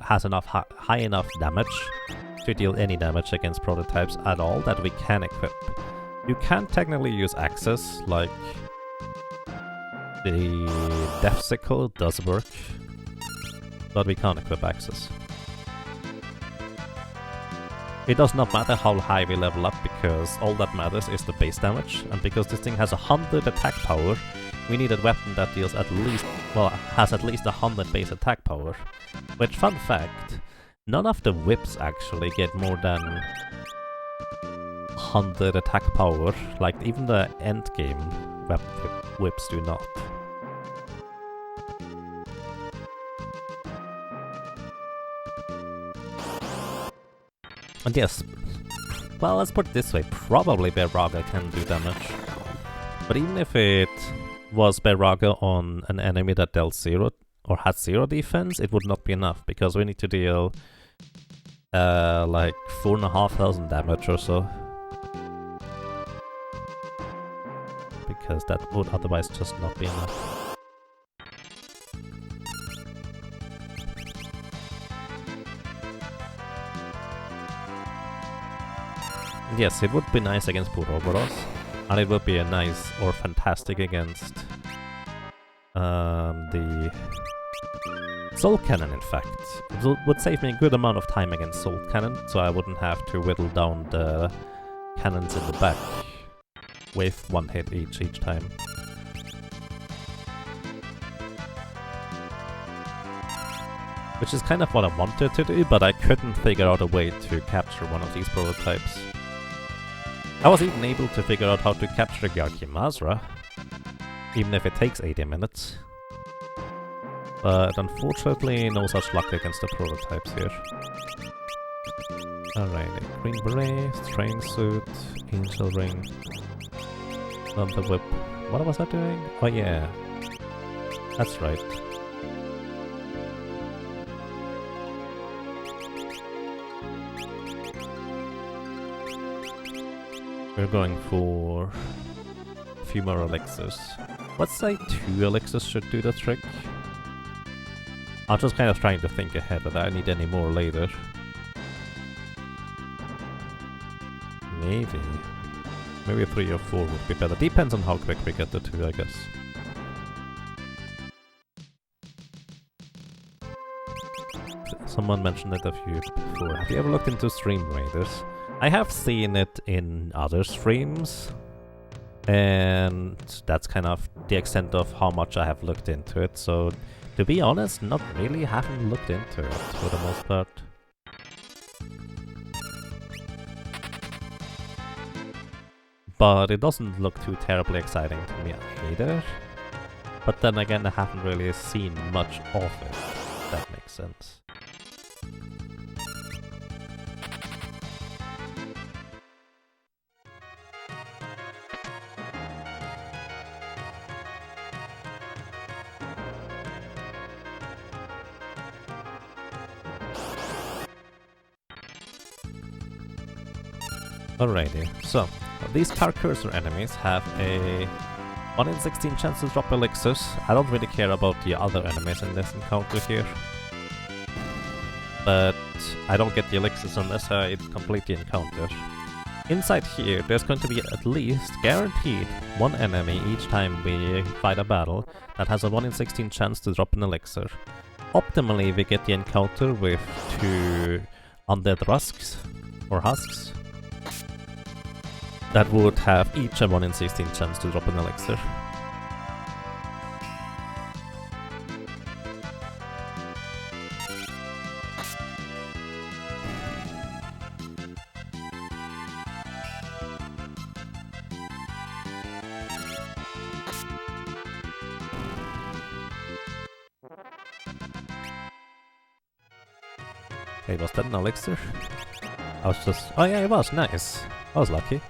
Speaker 1: has enough high enough damage to deal any damage against prototypes at all that we can equip. You can technically use axes, like the Death Sickle does work, but we can't equip axes. It does not matter how high we level up, because all that matters is the base damage, and because this thing has 100 attack power, we need a weapon that deals at least, well, has at least 100 base attack power. Which, fun fact, none of the whips actually get more than 100 attack power, like even the endgame whips do not. And yes, well, let's put it this way, probably Beraga can do damage. But even if it was Beraga on an enemy that dealt 0 or had 0 defense, it would not be enough, because we need to deal like 4,500 damage or so. Because that would otherwise just not be enough. Yes, it would be nice against Puroboros, and it would be a nice or fantastic against the Soul Cannon, in fact. It would save me a good amount of time against Soul Cannon, so I wouldn't have to whittle down the cannons in the back with 1 hit each time. Which is kind of what I wanted to do, but I couldn't figure out a way to capture one of these prototypes. I was even able to figure out how to capture Garki Mazra, even if it takes 80 minutes. But unfortunately, no such luck against the prototypes here. Alrighty, Green Beret, Train Suit, Angel Ring, Thunder Whip. What was I doing? Oh yeah, that's right. We're going for a few more elixirs. Let's say 2 elixirs should do the trick. I'm just kind of trying to think ahead whether I need any more later. Maybe 3 or 4 would be better. Depends on how quick we get the 2, I guess. Someone mentioned it a few before. Have you ever looked into Stream Raiders? I have seen it in other streams, and that's kind of the extent of how much I have looked into it, so to be honest, not really haven't looked into it for the most part. But it doesn't look too terribly exciting to me either, but then again I haven't really seen much of it, if that makes sense. Alrighty, so these car cursor enemies have a 1 in 16 chance to drop elixirs. I don't really care about the other enemies in this encounter here. But I don't get the elixirs unless I complete the encounter. Inside here, there's going to be at least guaranteed one enemy each time we fight a battle that has a 1 in 16 chance to drop an elixir. Optimally, we get the encounter with 2 undead rusks, or husks, that would have each a 1 in 16 chance to drop an elixir. Hey, was that an elixir? I was just... Oh yeah, it was, nice. I was lucky.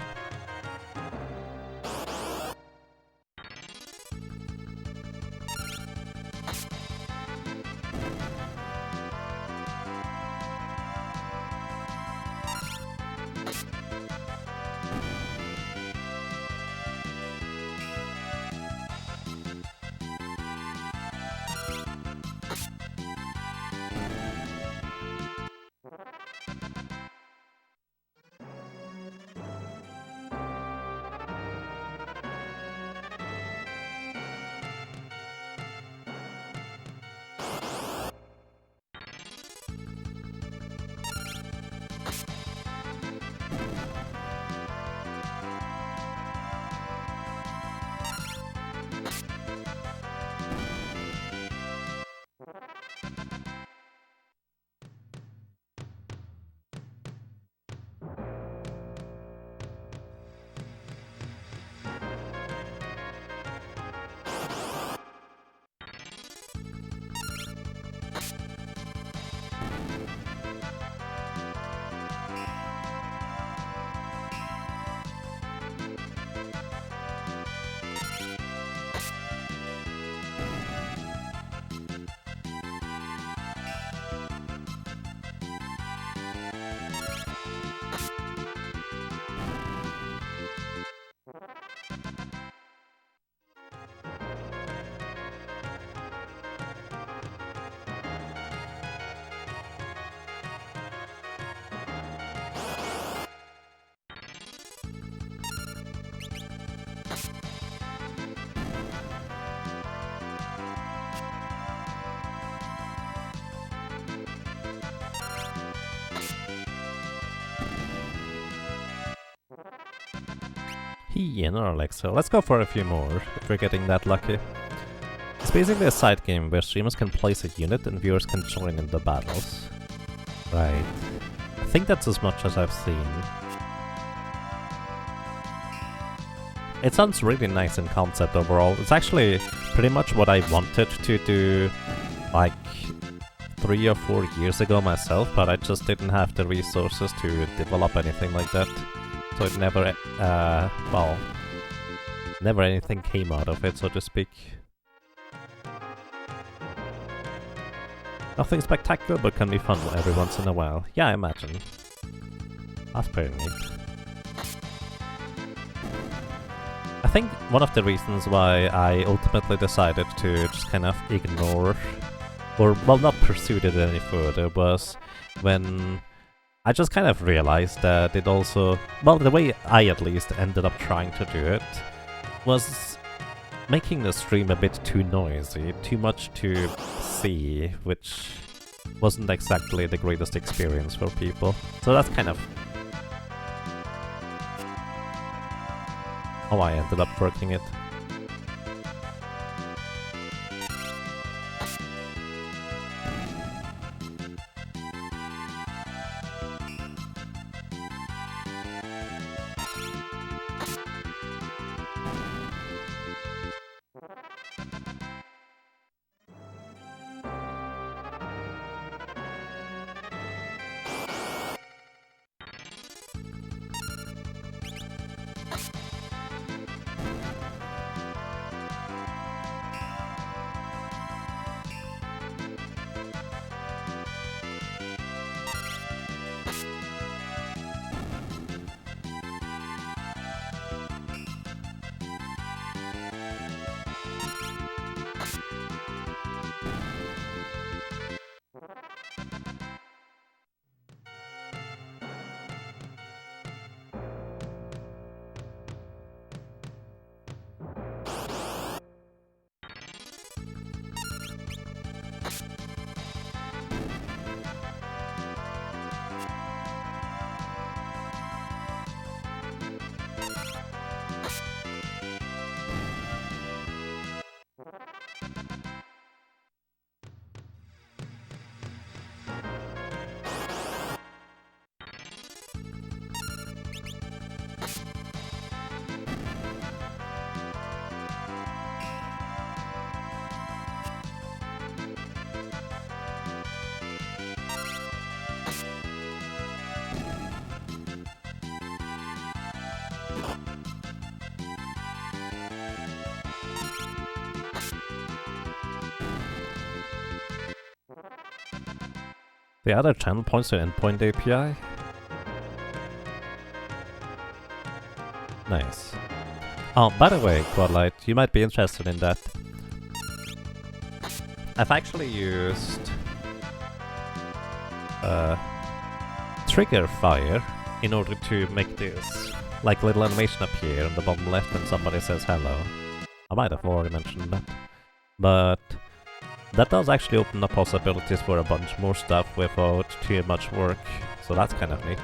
Speaker 1: Another elixir. Let's go for a few more, if we're getting that lucky. It's basically a side game where streamers can place a unit and viewers can join in the battles. Right. I think that's as much as I've seen. It sounds really nice in concept overall. It's actually pretty much what I wanted to do like 3 or 4 years ago myself, but I just didn't have the resources to develop anything like that. So it never, well, never anything came out of it, so to speak. Nothing spectacular, but can be fun every once in a while. Yeah, I imagine. That's pretty neat. I think one of the reasons why I ultimately decided to just kind of ignore, or, well, not pursue it any further, was when I just kind of realized that it also, well, the way I at least ended up trying to do it was making the stream a bit too noisy, too much to see, which wasn't exactly the greatest experience for people. So that's kind of how I ended up working it. The other channel points to endpoint API. Nice. Oh, by the way, Quadlight, you might be interested in that. I've actually used trigger fire in order to make this like little animation appear on the bottom left when somebody says hello. I might have already mentioned that. But that does actually open up possibilities for a bunch more stuff without too much work, so that's kind of neat.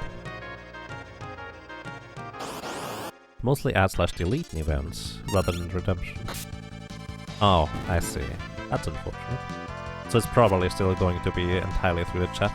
Speaker 1: Mostly add/delete events rather than redemption. Oh, I see. That's unfortunate. So it's probably still going to be entirely through the chat.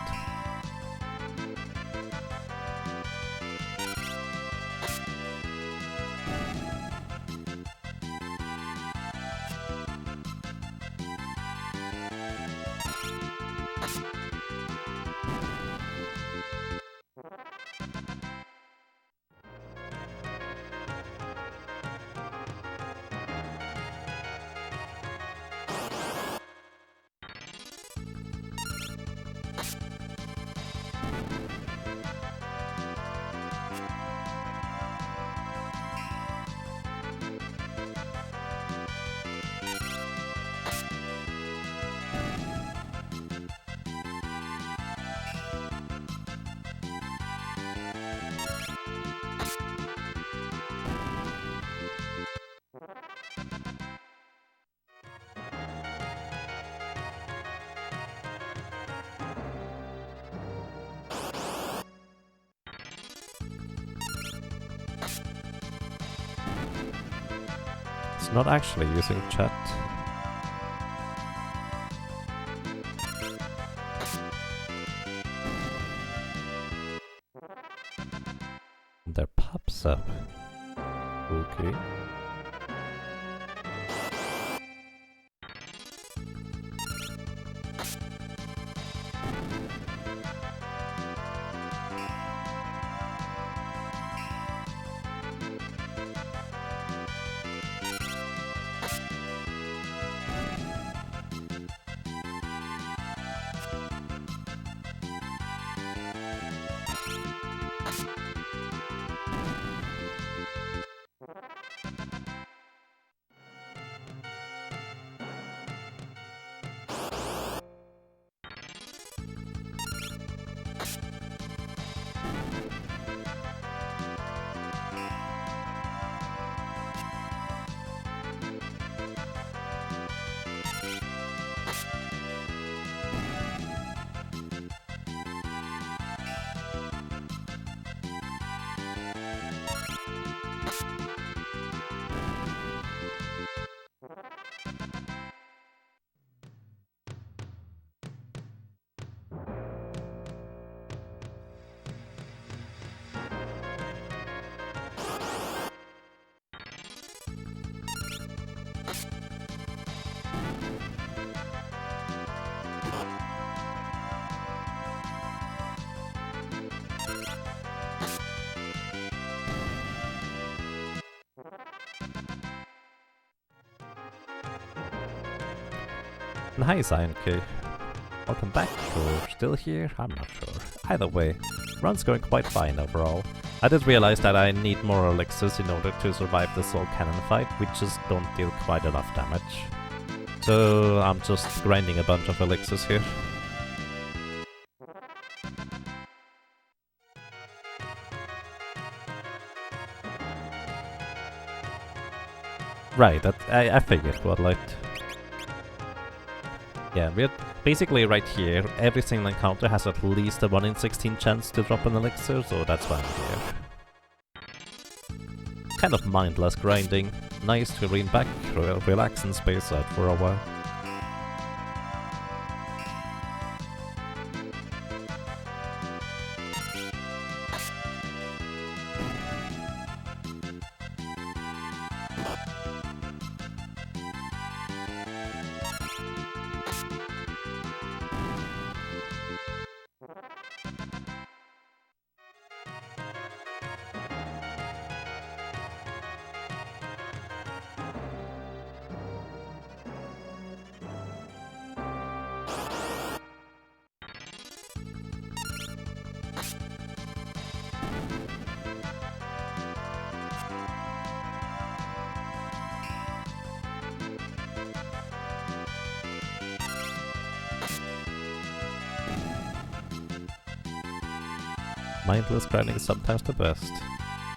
Speaker 1: It's not actually using chat. There pops up. Okay. And hi, Cyank. Welcome back, or still here? I'm not sure. Either way, run's going quite fine overall. I did realize that I need more elixirs in order to survive the Soul Cannon fight, which just don't deal quite enough damage. So I'm just grinding a bunch of elixirs here. Right, I figured what, like... Yeah, we're basically right here. Every single encounter has at least a 1 in 16 chance to drop an elixir, so that's why I'm here. Kind of mindless grinding. Nice to lean back, relax and space out for a while. Mindless grinding is sometimes the best.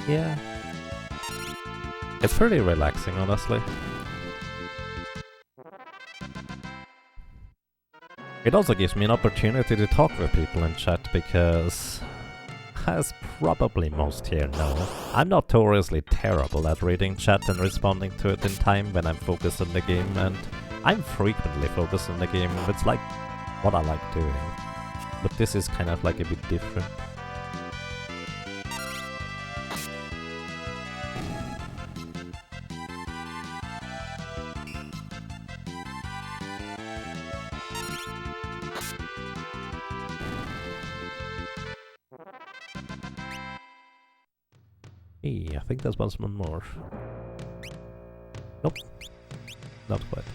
Speaker 1: Yeah. It's pretty relaxing, honestly. It also gives me an opportunity to talk with people in chat because, as probably most here know, I'm notoriously terrible at reading chat and responding to it in time when I'm focused on the game, and I'm frequently focused on the game. It's like what I like doing. But this is kind of like a bit different. Hey, I think there's one more. Nope. Not quite.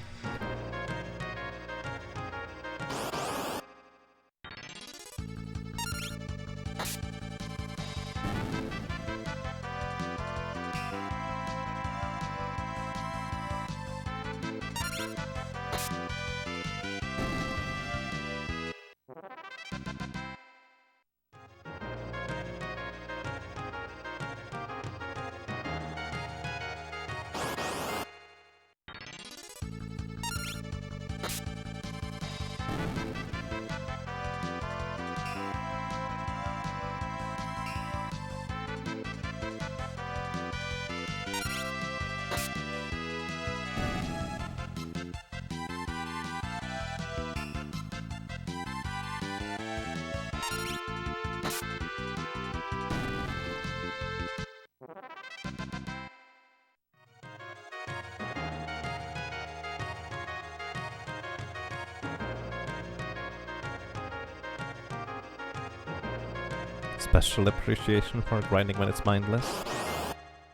Speaker 1: Special appreciation for grinding when it's mindless?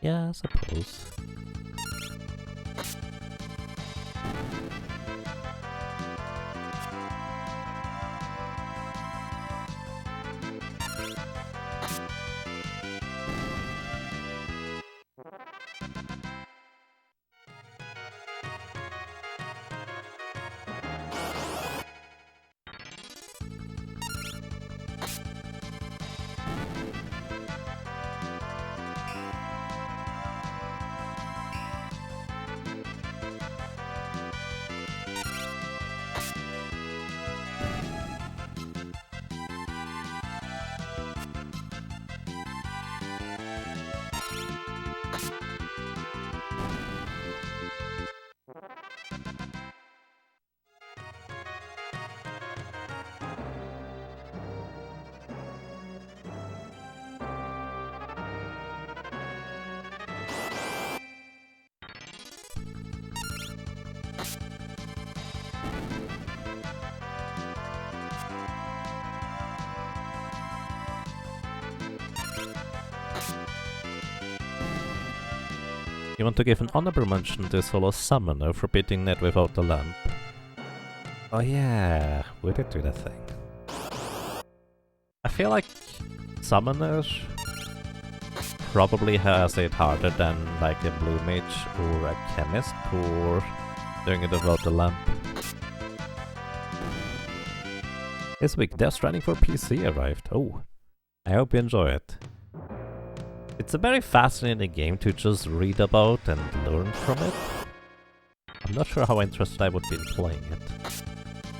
Speaker 1: Yeah, I suppose. You want to give an honorable mention to Solo Summoner for beating Ned without the lamp. Oh yeah, we did do that thing. I feel like Summoner probably has it harder than like a Blue Mage or a Chemist for doing it without the lamp. This week, Death Stranding for PC arrived. Oh, I hope you enjoy it. It's a very fascinating game to just read about and learn from it. I'm not sure how interested I would be in playing it,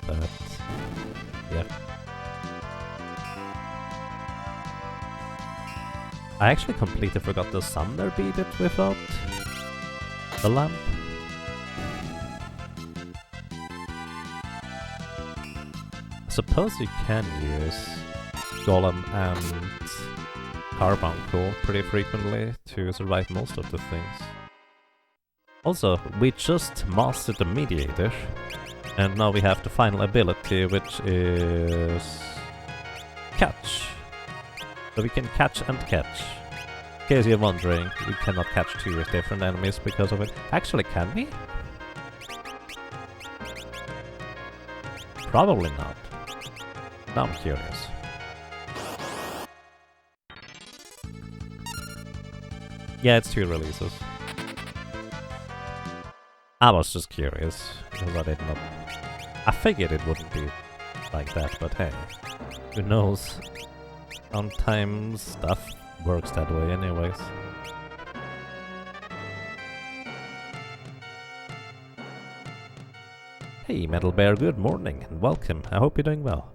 Speaker 1: but yeah. I actually completely forgot the Summoner beat it without the lamp. I suppose you can use Golem and Carbuncle pretty frequently to survive most of the things. Also, we just mastered the Mediator, and now we have the final ability, which is Catch. So we can catch and catch. In case you're wondering, we cannot catch two different enemies because of it. Actually, can we? Probably not. Now I'm curious. Yeah, it's 2 releases. I was just curious, because I did not... I figured it wouldn't be like that, but hey, who knows? Sometimes stuff works that way anyways. Hey Metal Bear, good morning and welcome. I hope you're doing well.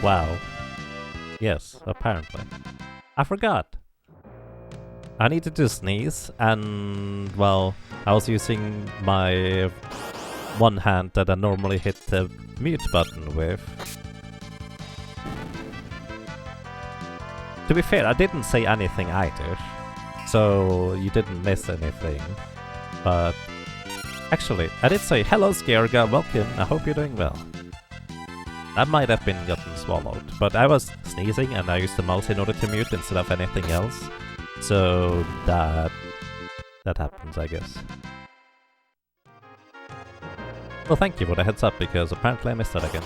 Speaker 1: Wow. Yes, apparently. I forgot. I needed to sneeze, and well, I was using my one hand that I normally hit the mute button with. To be fair, I didn't say anything either, so you didn't miss anything. But actually, I did say, hello Scarga, welcome, I hope you're doing well. That might have been gotten swallowed, but I was sneezing and I used the mouse in order to mute instead of anything else. So that happens, I guess. Well, thank you for the heads up, because apparently I missed that again.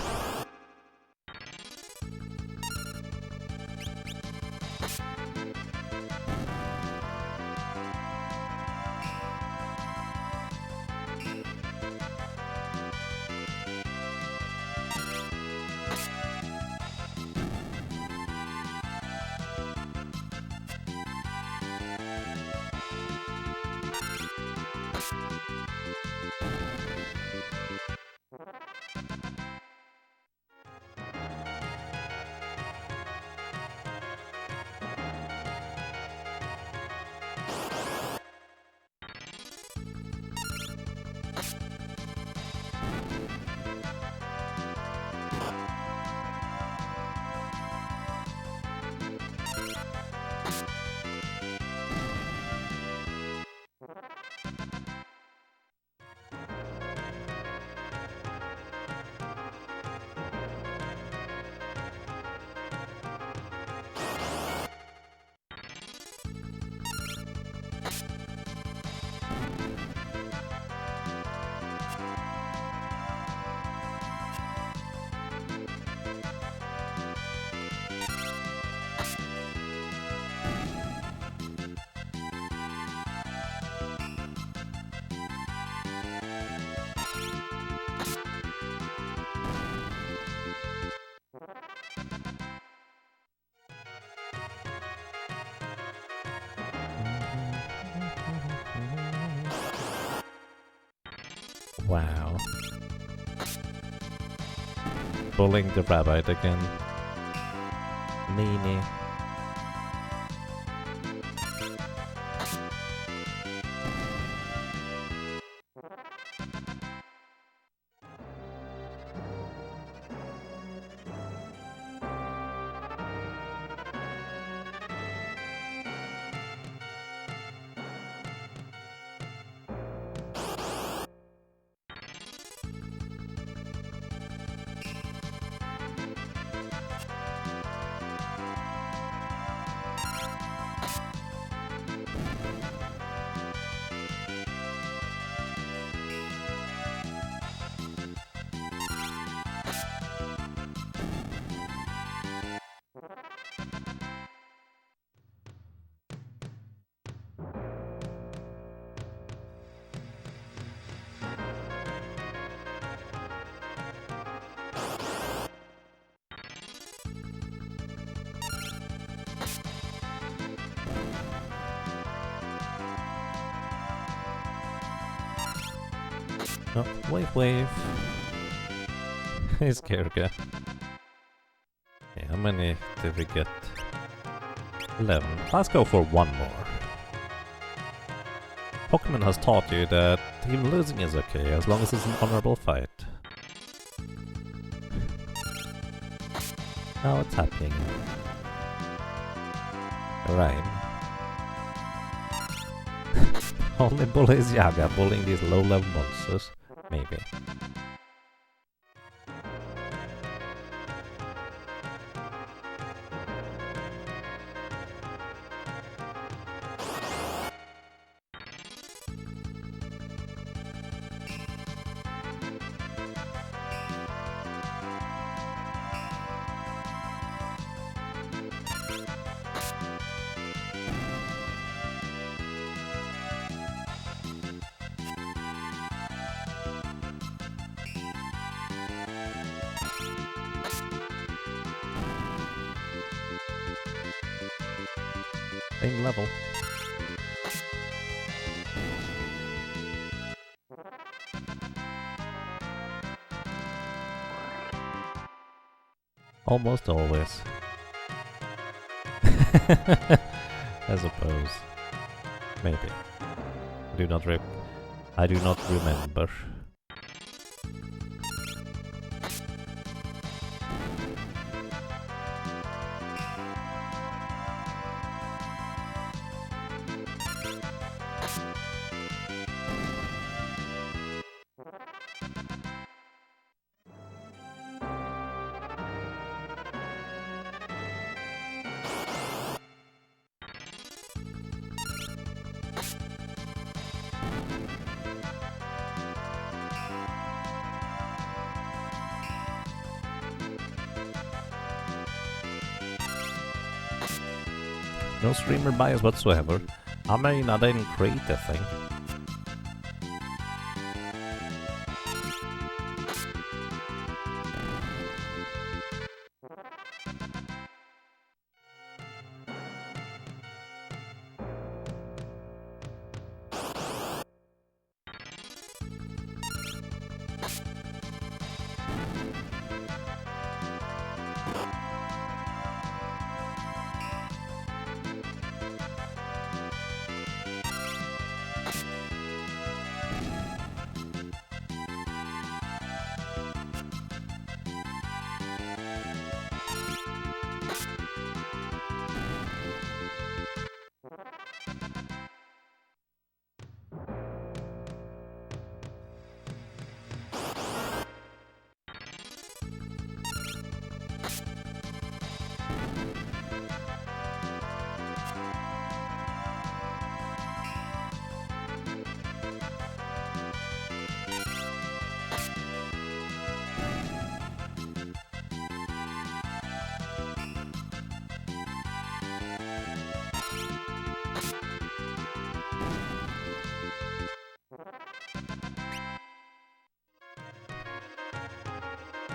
Speaker 1: Wow. Bullying the rabbit again. Nini. Oh, wave. He's Kirga. Okay, how many did we get? 11. Let's go for one more. Pokemon has taught you that even losing is okay, as long as it's an honorable fight. Now it's happening. Right. Only bullies Yaga, bullying these low-level monsters. Maybe. Same level. Almost always. I suppose. Maybe. I do not remember. No streamer bias whatsoever. I mean, I didn't create the thing.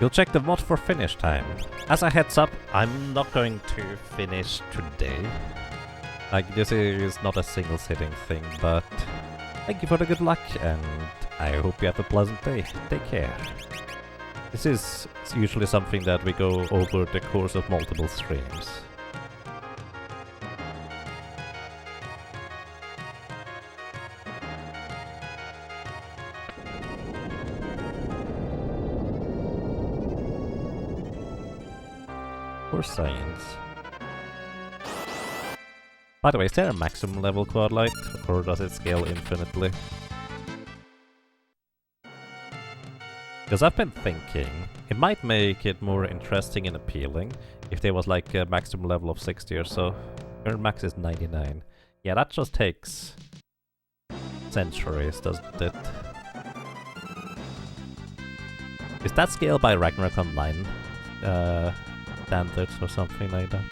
Speaker 1: You'll check the mod for finish time. As a heads up, I'm not going to finish today. Like, this is not a single sitting thing, but thank you for the good luck, and I hope you have a pleasant day. Take care. This is usually something that we go over the course of multiple streams. For science. By the way, is there a maximum level quad light, or does it scale infinitely? Because I've been thinking, it might make it more interesting and appealing if there was like a maximum level of 60 or so. Current max is 99. Yeah, that just takes centuries, doesn't it? Is that scaled by Ragnarok Online standards or something like that?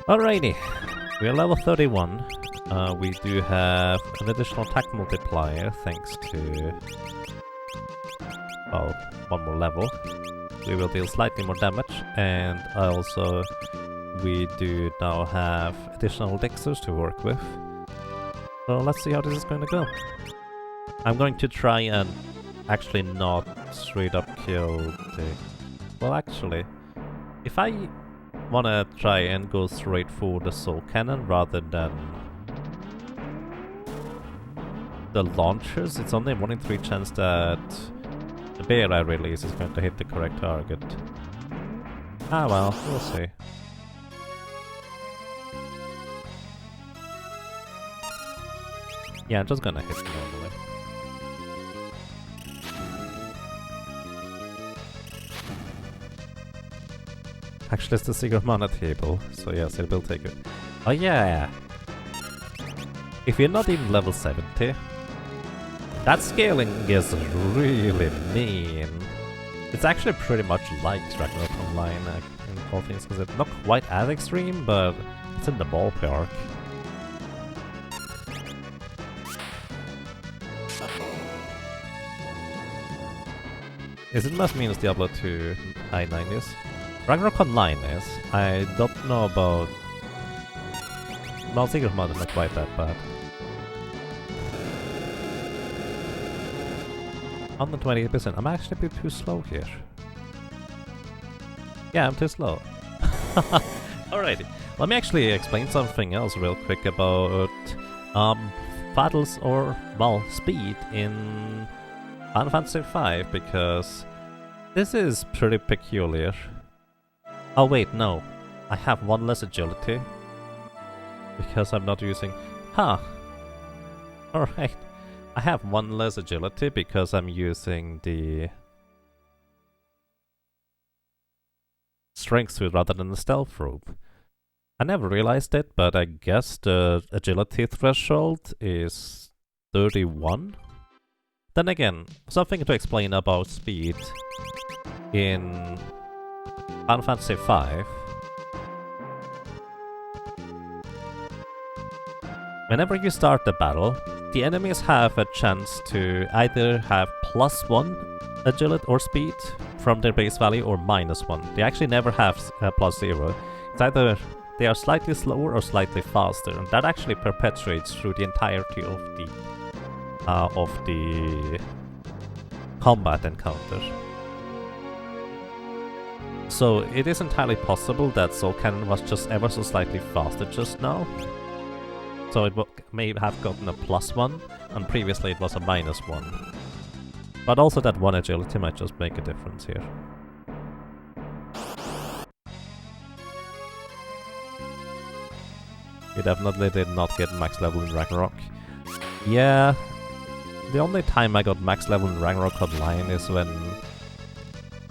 Speaker 1: Alrighty, we are level 31. We do have an additional attack multiplier thanks to, well, one more level. We will deal slightly more damage, and also we do now have additional elixirs to work with. So let's see how this is going to go. I'm going to try and actually not straight up kill the... Well, actually, if I wanna try and go straight for the soul cannon rather than the launchers, it's only 1 in 3 chance that the bear I release is going to hit the correct target. Ah well, we'll see. Yeah, I'm just gonna hit normally. Actually, it's the secret mana table, so yes, it will take it. Oh yeah! If you're not even level 70, that scaling is really mean. It's actually pretty much like Ragnarok Online in all things, because it's not quite as extreme, but it's in the ballpark. Is it must mean it's Diablo 2 high 90s? Ragnarok Online is. I don't know about... Well, Secret Mode is not quite that bad. 128%. I'm actually a bit too slow here. Yeah, I'm too slow. Alrighty, let me actually explain something else real quick about battles or, well, speed in Final Fantasy V, because this is pretty peculiar. Oh wait, no. I have one less agility because I'm not using... Huh. Alright. I have one less agility because I'm using the strength suit rather than the stealth robe. I never realized it, but I guess the agility threshold is 31? Then again, something to explain about speed in Final Fantasy V. Whenever you start the battle, the enemies have a chance to either have +1 agility or speed from their base value or -1. They actually never have +0. It's either they are slightly slower or slightly faster, and that actually perpetuates through the entirety of the combat encounter. So it is entirely possible that Soul Cannon was just ever so slightly faster just now. So it may have gotten a +1, and previously it was a -1. But also that one agility might just make a difference here. You definitely did not get max level in Ragnarok. Yeah, the only time I got max level in Ragnarok online is when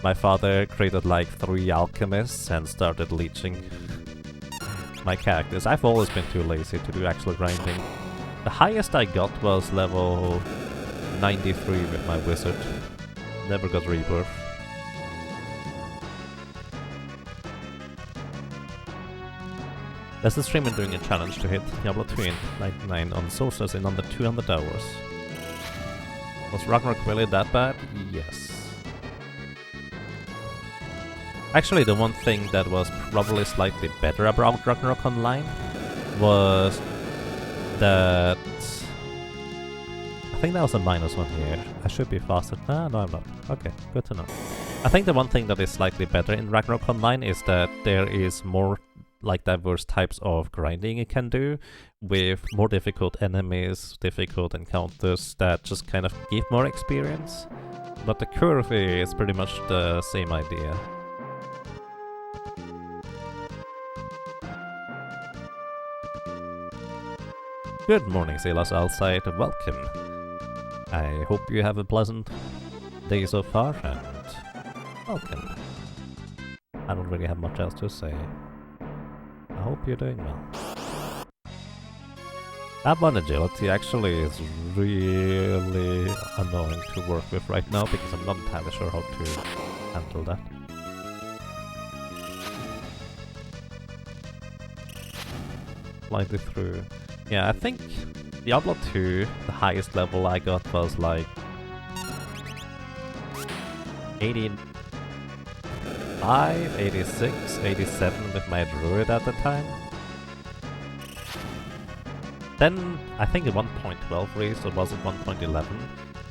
Speaker 1: my father created like 3 alchemists and started leeching my characters. I've always been too lazy to do actual grinding. The highest I got was level 93 with my wizard. Never got rebirth. There's a streamer doing a challenge to hit Diablo 2 in 99 on sorcerers in under 200 hours. Was Ragnarok really that bad? Yes. Actually, the one thing that was probably slightly better about Ragnarok Online was that... I think that was a -1 here. I should be faster. Ah, no, I'm not. Okay, good to know. I think the one thing that is slightly better in Ragnarok Online is that there is more like diverse types of grinding you can do, with more difficult enemies, difficult encounters that just kind of give more experience. But the curve is pretty much the same idea. Good morning, sailors outside. Welcome. I hope you have a pleasant day so far, and welcome. I don't really have much else to say. I hope you're doing well. That one agility actually is really annoying to work with right now, because I'm not entirely sure how to handle that. Slightly through. Yeah, I think Diablo 2, the highest level I got was like 85, 86, 87 with my druid at the time. Then I think at 1.12 release, or was it 1.11,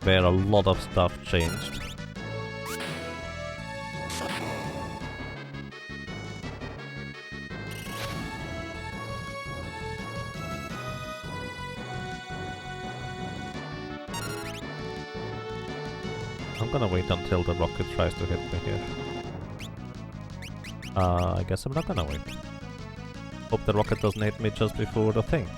Speaker 1: where a lot of stuff changed. I'm gonna wait until the rocket tries to hit me here. I guess I'm not gonna wait. Hope the rocket doesn't hit me just before the thing.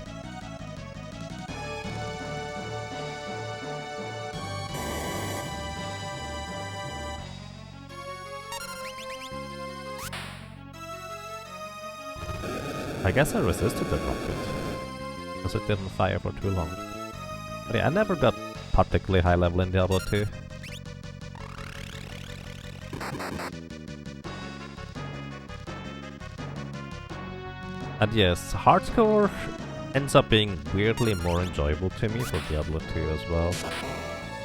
Speaker 1: I guess I resisted the rocket, because it didn't fire for too long. But yeah, I never got particularly high level in Diablo 2. And yes, hardcore ends up being weirdly more enjoyable to me for Diablo 2 as well.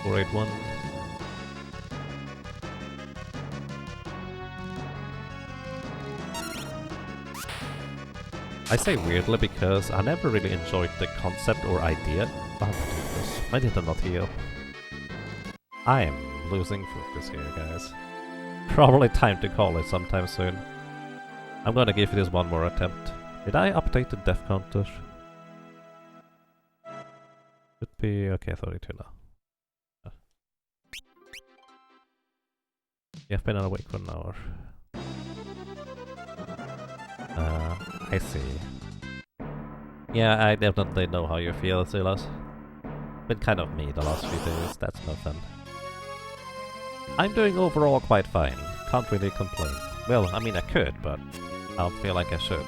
Speaker 1: 481. I say weirdly because I never really enjoyed the concept or idea. I did not heal. I am losing focus here, guys. Probably time to call it sometime soon. I'm gonna give this one more attempt. Did I update the death counter? Should be okay, 32 now. You've been awake for an hour. I see. Yeah, I definitely know how you feel, Silas. Been kind of me the last few days, that's no fun. I'm doing overall quite fine. Can't really complain. Well, I mean I could, but I don't feel like I should.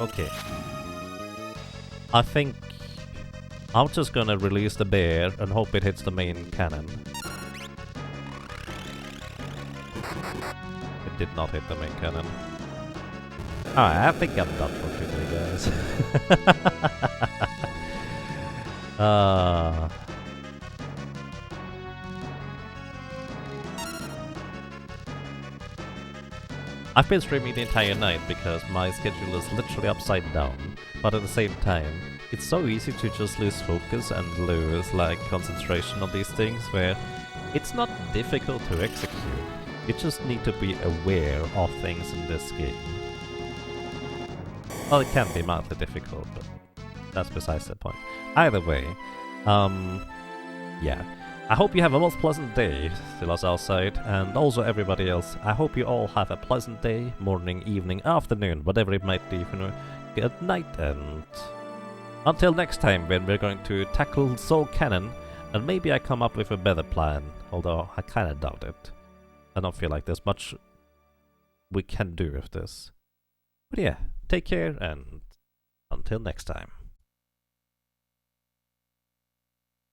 Speaker 1: Okay. I think I'm just gonna release the bear and hope it hits the main cannon. It did not hit the main cannon. Alright, I think I'm done for today, guys. I've been streaming the entire night because my schedule is literally upside down, but at the same time, it's so easy to just lose focus and lose like concentration on these things where it's not difficult to execute. You just need to be aware of things in this game. Well, it can be mildly difficult, but that's besides the point. Either way, yeah. I hope you have a most pleasant day, Silas outside, and also everybody else. I hope you all have a pleasant day, morning, evening, afternoon, whatever it might be, you know. Good night, and until next time when we're going to tackle Soul Cannon, and maybe I come up with a better plan, although I kinda doubt it. I don't feel like there's much we can do with this. But yeah, take care, and until next time.